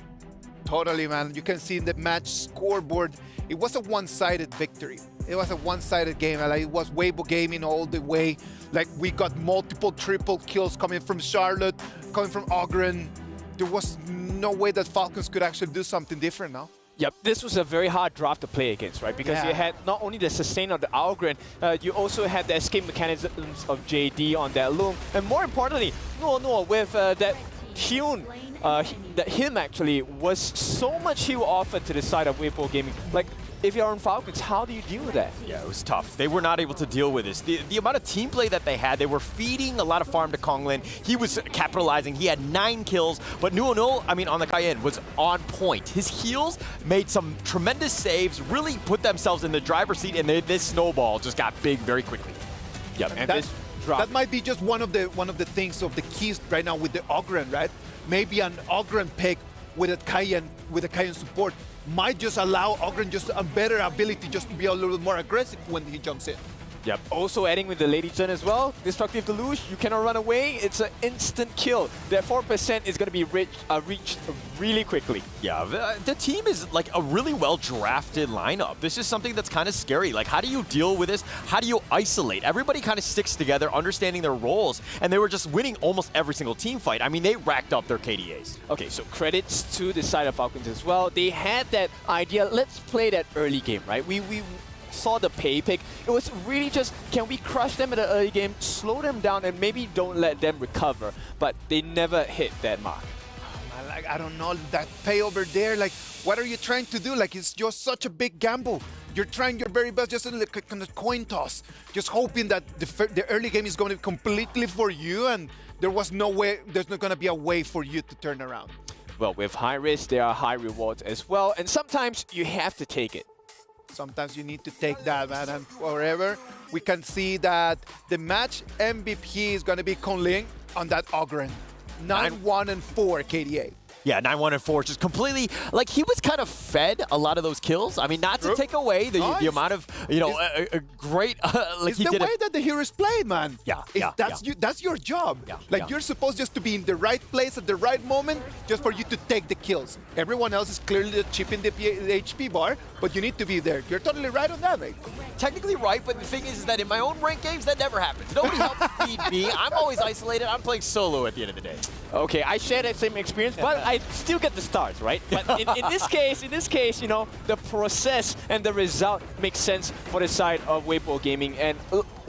Totally, man. You can see in the match scoreboard, it was a one-sided victory. It was a one-sided game. Like, it was Weibo Gaming all the way. Like, we got multiple triple kills coming from Charlotte, coming from Ogren. There was no way that Falcons could actually do something different now. Yep, this was a very hard draft to play against, right? Because you had not only the sustain of the Algren, you also had the escape mechanisms of JD on that loom. And more importantly, Nuo with that Hyun, that him actually was so much heal offered to the side of Weibo Gaming. Like, if you're on Falcons, how do you deal with that? Yeah, it was tough. They were not able to deal with this. The amount of team play that they had, they were feeding a lot of farm to Konglin. He was capitalizing. He had 9 kills, but Nuonul, I mean, on the Cayenne, was on point. His heals made some tremendous saves, really put themselves in the driver's seat, and this snowball just got big very quickly. Yep, and that might be just one of the things of the keys right now with the Ogren, right? Maybe an Ogren pick with a Cayenne support might just allow Ogren just a better ability just to be a little more aggressive when he jumps in. Yep. Also adding with the Lady Chen as well, Destructive Deluge, you cannot run away. It's an instant kill. That 4% is going to be reached really quickly. Yeah, the team is like a really well-drafted lineup. This is something that's kind of scary. Like, how do you deal with this? How do you isolate? Everybody kind of sticks together, understanding their roles, and they were just winning almost every single team fight. I mean, they racked up their KDAs. Okay, so credits to the side of Falcons as well. They had that idea, let's play that early game, right? We saw the pay pick. It was really just, can we crush them at the early game, slow them down, and maybe don't let them recover? But they never hit that mark. Oh, like, I don't know, that pay over there, like, what are you trying to do? Like, it's just such a big gamble. You're trying your very best, just like a kind of coin toss, just hoping that the early game is going to be completely for you, and there's not going to be a way for you to turn around. Well, with high risk, there are high rewards as well, and sometimes you have to take it. Sometimes you need to take that, man, and forever we can see that the match MVP is going to be Konglin on that Ogren. 9-1-4 KDA. Yeah, 9-1-4, just completely, like, he was kind of fed a lot of those kills. I mean, not to take away the amount of, you know, great, like it's he the did way that the heroes play, man. Yeah, that's your job. Like, you're supposed just to be in the right place at the right moment just for you to take the kills. Everyone else is clearly chipping the HP bar, but you need to be there. You're totally right on that, mate. Technically right, but the thing is that in my own ranked games, that never happens. Nobody helps feed me. I'm always isolated. I'm playing solo at the end of the day. Okay, I share that same experience, but I still get the stars, right? But in this case, you know, the process and the result makes sense for the side of Weibo Gaming. And,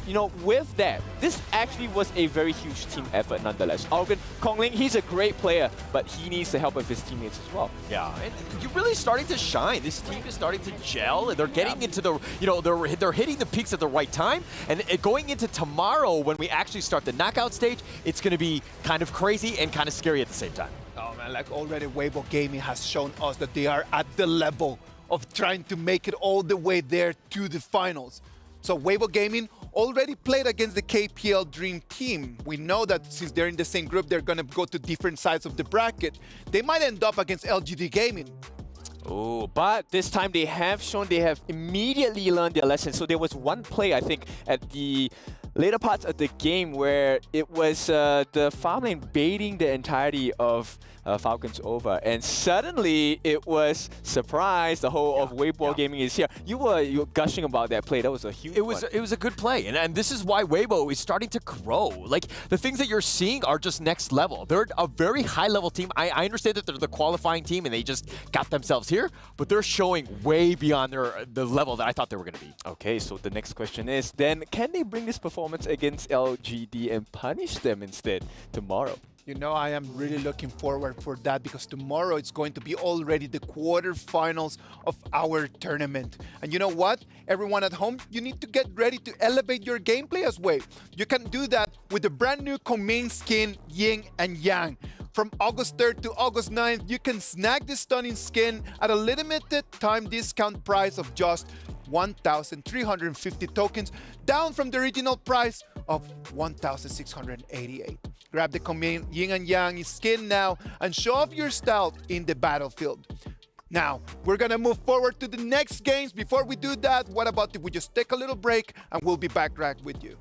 you know, with that, this actually was a very huge team effort nonetheless. Konglin, he's a great player, but he needs the help of his teammates as well. Yeah, and you're really starting to shine. This team is starting to gel, and they're getting into the, you know, they're hitting the peaks at the right time. And going into tomorrow, when we actually start the knockout stage, it's going to be kind of crazy and kind of scary at the same time. Oh man, like already Weibo Gaming has shown us that they are at the level of trying to make it all the way there to the finals. So Weibo Gaming already played against the KPL Dream Team. We know that since they're in the same group, they're going to go to different sides of the bracket. They might end up against LGD Gaming. Oh, but this time they have shown they have immediately learned their lesson. So there was one play, I think, at the later parts of the game where it was the farm lane baiting the entirety of Falcons over, and suddenly it was surprise. The whole of Weibo Gaming is here. You were gushing about that play. That was a huge. It was a good play, and this is why Weibo is starting to grow. Like, the things that you're seeing are just next level. They're a very high level team. I understand that they're the qualifying team and they just got themselves here, but they're showing way beyond the level that I thought they were going to be. Okay, so the next question is then, can they bring this performance against LGD and punish them instead tomorrow? You know, I am really looking forward for that, because tomorrow it's going to be already the quarterfinals of our tournament. And you know what? Everyone at home, you need to get ready to elevate your gameplay as well. You can do that with the brand new Komain skin, Yin and Yang. From August 3rd to August 9th, you can snag this stunning skin at a limited time discount price of just 1,350 tokens, down from the original price of 1,688. Grab the Komain Yin and Yang skin now and show off your style in the battlefield. Now, we're gonna move forward to the next games. Before we do that, what about if we just take a little break and we'll be back right with you.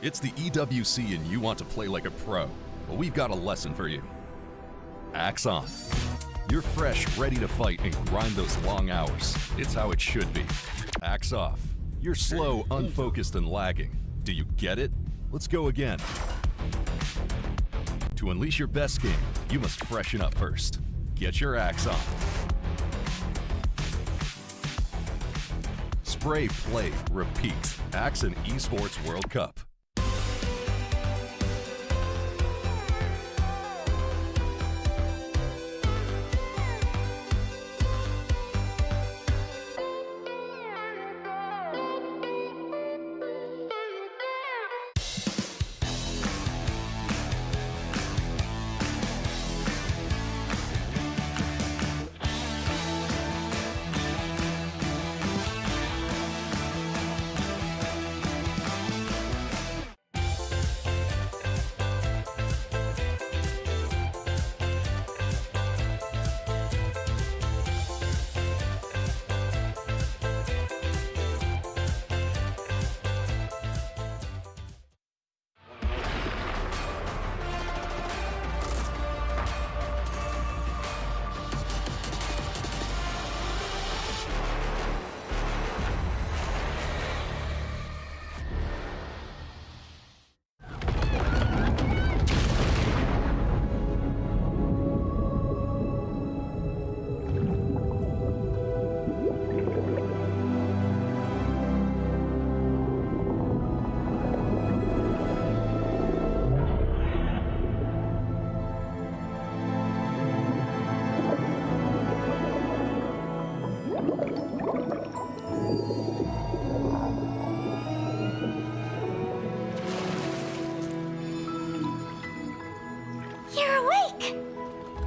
It's the EWC and you want to play like a pro. Well, we've got a lesson for you. Axe on. You're fresh, ready to fight and grind those long hours. It's how it should be. Axe off. You're slow, unfocused, and lagging. Do you get it? Let's go again. To unleash your best game, you must freshen up first. Get your axe on. Spray, play, repeat. Axe and Esports World Cup.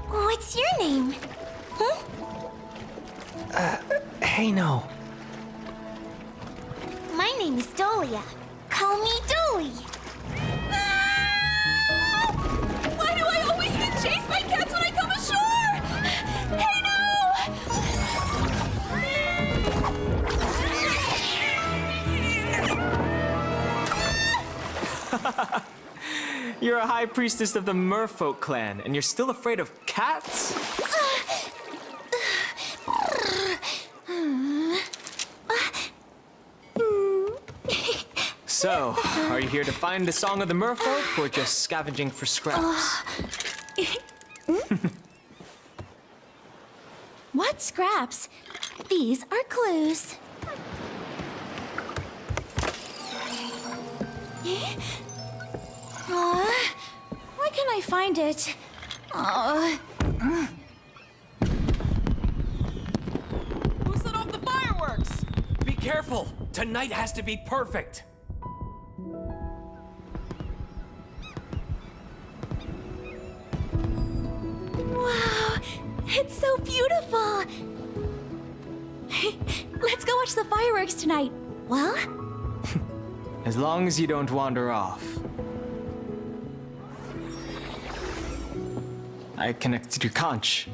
What's your name? Huh? Hey, no. My name is Dolia. Call me Dolly. Why do I always get chased by cats when I come ashore? Hey, no! You're a high priestess of the Merfolk clan, and you're still afraid of cats? So, are you here to find the Song of the Merfolk, or just scavenging for scraps? What scraps? These are clues. Why can't I find it? Who set off the fireworks? Be careful! Tonight has to be perfect! Wow, it's so beautiful! Let's go watch the fireworks tonight. Well? As long as you don't wander off. I connected your conch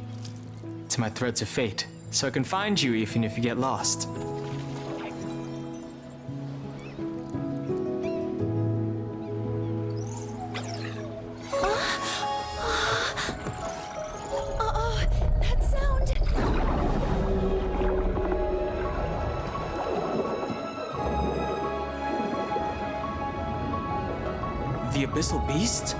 to my threads of fate, so I can find you even if you get lost. That sound! The Abyssal Beast?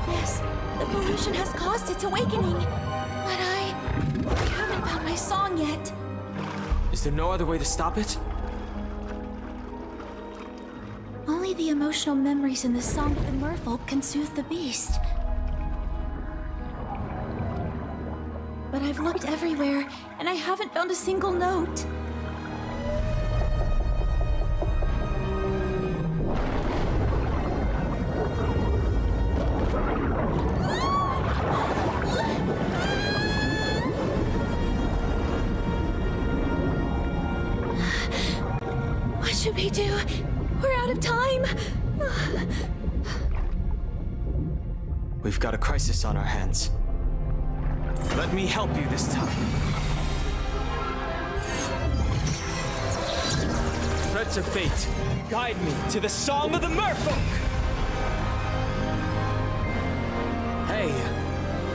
Yes, the pollution has caused its awakening. But I haven't found my song yet. Is there no other way to stop it? Only the emotional memories in the Song of the Merfolk can soothe the beast. But I've looked everywhere, and I haven't found a single note. What should we do? We're out of time. We've got a crisis on our hands. Let me help you this time. threads of fate, guide me to the song of the merfolk! Hey,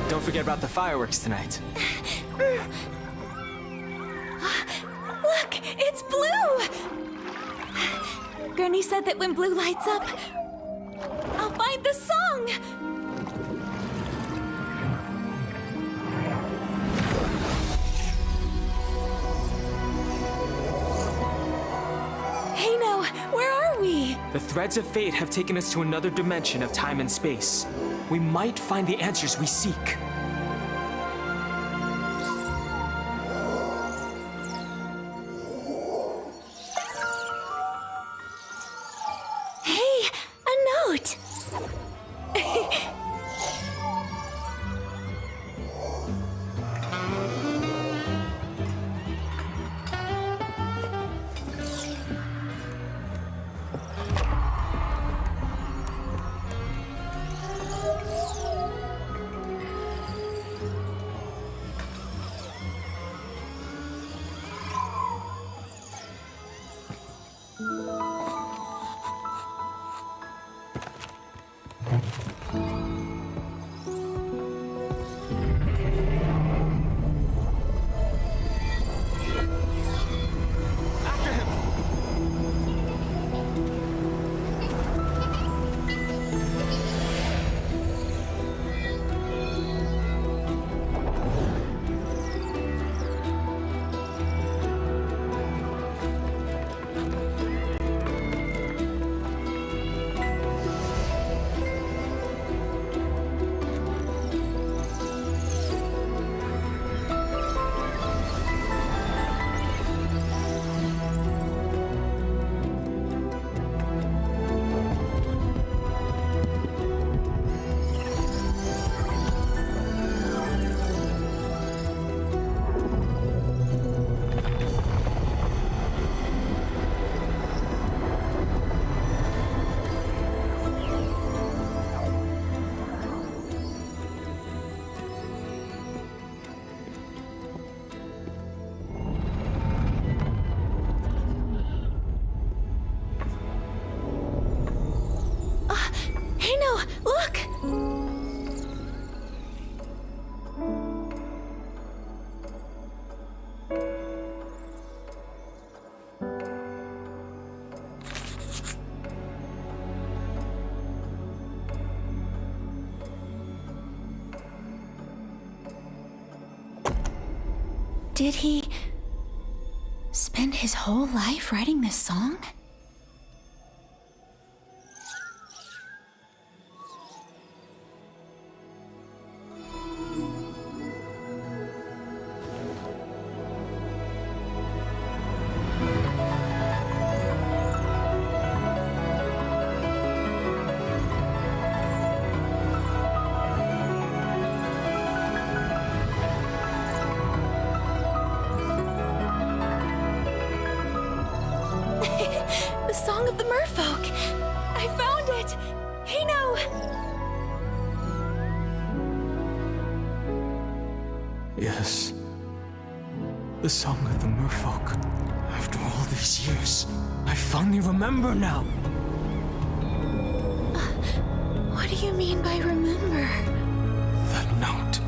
don't forget about the fireworks tonight. Look, it's Blue! Gurney said that when Blue lights up, I'll find the song! Hey, now, where are we? The threads of fate have taken us to another dimension of time and space. We might find the answers we seek. Hey, a note! Hey, no, look! Did he spend his whole life writing this song? The Song of the Merfolk! I found it! Hino! Yes. The Song of the Merfolk. After all these years, I finally remember now. What do you mean by remember? That note.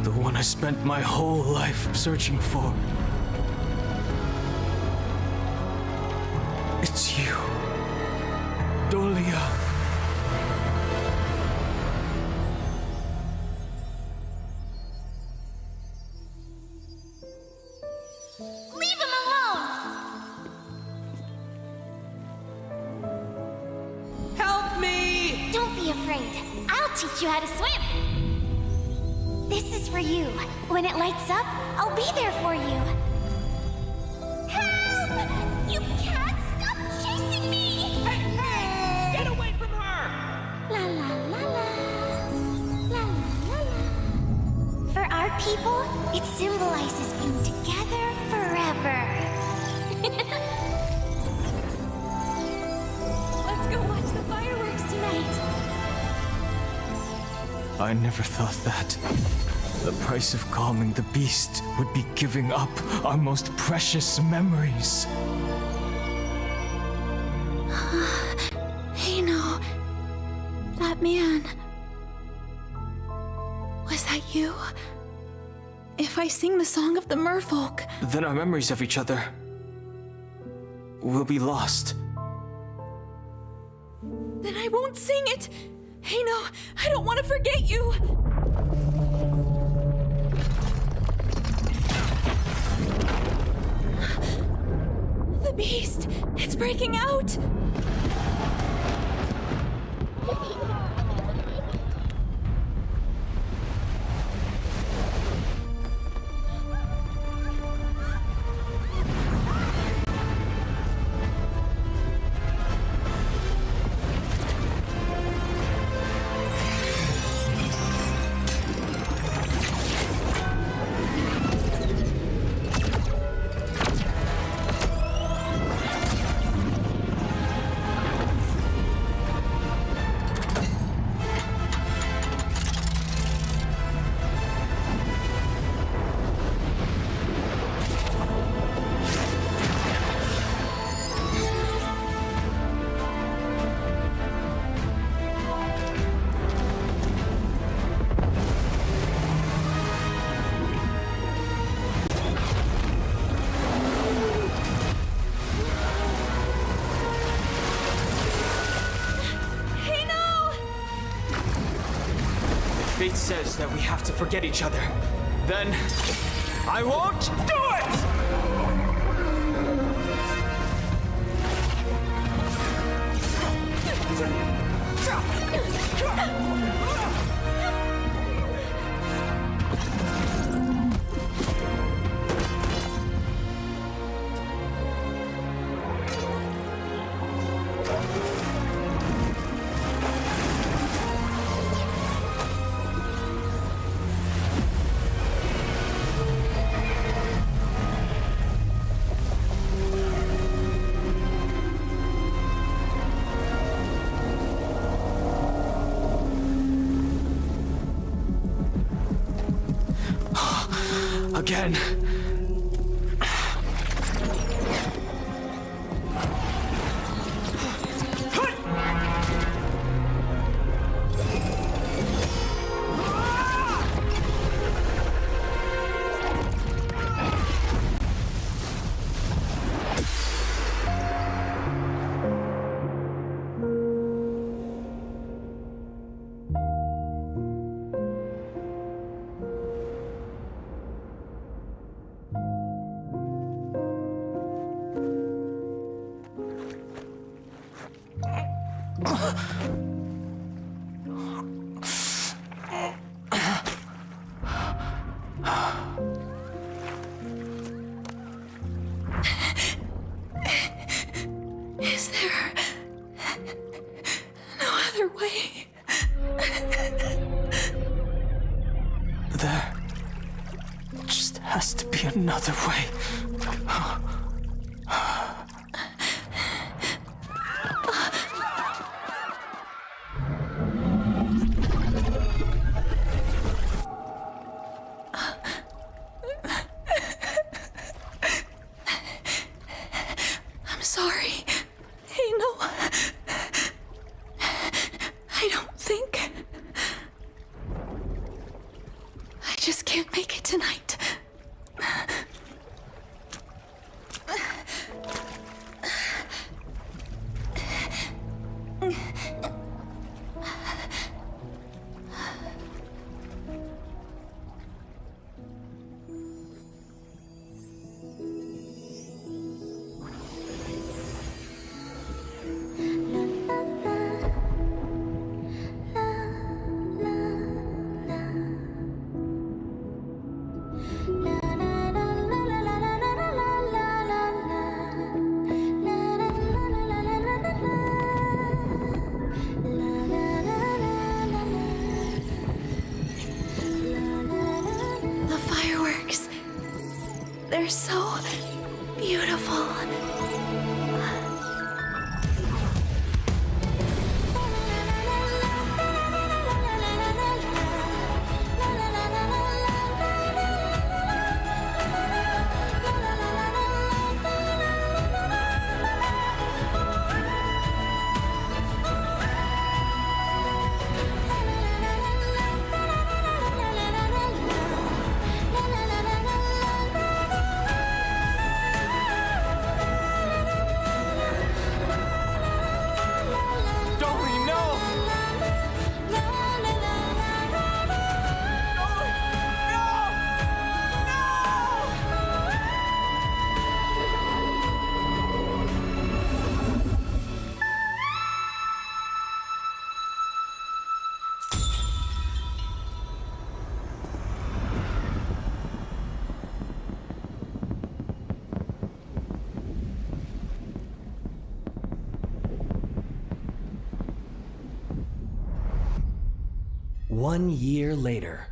The one I spent my whole life searching for. It's you, Dolia. Leave him alone! Help me! Don't be afraid. I'll teach you how to swim. This is for you. When it lights up, I'll be there for you. Help! You can't stop chasing me! Hey, hey! Get away from her! La la la la. La la la la. For our people, it symbolizes being together forever. Let's go watch the fireworks tonight. I never thought that. The price of calming the beast would be giving up our most precious memories. That man... Was that you? If I sing the song of the merfolk... Then our memories of each other will be lost. Then I won't sing it! Hey, no, I don't want to forget you! The beast! It's breaking out! Fate says that we have to forget each other. Then I won't do it! Again. Is there no other way? There just has to be another way. I'm sorry. Hey, no. I don't think. I just can't make it tonight. The fireworks. They're so beautiful. 1 year later.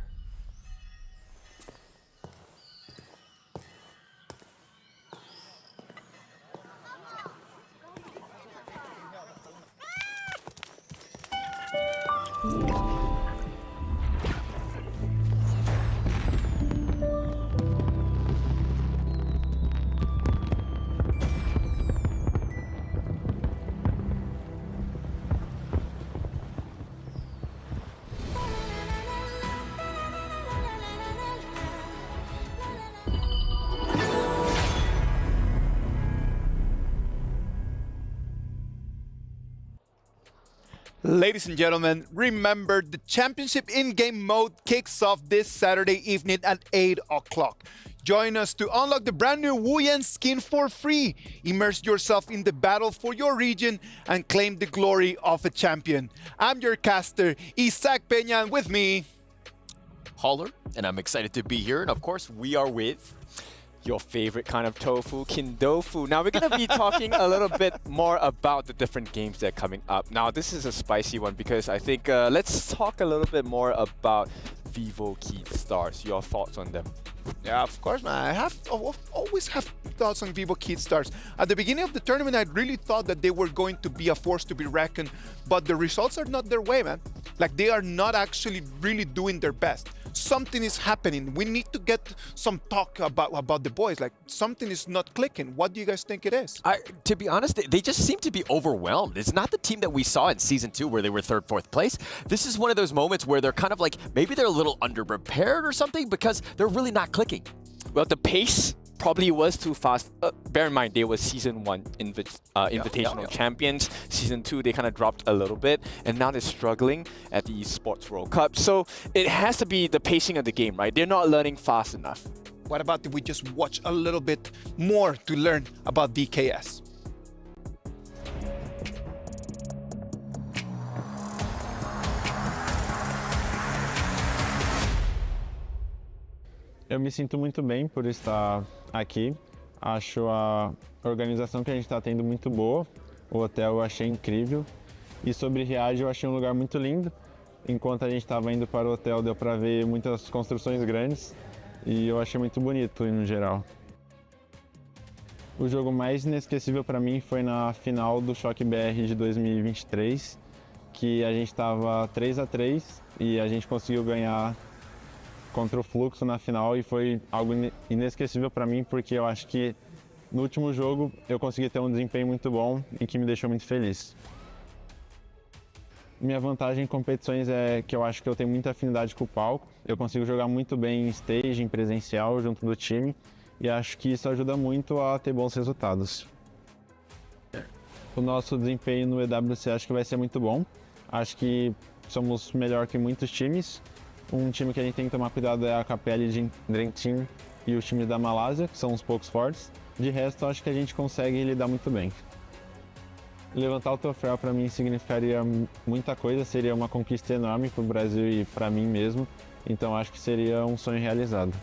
Ladies and gentlemen, remember the championship in-game mode kicks off this Saturday evening at 8 o'clock. Join us to unlock the brand new Wu Yan skin for free. Immerse yourself in the battle for your region and claim the glory of a champion. I'm your caster, Isaac Peña, and with me, Holler, and I'm excited to be here. And of course, we are with your favorite kind of tofu, Kindofu. Now we're going to be talking a little bit more about the different games that are coming up. Now this is a spicy one because I think let's talk a little bit more about Vivo Kid Stars. Your thoughts on them? Yeah, of course, man. I always have thoughts on Vivo Kid Stars. At the beginning of the tournament, I really thought that they were going to be a force to be reckoned, but the results are not their way, man. Like, they are not actually really doing their best. Something is happening. We need to get some talk about the boys. Like, something is not clicking. What do you guys think it is? To be honest, they just seem to be overwhelmed. It's not the team that we saw in Season 2 where they were 3rd, 4th place. This is one of those moments where they're kind of like, maybe they're a little underprepared or something because they're really not clicking. Well, the pace probably was too fast. Bear in mind, they were Season 1 Invitational Champions. Season 2, they kind of dropped a little bit, and now they're struggling at the Esports World Cup. So it has to be the pacing of the game, right? They're not learning fast enough. What about if we just watch a little bit more to learn about DKS? Eu me sinto muito bem por estar aqui. Acho a organização que a gente está tendo muito boa. O hotel eu achei incrível. E sobre Riad eu achei um lugar muito lindo. Enquanto a gente estava indo para o hotel deu para ver muitas construções grandes. E eu achei muito bonito no geral. O jogo mais inesquecível para mim foi na final do HoK BR de 2023. Que a gente estava 3-3 e a gente conseguiu ganhar contra o Fluxo na final e foi algo inesquecível para mim porque eu acho que no último jogo eu consegui ter um desempenho muito bom e que me deixou muito feliz. Minha vantagem em competições é que eu acho que eu tenho muita afinidade com o palco, eu consigo jogar muito bem em stage, em presencial, junto do time e acho que isso ajuda muito a ter bons resultados. O nosso desempenho no EWC acho que vai ser muito bom, acho que somos melhor que muitos times. Um time que a gente tem que tomar cuidado é a KPL de Dream Team e os times da Malásia, que são os poucos fortes. De resto, acho que a gente consegue lidar muito bem. Levantar o troféu para mim significaria muita coisa, seria uma conquista enorme para o Brasil e para mim mesmo. Então acho que seria um sonho realizado.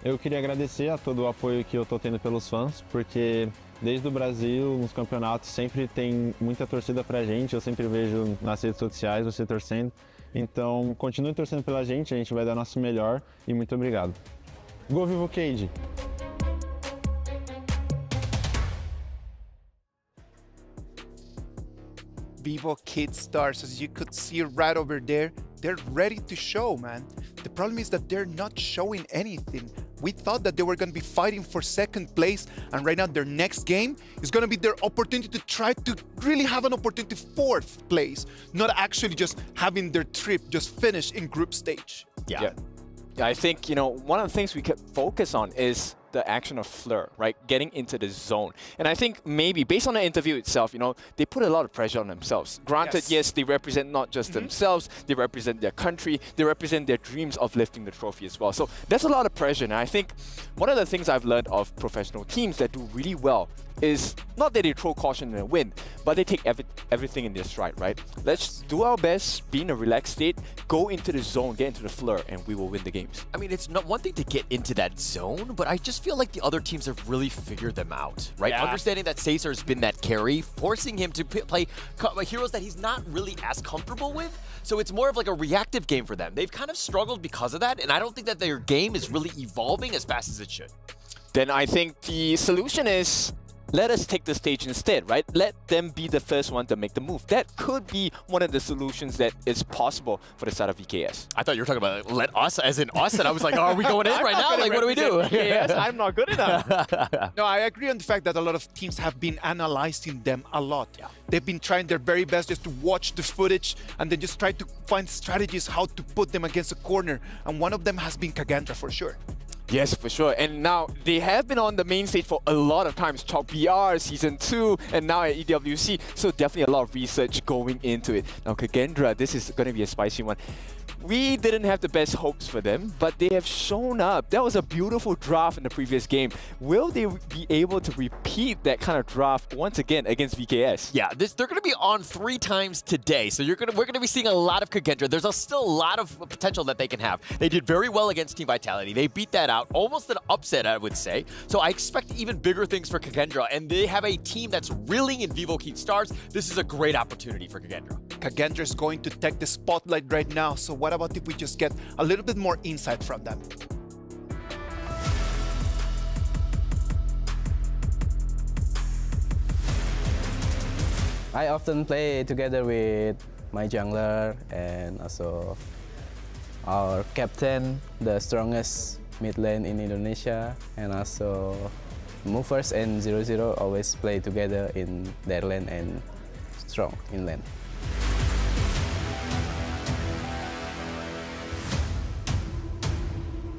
Eu queria agradecer a todo o apoio que eu estou tendo pelos fãs, porque desde o Brasil, nos campeonatos, sempre tem muita torcida pra gente, eu sempre vejo nas redes sociais você torcendo. Então, continue torcendo pela gente, a gente vai dar nosso melhor e muito obrigado. Go Vivo Cage! Vivo Kid Stars, as you could see right over there, they're ready to show, man. The problem is that they're not showing anything. We thought that they were going to be fighting for 2nd place, and right now their next game is going to be their opportunity to try to really have an opportunity 4th place, not actually just having their trip just finish in group stage. Yeah, I think, you know, one of the things we could focus on is the action of Fleur, right? Getting into the zone. And I think maybe based on the interview itself, you know, they put a lot of pressure on themselves. Granted, yes, they represent not just themselves, they represent their country, they represent their dreams of lifting the trophy as well. So there's a lot of pressure. And I think one of the things I've learned of professional teams that do really well is Not that they throw caution in the wind, but they take everything in their stride, right? Let's do our best, be in a relaxed state, go into the zone, get into the flare, and we will win the games. I mean, it's not one thing to get into that zone, but I just feel like the other teams have really figured them out, right? Yeah. Understanding that Caesar has been that carry, forcing him to play heroes that he's not really as comfortable with. So it's more of like a reactive game for them. They've kind of struggled because of that, and I don't think that their game is really evolving as fast as it should. Then I think the solution is let us take the stage instead, right? Let them be the first one to make the move. That could be one of the solutions that is possible for the side of VKS. I thought you were talking about let us, as in us, and I was like, oh, are we going in right now? Like, what do we do? Yes, I'm not good enough. No, I agree on the fact that a lot of teams have been analyzing them a lot. Yeah. They've been trying their very best just to watch the footage and then just try to find strategies how to put them against a corner. And one of them has been Kendra for sure. Yes, for sure. And now they have been on the main stage for a lot of times. HoK BR, Season 2, and now at EWC. So definitely a lot of research going into it. Now Kendra, this is going to be a spicy one. We didn't have the best hopes for them, but they have shown up. That was a beautiful draft in the previous game. Will they be able to repeat that kind of draft once again against VKS? Yeah, they're going to be on 3 times today, so we're going to be seeing a lot of Kendra. There's still a lot of potential that they can have. They did very well against Team Vitality. They beat that out, almost an upset, I would say. So I expect even bigger things for Kendra, and they have a team that's reeling in Vivo Keat Stars. This is a great opportunity for Kendra. Kendra is going to take the spotlight right now, so what about if we just get a little bit more insight from them? I often play together with my jungler and also our captain, the strongest mid lane in Indonesia, and also movers and 0-0 always play together in their lane and strong in lane.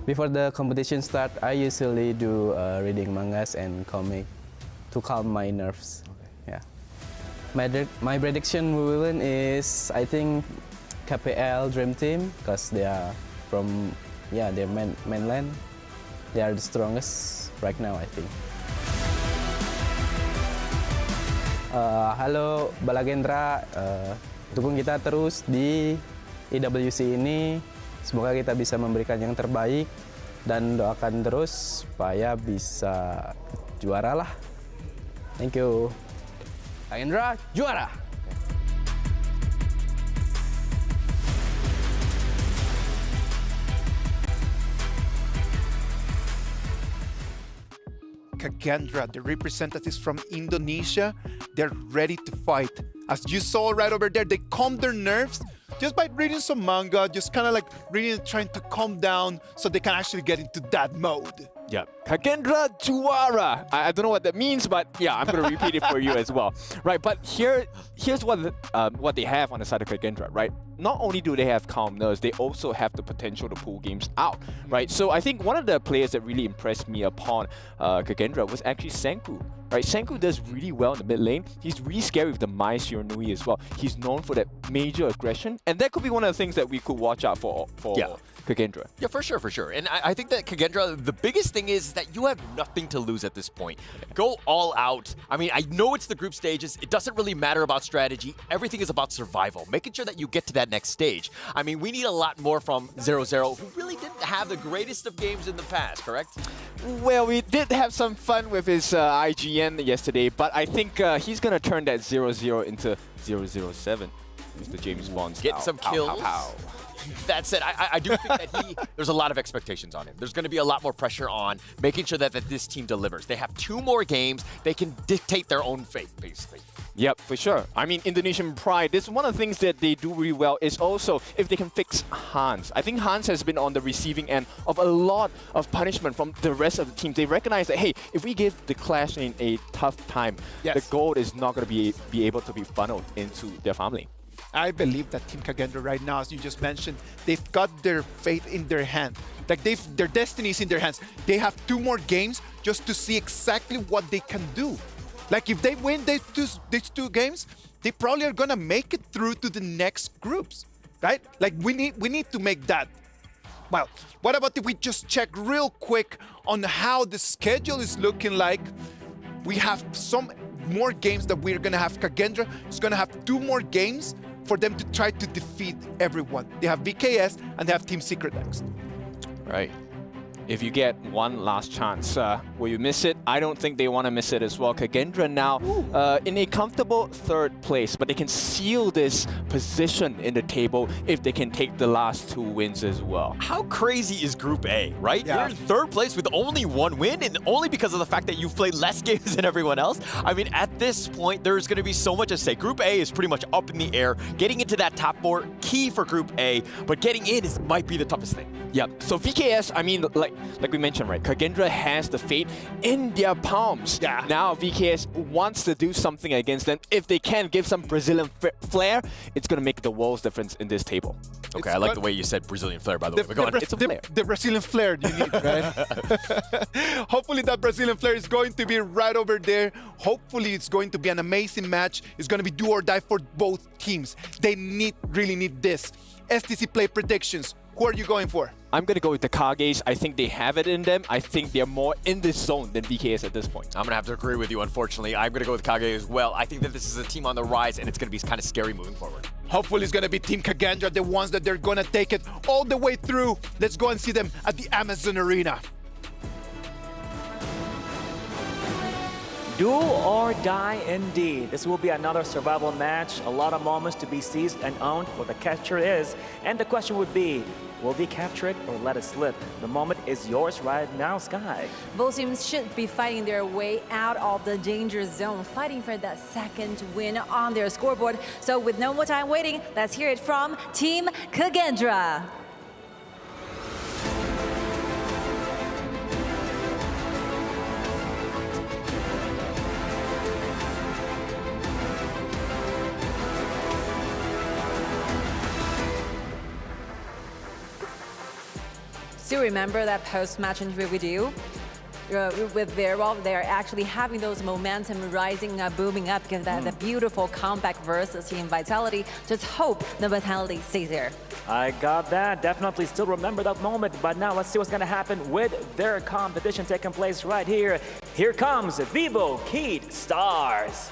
Before the competition start, I usually do reading mangas and comic to calm my nerves. Okay. Yeah. My prediction we will win is, I think, KPL Dream Team, because they are from their mainland. They are the strongest right now, I think. Halo Balagendra, dukung kita terus di EWC ini. Semoga kita bisa memberikan yang terbaik dan doakan terus supaya bisa juara lah. Thank you. Kendra, juara! Kendra, the representatives from Indonesia, they're ready to fight. As you saw right over there, they calmed their nerves just by reading some manga, just kind of like reading, trying to calm down so they can actually get into that mode. Yeah, Kendra juara. I don't know what that means, but yeah, I'm gonna repeat it for you as well, right? But here's what they have on the side of Kendra, right? Not only do they have calm nerves, they also have the potential to pull games out, right? So I think one of the players that really impressed me upon Kendra was actually Senku, right? Senku does really well in the mid lane. He's really scary with the Mai Shiranui as well. He's known for that major aggression, and that could be one of the things that we could watch out for Kendra. Yeah, for sure. And I think that Kendra, the biggest thing is that you have nothing to lose at this point. Go all out. I mean, I know it's the group stages. It doesn't really matter about strategy. Everything is about survival, making sure that you get to that next stage. I mean, we need a lot more from 0-0, who really didn't have the greatest of games in the past, correct? Well, we did have some fun with his IGN yesterday, but I think he's going to turn that 0-0 into 0-0-7. Mr. James Bond's Get some kills. That said, I do think that there's a lot of expectations on him. There's going to be a lot more pressure on making sure that this team delivers. They have 2 more games. They can dictate their own fate, basically. Yep, for sure. I mean, Indonesian pride, this is one of the things that they do really well is also if they can fix Hans. I think Hans has been on the receiving end of a lot of punishment from the rest of the team. They recognize that, hey, if we give the Clash Lane a tough time, the gold is not going to be able to be funneled into their farm lane. I believe that Team Kendra right now, as you just mentioned, they've got their fate in their hand. Like their destiny is in their hands. They have 2 more games just to see exactly what they can do. Like if they win these 2 games, they probably are gonna make it through to the next groups, right? Like we need to make that. Well, what about if we just check real quick on how the schedule is looking like? We have some more games that we're gonna have. Kendra is gonna have 2 more games for them to try to defeat everyone. They have VKS and they have Team Secret next. Right. If you get one last chance, will you miss it? I don't think they want to miss it as well. Kendra now in a comfortable 3rd place, but they can seal this position in the table if they can take the last 2 wins as well. How crazy is Group A, right? Yeah. You're in 3rd place with only 1 win, and only because of the fact that you've played less games than everyone else. I mean, at this point, there's going to be so much at stake. Group A is pretty much up in the air. Getting into that top 4, key for Group A, but getting in might be the toughest thing. Yep. So VKS, I mean, like we mentioned, right? Kendra has the fate in their palms. Yeah. Now VKS wants to do something against them. If they can give some Brazilian flair, it's going to make the world's difference in this table. Okay, I like the way you said Brazilian flair, by the way. But go on. It's a flair. The Brazilian flair you need, right? Hopefully that Brazilian flair is going to be right over there. Hopefully it's going to be an amazing match. It's going to be do or die for both teams. They really need this. STC play predictions. Who are you going for? I'm going to go with the Kages. I think they have it in them. I think they're more in this zone than VKS at this point. I'm going to have to agree with you, unfortunately. I'm going to go with Kage as well. I think that this is a team on the rise, and it's going to be kind of scary moving forward. Hopefully it's going to be Team Kendra, the ones that they're going to take it all the way through. Let's go and see them at the Amazon Arena. Do or die indeed. This will be another survival match. A lot of moments to be seized and owned, what the capture is. And the question would be, will they capture it or let it slip? The moment is yours right now, Sky. Both teams should be fighting their way out of the danger zone, fighting for that 2nd win on their scoreboard. So with no more time waiting, let's hear it from Team Kendra. Still remember that post-match interview with you? With Verov, they're actually having those momentum rising, booming up because that's a beautiful comeback versus Team Vitality. Just hope the Vitality stays there. I got that. Definitely still remember that moment. But now let's see what's going to happen with their competition taking place right here. Here comes Vivo Keat Stars.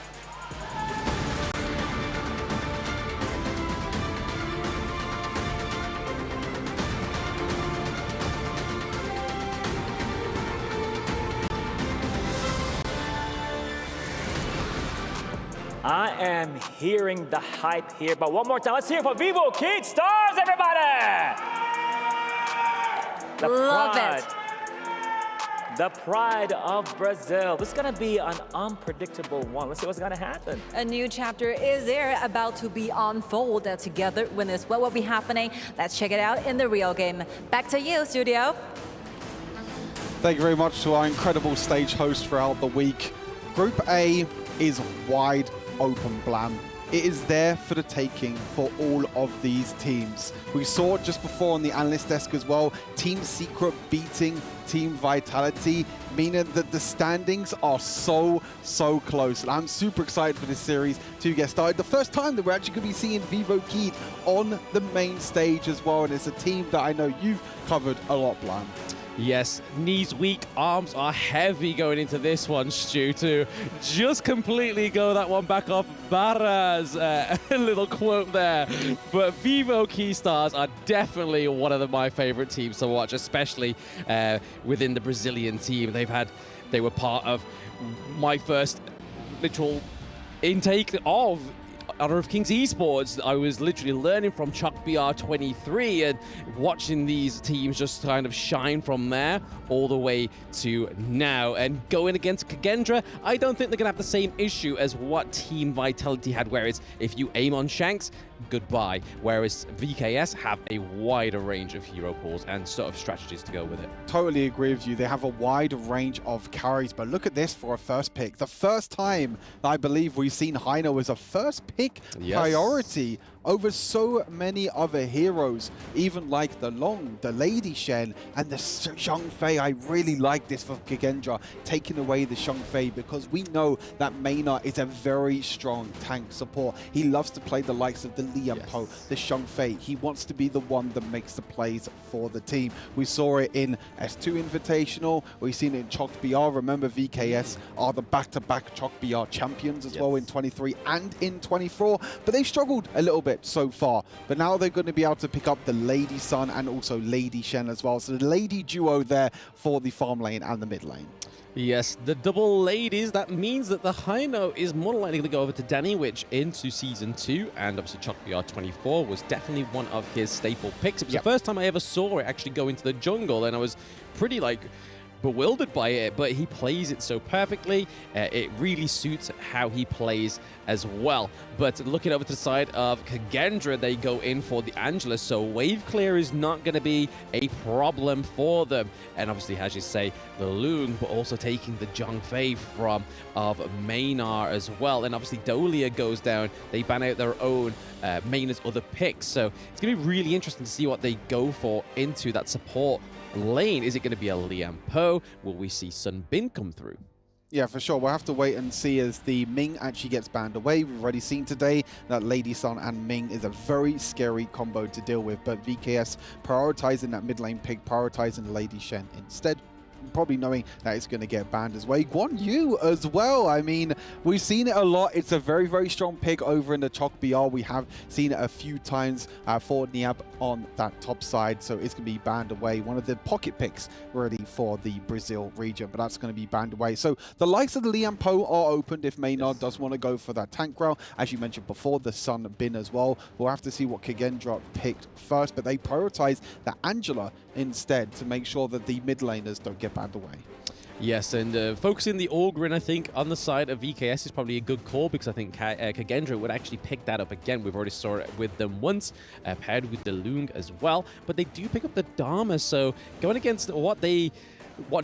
I am hearing the hype here, but one more time, let's hear it for Vivo Keat Stars, everybody! Love it. The pride of Brazil. This is gonna be an unpredictable one. Let's see what's gonna happen. A new chapter is there about to be unfolded together when this what will be happening. Let's check it out in the real game. Back to you, studio. Thank you very much to our incredible stage hosts throughout the week. Group A is wide open, Blam. It is there for the taking for all of these teams. We saw just before on the analyst desk as well, Team Secret beating Team Vitality, meaning that the standings are so close. And I'm super excited for this series to get started. The first time that we're actually going to be seeing Vivo Keat on the main stage as well. And it's a team that I know you've covered a lot, Blam. Yes, knees weak, arms are heavy going into this one, Stu, to just completely go that one back off Barra's little quote there. But Vivo Keat Stars are definitely one of my favorite teams to watch, especially within the Brazilian team. They were part of my first literal intake of Honor of Kings Esports. I was literally learning from Chuck BR23 and watching these teams just kind of shine from there all the way to now. And going against Kendra, I don't think they're going to have the same issue as what Team Vitality had, whereas if you aim on Shanks, goodbye. Whereas VKS have a wider range of hero pools and sort of strategies to go with it. Totally agree with you. They have a wide range of carries, but look at this for a first pick. The first time I believe we've seen Heino as a first pick priority over so many other heroes, even like the Long, the Lady Shen, and the Zhang Fei. I really like this for Kendra, taking away the Zhang Fei, because we know that Maynard is a very strong tank support. He loves to play the likes of the Liam Po, the Zhang Fei. He wants to be the one that makes the plays for the team. We saw it in S2 Invitational. We've seen it in HoK BR. Remember, VKS are the back-to-back HoK BR champions as well in 23 and in 24, but they've struggled a little bit so far. But now they're going to be able to pick up the Lady Sun and also Lady Shen as well. So the lady duo there for the farm lane and the mid lane. Yes, the double ladies. That means that the high note is more likely to go over to Danny, which into Season 2, and obviously HoK BR 24 was definitely one of his staple picks. It was the first time I ever saw it actually go into the jungle, and I was pretty, like, bewildered by it, but he plays it so perfectly. It really suits how he plays as well. But looking over to the side of Kendra, they go in for the Angela, so wave clear is not going to be a problem for them. And obviously, as you say, the Loong, but also taking the Zhang Fei from of Maynard as well. And obviously, Dolia goes down. They ban out their own Maynard's other picks. So it's going to be really interesting to see what they go for into that support lane. Is it going to be a Liam Po? Will we see Sun Bin come through? Yeah, for sure. We'll have to wait and see as the Ming actually gets banned away. We've already seen today that Lady Sun and Ming is a very scary combo to deal with, but VKS prioritizing that mid lane pick, prioritizing Lady Shen instead, probably knowing that it's going to get banned as well. Guan Yu as well. I mean, we've seen it a lot. It's a very, very strong pick over in the HoK BR. We have seen it a few times for Niab on that top side, so it's going to be banned away. One of the pocket picks really for the Brazil region, but that's going to be banned away. So the likes of the Liam Po are opened if Maynard does want to go for that tank route. As you mentioned before, the Sun Bin as well. We'll have to see what Kendra picked first, but they prioritize the Angela instead to make sure that the mid laners don't get banned away. Yes, and focusing the Orgrin, I think, on the side of VKS is probably a good call, because I think Kendra would actually pick that up again. We've already saw it with them once, paired with the Loong as well. But they do pick up the Dharma, so going against what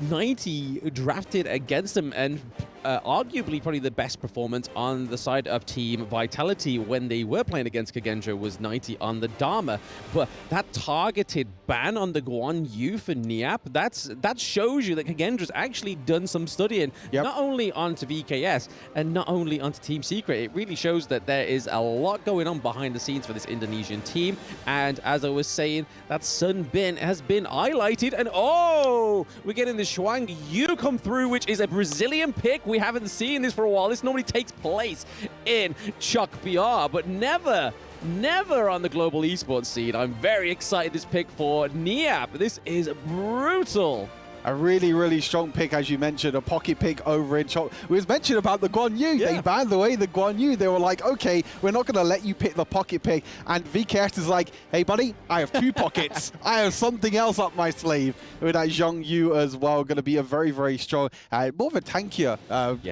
90 drafted against them, and arguably probably the best performance on the side of Team Vitality when they were playing against Kendra was 90 on the Dharma. But that targeted ban on the Guan Yu for Niap, that shows you that Kendra's actually done some studying, not only onto VKS and not only onto Team Secret. It really shows that there is a lot going on behind the scenes for this Indonesian team. And as I was saying, that Sun Bin has been highlighted, and oh, we're getting the Zhang Yu come through, which is a Brazilian pick. We haven't seen this for a while. This normally takes place in HoK BR, but never on the global esports scene. I'm very excited this pick for Niap. This is brutal. A really, really strong pick, as you mentioned, a pocket pick over in HoK. We was mentioned about the Guan Yu. They banned away the Guan Yu. They were like, okay, we're not going to let you pick the pocket pick. And VKS is like, hey, buddy, I have two pockets. I have something else up my sleeve. With that Zhang Yu as well, going to be a very, very strong, more of a tankier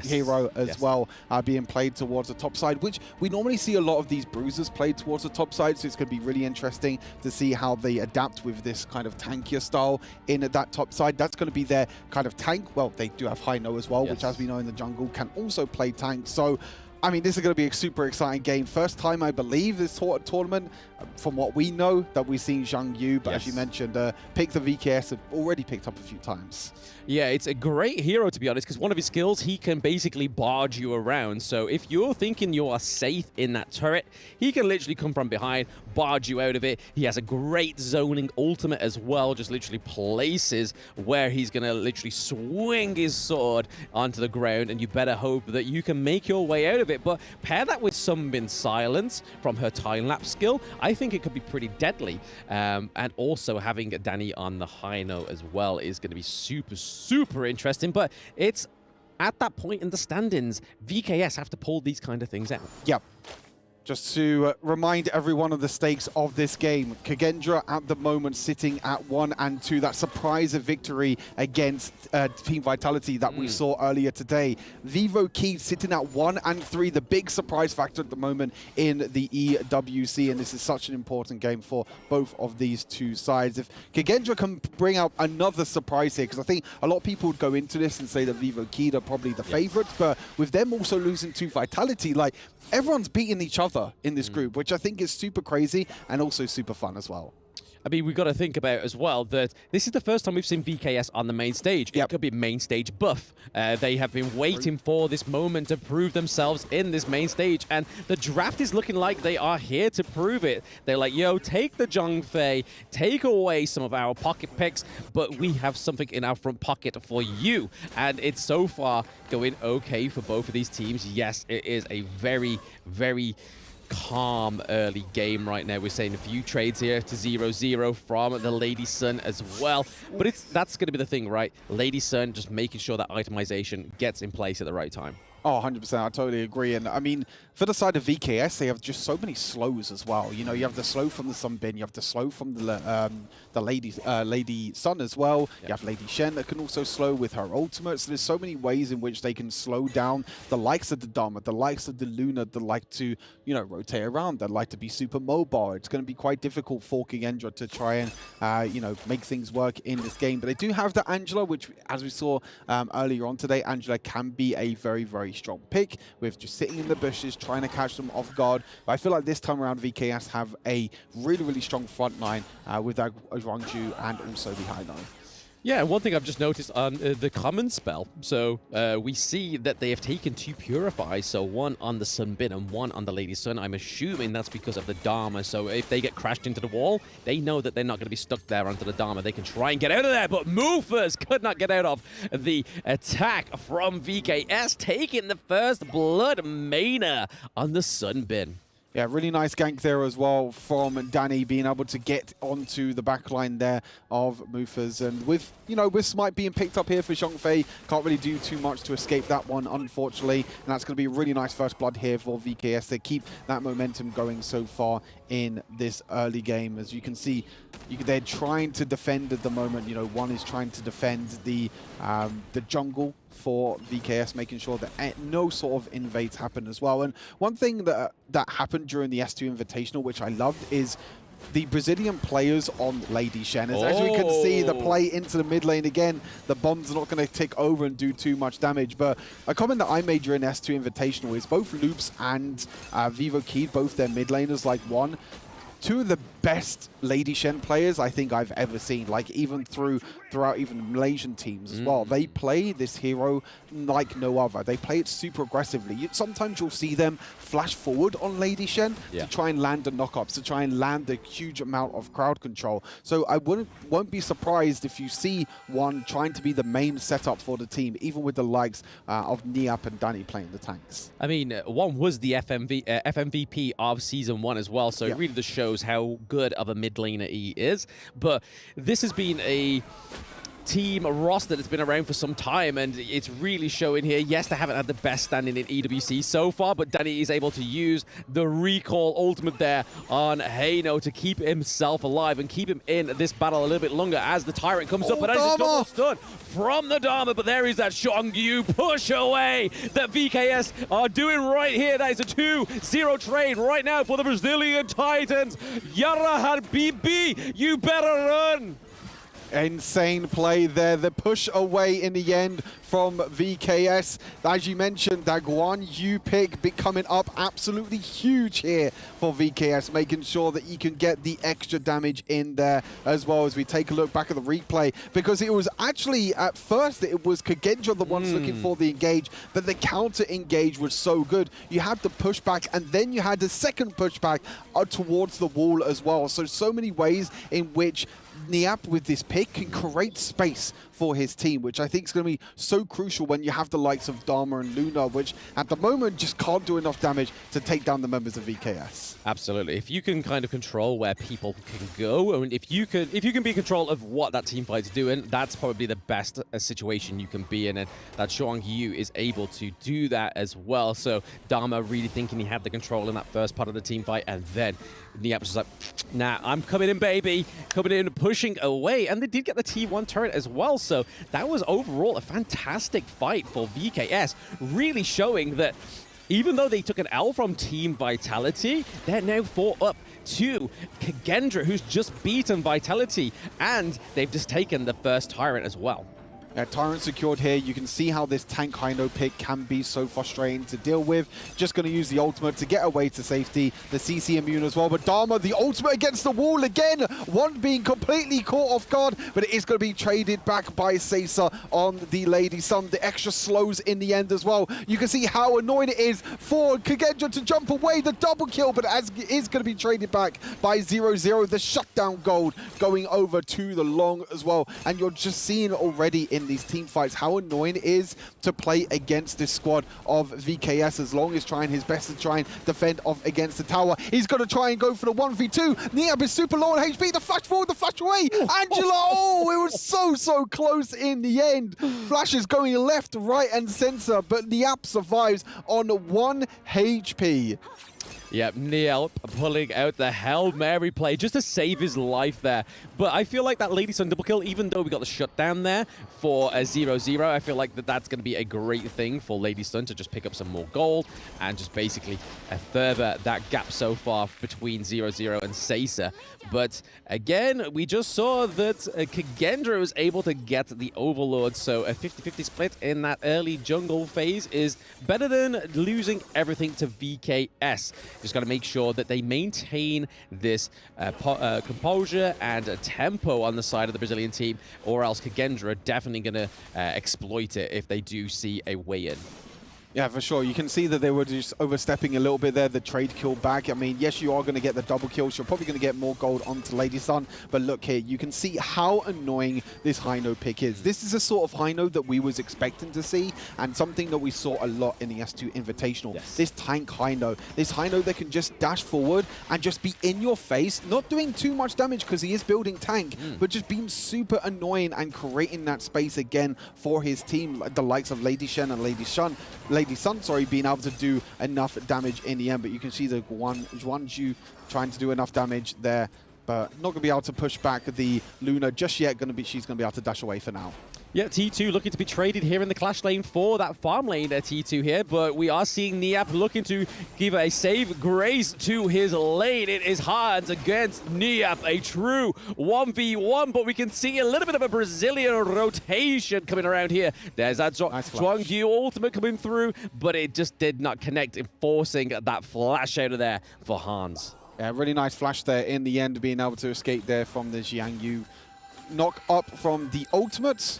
hero as well, being played towards the top side, which we normally see a lot of these bruisers played towards the top side. So it's going to be really interesting to see how they adapt with this kind of tankier style in that top side. That's going to be their kind of tank. Well, they do have high no as well, which, as we know in the jungle, can also play tank. So I mean, this is going to be a super exciting game. First time, I believe, this tournament, from what we know, that we've seen Zhang Yu. But as you mentioned, pick the VKS have already picked up a few times. Yeah, it's a great hero, to be honest, because one of his skills, he can basically barge you around. So if you're thinking you are safe in that turret, he can literally come from behind, barge you out of it. He has a great zoning ultimate as well, just literally places where he's going to literally swing his sword onto the ground, and you better hope that you can make your way out of it. But pair that with Sunbin Silence from her time-lapse skill, I think it could be pretty deadly. And also having Danny on the high note as well is going to be super interesting. But it's at that point in the standings, VKS have to pull these kind of things out. Yep. Just to remind everyone of the stakes of this game, Kendra at the moment sitting at 1 and 2. That surprise of victory against Team Vitality that we saw earlier today. HoK sitting at 1 and 3, the big surprise factor at the moment in the EWC, and this is such an important game for both of these two sides. If Kendra can bring out another surprise here, because I think a lot of people would go into this and say that HoK are probably the favorites, but with them also losing to Vitality, like, everyone's beating each other other in this group, which I think is super crazy and also super fun as well. I mean, we've got to think about as well that this is the first time we've seen VKS on the main stage. It could be main stage buff. They have been waiting for this moment to prove themselves in this main stage, and the draft is looking like they are here to prove it. They're like, yo, take the Zhongfei, take away some of our pocket picks, but we have something in our front pocket for you. And it's so far going okay for both of these teams. Yes, it is a very, very calm early game right now. We're seeing a few trades here to 0-0 from the Lady Sun as well. But that's going to be the thing, right? Lady Sun just making sure that itemization gets in place at the right time. Oh, 100%. I totally agree. And I mean, for the side of VKS, they have just so many slows as well. You know, you have the slow from the Sunbin, you have the slow from the Lady Sun as well. You have Lady Shen that can also slow with her ultimate. So there's so many ways in which they can slow down the likes of the Dharma, the likes of the Luna that like to, you know, rotate around, that like to be super mobile. It's going to be quite difficult for Kendra to try and, you know, make things work in this game. But they do have the Angela, which, as we saw earlier on today, Angela can be a very, very strong pick with just sitting in the bushes, trying to catch them off guard. But I feel like this time around, VKS have a really, really strong front line with that Rangju and also the High Nine. Yeah, one thing I've just noticed on the common spell, so we see that they have taken 2 Purify, so one on the Sunbin and one on the Lady Sun. I'm assuming that's because of the Dharma, so if they get crashed into the wall, they know that they're not going to be stuck there onto the Dharma. They can try and get out of there, but Movers could not get out of the attack from VKS, taking the first blood Mana on the Sunbin. Yeah, really nice gank there as well from Danny, being able to get onto the back line there of Mufas. And with, you know, with Smite being picked up here for Zhongfei, can't really do too much to escape that one, unfortunately. And that's going to be a really nice first blood here for VKS. They keep that momentum going so far in this early game. As you can see, they're trying to defend at the moment. You know, one is trying to defend the jungle for VKS, making sure that no sort of invades happen as well. And one thing that happened during the S2 Invitational, which I loved, is the Brazilian players on Lady Shen. As we can see, the play into the mid lane again, the bombs are not going to tick over and do too much damage. But a comment that I made during S2 Invitational is both Loops and Vivo Keed, both their mid laners, like one, 2 of the best Lady Shen players I think I've ever seen, like even throughout even Malaysian teams as well. They play this hero like no other. They play it super aggressively. Sometimes you'll see them flash forward on Lady Shen to try and land the knockups, to try and land a huge amount of crowd control. So I won't be surprised if you see one trying to be the main setup for the team, even with the likes of Niap and Danny playing the tanks. I mean, one was the FMVP of Season 1 as well, so it really just shows how good of a mid laner he is. But this has been a team roster that's been around for some time, and it's really showing here. Yes, they haven't had the best standing in EWC so far, but Danny is able to use the recall ultimate there on Heino to keep himself alive and keep him in this battle a little bit longer as the Tyrant comes up. But as a double stun from the Dharma, but there is that Xiongyu push away that VKS are doing right here. That is a 2-0 trade right now for the Brazilian Titans. Yara Habibi, you better run. Insane play there. The push away in the end from VKS. As you mentioned, that Guan Yu pick coming up absolutely huge here for VKS, making sure that you can get the extra damage in there as well. As we take a look back at the replay, because it was actually, at first, it was Kendra the ones looking for the engage, but the counter engage was so good. You had the pushback, and then you had the second pushback towards the wall as well. So many ways in which Niap with this pick can create space for his team, which I think is going to be so crucial when you have the likes of Dharma and Luna, which at the moment just can't do enough damage to take down the members of VKS. Absolutely. If you can kind of control where people can go, and if you can be in control of what that team fight's doing, that's probably the best situation you can be in, and that Xiong Yu is able to do that as well. So Dharma really thinking he had the control in that first part of the team fight, and then Niap was just like, nah, I'm coming in, baby. Coming in, pushing away. And they did get the T1 turret as well. So that was overall a fantastic fight for VKS, really showing that even though they took an L from Team Vitality, they're now 4 up to Kendra, who's just beaten Vitality, and they've just taken the first Tyrant as well. Tyrant secured here. You can see how this tank Hino pick can be so frustrating to deal with. Just going to use the ultimate to get away to safety. The CC immune as well. But Dharma, the ultimate against the wall again. One being completely caught off guard, but it is going to be traded back by Sasa on the Lady Sun. The extra slows in the end as well. You can see how annoying it is for Kendra to jump away. The double kill, but as it is going to be traded back by 0-0. The shutdown gold going over to the long as well. And you're just seeing already in these team fights how annoying it is to play against this squad of VKS. As long as trying his best to try and defend off against the tower, he's going to try and go for the 1v2. Niab is super low on HP. The flash forward, the flash away. Angela, oh, it was so close in the end. Flash is going left, right, and center, but Niab survives on 1 HP. Yep, Nielp pulling out the Hail Mary play just to save his life there. But I feel like that Lady Sun double kill, even though we got the shutdown there for a 0-0, I feel like that's going to be a great thing for Lady Sun to just pick up some more gold and just basically further that gap so far between 0-0 and Sasa. But again, we just saw that Kendra was able to get the Overlord, so a 50-50 split in that early jungle phase is better than losing everything to VKS. Just got to make sure that they maintain this composure and tempo on the side of the Brazilian team, or else Kendra are definitely going to exploit it if they do see a way in. Yeah, for sure. You can see that they were just overstepping a little bit there, the trade kill back. I mean, yes, you are going to get the double kills. You're probably going to get more gold onto Lady Sun. But look here, you can see how annoying this Hino pick is. This is a sort of Hino that we was expecting to see, and something that we saw a lot in the S2 Invitational. Yes. This tank Hino. This Hino that can just dash forward and just be in your face, not doing too much damage because he is building tank, but just being super annoying and creating that space again for his team, the likes of Lady Shen and Lady Sun, being able to do enough damage in the end. But you can see the Juanju trying to do enough damage there, but not going to be able to push back the Luna just yet. She's going to be able to dash away for now. Yeah, T2 looking to be traded here in the clash lane for that farm lane T2 here, but we are seeing Niab looking to give a save grace to his lane. It is Hans against Niab, a true 1v1, but we can see a little bit of a Brazilian rotation coming around here. There's that Zhuangyu ultimate coming through, but it just did not connect, enforcing that flash out of there for Hans. Yeah, really nice flash there in the end, being able to escape there from the Zhuangyu knock up from the ultimates.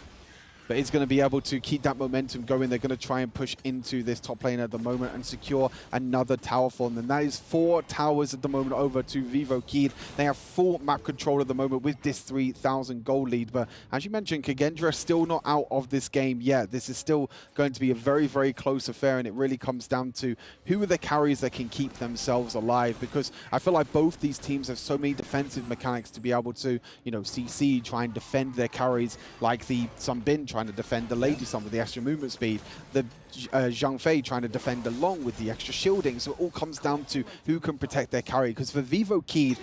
But it's going to be able to keep that momentum going. They're going to try and push into this top lane at the moment and secure another tower for them. And that is 4 towers at the moment over to Vivo Keed. They have full map control at the moment with this 3,000 gold lead. But as you mentioned, Kendra is still not out of this game yet. This is still going to be a very close affair. And it really comes down to who are the carries that can keep themselves alive. Because I feel like both these teams have so many defensive mechanics to be able to, CC, try and defend their carries, like the Sunbin trying to defend the Lady Sun with the extra movement speed, the Zhang Fei trying to defend along with the extra shielding. So it all comes down to who can protect their carry. Because for Vivo Keed,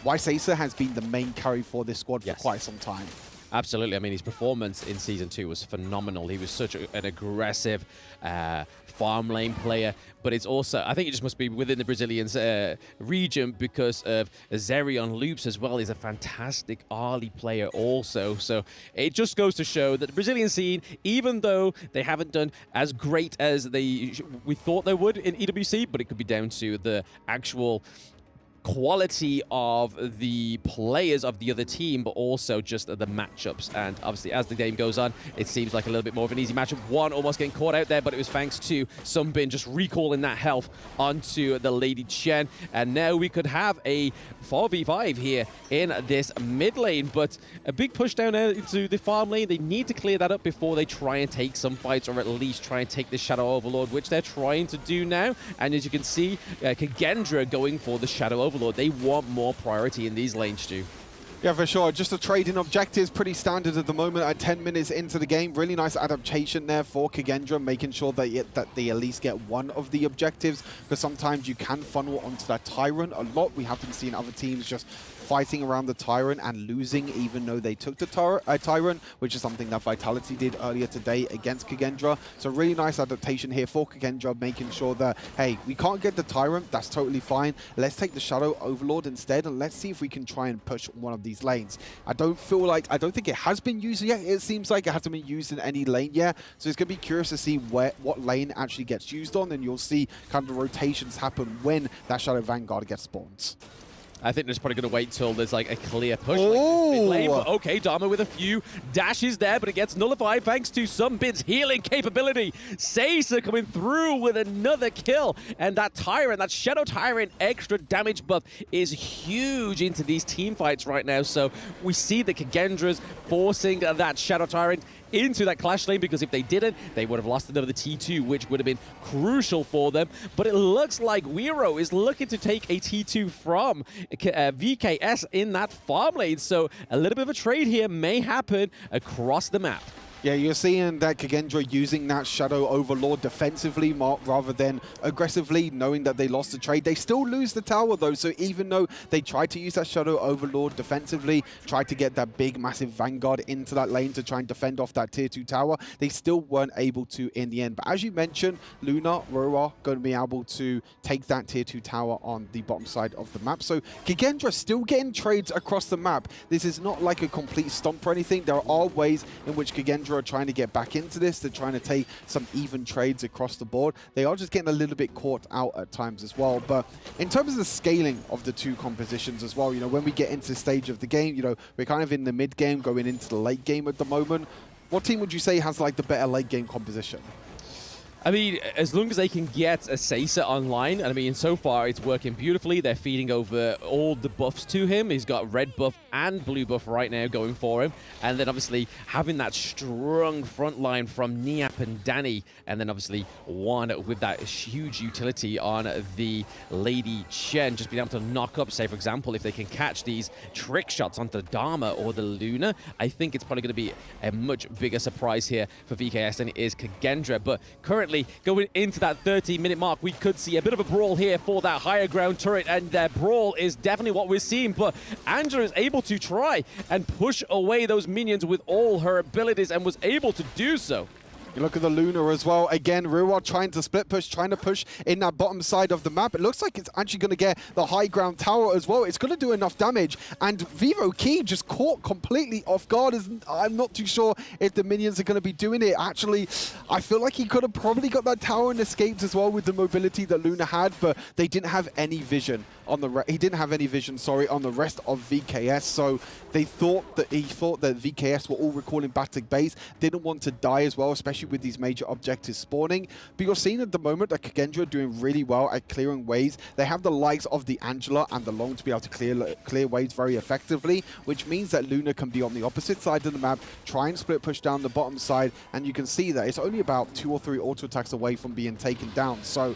Waisesa has been the main carry for this squad for quite some time. Absolutely. I mean, his performance in Season 2 was phenomenal. He was such an aggressive farm lane player, but it's also, I think it just must be within the Brazilian region because of Zerion Loops as well. He's a fantastic early player also. So it just goes to show that the Brazilian scene, even though they haven't done as great as we thought they would in EWC, but it could be down to the actual quality of the players of the other team, but also just the matchups. And obviously, as the game goes on, it seems like a little bit more of an easy matchup. One almost getting caught out there, but it was thanks to Sunbin just recalling that health onto the Lady Chen. And now we could have a 4v5 here in this mid lane, but a big push down into the farm lane. They need to clear that up before they try and take some fights, or at least try and take the Shadow Overlord, which they're trying to do now. And as you can see, Kendra going for the Shadow Overlord. They want more priority in these lanes, Stu. Yeah, for sure. Just the trading objectives, pretty standard at the moment at 10 minutes into the game. Really nice adaptation there for Kendra, making sure that they at least get one of the objectives, because sometimes you can funnel onto that Tyrant a lot. We haven't seen other teams just fighting around the Tyrant and losing even though they took the Tyrant, which is something that Vitality did earlier today against Kendra. So really nice adaptation here for Kendra, making sure that, hey, we can't get the Tyrant, that's totally fine. Let's take the Shadow Overlord instead, and let's see if we can try and push one of these lanes. I don't think it has been used yet. It seems like it hasn't been used in any lane yet. So it's going to be curious to see what lane actually gets used on, and you'll see kind of rotations happen when that Shadow Vanguard gets spawned. I think they're just probably going to wait till there's like a clear push like this mid lane. But okay, Dharma with a few dashes there, but it gets nullified thanks to Sunbin's healing capability. Seiza coming through with another kill. And that Tyrant, that Shadow Tyrant extra damage buff is huge into these team fights right now. So we see the Kendra's forcing that Shadow Tyrant into that clash lane, because if they didn't, they would have lost another T2, which would have been crucial for them. But it looks like Wero is looking to take a T2 from VKS in that farm lane. So a little bit of a trade here may happen across the map. Yeah, you're seeing that Kendra using that Shadow Overlord defensively rather than aggressively, knowing that they lost the trade. They still lose the tower, though, so even though they tried to use that Shadow Overlord defensively, tried to get that big, massive Vanguard into that lane to try and defend off that Tier 2 tower, they still weren't able to in the end. But as you mentioned, Luna, Roa, going to be able to take that Tier 2 tower on the bottom side of the map. So Kendra still getting trades across the map. This is not like a complete stomp or anything. There are ways in which Kendra are trying to get back into this. They're trying to take some even trades across the board. They are just getting a little bit caught out at times as well. But in terms of the scaling of the two compositions as well, you know, when we get into the stage of the game, you know, we're kind of in the mid game going into the late game at the moment. What team would you say has like the better late game composition? I mean, as long as they can get a Seiza online, and I mean, so far it's working beautifully. They're feeding over all the buffs to him. He's got red buff and blue buff right now going for him. And then obviously having that strong front line from Niap and Danny, and then obviously one with that huge utility on the Lady Chen, just being able to knock up, say, for example, if they can catch these trick shots onto the Dharma or the Luna, I think it's probably going to be a much bigger surprise here for VKS than it is Kendra. But currently, going into that 30-minute mark, we could see a bit of a brawl here for that higher ground turret, and that brawl is definitely what we're seeing. But Angela is able to try and push away those minions with all her abilities, and was able to do so. You look at the Luna as well. Again, Ruwa trying to split push, trying to push in that bottom side of the map. It looks like it's actually going to get the high ground tower as well. It's going to do enough damage. And HoK just caught completely off guard. I'm not too sure if the minions are going to be doing it. Actually, I feel like he could have probably got that tower and escaped as well with the mobility that Luna had, but they didn't have any vision on the he didn't have any vision, sorry, on the rest of VKS. So he thought that VKS were all recalling back to base, didn't want to die as well, especially with these major objectives spawning. But you're seeing at the moment that Kendra are doing really well at clearing waves. They have the likes of the Angela and the Long to be able to clear waves very effectively, which means that Luna can be on the opposite side of the map, try and split push down the bottom side, and you can see that it's only about 2 or 3 auto attacks away from being taken down. So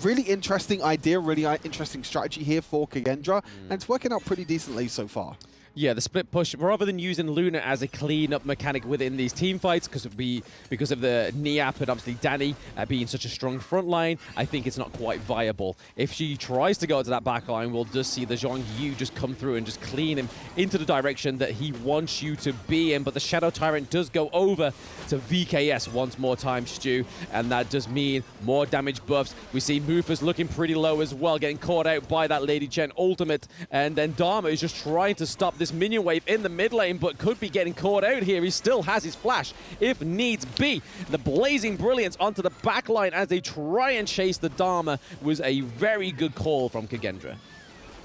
really interesting idea, really interesting strategy here for Kendra, and it's working out pretty decently so far. Yeah, the split push, rather than using Luna as a clean-up mechanic within these team fights, because of the Niap and obviously Danny being such a strong front line, I think it's not quite viable. If she tries to go to that back line, we'll just see the Zhong Yu just come through and just clean him into the direction that he wants you to be in. But the Shadow Tyrant does go over to VKS once more time, Stu, and that does mean more damage buffs. We see Mufus looking pretty low as well, getting caught out by that Lady Chen ultimate, and then Dharma is just trying to stop this minion wave in the mid lane, but could be getting caught out here. He still has his flash if needs be. The Blazing Brilliance onto the back line as they try and chase the Dharma was a very good call from Kendra.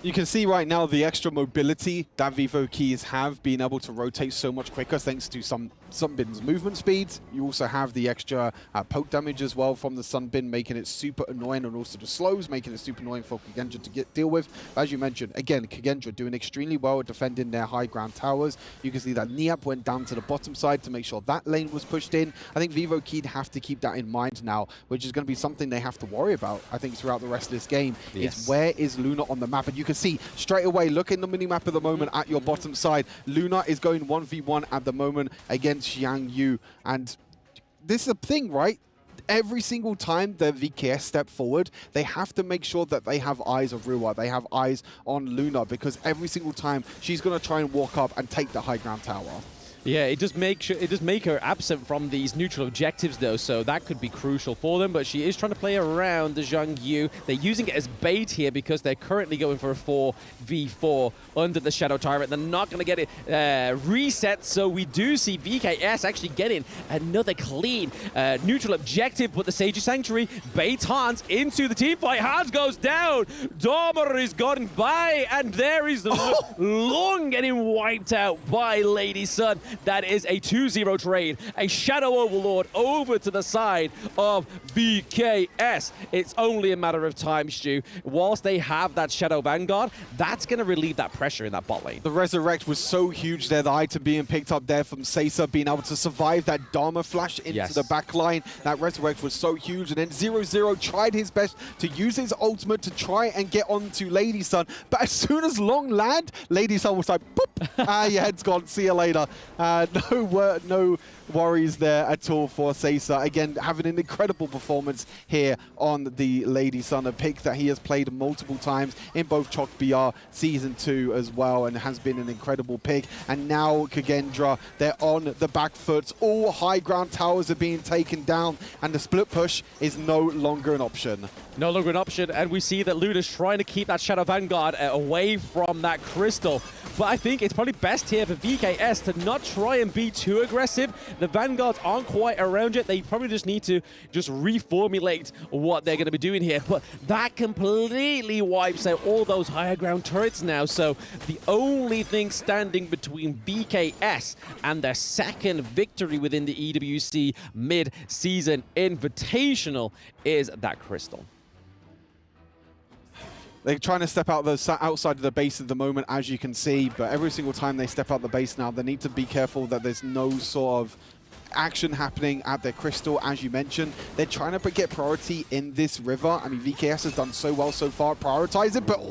You can see right now the extra mobility that HoK have, being able to rotate so much quicker thanks to Sunbin's movement speeds. You also have the extra poke damage as well from the Sunbin, making it super annoying, and also the slows, making it super annoying for Kendra to deal with. As you mentioned, again, Kendra doing extremely well at defending their high ground towers. You can see that Niap went down to the bottom side to make sure that lane was pushed in. I think HoK have to keep that in mind now, which is going to be something they have to worry about, I think, throughout the rest of this game. Yes. Is where is Luna on the map? And you can see straight away, look in the mini-map at the moment at your bottom side. Luna is going 1v1 at the moment against Xiang Yu. And this is a thing, right? every single time the VKS step forward, they have to make sure that they have eyes of Rua, they have eyes on Luna, because every single time she's going to try and walk up and take the high ground tower. Yeah, it does make her absent from these neutral objectives, though, so that could be crucial for them. But she is trying to play around the Zhang Yu. They're using it as bait here because they're currently going for a 4v4 under the Shadow Tyrant. They're not going to get it reset, so we do see VKS actually getting another clean neutral objective. But the Sage Sanctuary baits Hans into the team fight. Hans goes down. Dormer is gone by, and there is Long getting wiped out by Lady Sun. That is a 2-0 trade. A Shadow Overlord over to the side of VKS. It's only a matter of time, Stu. Whilst they have that Shadow Vanguard, that's going to relieve that pressure in that bot lane. The Resurrect was so huge there, the item being picked up there from Seiza, being able to survive that Dharma flash into the back line. That Resurrect was so huge, and then 0-0 tried his best to use his ultimate to try and get onto Lady Sun, but as soon as Long land, Lady Sun was like, boop, your head's gone, see you later. No worries there at all for Seiza. Again, having an incredible performance here on the Lady Sun, a pick that he has played multiple times in both HoK BR Season 2 as well, and has been an incredible pick. And now Kendra, they're on the back foot. All high ground towers are being taken down, and the split push is no longer an option. No longer an option, and we see that Luna's trying to keep that Shadow Vanguard away from that crystal. But I think it's probably best here for VKS to not try and be too aggressive. The Vanguards aren't quite around yet. They probably just need to just reformulate what they're going to be doing here. But that completely wipes out all those higher ground turrets now. So the only thing standing between VKS and their second victory within the EWC Mid-Season Invitational is that crystal. They're trying to step out outside of the base at the moment, as you can see, but every single time they step out the base now, they need to be careful that there's no sort of action happening at their crystal. As you mentioned, they're trying to get priority in this river. I mean, VKS has done so well so far, prioritize it, but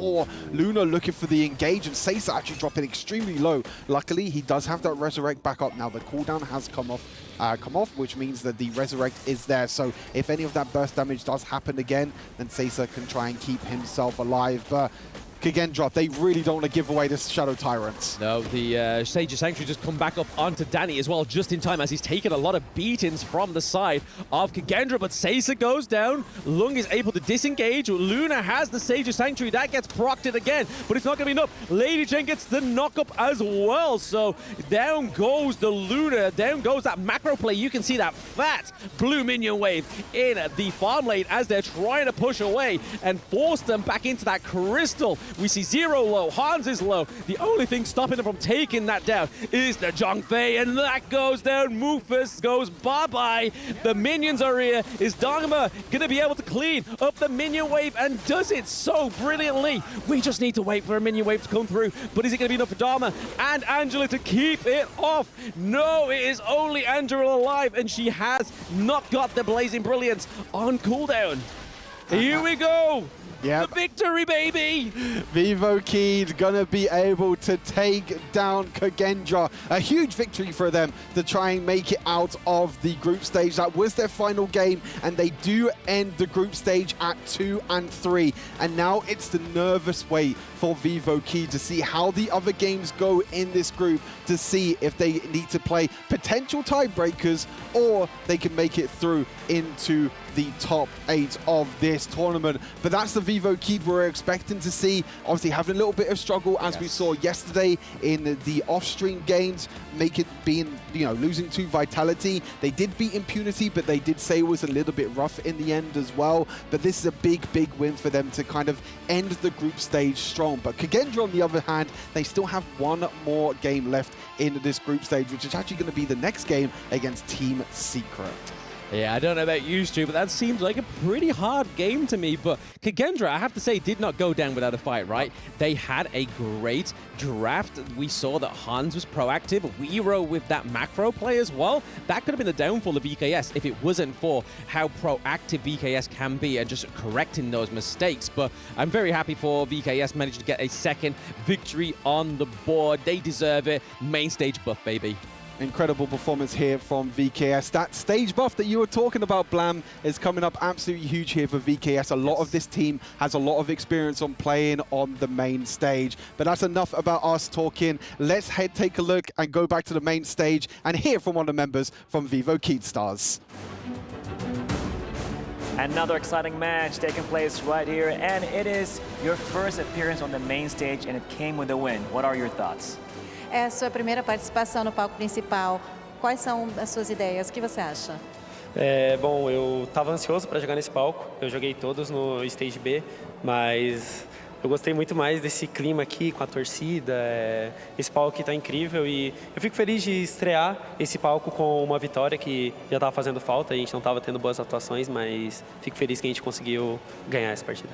Luna looking for the engage, and Seiza actually dropping extremely low. Luckily, he does have that Resurrect back up now. The cooldown has come off, which means that the Resurrect is there. So if any of that burst damage does happen again, then Seiza can try and keep himself alive. But Kendra, they really don't want to give away this Shadow Tyrants. No, the Sage Sanctuary just come back up onto Danny as well, just in time, as he's taken a lot of beatings from the side of Kendra. But Seiza goes down. Lung is able to disengage. Luna has the Sage Sanctuary. That gets procced again, but it's not going to be enough. Lady Jen gets the knock-up as well. So down goes the Luna. Down goes that macro play. You can see that fat blue minion wave in the farm lane as they're trying to push away and force them back into that crystal. We see Zero low, Hans is low. The only thing stopping them from taking that down is the Zhang Fei, and that goes down. Mufus goes bye-bye. The minions are here. Is Dharma going to be able to clean up the minion wave, and does it so brilliantly? We just need to wait for a minion wave to come through, but is it going to be enough for Dharma and Angela to keep it off? No, it is only Angela alive, and she has not got the Blazing Brilliance on cooldown. Here we go. Yep. The victory, baby! VivoKey gonna be able to take down Kendra. A huge victory for them to try and make it out of the group stage. That was their final game, and they do end the group stage at 2-3. And now it's the nervous wait for VivoKey to see how the other games go in this group, to see if they need to play potential tiebreakers or they can make it through into the top 8 of this tournament. But that's the VivoKey we're expecting to see. Obviously having a little bit of struggle, as we saw yesterday in the off-stream games, losing to Vitality. They did beat Impunity, but they did say it was a little bit rough in the end as well. But this is a big win for them to kind of end the group stage strong. But Kendra, on the other hand, they still have one more game left in this group stage, which is actually going to be the next game against Team Secret. Yeah, I don't know about you, Stu, but that seems like a pretty hard game to me. But Kendra, I have to say, did not go down without a fight, right? They had a great draft. We saw that Hans was proactive. Weero with that macro play as well. That could have been the downfall of VKS if it wasn't for how proactive VKS can be and just correcting those mistakes. But I'm very happy for VKS managed to get a second victory on the board. They deserve it. Main stage buff, baby. Incredible performance here from VKS. That stage buff that you were talking about, Blam, is coming up absolutely huge here for VKS. A lot of this team has a lot of experience on playing on the main stage. But that's enough about us talking. Let's take a look and go back to the main stage and hear from one of the members from Vivo Keystars. Another exciting match taking place right here, and it is your first appearance on the main stage, and it came with a win. What are your thoughts? É a sua primeira participação no palco principal. Quais são as suas ideias? O que você acha? Bom, eu estava ansioso para jogar nesse palco. Eu joguei todos no Stage B, mas eu gostei muito mais desse clima aqui com a torcida. Esse palco aqui está incrível e eu fico feliz de estrear esse palco com uma vitória que já estava fazendo falta. A gente não estava tendo boas atuações, mas fico feliz que a gente conseguiu ganhar essa partida.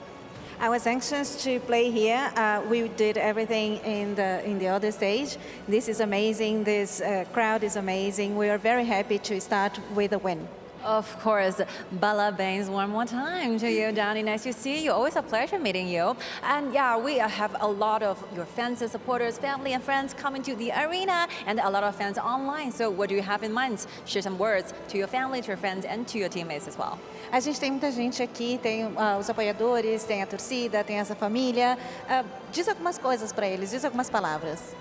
I was anxious to play here. We did everything in the other stage. This is amazing. This crowd is amazing. We are very happy to start with a win. Of course, Balabens one more time to you, Danny. Nice to see you. Always a pleasure meeting you. And yeah, we have a lot of your fans and supporters, family and friends coming to the arena, and a lot of fans online. So what do you have in mind? Share some words to your family, to your friends, and to your teammates as well. A gente tem muita gente aqui, tem os apoiadores, tem a torcida, tem essa família. Diz algumas coisas para eles, diz algumas palavras.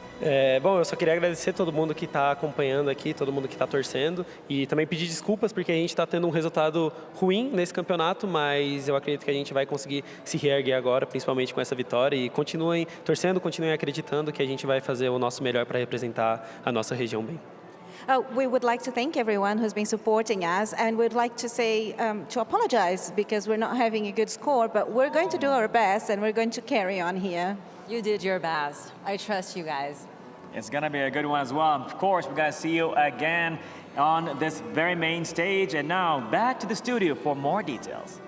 Bom, eu só queria agradecer todo mundo que está acompanhando aqui, todo mundo que está torcendo e também pedir desculpas porque a gente está tendo um resultado ruim nesse campeonato, mas eu acredito que a gente vai conseguir se reerguer agora, principalmente com essa vitória, e continuem torcendo, continuem acreditando que a gente vai fazer o nosso melhor para representar a nossa região bem. We would like to thank everyone who's been supporting us, and we'd like to say, to apologize because we're not having a good score, but we're going to do our best and we're going to carry on here. You did your best. I trust you guys. It's gonna be a good one as well. Of course, we're gonna see you again on this very main stage. And now back to the studio for more details.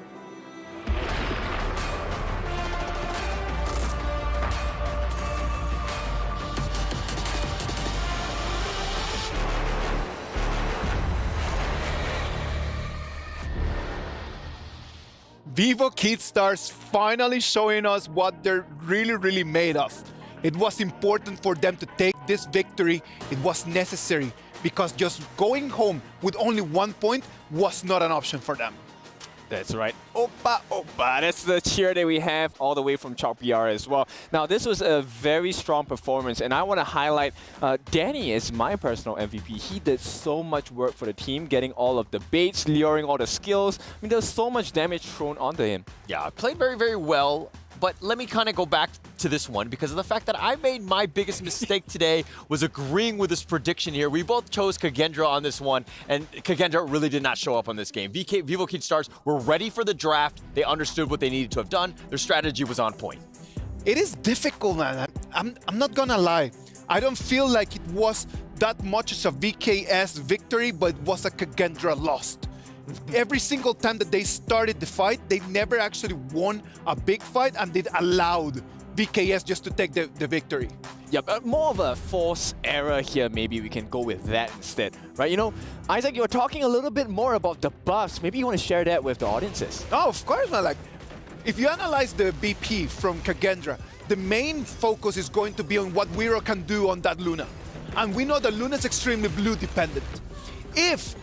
Vivo Keystars finally showing us what they're really made of. It was important for them to take this victory. It was necessary because just going home with only 1 point was not an option for them. That's right. Oppa, oppa. That's the cheer that we have all the way from HoK BR as well. Now, this was a very strong performance, and I want to highlight Danny is my personal MVP. He did so much work for the team, getting all of the baits, luring all the skills. I mean, there's so much damage thrown onto him. Yeah, played very well. But let me kind of go back to this one because of the fact that I made my biggest mistake today was agreeing with this prediction here. We both chose Kendra on this one, and Kendra really did not show up on this game. Vivo Keystars were ready for the draft. They understood what they needed to have done. Their strategy was on point. It is difficult, man. I'm not gonna lie. I don't feel like it was that much of a VKS victory, but it was a Kendra loss. Every single time that they started the fight, they never actually won a big fight, and they allowed VKS just to take the victory. Yeah, but more of a force error here. Maybe we can go with that instead, right? You know, Isaac, you were talking a little bit more about the buffs. Maybe you want to share that with the audiences. Oh, of course, man. Like, if you analyze the BP from Kendra, the main focus is going to be on what Wiro can do on that Luna. And we know that Luna's extremely blue dependent. If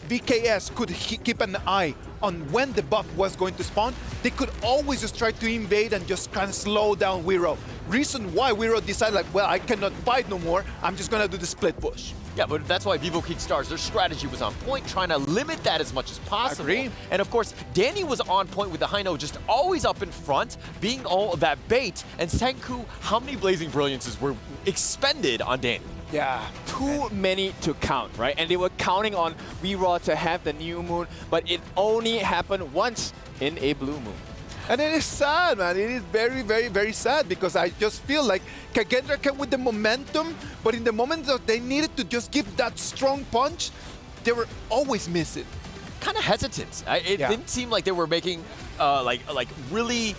VKS could keep an eye on when the buff was going to spawn, they could always just try to invade and just kind of slow down Wiro. Reason why Wiro decided, like, well, I cannot fight no more, I'm just gonna do the split push. Yeah, but that's why Vivo Keystars, their strategy was on point, trying to limit that as much as possible. Agree. And of course, Danny was on point with the high note, just always up in front, being all of that bait. And Senku, how many Blazing Brilliances were expended on Danny? Yeah, too many to count, right? And they were counting on Wiro to have the new moon, but it only happened once in a blue moon. And it is sad, man. It is very sad because I just feel like Kendra came with the momentum, but in the moment that they needed to just give that strong punch, they were always missing. Kind of hesitant. It didn't seem like they were making really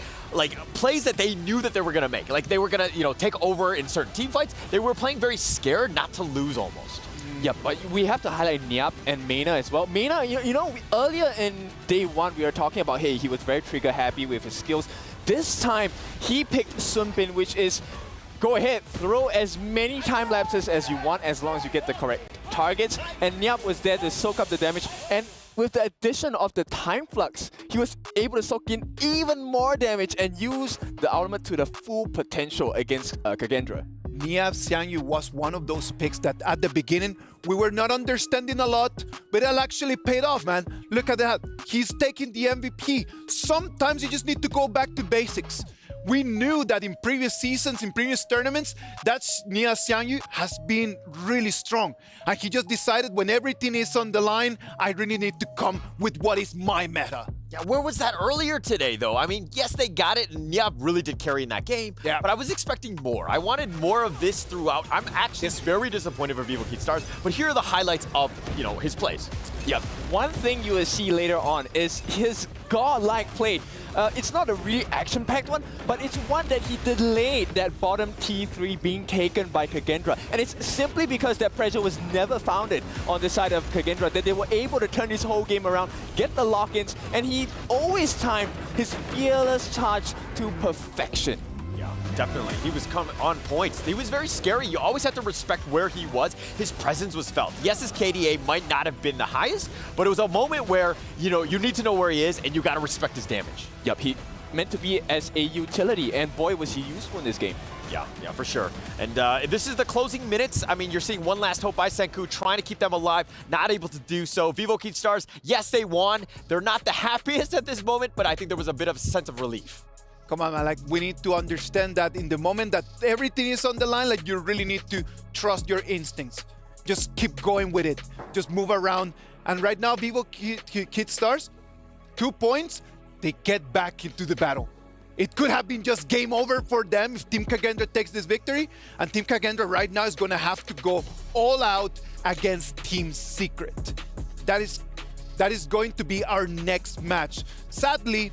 plays that they knew that they were gonna make. Like they were gonna, take over in certain team fights. They were playing very scared not to lose almost. Yeah, but we have to highlight Nyap and Mena as well. Mena, earlier in day one, we were talking about, hey, he was very trigger happy with his skills. This time, he picked Sunpin, which is go ahead, throw as many time lapses as you want as long as you get the correct targets. And Nyap was there to soak up the damage. And with the addition of the time flux, he was able to soak in even more damage and use the ultimate to the full potential against Kendra. Nia Xiangyu was one of those picks that at the beginning we were not understanding a lot, but it actually paid off, man. Look at that. He's taking the MVP. Sometimes you just need to go back to basics. We knew that in previous seasons, in previous tournaments, that Nia Xiangyu has been really strong. And he just decided when everything is on the line, I really need to come with what is my meta. Yeah, where was that earlier today, though? I mean, yes, they got it, and Nyap really did carry in that game, but I was expecting more. I wanted more of this throughout. I'm actually very disappointed for HoK Stars, but here are the highlights of, his plays. Yep. One thing you will see later on is his godlike play. It's not a really action-packed one, but it's one that he delayed that bottom T3 being taken by Kendra. And it's simply because that pressure was never founded on the side of Kendra that they were able to turn this whole game around, get the lock-ins, and he always timed his fearless charge to perfection. Yeah, definitely. He was coming on points. He was very scary. You always have to respect where he was. His presence was felt. Yes, his KDA might not have been the highest, but it was a moment where, you need to know where he is and you got to respect his damage. Yep, he meant to be as a utility, and boy, was he useful in this game. Yeah, for sure. And this is the closing minutes. I mean, you're seeing one last hope by Senku, trying to keep them alive, not able to do so. HoK Stars, yes, they won. They're not the happiest at this moment, but I think there was a bit of a sense of relief. Come on, man, we need to understand that in the moment that everything is on the line, you really need to trust your instincts. Just keep going with it. Just move around. And right now, HoK Stars, 2 points, they get back into the battle. It could have been just game over for them if Team Kendra takes this victory. And Team Kendra right now is going to have to go all out against Team Secret. That is going to be our next match. Sadly,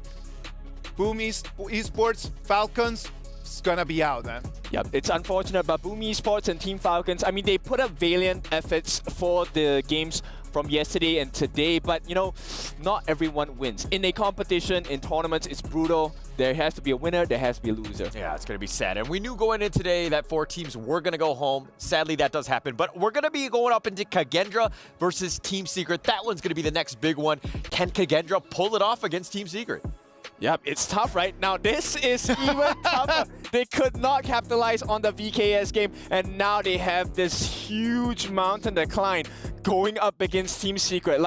Boom Esports, Falcons, it's going to be out, man. Yep, it's unfortunate, but Boom Esports and Team Falcons, I mean, they put up valiant efforts for the games from yesterday and today, but not everyone wins. In a competition, in tournaments, it's brutal. There has to be a winner, there has to be a loser. Yeah, it's going to be sad. And we knew going in today that 4 teams were going to go home. Sadly, that does happen. But we're going to be going up into Kendra versus Team Secret. That one's going to be the next big one. Can Kendra pull it off against Team Secret? Yep, it's tough, right? Now, this is even tougher. They could not capitalize on the VKS game, and now they have this huge mountain to climb going up against Team Secret.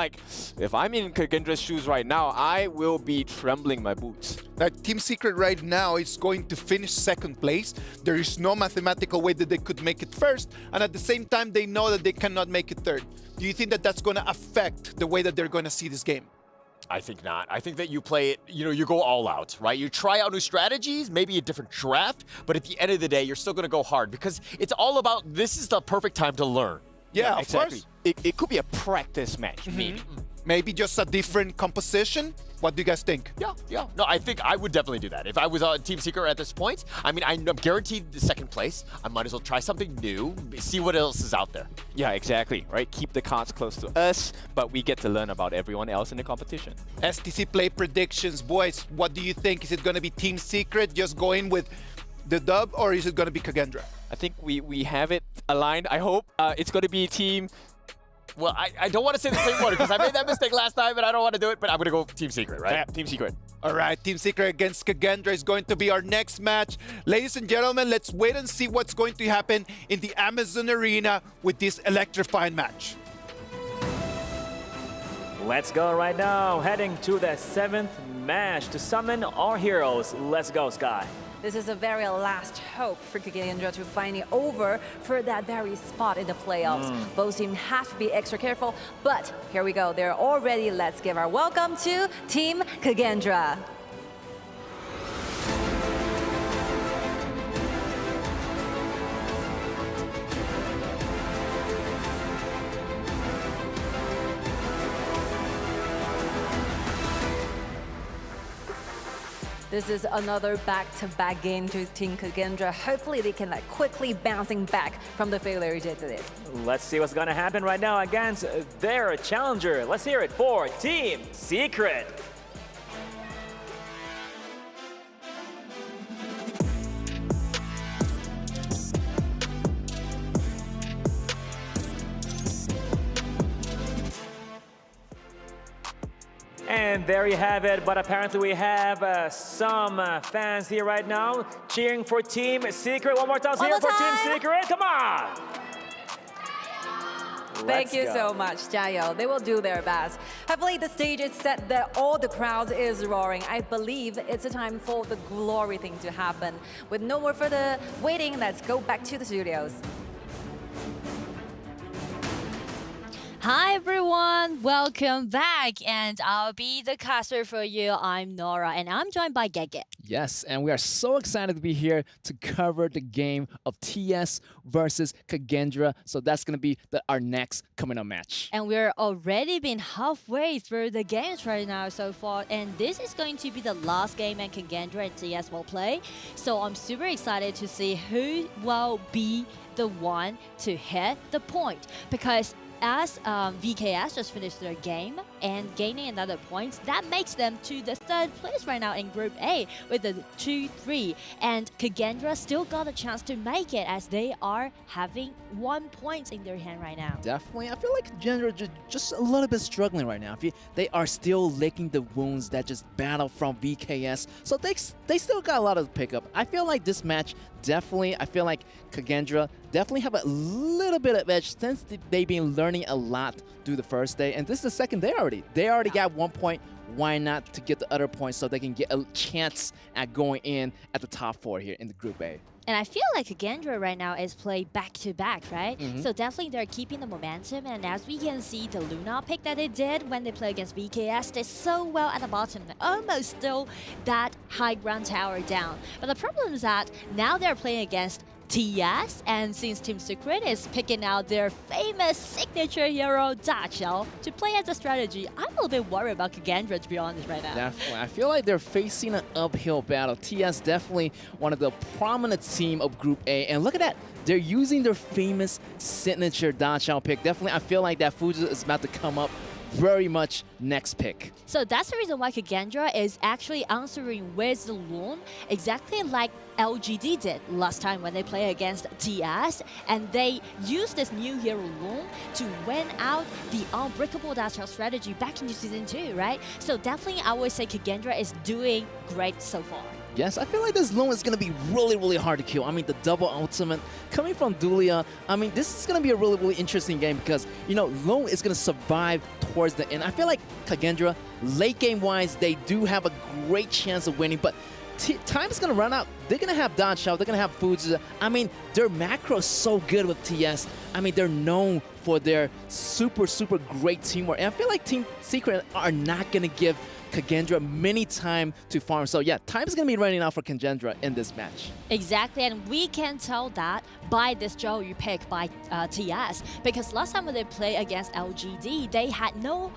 If I'm in Kendra's shoes right now, I will be trembling my boots. Team Secret right now is going to finish second place. There is no mathematical way that they could make it first, and at the same time, they know that they cannot make it third. Do you think that that's going to affect the way that they're going to see this game? I think not. I think that you play it, you go all out, right? You try out new strategies, maybe a different draft, but at the end of the day, you're still going to go hard because it's all about this is the perfect time to learn. Yeah, exactly. Of course. It could be a practice match, Maybe just a different composition? What do you guys think? Yeah. No, I think I would definitely do that. If I was on Team Secret at this point, I mean, I'm guaranteed the second place. I might as well try something new, see what else is out there. Yeah, exactly, right? Keep the cards close to us, but we get to learn about everyone else in the competition. STC play predictions. Boys, what do you think? Is it going to be Team Secret just going with the dub, or is it going to be Kendra? I think we have it aligned. I hope it's going to be Team... Well, I don't want to say the same one because I made that mistake last time and I don't want to do it, but I'm going to go Team Secret, right? Yeah, Team Secret. All right, Team Secret against Kendra is going to be our next match. Ladies and gentlemen, let's wait and see what's going to happen in the Amazon Arena with this electrifying match. Let's go right now, heading to the 7th match to summon our heroes. Let's go, Sky. This is the very last hope for Kendra to find over for that very spot in the playoffs. Both teams have to be extra careful, but here we go. They're all ready. Let's give our welcome to Team Kendra. This is another back-to-back game to Team Kendra. Hopefully they can quickly bouncing back from the failure they did. Let's see what's gonna happen right now against their challenger. Let's hear it for Team Secret. And there you have it, but apparently we have some fans here right now cheering for Team Secret. One more time, here for Team Secret, come on! Thank you so much, Jayo. They will do their best. Hopefully the stage is set that all the crowd is roaring. I believe it's a time for the glory thing to happen. With no more further waiting, let's go back to the studios. Hi everyone, welcome back, and I'll be the caster for you. I'm Nora, and I'm joined by Gege. Yes, and we are so excited to be here to cover the game of TS versus Kendra. So that's going to be our next coming up match. And we're already been halfway through the games right now so far, and this is going to be the last game and Kendra and TS will play. So I'm super excited to see who will be the one to hit the point, because as VKS just finished their game and gaining another point, that makes them to the third place right now in Group A with a 2-3. And Kendra still got a chance to make it as they are having 1 point in their hand right now. Definitely. I feel like Kendra just a little bit struggling right now. They are still licking the wounds that just battled from VKS. So they still got a lot of pickup. I feel like this match definitely, I feel like Kendra definitely have a little bit of edge since they've been learning a lot through the first day. And this is the second day already. They already got 1 point. Why not to get the other points so they can get a chance at going in at the top 4 here in the Group A. And I feel like Kendra right now is played back-to-back, right? So definitely they're keeping the momentum. And as we can see, the Luna pick that they did when they play against VKS, they're so well at the bottom. They almost still that high ground tower down. But the problem is that now they're playing against TS, and since Team Secret is picking out their famous signature hero Dachel to play as a strategy, I'm a little bit worried about Kendra, to be honest, right now. Definitely. I feel like they're facing an uphill battle. TS definitely one of the prominent team of Group A, and look at that. They're using their famous signature Dachel pick. Definitely, I feel like that Fuji is about to come up very much next pick. So that's the reason why Kendra is actually answering with the Loon, exactly like LGD did last time when they played against TS, and they used this new hero Loon to win out the unbreakable Dachel strategy back into Season 2, right? So definitely I would say Kendra is doing great so far. Yes, I feel like this Lone is going to be really, really hard to kill. I mean, the double ultimate coming from Dulia. I mean, this is going to be a really, really interesting game because, you know, Lone is going to survive towards the end. I feel like Kendra, late game-wise, they do have a great chance of winning, but time is going to run out. They're going to have Dachel, they're going to have Fuji. I mean, their macro is so good with TS. I mean, they're known for their super, super great teamwork. And I feel like Team Secret are not going to give Kendra many time to farm. So yeah, time is going to be running out for Kendra in this match. Exactly, and we can tell that by this Joe pick by TS, because last time when they played against LGD, they had no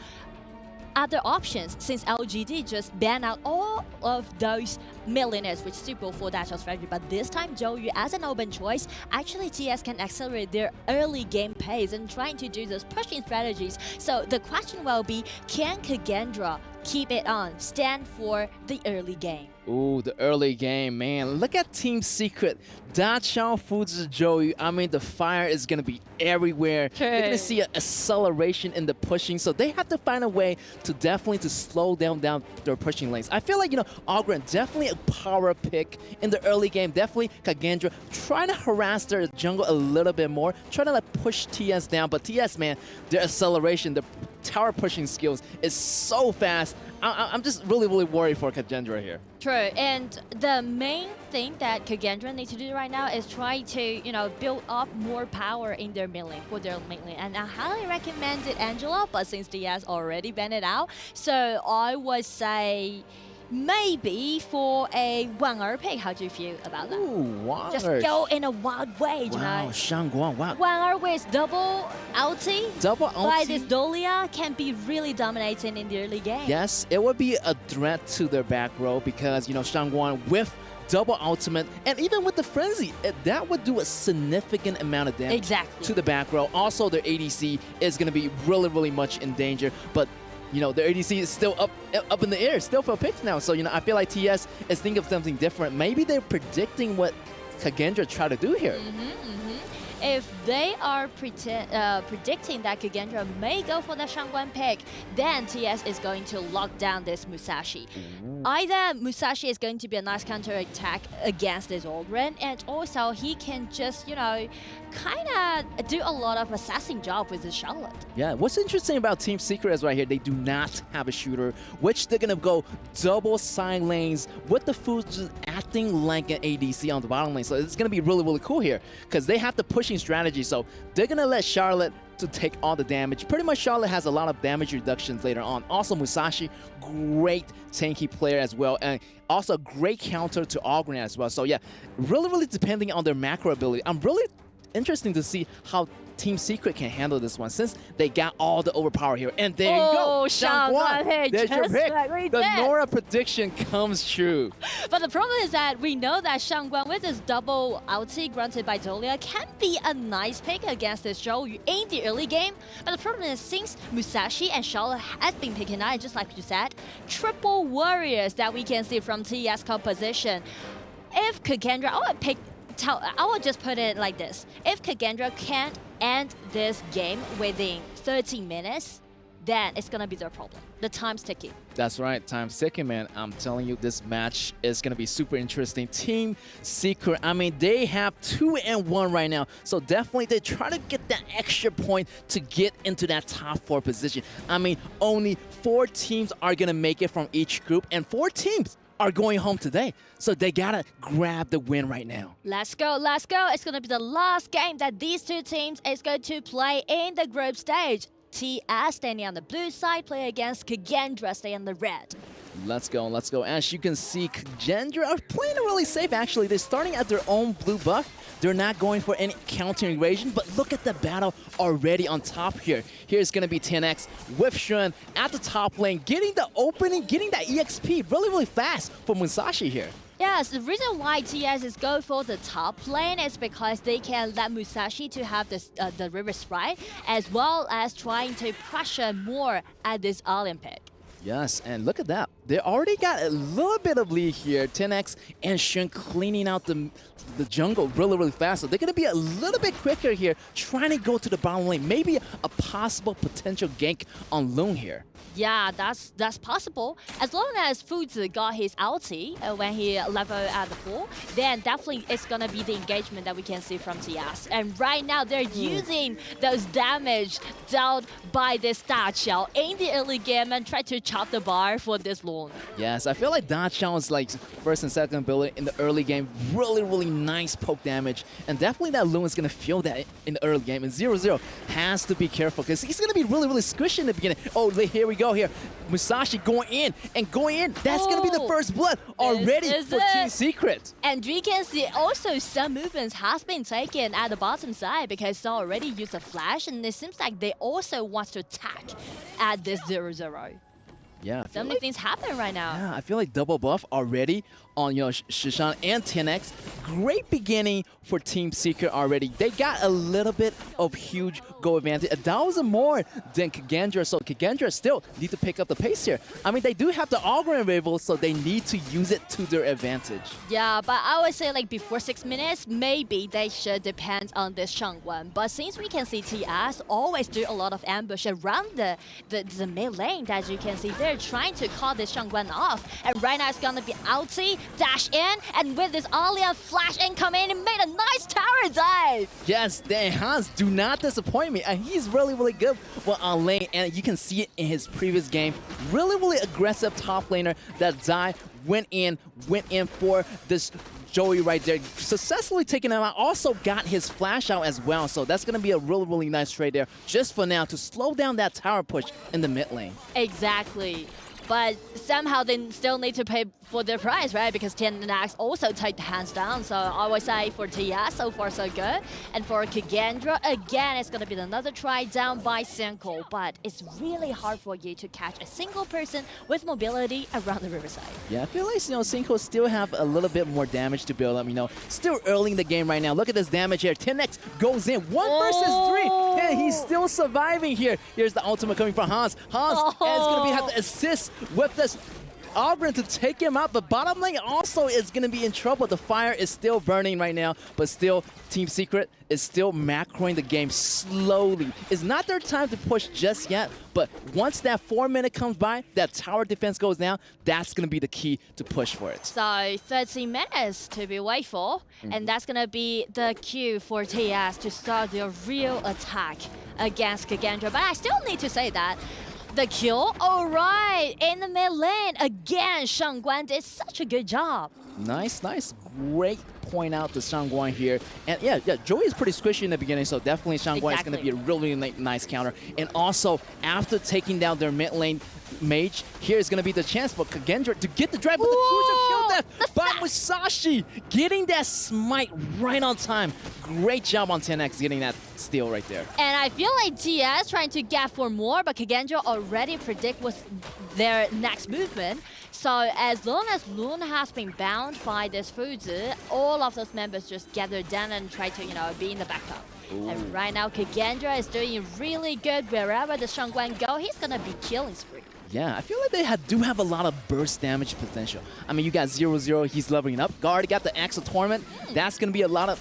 other options since LGD just banned out all of those millionaires, which is super for Dachel strategy. But this time, Joe, as an open choice, actually TS can accelerate their early game pace and trying to do those pushing strategies. So the question will be, can Kendra keep it on, stand for the early game? Ooh, the early game, man. Look at Team Secret. Dachel, Fuji, Joey. I mean, the fire is going to be everywhere. True. They're going to see an acceleration in the pushing, so they have to find a way to definitely to slow down their pushing lanes. I feel like, you know, Ogren, definitely a power pick in the early game. Definitely Kendra trying to harass their jungle a little bit more, trying to like push TS down. But TS, man, their acceleration, their tower pushing skills is so fast. I'm just really, really worried for Kendra here. True, and the main thing that Kendra needs to do right now is try to, you know, build up more power in their mid lane, for their mid lane. And I highly recommend it, Angela, but since TS already banned it out, so I would say maybe for a Wanger pick. How do you feel about that? Ooh, Wanger. Just go in a wild way, you wow, know? Shangguan, wow. Wanger with double ulti by this ulti? Dolia can be really dominating in the early game. Yes, it would be a threat to their back row because, you know, Shangguan with double ultimate, and even with the frenzy, that would do a significant amount of damage to the back row. Also, their ADC is going to be really, really much in danger, but you know, the ADC is still up in the air, still for picks now. So, you know, I feel like TS is thinking of something different. Maybe they're predicting what Kendra tried to do here. if they are predicting that Kendra may go for the Shangguan pick, then TS is going to lock down this Musashi. Either Musashi is going to be a nice counter attack against this Aldrin, and also he can just, you know, kind of do a lot of assassin job with the Charlotte. Yeah, what's interesting about Team Secret is right here, they do not have a shooter, which they're gonna go double side lanes with the Foods just acting like an ADC on the bottom lane. So it's gonna be really, really cool here because they have the pushing strategy. So they're gonna let Charlotte to take all the damage. Pretty much Charlotte has a lot of damage reductions later on. Also Musashi, great tanky player as well, and also great counter to Ogren as well. So yeah, really, really depending on their macro ability. I'm really interesting to see how Team Secret can handle this one since they got all the overpower here. And there you go, Shangguan. There's your pick. Like the Nora prediction comes true. But the problem is that we know that Shangguan with his double ulti granted by Dolia can be a nice pick against this Zhou in the early game. But the problem is since Musashi and Charlotte have been picking out, just like you said, triple warriors that we can see from TS composition. If Kendra, I will just put it like this. If Kendra can't end this game within 13 minutes, then it's going to be their problem. The time's ticking. That's right, time's ticking, man. I'm telling you, this match is going to be super interesting. Team Secret, I mean, they have 2-1 right now. So definitely they try to get that extra point to get into that top 4 position. I mean, only 4 teams are going to make it from each group, and 4 teams are going home today. So they gotta grab the win right now. Let's go, let's go. It's gonna be the last game that these 2 teams is going to play in the group stage. TS standing on the blue side, play against Kendra staying on the red. Let's go, let's go. As you can see, Kendra are playing really safe actually. They're starting at their own blue buff. They're not going for any counter invasion, but look at the battle already on top here. Here's gonna be 10x with Shun at the top lane, getting the opening, getting that EXP really, really fast for Musashi here. Yes, the reason why TS is going for the top lane is because they can let Musashi to have this, the river sprite, as well as trying to pressure more at this Olympic. Yes, and look at that. They already got a little bit of lead here. 10x and Shun cleaning out the jungle really, really fast. So they're going to be a little bit quicker here, trying to go to the bottom lane. Maybe a possible potential gank on Loon here. Yeah, that's possible. As long as Fuzi got his ulti when he leveled at the 4, then definitely it's gonna be the engagement that we can see from TS. And right now they're using those damage dealt by this Dachao in the early game and try to chop the bar for this Loon. Yes, I feel like Dachao is like first and second ability in the early game. Really, really nice poke damage. And definitely that Loon is gonna feel that in the early game. And 0-0 has to be careful because he's gonna be really, really squishy in the beginning. Oh, here we go. Here, Musashi going in and going in. That's gonna be the first blood already for Team Secret. And we can see also some movements has been taken at the bottom side because they already used a flash, and it seems like they also want to attack at this 0-0. Yeah, so many things happen right now. Yeah, I feel like double buff already on Shishan and 10x. Great beginning for Team Secret already. They got a little bit of huge goal advantage. 1,000 more than Kendra, so Kendra still need to pick up the pace here. I mean, they do have the Ogren rival, so they need to use it to their advantage. Yeah, but I would say like before 6 minutes, maybe they should depend on this Shangguan. But since we can see TS always do a lot of ambush around the mid lane, as you can see, they're trying to call this Shangguan off. And right now it's gonna be ulti, dash in, and with this Alia flash in come in and made a nice tower dive. Yes, Dan Hans do not disappoint me. And he's really, really good on lane. And you can see it in his previous game. Really, really aggressive top laner. That Zai went in for this Joey right there, successfully taking him out. Also got his flash out as well. So that's going to be a really, really nice trade there just for now to slow down that tower push in the mid lane. Exactly. But somehow they still need to pay for their price, right? Because 10x also take the hands down. So I would say for TS, so far so good. And for Kendra, again, it's going to be another try down by Cinco. But it's really hard for you to catch a single person with mobility around the riverside. Yeah, I feel like, Cinco still have a little bit more damage to build up, Still early in the game right now. Look at this damage here. 10x goes in. 1 versus 3. And he's still surviving here. Here's the ultimate coming from Hans. Hans is going to have to assist with this Ogren to take him out, but bottom lane also is going to be in trouble. The fire is still burning right now, but still Team Secret is still macroing the game slowly. It's not their time to push just yet, but once that 4 minute comes by, that tower defense goes down, that's going to be the key to push for it. So 30 minutes to be wait for, and that's going to be the cue for TS to start their real attack against Kendra. But I still need to say that the kill, all right, in the mid lane, again, Shangguan did such a good job. Nice, nice. Great point out to Shangguan here. And yeah, Joey is pretty squishy in the beginning, so definitely Shangguan is going to be a really nice counter. And also, after taking down their mid lane mage, here is going to be the chance for Kendra to get the drive, but the cruiser killed that by Musashi, getting that smite right on time. Great job on 10X getting that steal right there. And I feel like TS trying to get for more, but Kendra already predict what's their next movement. So as long as Loon has been bound by this Fuzi, all of those members just gather down and try to, be in the backup. Ooh. And right now, Kendra is doing really good. Wherever the Shangguan go, he's gonna be killing spree. Yeah, I feel like they do have a lot of burst damage potential. I mean, you got 0-0, he's leveling up. Guard got the Axe of Torment. That's gonna be a lot of,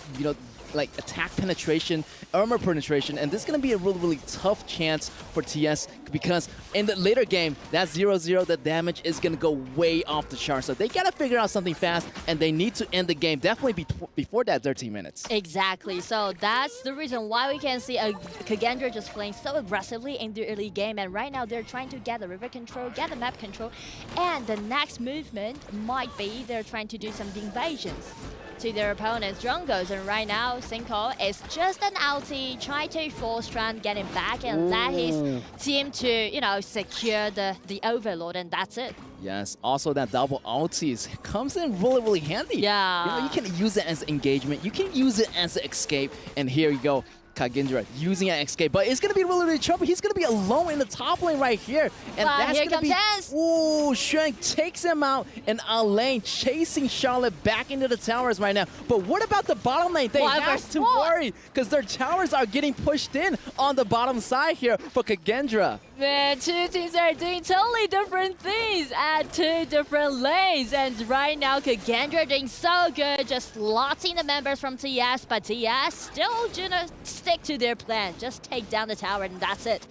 like attack penetration, armor penetration, and this is going to be a really tough chance for TS because in the later game, that 0-0, the damage is going to go way off the chart. So they got to figure out something fast, and they need to end the game definitely before that 13 minutes. Exactly. So that's the reason why we can see Kendra just playing so aggressively in the early game, and right now they're trying to get the river control, get the map control, and the next movement might be they're trying to do some invasions to their opponent's jungles, and right now Cinco is just an ulti, try to force Strand getting back and let his team to secure the overlord, and that's it. Yes, also that double ulti comes in really handy. Yeah, you can use it as engagement, you can use it as an escape, and here you go. Kendra using an escape, but it's going to be really trouble. He's going to be alone in the top lane right here. And that's going to be... Ooh, Shank takes him out, and Alain chasing Charlotte back into the towers right now. But what about the bottom lane? They have to worry, because their towers are getting pushed in on the bottom side here for Kendra. Man, two teams are doing totally different things at two different lanes. And right now, Kendra doing so good, just lotting the members from TS, but TS still gonna stick to their plan. Just take down the tower, and that's it.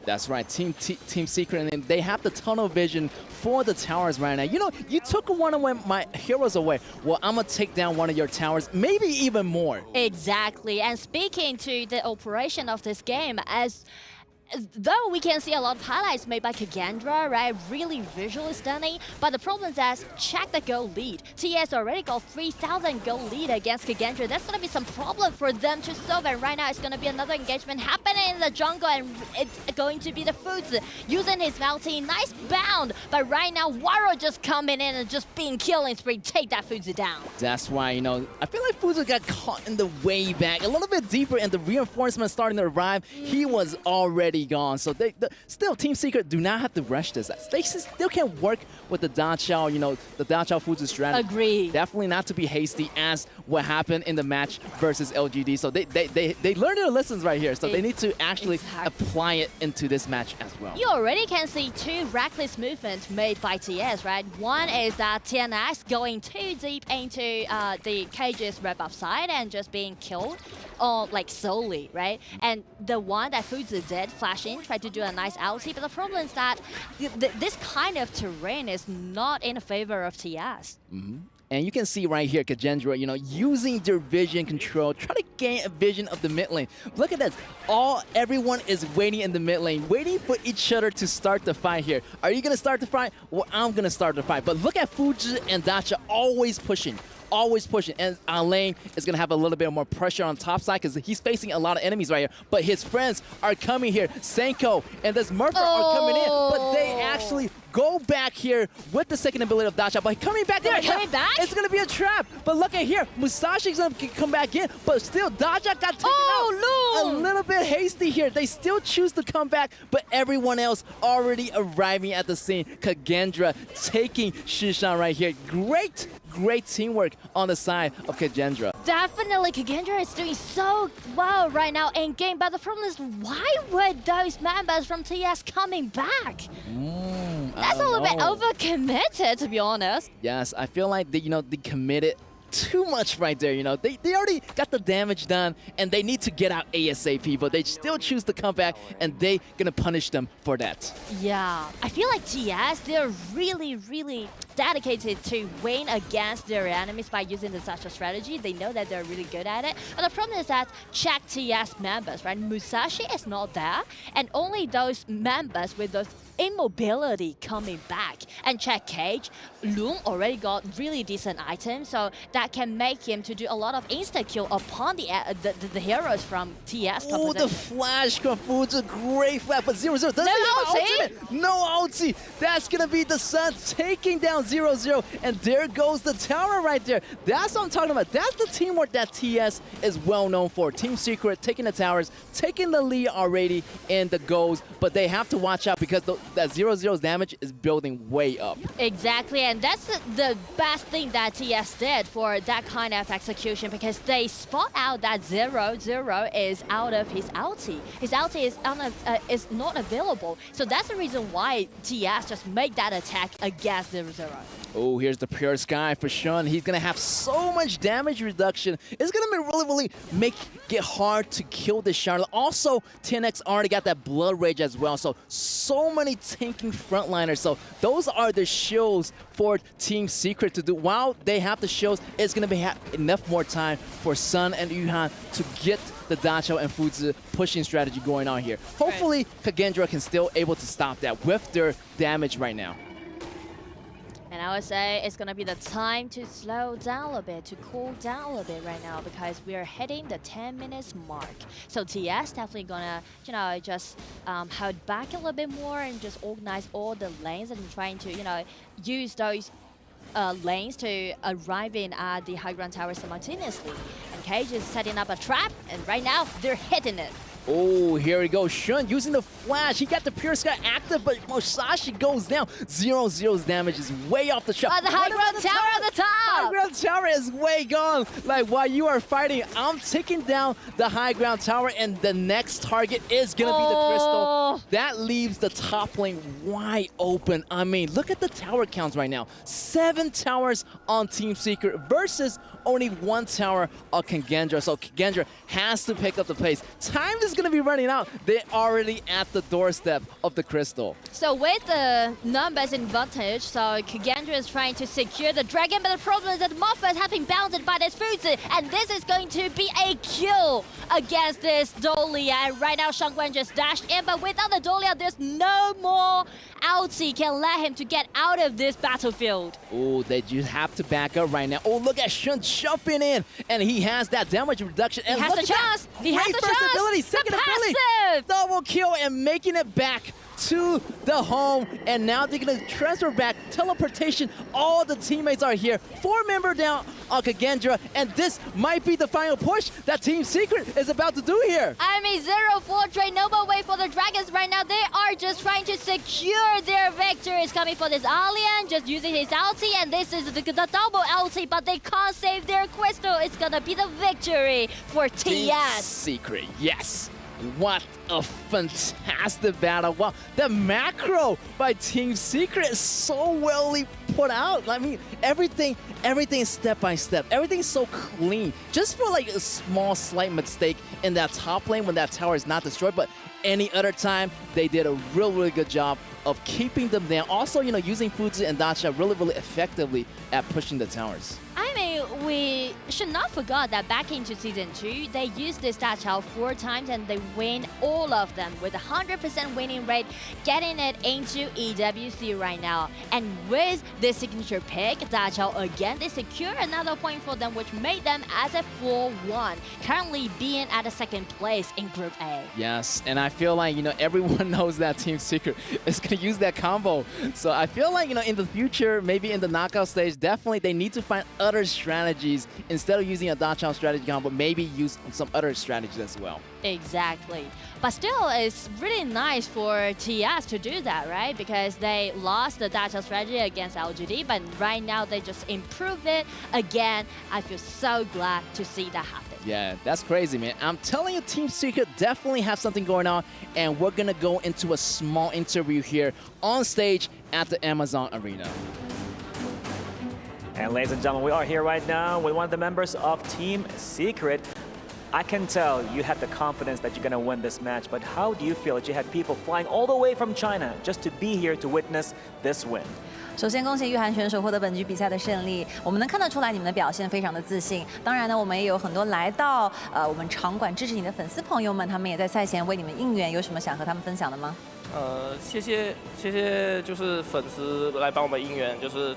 That's right, Team Secret, and they have the tunnel vision for the towers right now. You took one of my heroes away. Well, I'm going to take down one of your towers, maybe even more. Exactly, and speaking to the operation of this game, though we can see a lot of highlights made by Kendra, right? Really visually stunning. But the problem is that check the goal lead. TS already got 3,000 goal lead against Kendra. That's going to be some problem for them to solve. And right now it's going to be another engagement happening in the jungle, and it's going to be the Fuzi using his multi. Nice bound. But right now Waro just coming in and just being killing spree. Take that Fuzi down. That's why, I feel like Fuzi got caught in the way back a little bit deeper, and the reinforcement starting to arrive. He was already gone, so still Team Secret do not have to rush this. They still can work with the Dachao, the Dachao Fuzi strategy. Agree. Definitely not to be hasty as what happened in the match versus LGD. So they learned their lessons right here. So they need to actually apply it into this match as well. You already can see two reckless movements made by TS, right? One is that TNX going too deep into the cage's rebuff side and just being killed, or like solely, right? And the one that Fuzi did, flash in, try to do a nice ulti, but the problem is that this kind of terrain is not in favor of TS. And you can see right here, Kendra, using their vision control, try to gain a vision of the mid lane. Look at this. Everyone is waiting in the mid lane, waiting for each other to start the fight here. Are you going to start the fight? Well, I'm going to start the fight. But look at Fuji and Dacha always pushing. And Alain is going to have a little bit more pressure on top side because he's facing a lot of enemies right here. But his friends are coming here. Senko and this Murphy are coming in, but they actually go back here with the second ability of Dacha. But coming back, it's going to be a trap. But look at here, Musashi's going to come back in, but still Dacha got taken out. A little bit hasty here. They still choose to come back, but everyone else already arriving at the scene. Kendra taking Shishan right here. Great teamwork on the side of Kendra. Definitely, Kendra is doing so well right now in game, but the problem is, why were those members from TS coming back? That's a little bit know. overcommitted, to be honest. Yes, I feel like they, they committed too much right there. They already got the damage done, and they need to get out ASAP, but they still choose to come back, and they gonna punish them for that. Yeah, I feel like TS, they're really dedicated to win against their enemies by using such a strategy. They know that they're really good at it. But the problem is that check TS members, right? Musashi is not there, and only those members with those immobility coming back. And check Cage, Loom already got really decent items, so that can make him to do a lot of insta-kill upon the heroes from TS. Oh, the flash confused a great flash, but 0-0 doesn't No have ulti? ultimate. No ulti. That's gonna be the Sun taking down 0-0, and there goes the tower right there. That's what I'm talking about. That's the teamwork that TS is well known for. Team Secret taking the towers, taking the lead already in the goals, but they have to watch out because that 0-0's damage is building way up. Exactly, and that's the best thing that TS did for that kind of execution, because they spot out that 0-0 is out of his ulti. His ulti is not available, so that's the reason why TS just made that attack against 0-0. Oh, here's the Pure Sky for Shun. He's going to have so much damage reduction. It's going to be really make it hard to kill this Charlotte. Also, 10X already got that Blood Rage as well. So many tanking frontliners. So those are the shields for Team Secret to do. While they have the shields, it's going to be enough more time for Sun and Yuhan to get the Dacho and Fuzi pushing strategy going on here. Hopefully, Kendra can still able to stop that with their damage right now. And I would say it's going to be the time to slow down a bit, to cool down a bit right now, because we are hitting the 10 minutes mark. So TS definitely going to, just hold back a little bit more and just organize all the lanes and trying to, use those lanes to arrive in at the high ground tower simultaneously. And Cage is setting up a trap, and right now they're hitting it. Oh, here we go. Shun using the flash. He got the Pure Sky active, but Musashi goes down. 0-0's damage is way off the shot. The high ground tower at the top! High ground tower is way gone. Like, while you are fighting, I'm taking down the high ground tower, and the next target is going to be the Crystal. That leaves the top lane wide open. I mean, look at the tower counts right now. 7 towers on Team Secret versus only 1 tower on Kendra. So Kendra has to pick up the pace. Time is going to be running out. They're already at the doorstep of the Crystal. So with the numbers advantage, so Kendra is trying to secure the dragon, but the problem is that Moffat has been bounded by this Fuzi, and this is going to be a kill against this Dolia. And right now, Shangwen just dashed in, but without the Dolia, there's no more ulti can let him to get out of this battlefield. Oh, they just have to back up right now. Oh, look at Shun jumping in, and he has that damage reduction. And He has the chance. He has the chance. Ability, second ability, passive. double kill, and making it back to the home. And now they're gonna transfer back, teleportation. All the teammates are here. 4-member down on Kendra, and this might be the final push that Team Secret is about to do here. I mean, 0-4 trade, no more way for the Dragons right now. They are just trying to secure their victory. It's coming for this Alien, just using his ulti, and this is the double ulti, but they can't save their Crystal. It's gonna be the victory for Team TS. Secret, yes. What a fantastic battle. Wow, the macro by Team Secret is so well put out. I mean, everything step by step. Everything's so clean. Just for like a small slight mistake in that top lane when that tower is not destroyed, but any other time, they did a really good job of keeping them down. Also, using Fuzi and Dacha really effectively at pushing the towers. I mean, we should not forget that back into Season 2, they used this Dacha 4 times and they win all of them with a 100% winning rate, getting it into EWC right now. And with this signature pick, Dacha again, they secure another point for them, which made them as a 4-1, currently being at a 2nd place in Group A. Yes, and I feel like, everyone knows that Team Secret is going to use that combo. So I feel like, in the future, maybe in the knockout stage, definitely they need to find other strategies instead of using a Dachau strategy combo, maybe use some other strategies as well. Exactly. But still, it's really nice for TS to do that, right? Because they lost the Dachau strategy against LGD, but right now they just improve it again. I feel so glad to see that happen. Yeah, that's crazy, man. I'm telling you, Team Secret definitely have something going on, and we're gonna go into a small interview here on stage at the Amazon Arena. And ladies and gentlemen, we are here right now with one of the members of Team Secret. I can tell you had the confidence that you're going to win this match, but how do you feel that you had people flying all the way from China just to be here to witness this win? 首先，恭喜玉涵选手获得本局比赛的胜利。我们能看得出来你们的表现非常的自信。当然呢，我们也有很多来到我们场馆支持你的粉丝朋友们，他们也在赛前为你们应援。有什么想和他们分享的吗？谢谢，就是粉丝来帮我们应援，就是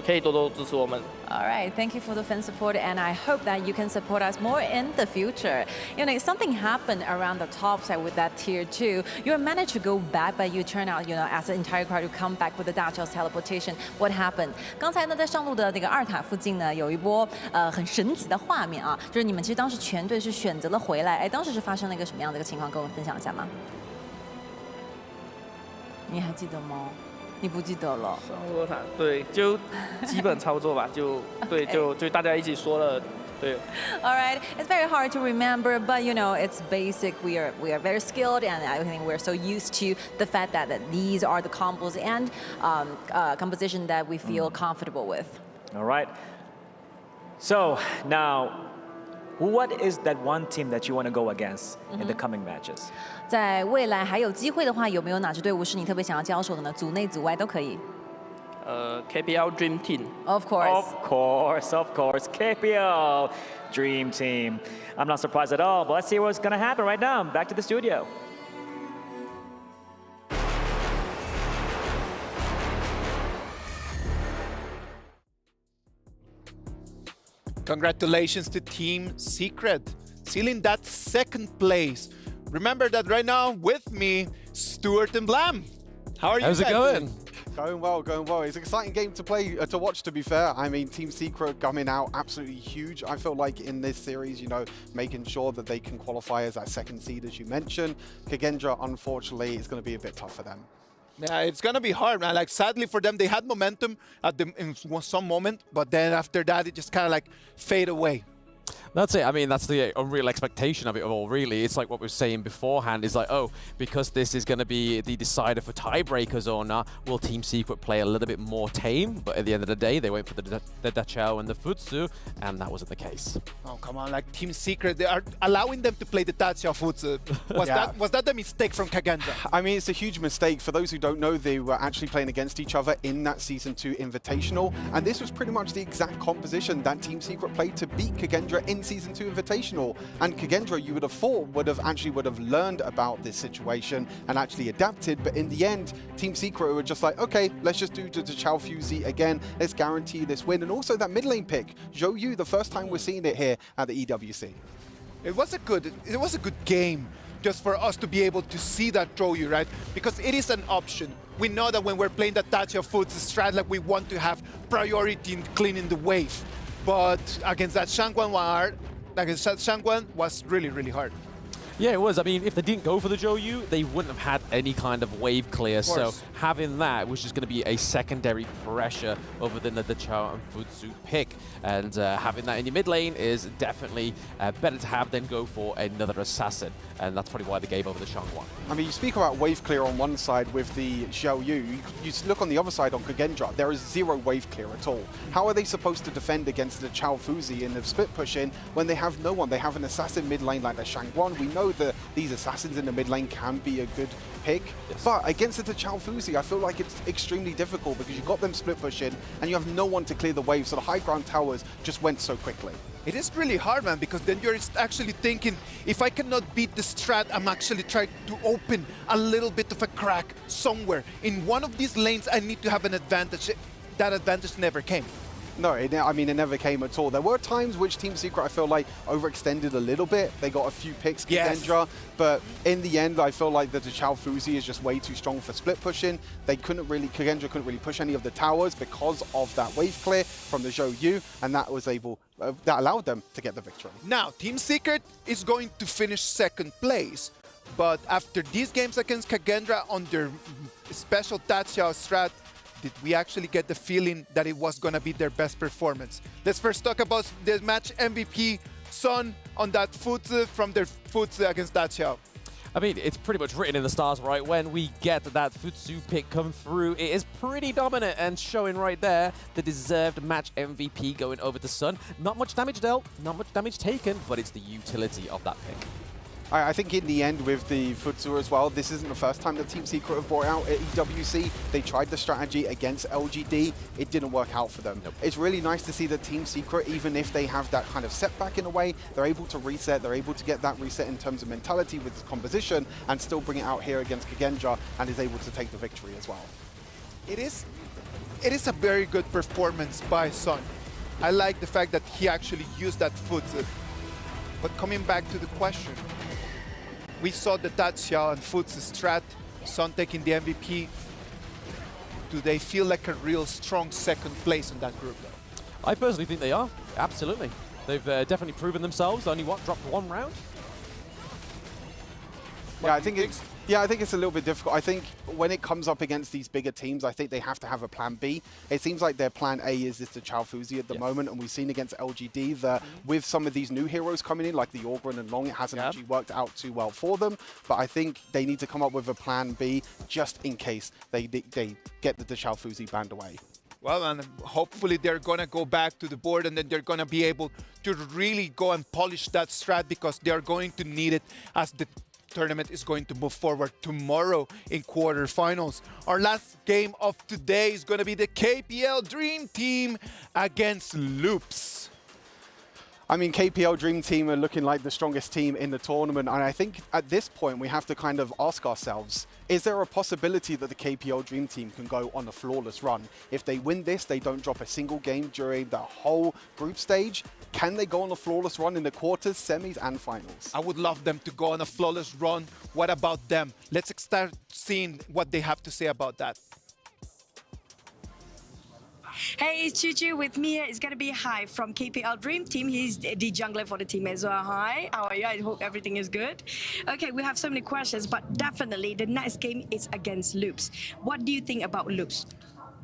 可以多多支持我们。All right, thank you for the fan support, and I hope that you can support us more in the future. You know, something happened around the top side with that tier 2. You managed to go back, but you turn out, as an entire crowd, to come back with the Dachau's teleportation. What happened? 刚才呢，在上路的那个2塔附近呢，有一波很神奇的画面啊，就是你们其实当时全队是选择了回来，哎，当时是发生了一个什么样的一个情况，跟我们分享一下吗？你还记得吗？你不记得了。上路2塔，对，就基本操作吧，就对，就大家一起说了，对。All right, it's very hard to remember, but it's basic. We are very skilled, and I think we're so used to the fact that these are the combos and composition that we feel comfortable with. All right. So now, what is that one team that you want to go against in the coming matches? 在未来还有机会的话，有没有哪支队伍是你特别想要交手的呢？组内组外都可以。KPL Dream Team. Of course. Of course. KPL Dream Team. I'm not surprised at all, but let's see what's going to happen right now. Back to the studio. Congratulations to Team Secret, sealing that 2nd place. Remember that right now with me, Stuart and Blam. How are you? How's guys it going? doing? Going well, going well. It's an exciting game to play, to watch, to be fair. I mean, Team Secret coming out absolutely huge. I feel like in this series, making sure that they can qualify as that 2nd seed, as you mentioned. Kendra, unfortunately, is going to be a bit tough for them. Yeah, it's going to be hard, man. Like, sadly for them, they had momentum in some moment, but then after that, it just kind of fade away. That's it. I mean, that's the unreal expectation of it all, really. It's like what we were saying beforehand. Is like, oh, because this is going to be the decider for tiebreakers or not, will Team Secret play a little bit more tame? But at the end of the day, they went for the Dachau and the Futsu, and that wasn't the case. Oh, come on. Like, Team Secret, they are allowing them to play the Dachau Futsu. Was that the mistake from Kendra? I mean, it's a huge mistake. For those who don't know, they were actually playing against each other in that Season 2 Invitational, and this was pretty much the exact composition that Team Secret played to beat Kendra in Season 2 Invitational. And Kendra, you would have thought, would have learned about this situation and actually adapted, but in the end, Team Secret were just like, okay, let's just do the Chao Fuzi again, let's guarantee this win. And also that mid lane pick, Zhou Yu, the first time we're seeing it here at the EWC. It was a good game just for us to be able to see that Zhou Yu, right? Because it is an option. We know that when we're playing the Dachau Futsu strat, like, we want to have priority in cleaning the wave. But against that Shangguan was really, really hard. Yeah, it was. I mean, if they didn't go for the Zhou Yu, they wouldn't have had any kind of wave clear. So having that was just going to be a secondary pressure other than the Dachau and Futsu pick. And having that in your mid lane is definitely better to have than go for another assassin. And that's probably why they gave over the Shangguan. I mean, you speak about wave clear on one side with the Zhou Yu. You look on the other side on Kendra. There is 0 wave clear at all. How are they supposed to defend against the Chao Fuzi in the split push in when they have no one? They have an assassin mid lane like the Shangguan. We know that these assassins in the mid lane can be a good pick, but against the Chao Fuzi, I feel like it's extremely difficult because you got them split pushing and you have no one to clear the wave, so the high ground towers just went so quickly. It is really hard, man, because then you're actually thinking, if I cannot beat the strat, I'm actually trying to open a little bit of a crack somewhere. In one of these lanes, I need to have an advantage. That advantage never came. No, I mean, it never came at all. There were times which Team Secret, I feel like, overextended a little bit. They got a few picks, Kendra, but in the end, I feel like the Chao Fuzi is just way too strong for split pushing. Kendra couldn't really push any of the towers because of that wave clear from the Zhou Yu, and that was that allowed them to get the victory. Now, Team Secret is going to finish second place, but after these games against Kendra on their special Tachiao strat, did we actually get the feeling that it was going to be their best performance? Let's first talk about the match MVP, Sun, on that Futsu from their Futsu against Tachiao. I mean, it's pretty much written in the stars, right? When we get that Futsu pick come through, it is pretty dominant and showing right there the deserved match MVP going over to Sun. Not much damage dealt, not much damage taken, but it's the utility of that pick. I think in the end with the Futsu as well, this isn't the first time that Team Secret have brought out at EWC. They tried the strategy against LGD. It didn't work out for them. Nope. It's really nice to see that Team Secret, even if they have that kind of setback in a way, they're able to reset. They're able to get that reset in terms of mentality with the composition and still bring it out here against Kendra and is able to take the victory as well. It is a very good performance by Sun. I like the fact that he actually used that Futsu. But coming back to the question, we saw the Tachiao and Futsu strat, Sun taking the MVP. Do they feel like a real strong second place in that group, though? I personally think they are, absolutely. They've definitely proven themselves. Only dropped one round. Yeah, I think it's a little bit difficult. I think when it comes up against these bigger teams, I think they have to have a plan B. It seems like their plan A is the Chao Fuzi at the moment, and we've seen against LGD that with some of these new heroes coming in, like the Orgren and Long, it hasn't actually worked out too well for them. But I think they need to come up with a plan B just in case they get the Chao Fuzi banned away. Well, and hopefully they're going to go back to the board and then they're going to be able to really go and polish that strat because they're going to need it as the tournament is going to move forward tomorrow in quarterfinals. Our last game of today is going to be the KPL Dream Team against Loops. I mean, KPL Dream Team are looking like the strongest team in the tournament, and I think at this point we have to kind of ask ourselves, is there a possibility that the KPL Dream Team can go on a flawless run? If they win this, they don't drop a single game during the whole group stage. Can they go on a flawless run in the quarters, semis, and finals? I would love them to go on a flawless run. What about them? Let's start seeing what they have to say about that. Hey, it's Choo-Choo. With me is going to be Hai from KPL Dream Team. He's the jungler for the team as well. Hi, how are you? I hope everything is good. Okay, we have so many questions, but definitely the next game is against Loops. What do you think about Loops?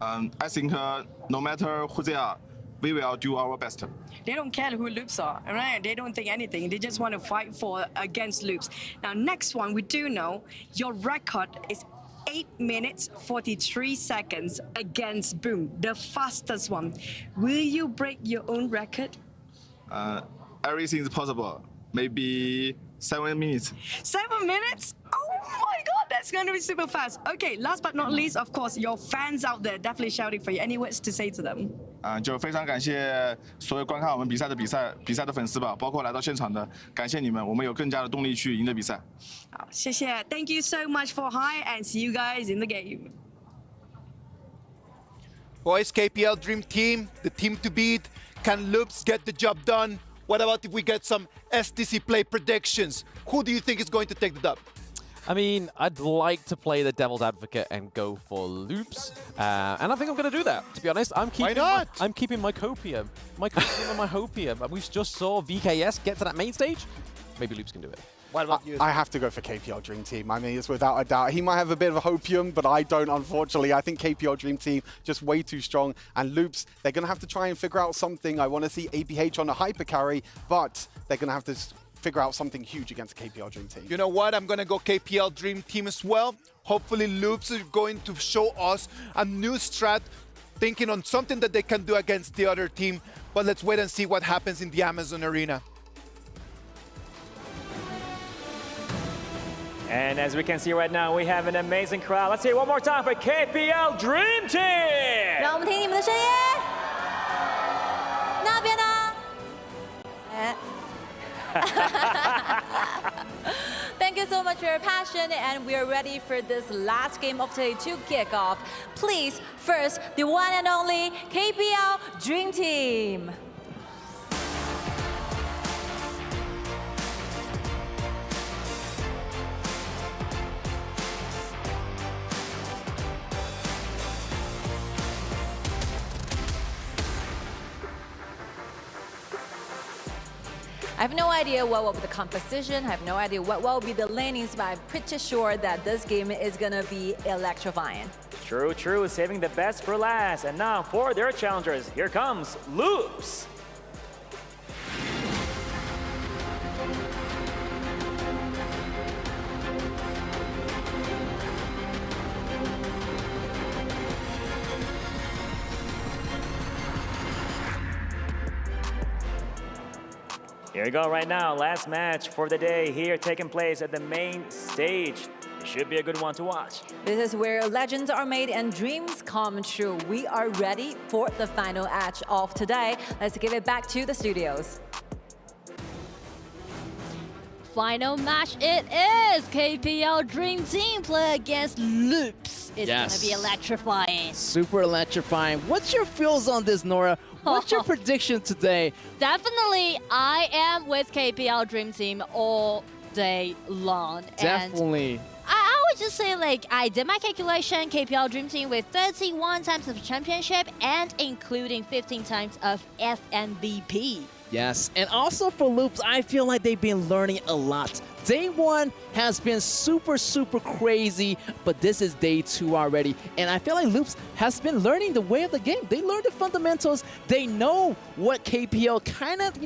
I think no matter who they are, we will do our best. They don't care who Loops are, right? They don't think anything. They just want to fight against Loops. Now, next one, we do know your record is 8 minutes 43 seconds against Boom, the fastest one. Will you break your own record? Everything is possible. Maybe 7 minutes. 7 minutes? Oh my God, that's going to be super fast. Okay, last but not least, of course, your fans out there definitely shouting for you. Any words to say to them? 就非常感谢所有观看我们比赛的粉丝吧，包括来到现场的，感谢你们，我们有更加的动力去赢得比赛。好，谢谢 Thank you so much for Hi and see you guys in the game. Boys, KPL Dream Team, the team to beat. Can Loops get the job done? What about if we get some STC play predictions? Who do you think is going to take the dub? I mean, I'd like to play the devil's advocate and go for Loops, and I think I'm going to do that. To be honest, I'm keeping my copium, and my hopium. And we just saw VKS get to that main stage. Maybe Loops can do it. What about you? I have to go for KPL Dream Team. I mean, it's without a doubt. He might have a bit of a hopium, but I don't, unfortunately. I think KPL Dream Team just way too strong. And Loops, they're going to have to try and figure out something. I want to see APH on a hyper carry, but they're going to have to figure out something huge against KPL Dream Team. You know what? I'm going to go KPL Dream Team as well. Hopefully Loops is going to show us a new strat, thinking on something that they can do against the other team. But let's wait and see what happens in the Amazon Arena. And as we can see right now, we have an amazing crowd. Let's hear it one more time for KPL Dream Team! 让我们听你们的声音。那边呢？Thank you so so much for your passion, and we are ready for this last game of today to kick off. Please, first, the one and only KPL Dream Team. I have no idea what will be the composition, I have no idea what will be the lanings, but I'm pretty sure that this game is gonna be electrifying. True, true, saving the best for last. And now for their challengers, here comes Loops. Here we go right now, last match for the day here taking place at the main stage. It should be a good one to watch. This is where legends are made and dreams come true. We are ready for the final match of today. Let's give it back to the studios. Final match it is! KPL Dream Team play against Loops. It's Yes. gonna be electrifying. Super electrifying. What's your feels on this, Nora? What's your prediction today? Definitely, I am with KPL Dream Team all day long. Definitely. And I would just say, like, I did my calculation, KPL Dream Team with 31 times of championship and including 15 times of FMVP. Yes, and also for Loops, I feel like they've been learning a lot. Day 1 has been super, super crazy, but this is day 2 already. And I feel like Loops has been learning the way of the game. They learned the fundamentals. They know what KPL kind of,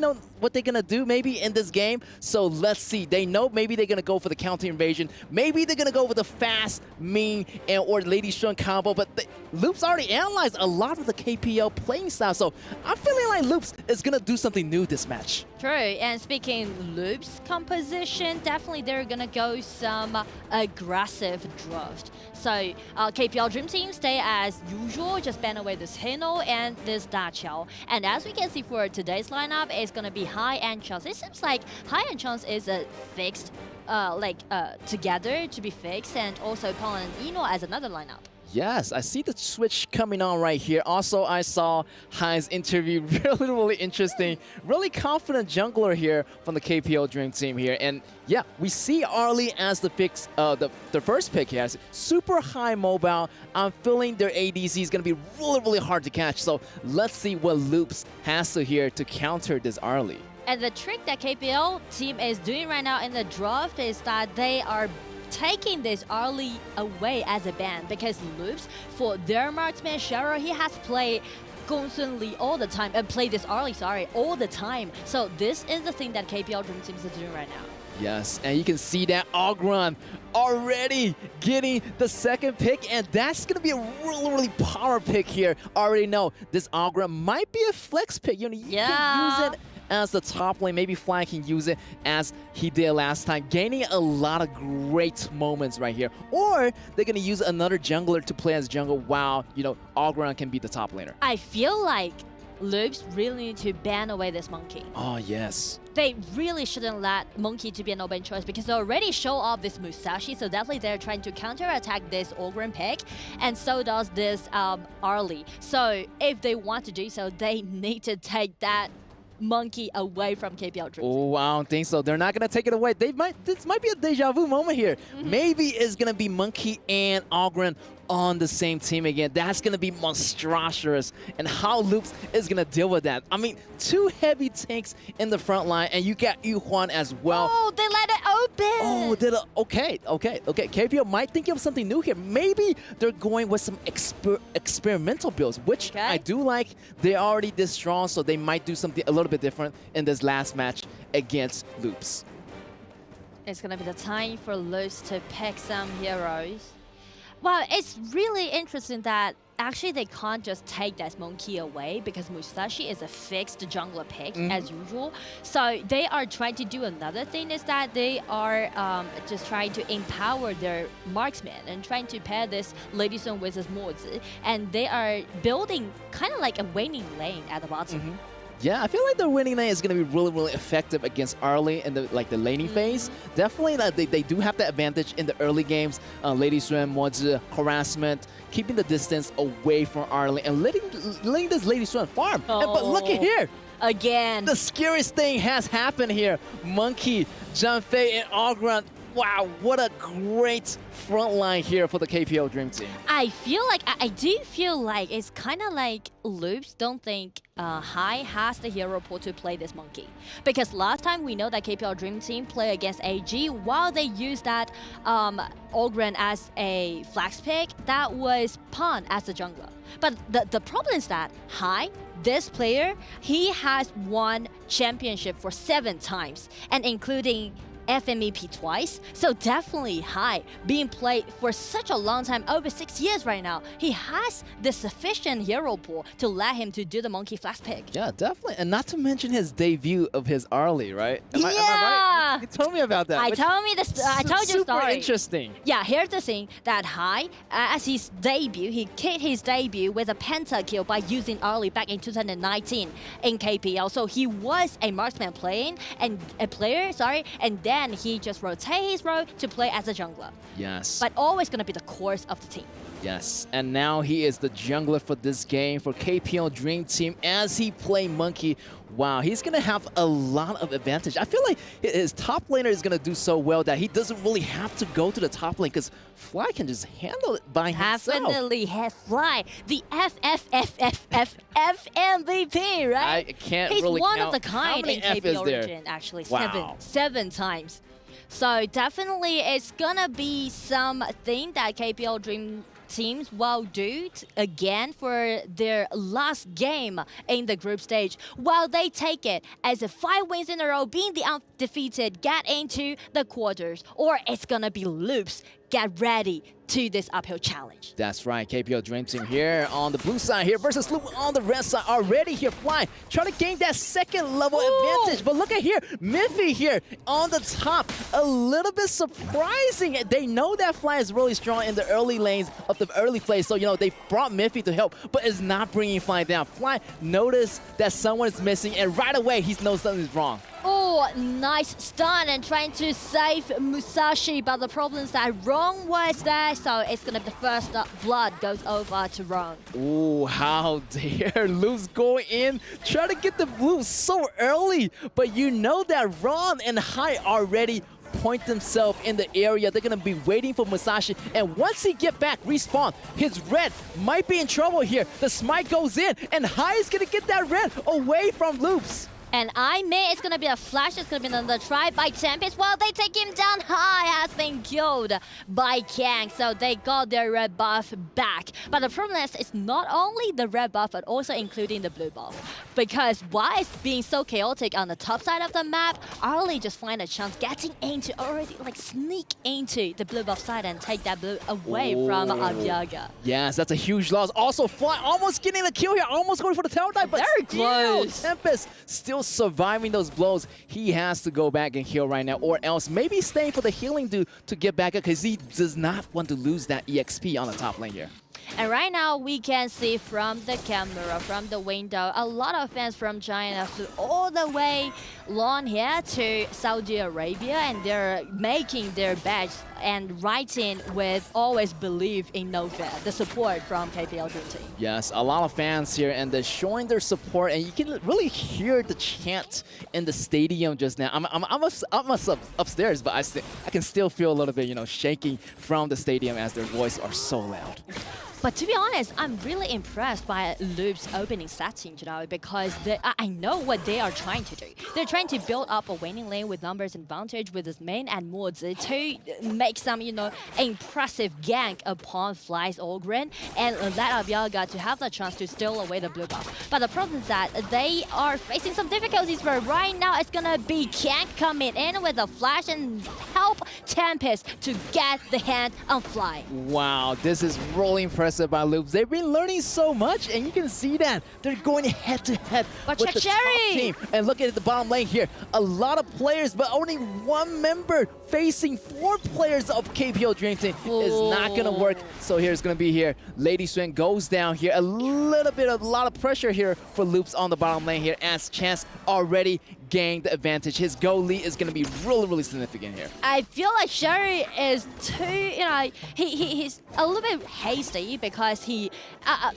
what they're going to do maybe in this game. So let's see. They know maybe they're going to go for the counter invasion. Maybe they're going to go for the fast, mean, or Lady Strong combo. But Loops already analyzed a lot of the KPL playing style. So I'm feeling like Loops is going to do something new this match. True, and speaking Loops composition, definitely they're gonna go some aggressive draft. So KPL Dream Team stay as usual, just ban away this Hino and this Daqiao. And as we can see for today's lineup, it's gonna be High and Chance. It seems like High and Chance is a fixed, together to be fixed, and also Paul and Eno as another lineup. Yes, I see the switch coming on right here. Also, I saw Hai's interview. Really interesting. Really confident jungler here from the KPL Dream Team here. And yeah, we see Arlie as the first pick here. Super high mobile. I'm feeling their ADC is going to be really hard to catch. So let's see what Loops has to here to counter this Arlie. And the trick that KPL team is doing right now in the draft is that they are taking this Arlie away as a ban, because Loops, for their marksman Shero, he has played Gongsun Li all the time and played this Arlie, all the time. So this is the thing that KPL Dream Team is doing right now. Yes, and you can see that Ogron already getting the second pick, and that's going to be a really power pick here. Already know this Ogron might be a flex pick. You can use it as the top lane. Maybe Fly can use it as he did last time, gaining a lot of great moments right here. Or they're going to use another jungler to play as jungle while, Ogron can be the top laner. I feel like Loops really need to ban away this Monkey. Oh, yes. They really shouldn't let Monkey to be an open choice, because they already show off this Musashi, so definitely they're trying to counterattack this Ogren pick, and so does this Arlie. So if they want to do so, they need to take that Monkey away from KPL Dream Team. Oh, I don't think so. They're not going to take it away. This might be a deja vu moment here. Maybe it's going to be Monkey and Ogren on the same team again. That's going to be monstrous. And how Loops is going to deal with that. I mean, 2 heavy tanks in the front line, and you got Yuhuan as well. Oh, they let it open. Oh, okay. KPL might think of something new here. Maybe they're going with some experimental builds, which I do like. They're already this strong, so they might do something a little bit different in this last match against Loops. It's going to be the time for Loops to pick some heroes. Well, it's really interesting that actually they can't just take that Monkey away, because Musashi is a fixed jungler pick as usual. So they are trying to do another thing, is that they are just trying to empower their marksman and trying to pair this Lady Sun with this Mozi. And they are building kind of like a waning lane at the bottom. Yeah, I feel like the winning lane is going to be really, really effective against early in the laning phase. Definitely, they do have the advantage in the early games. Lady Swan, Mozi, harassment, keeping the distance away from early and letting this Lady Swan farm. But look at here. Again. The scariest thing has happened here. Monkey, Janfei, and Algran. Wow, what a great front line here for the KPL Dream Team. I do feel like it's kind of like Loops don't think Hai has the hero pool to play this Monkey. Because last time we know that KPL Dream Team play against AG, while they used that Ogren as a flax pick, that was Pan as the jungler. But the problem is that Hai, this player, he has won championship for 7 times, and including FMEP twice, so definitely Hai being played for such a long time, over 6 years right now. He has the sufficient hero pool to let him to do the Monkey flash pick. Yeah, definitely, and not to mention his debut of his Arlie, right? Am I right? You told me about that. I told you the Super story. Interesting. Yeah, here's the thing that Hai, as his debut, he kicked his debut with a pentakill by using Arlie back in 2019 in KPL. So he was a marksman player, and then he just rotates his role to play as a jungler. Yes. But always going to be the course of the team. Yes, and now he is the jungler for this game for KPL Dream Team as he play Monkey. Wow, he's going to have a lot of advantage. I feel like his top laner is going to do so well that he doesn't really have to go to the top lane because Fly can just handle it by himself. Definitely have Fly, the MVP, right? I can't He's really one count. of the kind in KPL Origin, actually. Wow. Seven times. So definitely it's gonna be something that KPL Dream teams will do again for their last game in the group stage, while they take it as a 5 wins in a row, being the undefeated, get into the quarters, or it's gonna be Loops get ready to this uphill challenge. That's right, KPL Dream Team here on the blue side here versus Loop on the red side already here flying, trying to gain that second level advantage. But look at here, Miffy here on the top, a little bit surprising. They know that Fly is really strong in the early lanes of the early play, so they brought Miffy to help, but it's not bringing Fly down. Fly noticed that someone is missing, and right away he knows something's wrong. Oh, nice stun and trying to save Musashi, but the problem is that Ron was there, so it's gonna be the first blood goes over to Ron. Oh, how dare Loops go in, try to get the blue so early, but you know that Ron and Hai already point themselves in the area. They're gonna be waiting for Musashi, and once he get back, respawn, his red might be in trouble here. The smite goes in, and Hai is gonna get that red away from Loops. And it's gonna be a flash, it's gonna be another try by Tempest. While they take him down, Hai has been killed by Kang, so they got their red buff back. But the problem is, it's not only the red buff, but also including the blue buff. Because while it's being so chaotic on the top side of the map, Arlie just find a chance getting into, already sneak into the blue buff side and take that blue away from Abyaga. Yes, that's a huge loss. Also, Fly almost getting the kill here, almost going for the tower dive, but very close. Tempest still surviving those blows. He has to go back and heal right now, or else maybe staying for the healing to get back up, because he does not want to lose that EXP on the top lane here. And right now we can see from the camera, from the window, a lot of fans from China flew all the way long here to Saudi Arabia, and they're making their badge and writing with always believe in Nova, the support from KPL Dream Team. Yes, a lot of fans here, and they're showing their support, and you can really hear the chant in the stadium just now. I'm upstairs, but I can still feel a little bit, shaking from the stadium as their voices are so loud. But to be honest, I'm really impressed by Loop's opening setting, because I know what they are trying to do. They're trying to build up a winning lane with numbers advantage with his main and mods to make some, impressive gank upon Fly's Ogren and let Abyaga to have the chance to steal away the blue buff. But the problem is that they are facing some difficulties, but right now it's gonna be Kank coming in with a flash and help help Tempest to get the hand on Fly. Wow, this is really impressive by Loops. They've been learning so much, and you can see that they're going head-to-head with check the top Sherry. team. And look at the bottom lane here. A lot of players, but only one member facing 4 players of KPO Dream Team is not going to work. So here's going to be here. Lady Swen goes down here. A lot of pressure here for Loops on the bottom lane here as Chance already gained the advantage. His goal lead is going to be really significant here. I feel like Sherry is too, he's a little bit hasty because he,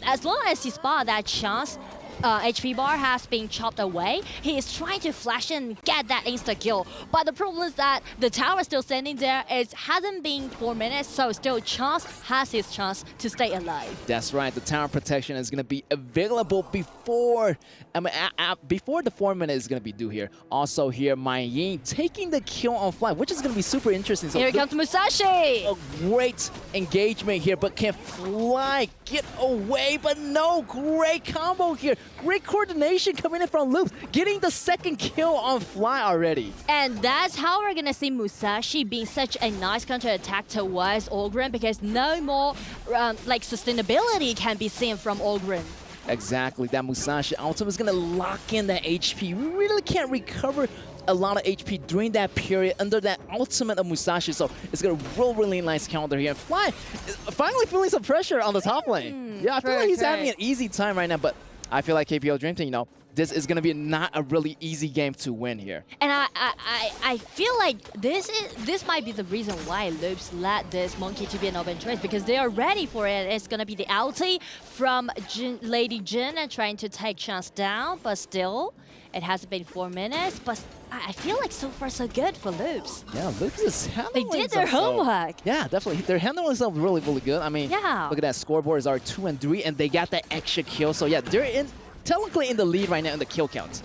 as long as he spot that chance, HP bar has been chopped away. He is trying to flash and get that insta kill. But the problem is that the tower is still standing there. It hasn't been 4 minutes, so still Chance has his chance to stay alive. That's right. The tower protection is going to be available before the 4 minutes is going to be due here. Also here, Mai Ying taking the kill on Fly, which is going to be super interesting. So here comes Musashi. A great engagement here, but can Fly get away? But no, great combo here. Great coordination coming in from Loops, getting the second kill on Fly already. And that's how we're going to see Musashi being such a nice counter-attack towards Ogren, because no more sustainability can be seen from Ogren. Exactly, that Musashi ultimate is going to lock in that HP. We really can't recover a lot of HP during that period under that ultimate of Musashi, so it's going to roll really nice counter here. And Fly is finally feeling some pressure on the top lane. Yeah, I feel like he's having an easy time right now, but I feel like KPO Dream Team, this is going to be not a really easy game to win here. And I feel like this might be the reason why Loops let this Monkey to be an open choice, because they are ready for it. It's going to be the ulti from Lady Jin and trying to take Chance down, but still, it hasn't been 4 minutes, but I feel like so far so good for Loops. Yeah, Loops is handling They did their homework. Yeah, definitely. They're handling themselves really good. I mean, yeah. Look at that. Scoreboards are 2 and 3, and they got that extra kill. So yeah, they're technically in the lead right now in the kill count.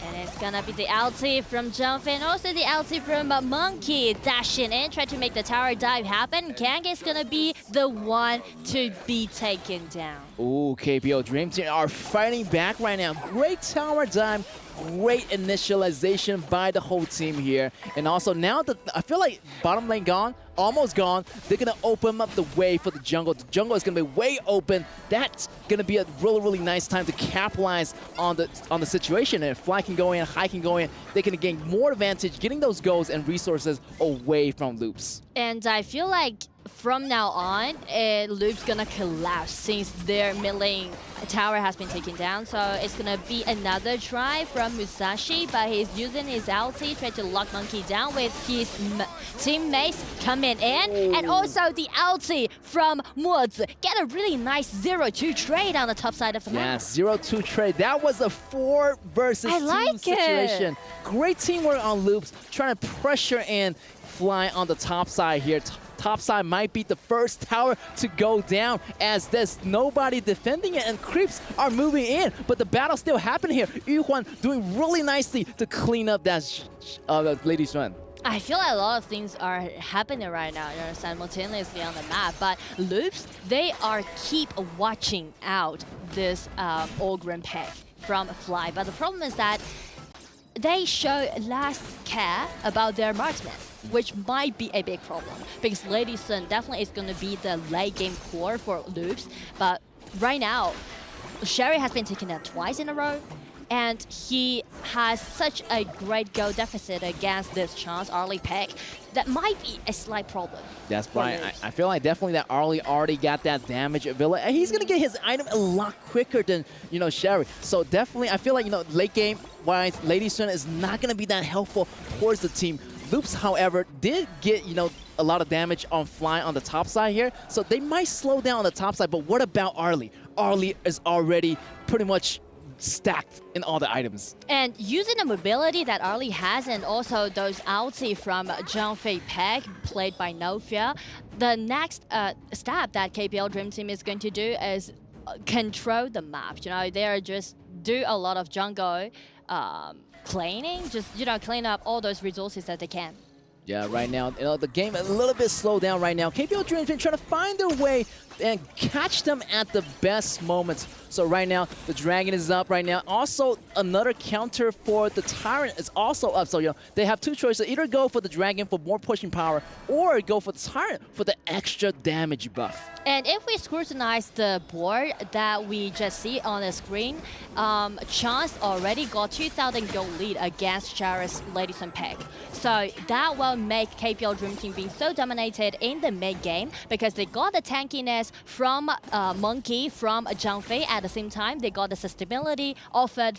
And it's gonna be the ulti from Jump and also the ulti from Monkey dashing in, trying to make the tower dive happen. Kang is gonna be the one to be taken down. Ooh, KPO Dream Team are fighting back right now. Great tower dive. Great initialization by the whole team here. And also now that I feel like bottom lane gone, almost gone, they're going to open up the way for the jungle. The jungle is going to be way open. That's going to be a really nice time to capitalize on the situation. And if Fly can go in, High can go in, they can gain more advantage getting those goals and resources away from Loops. And I feel like from now on, Loop's gonna collapse since their mid lane tower has been taken down. So it's gonna be another try from Musashi, but he's using his ulti, trying to lock Monkey down with his teammates coming in. And also the ulti from Mozi. Get a really nice 0-2 trade on the top side of the map. Yeah, 0-2 trade. That was a 4 versus 2 situation. Great teamwork on Loops, trying to pressure in Fly on the top side here. Top side might be the first tower to go down as there's nobody defending it and creeps are moving in, but the battle still happening here. Yuhuan doing really nicely to clean up that Lady Swan. I feel like a lot of things are happening right now, simultaneously on the map, but Loops, they are keep watching out this Ogren pick from Fly, but the problem is that they show less care about their marksman, which might be a big problem, because Lady Sun definitely is going to be the late game core for Loops, but right now, Sherry has been taken out twice in a row, and he has such a great goal deficit against this Chance early pick. That might be a slight problem. That's right. I feel like definitely that Arlie already got that damage ability, and he's gonna get his item a lot quicker than Sherry. So definitely, I feel like late game wise, Lady Sun is not gonna be that helpful towards the team. Loops, however, did get a lot of damage on Fly on the top side here, so they might slow down on the top side. But what about Arlie? Arlie is already pretty much stacked in all the items. And using the mobility that Arlie has, and also those ulti from Zhangfei Peg, played by Nofia, the next step that KPL Dream Team is going to do is control the map. They're just do a lot of jungle cleaning, just clean up all those resources that they can. Yeah, right now, the game a little bit slowed down right now. KPL Dream Team trying to find their way and catch them at the best moments. So right now, the Dragon is up right now. Also, another counter for the Tyrant is also up. So, they have two choices. Either go for the Dragon for more pushing power or go for the Tyrant for the extra damage buff. And if we scrutinize the board that we just see on the screen, Chance already got 2,000 gold lead against Jarvis, Ladies and Peg. So that will make KPL Dream Team being so dominated in the mid game because they got the tankiness from Monkey, from Zhang Fei. At the same time, they got the sustainability offered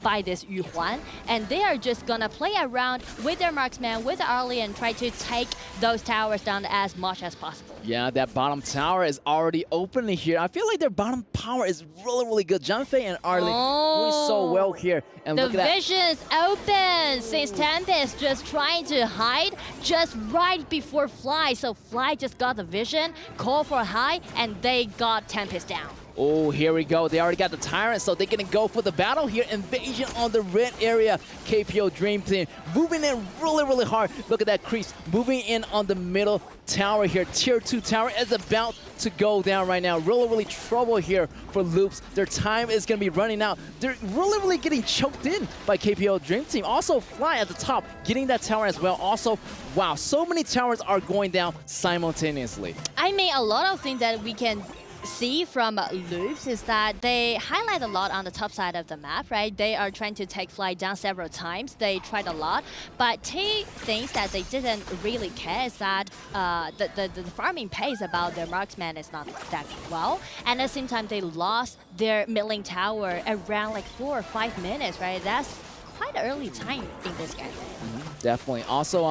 by this Yu Huan. And they are just gonna play around with their marksman, with the early, and try to take those towers down as much as possible. Yeah, that bottom tower is already open here. I feel like their bottom power is really, really good. Zhang Fei and Arlie doing so well here. And the look at that. vision's open since Tempest just trying to hide just right before Fly. So Fly just got the vision, call for high, and they got Tempest down. Oh, here we go. They already got the Tyrant, so they're going to go for the battle here. Invasion on the red area. KPO Dream Team moving in really, really hard. Look at that crease. Moving in on the middle tower here. Tier 2 tower is about to go down right now. Really, really trouble here for Loops. Their time is going to be running out. They're really, really getting choked in by KPO Dream Team. Also, Fly at the top, getting that tower as well. Also, wow, so many towers are going down simultaneously. I mean, a lot of things that we can see from Loops is that they highlight a lot on the top side of the map, right? They are trying to take Fly down several times. They tried a lot, but two things that they didn't really care is that the farming pace about their marksman is not that well, and at the same time they lost their milling tower around like 4 or 5 minutes, right? That's quite an early time in this game. Definitely. Also,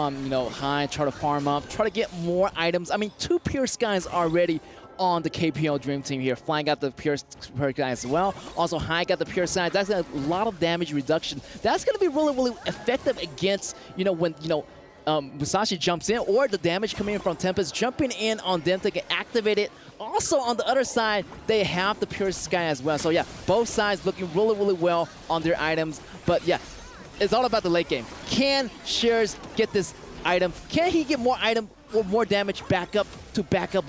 High, try to farm up, try to get more items. I mean, 2 Pure Skies already on the KPL Dream Team here. Flying got the Pure Sky as well. Also, High got the Pure Sky. That's a lot of damage reduction. That's going to be really, really effective against, when, Musashi jumps in, or the damage coming in from Tempest jumping in on them to get activated. Also, on the other side, they have the Pure Sky as well. So, yeah, both sides looking really, really well on their items. But, yeah, it's all about the late game. Can Shears get this item? Can he get more item or more damage back up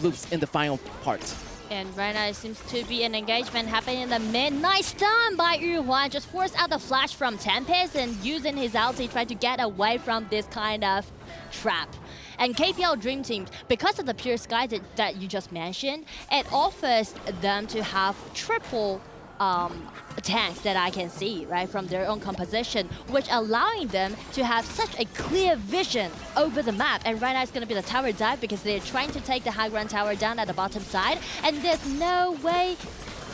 Loops in the final part? And right now it seems to be an engagement happening in the mid. Nice stun by Yu Huan. Just forced out the flash from Tempest and using his ulti, trying to get away from this kind of trap. And KPL Dream Team, because of the Pure Sky that you just mentioned, it offers them to have triple tanks that I can see, right, from their own composition, which allowing them to have such a clear vision over the map. And right now it's going to be the tower dive because they're trying to take the high ground tower down at the bottom side, and there's no way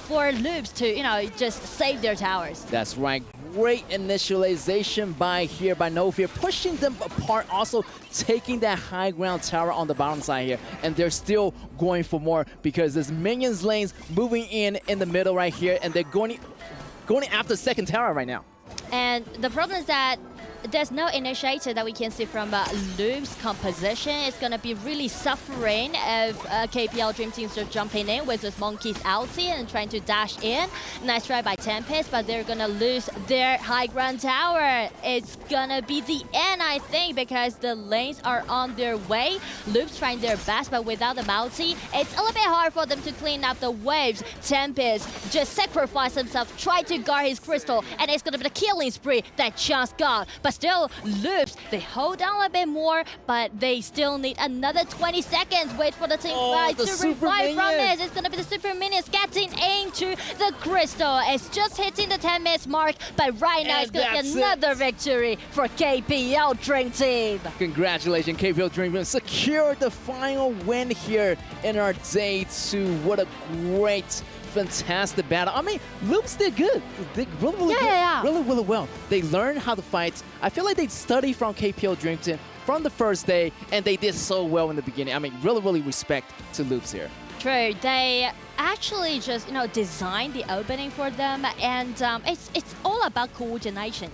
for Loops to, just save their towers. That's right. Great initialization by Nofear, pushing them apart, also taking that high ground tower on the bottom side here. And they're still going for more because there's minions lanes moving in the middle right here, and they're going after the second tower right now. And the problem is that there's no initiator that we can see from Loop's composition. It's going to be really suffering if KPL Dream Teams are jumping in with this Monkey's ulti and trying to dash in. Nice try by Tempest, but they're going to lose their high ground tower. It's going to be the end, I think, because the lanes are on their way. Loop's trying their best, but without the multi, it's a little bit hard for them to clean up the waves. Tempest just sacrificed himself, tried to guard his crystal, and it's going to be the killing spree that Chance got. But still, Loops, they hold down a bit more, but they still need another 20 seconds. Wait for the team to revive from this. It's going to be the super minions getting into the crystal. It's just hitting the 10 minutes mark, but right now it's going to be another victory for KPL Dream Team. Congratulations, KPL Dream Team. Secured the final win here in our day 2. What a great, fantastic battle. I mean, Loops did good. They did really, really good. Really, really well. They learned how to fight. I feel like they studied from KPL Dream Team from the first day, and they did so well in the beginning. I mean, really, really respect to Loops here. True. They actually just, designed the opening for them, and it's all about coordination,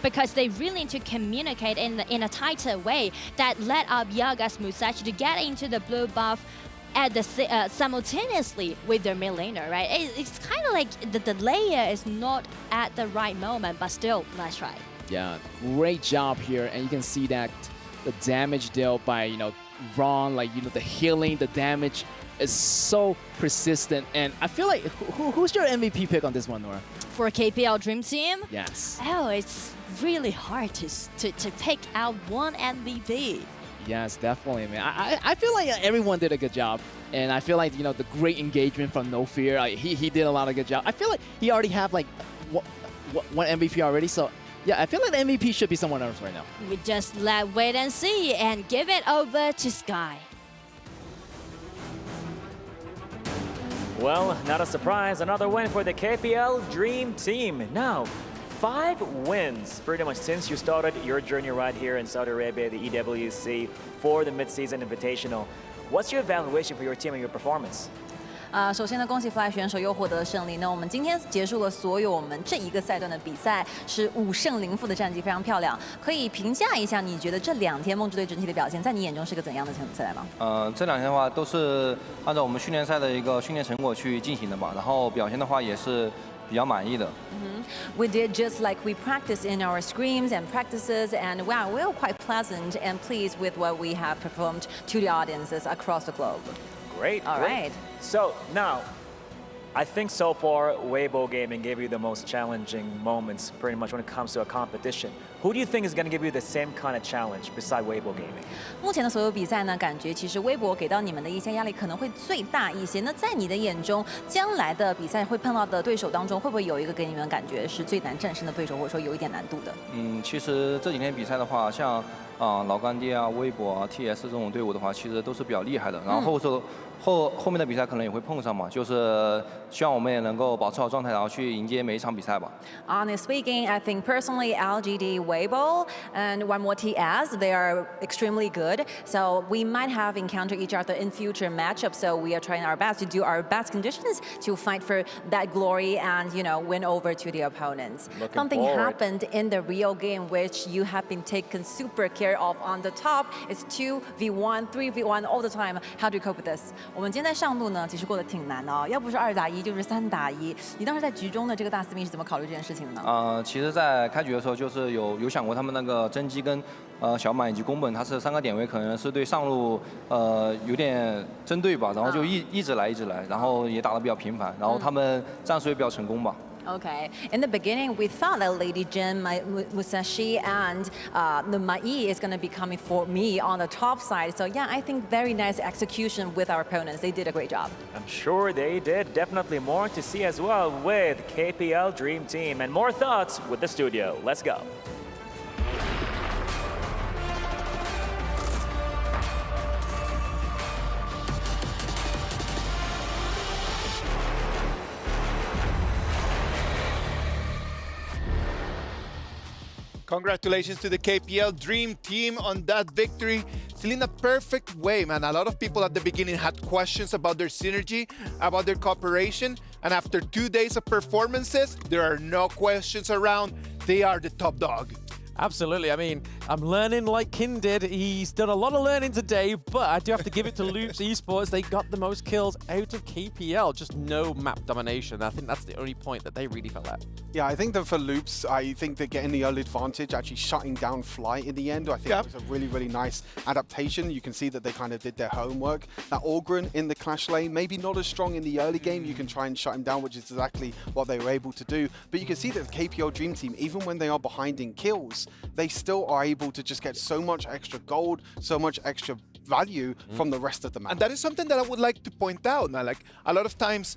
because they really need to communicate in a tighter way that led up Yaga's Musashi to get into the blue buff at the simultaneously with their mid laner, right? It's kind of like the layer is not at the right moment, but still, nice try. Yeah, great job here, and you can see that the damage dealt by Ron, the healing, the damage is so persistent, and I feel like who's your MVP pick on this one, Nora? For KPL Dream Team? Yes. Oh, it's really hard to pick out one MVP. Yes, definitely, man. I feel like everyone did a good job, and I feel like the great engagement from No Fear. He did a lot of good job. I feel like he already have like one MVP already, so. Yeah, I feel like the MVP should be someone else right now. We just wait and see and give it over to Sky. Well, not a surprise, another win for the KPL Dream Team. Now, 5 wins pretty much since you started your journey right here in Saudi Arabia, the EWC, for the Midseason Invitational. What's your evaluation for your team and your performance? 首先呢，恭喜 Fly 选手又获得胜利。那我们今天结束了所有我们这一个赛段的比赛，是5胜0负的战绩，非常漂亮。可以评价一下，你觉得这2天梦之队整体的表现，在你眼中是个怎样的赛赛吗？这2天的话都是按照我们训练赛的一个训练成果去进行的嘛，然后表现的话也是比较满意的。We did just like we practiced in our scrims and practices, and wow, we were quite pleasant and pleased with what we have performed to the audiences across the globe. Great. All right. So now, I think so far Weibo Gaming gave you the most challenging moments pretty much when it comes to a competition. Who do you think is going to give you the same kind of challenge beside Weibo Gaming? 目前的所有比赛呢，感觉其实微博给到你们的一些压力可能会最大一些。那在你的眼中，将来的比赛会碰到的对手当中，会不会有一个给你们感觉是最难战胜的对手，或者说有一点难度的？其实这几天比赛的话，像老干爹啊、微博啊、TS 这种队伍的话，其实都是比较厉害的。然后后面的比赛可能也会碰上嘛，就是希望我们也能够保持好状态，然后去迎接每一场比赛吧。Honestly speaking, I think personally LGD, Weibo, and one more TS, they are extremely good. So we might have encountered each other in future matchups. So we are trying our best to do our best conditions to fight for that glory and win over to the opponents. Something happened in the real game which you have been taken super care of on the top. It's 2v1, 3v1 all the time. How do you cope with this? 我们今天在上路呢，其实过得挺难的要不是2打1，就是3打1。你当时在局中的这个大司命是怎么考虑这件事情的呢？其实，在开局的时候，就是有想过他们那个真机跟小满以及宫本，它是3个点位，可能是对上路有点针对吧，然后就一直来，然后也打得比较频繁，然后他们战术也比较成功吧。Okay. In the beginning, we thought that Lady Jin, Musashi, and the Mai is going to be coming for me on the top side. So yeah, I think very nice execution with our opponents. They did a great job. I'm sure they did. Definitely more to see as well with KPL Dream Team. And more thoughts with the studio. Let's go. Congratulations to the KPL Dream Team on that victory. Still in a perfect way, man. A lot of people at the beginning had questions about their synergy, about their cooperation. And after 2 days of performances, there are no questions around. They are the top dog. Absolutely. I mean, I'm learning like Kin did. He's done a lot of learning today, but I do have to give it to Loops Esports. They got the most kills out of KPL. Just no map domination. I think that's the only point that they really fell at. Yeah, I think that for Loops, I think they're getting the early advantage, actually shutting down Fly in the end. I think it was a really, really nice adaptation. You can see that they kind of did their homework. That Orgren in the clash lane, maybe not as strong in the early game. You can try and shut him down, which is exactly what they were able to do. But you can see that the KPL Dream Team, even when they are behind in kills, they still are able to just get so much extra gold, so much extra value from the rest of the map. And that is something that I would like to point out. Now, like a lot of times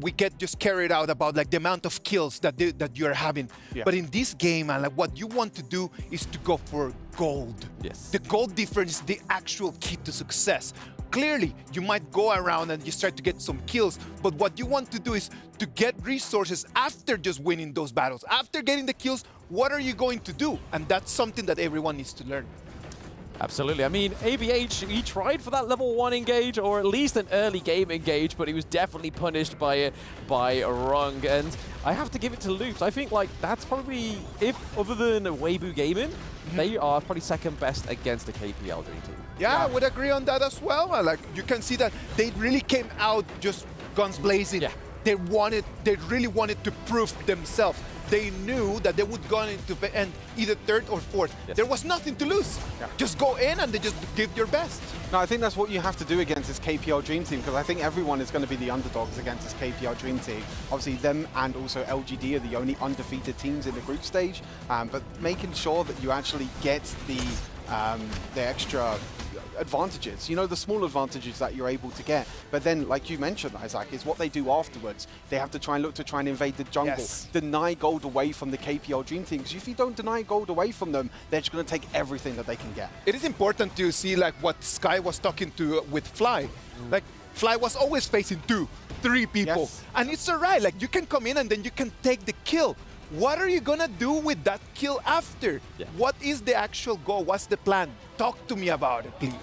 we get just carried out about like the amount of kills that you're having. Yeah. But in this game, man, like what you want to do is to go for gold. Yes. The gold difference is the actual key to success. Clearly, you might go around and you start to get some kills, but what you want to do is to get resources after just winning those battles. After getting the kills, what are you going to do? And that's something that everyone needs to learn. Absolutely. I mean, ABH, he tried for that level 1 engage, or at least an early game engage, but he was definitely punished by Rung. And I have to give it to Loops. I think, like, that's probably, if other than Weibo Gaming, they are probably second best against the KPL Dream Team. Yeah, I would agree on that as well. Like, you can see that they really came out just guns blazing. Yeah. they really wanted to prove themselves. They knew that they would go into end either third or fourth. Yes. There was nothing to lose. Yeah. Just go in and they just give your best. No, I think that's what you have to do against this KPL Dream Team, because I think everyone is going to be the underdogs against this KPL Dream Team. Obviously, them and also LGD are the only undefeated teams in the group stage, but making sure that you actually get the extra advantages, you know, the small advantages that you're able to get. But then, like you mentioned, Isaac, is what they do afterwards. They have to try and invade the jungle, deny gold away from the KPL Dream Team. Because if you don't deny gold away from them, they're just going to take everything that they can get. It is important to see like what Sky was talking to with Fly. Like Fly was always facing 2, 3 people, and it's alright. Like you can come in and then you can take the kill. What are you gonna do with that kill after? What is the actual goal? What's the plan? Talk to me about it, please.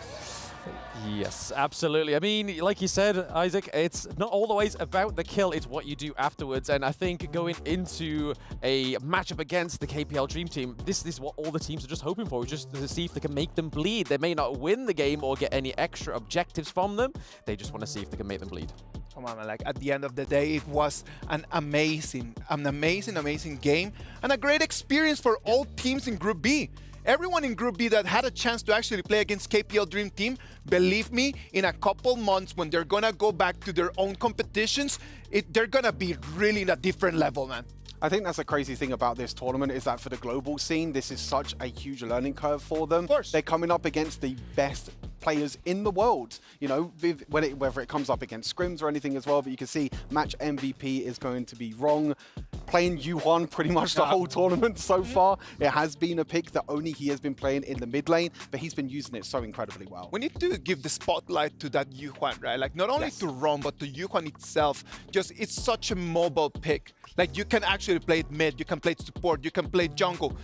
Yes, absolutely. I mean, like you said, Isaac, it's not always about the kill, it's what you do afterwards. And I think going into a matchup against the KPL Dream Team, this is what all the teams are just hoping for, just to see if they can make them bleed. They may not win the game or get any extra objectives from them. They just want to see if they can make them bleed. Come on, man. Like at the end of the day, it was an amazing game and a great experience for all teams in Group B. Everyone in Group B that had a chance to actually play against KPL Dream Team, believe me, in a couple months when they're gonna go back to their own competitions, they're gonna be really in a different level, man. I think that's the crazy thing about this tournament is that for the global scene, this is such a huge learning curve for them. Of course. They're coming up against the best players in the world, you know, whether it comes up against scrims or anything as well. But you can see match MVP is going to be Wrong, playing Yuhwan pretty much the whole tournament so far. It has been a pick that only he has been playing in the mid lane, but he's been using it so incredibly well. We need to give the spotlight to that Yuhwan, right? Like not only to Wrong, but to Yuhwan itself. Just it's such a mobile pick. Like you can actually play it mid, you can play it support, you can play jungle.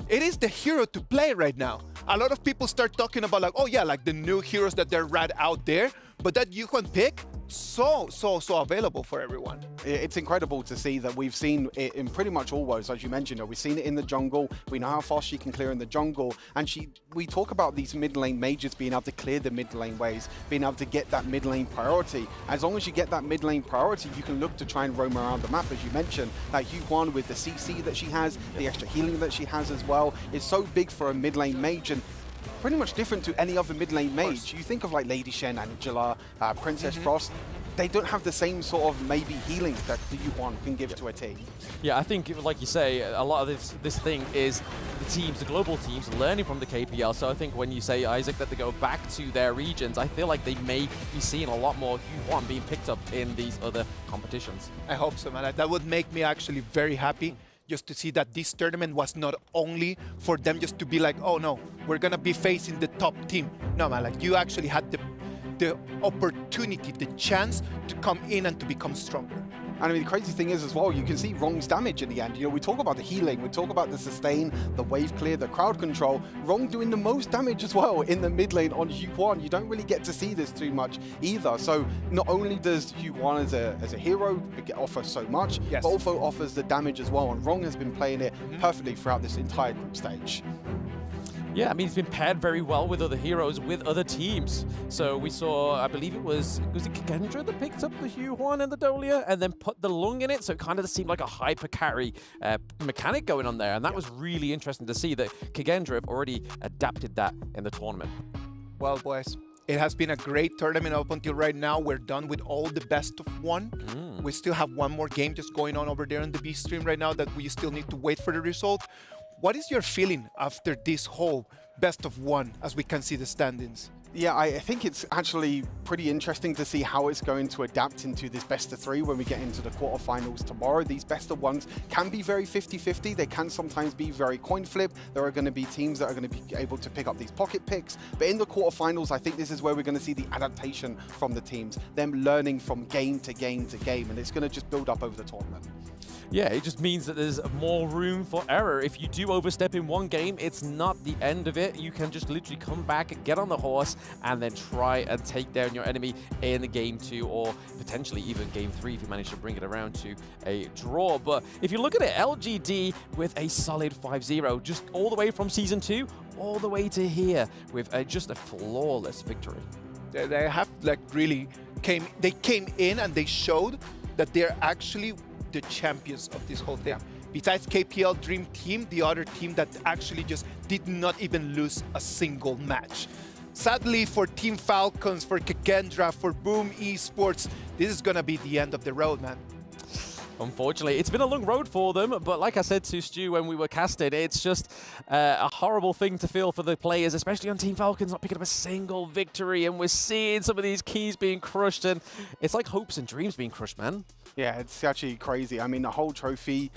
It is the hero to play right now. A lot of people start talking about like, oh yeah, like the new heroes that they're right out there. But that Yuhwan pick, so available for everyone. It's incredible to see that we've seen it in pretty much all worlds, as you mentioned. We've seen it in the jungle. We know how fast she can clear in the jungle. And we talk about these mid lane mages being able to clear the mid lane waves, being able to get that mid lane priority. As long as you get that mid lane priority, you can look to try and roam around the map, as you mentioned. That Yuhwan with the CC that she has, the extra healing that she has as well, is so big for a mid lane mage. And pretty much different to any other mid lane mage. You think of like Lady Shen, Angela, Princess Frost, they don't have the same sort of maybe healing that the Yuhwan can give to a team. Yeah, I think, like you say, a lot of this thing is the teams, the global teams, learning from the KPL. So I think when you say, Isaac, that they go back to their regions, I feel like they may be seeing a lot more Yuhwan being picked up in these other competitions. I hope so, man. That would make me actually very happy. Just to see that this tournament was not only for them just to be like, oh no, we're gonna be facing the top team. No, man, like you actually had the opportunity, the chance to come in and to become stronger. And I mean, the crazy thing is as well, you can see Wrong's damage in the end. You know, we talk about the healing, we talk about the sustain, the wave clear, the crowd control. Wrong doing the most damage as well in the mid lane on Yuhwan. You don't really get to see this too much either. So not only does Yuhwan as a hero offer so much, but also offers the damage as well. And Wrong has been playing it perfectly throughout this entire group stage. Yeah, I mean, it's been paired very well with other heroes, with other teams. So we saw, I believe it was it Kendra that picked up the Yuhwan and the Dolia and then put the Lung in it. So it kind of seemed like a hyper carry mechanic going on there. And that was really interesting to see that Kendra have already adapted that in the tournament. Well, boys, it has been a great tournament up until right now. We're done with all the best of one. We still have one more game just going on over there on the B stream right now that we still need to wait for the result. What is your feeling after this whole best of one as we can see the standings? Yeah, I think it's actually pretty interesting to see how it's going to adapt into this best of three when we get into the quarterfinals tomorrow. These best of ones can be very 50-50. They can sometimes be very coin flip. There are going to be teams that are going to be able to pick up these pocket picks. But in the quarterfinals, I think this is where we're going to see the adaptation from the teams, them learning from game to game to game, and it's going to just build up over the tournament. Yeah, it just means that there's more room for error. If you do overstep in one game, it's not the end of it. You can just literally come back, get on the horse, and then try and take down your enemy in game 2 or potentially even game 3 if you manage to bring it around to a draw. But if you look at it, LGD with a solid 5-0, just all the way from Season 2 all the way to here with just a flawless victory. They have like really came in and they showed that they're actually the champions of this whole thing. Besides KPL Dream Team, the other team that actually just did not even lose a single match. Sadly for Team Falcons, for Kendra, for Boom Esports, this is gonna be the end of the road, man. Unfortunately, it's been a long road for them, but like I said to Stu when we were casted, it's just a horrible thing to feel for the players, especially on Team Falcons, not picking up a single victory, and we're seeing some of these keys being crushed, and it's like hopes and dreams being crushed, man. Yeah, it's actually crazy. I mean, the whole trophy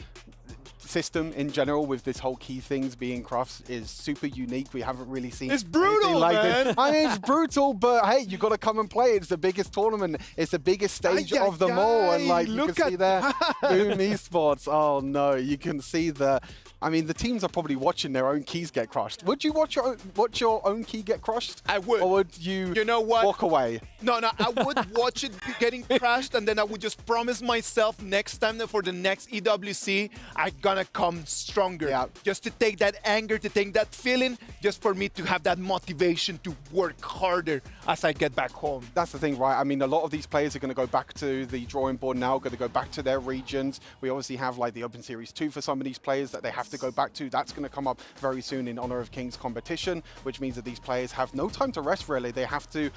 system in general with this whole key things being crafts is super unique. We haven't really seen it's brutal, like man. This. I mean, it's brutal, but hey, you got to come and play. It's the biggest tournament. It's the biggest stage of them all, and like you can see there, Boom Esports. Oh no, you can see the. I mean, the teams are probably watching their own keys get crushed. Would you watch your own key get crushed? I would. Or would you? You know what? Walk away. No, I would watch it getting crashed, and then I would just promise myself next time that for the next EWC, I'm gonna come stronger. Yeah. Just to take that anger, to take that feeling, just for me to have that motivation to work harder as I get back home. That's the thing, right? I mean, a lot of these players are going to go back to the drawing board now, going to go back to their regions. We obviously have like the Open Series 2 for some of these players that they have to go back to. That's going to come up very soon in Honor of Kings competition, which means that these players have no time to rest, really. They have to,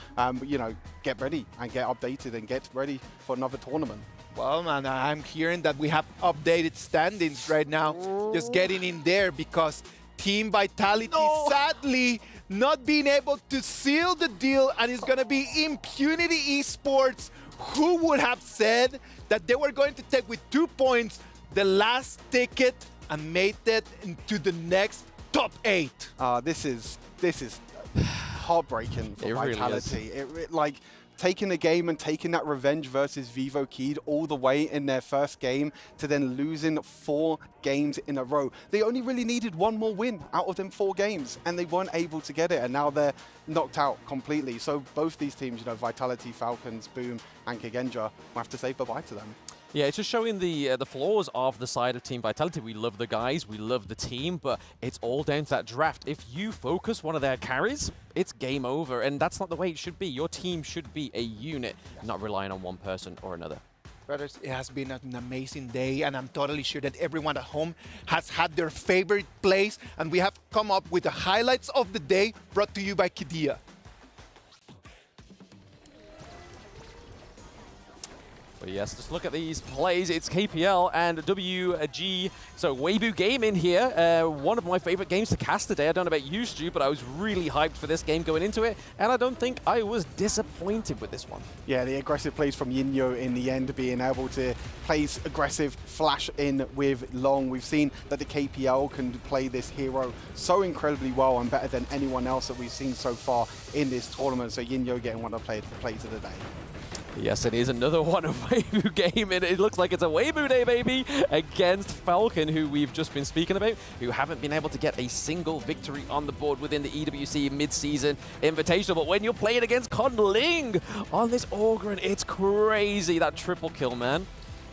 you know, get ready and get updated and get ready for another tournament. Well, man, I'm hearing that we have updated standings right now. Just getting in there because Team Vitality, sadly, not being able to seal the deal, and it's going to be Impunity Esports. Who would have said that they were going to take with 2 points the last ticket and made it into the next top 8? This is heartbreaking for Vitality. Really like taking a game and taking that revenge versus Vivo Keyed all the way in their first game to then losing 4 games in a row. They only really needed 1 more win out of them 4 games, and they weren't able to get it, and now they're knocked out completely. So both these teams, you know, Vitality, Falcons, Boom, and Kendra, will have to say bye-bye to them. Yeah, it's just showing the flaws of the side of Team Vitality. We love the guys, we love the team, but it's all down to that draft. If you focus one of their carries, it's game over, and that's not the way it should be. Your team should be a unit, not relying on one person or another. Brothers, it has been an amazing day, and I'm totally sure that everyone at home has had their favorite plays, and we have come up with the highlights of the day brought to you by Kidia. But yes, just look at these plays. It's KPL and WG. So Weibo Gaming here. One of my favorite games to cast today. I don't know about you, Stu, but I was really hyped for this game going into it, and I don't think I was disappointed with this one. Yeah, the aggressive plays from Yinyo in the end, being able to place aggressive flash in with Long. We've seen that the KPL can play this hero so incredibly well and better than anyone else that we've seen so far in this tournament. So Yinyo getting one of the plays of the day. Yes, it is another one of Weibo game, and it looks like it's a Weibo day, baby, against Falcon, who we've just been speaking about, who haven't been able to get a single victory on the board within the EWC mid-season invitational. But when you're playing against Conling on this Ogryn, it's crazy, that triple kill, man.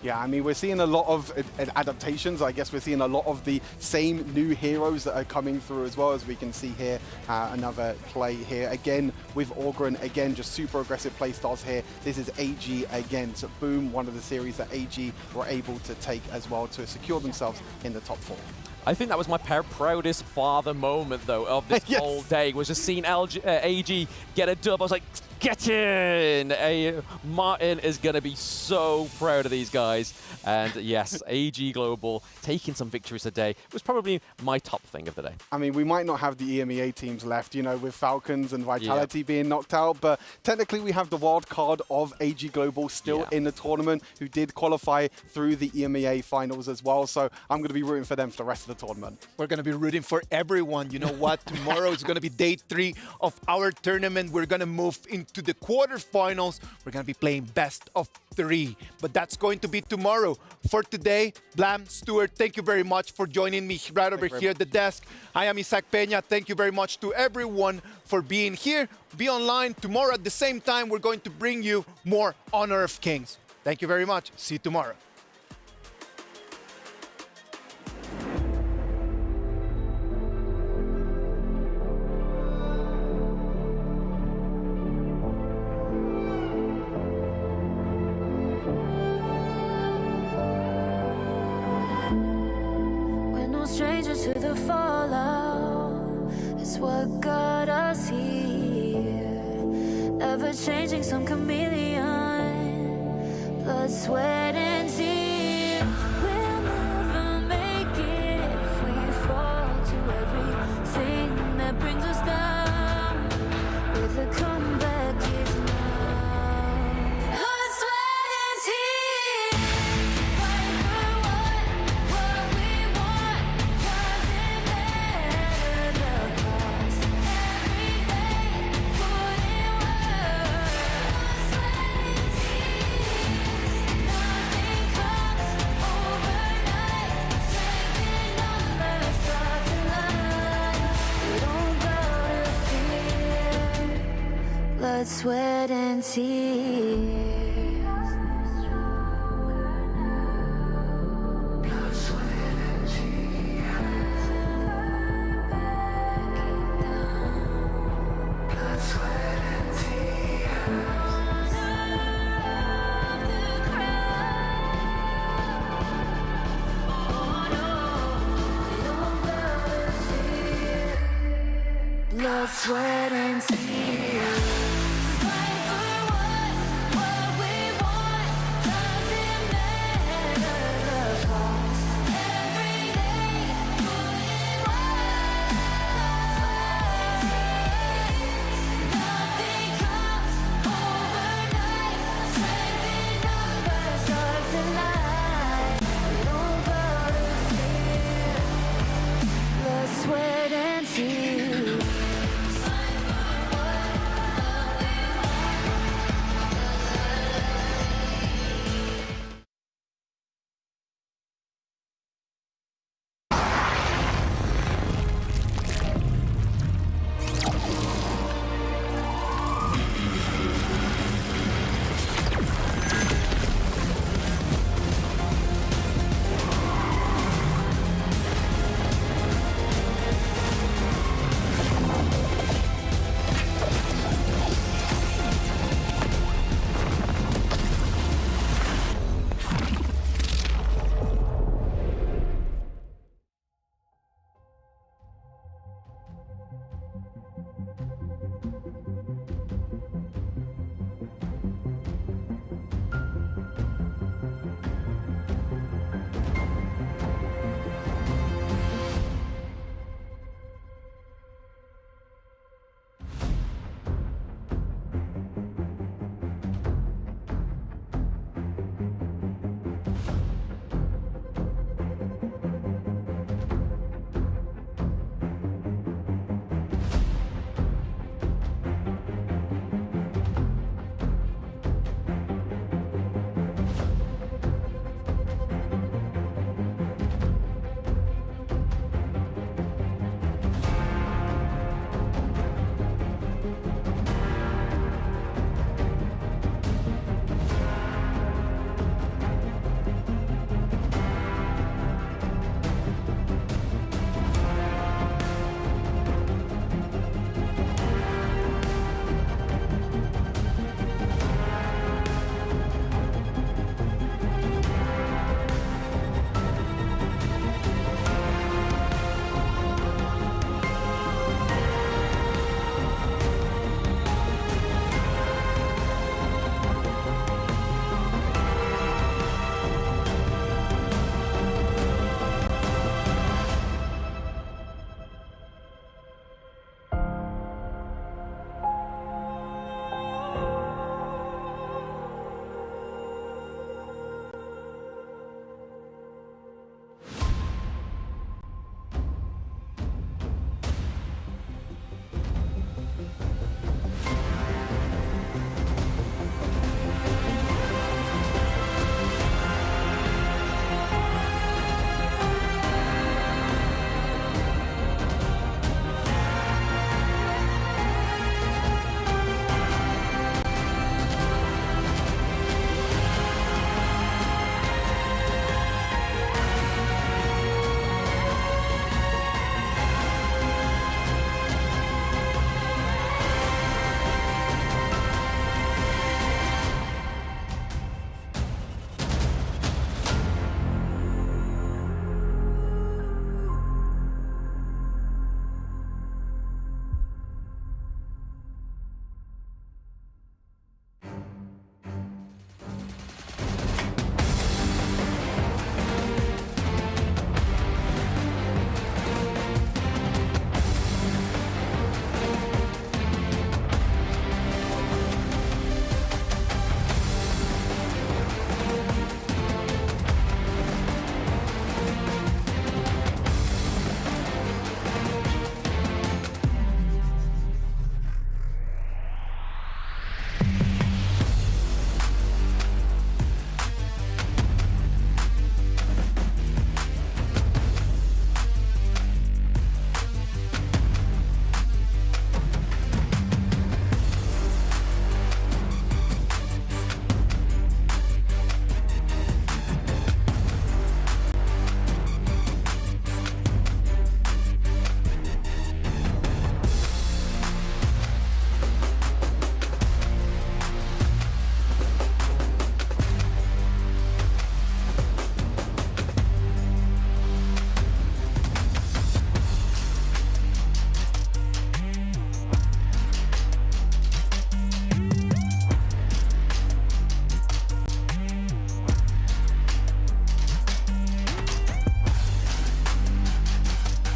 Yeah, I mean, we're seeing a lot of adaptations. I guess we're seeing a lot of the same new heroes that are coming through as well, as we can see here. Another play here again with Ogryn. Again, just super aggressive play styles here. This is AG against Boom, one of the series that AG were able to take as well to secure themselves in the top 4. I think that was my proudest father moment, though, of this Yes. whole day, was just seeing AG get a dub. I was like, get in! Martin is going to be so proud of these guys. And yes, AG Global taking some victories today was probably my top thing of the day. I mean, we might not have the EMEA teams left, you know, with Falcons and Vitality being knocked out, but technically we have the wild card of AG Global still in the tournament, who did qualify through the EMEA finals as well. So I'm going to be rooting for them for the rest of the tournament. We're going to be rooting for everyone. You know what? Tomorrow is going to be day 3 of our tournament. We're going to move into the quarterfinals. We're going to be playing best of 3, but that's going to be tomorrow. For today, Blam, Stuart, thank you very much for joining me right over here at the desk. I am Isaac Peña. Thank you very much to everyone for being here. Be online tomorrow at the same time. We're going to bring you more Honor of Kings. Thank you very much. See you tomorrow. strangers to the fallout. It's what got us here. Ever changing, some chameleon. Blood, sweat, and tears. We'll never make it if we fall to everything that brings us down. With a comeback is now. Blood, sweat, and tears. Fight for what we want. Doesn't matter the cost. Every day, put in work. Blood, sweat, and tears. Nothing comes overnight. Taking numbers, start to line. We don't bow to fear. Blood, sweat, and tears. Blood, sweat, and tears.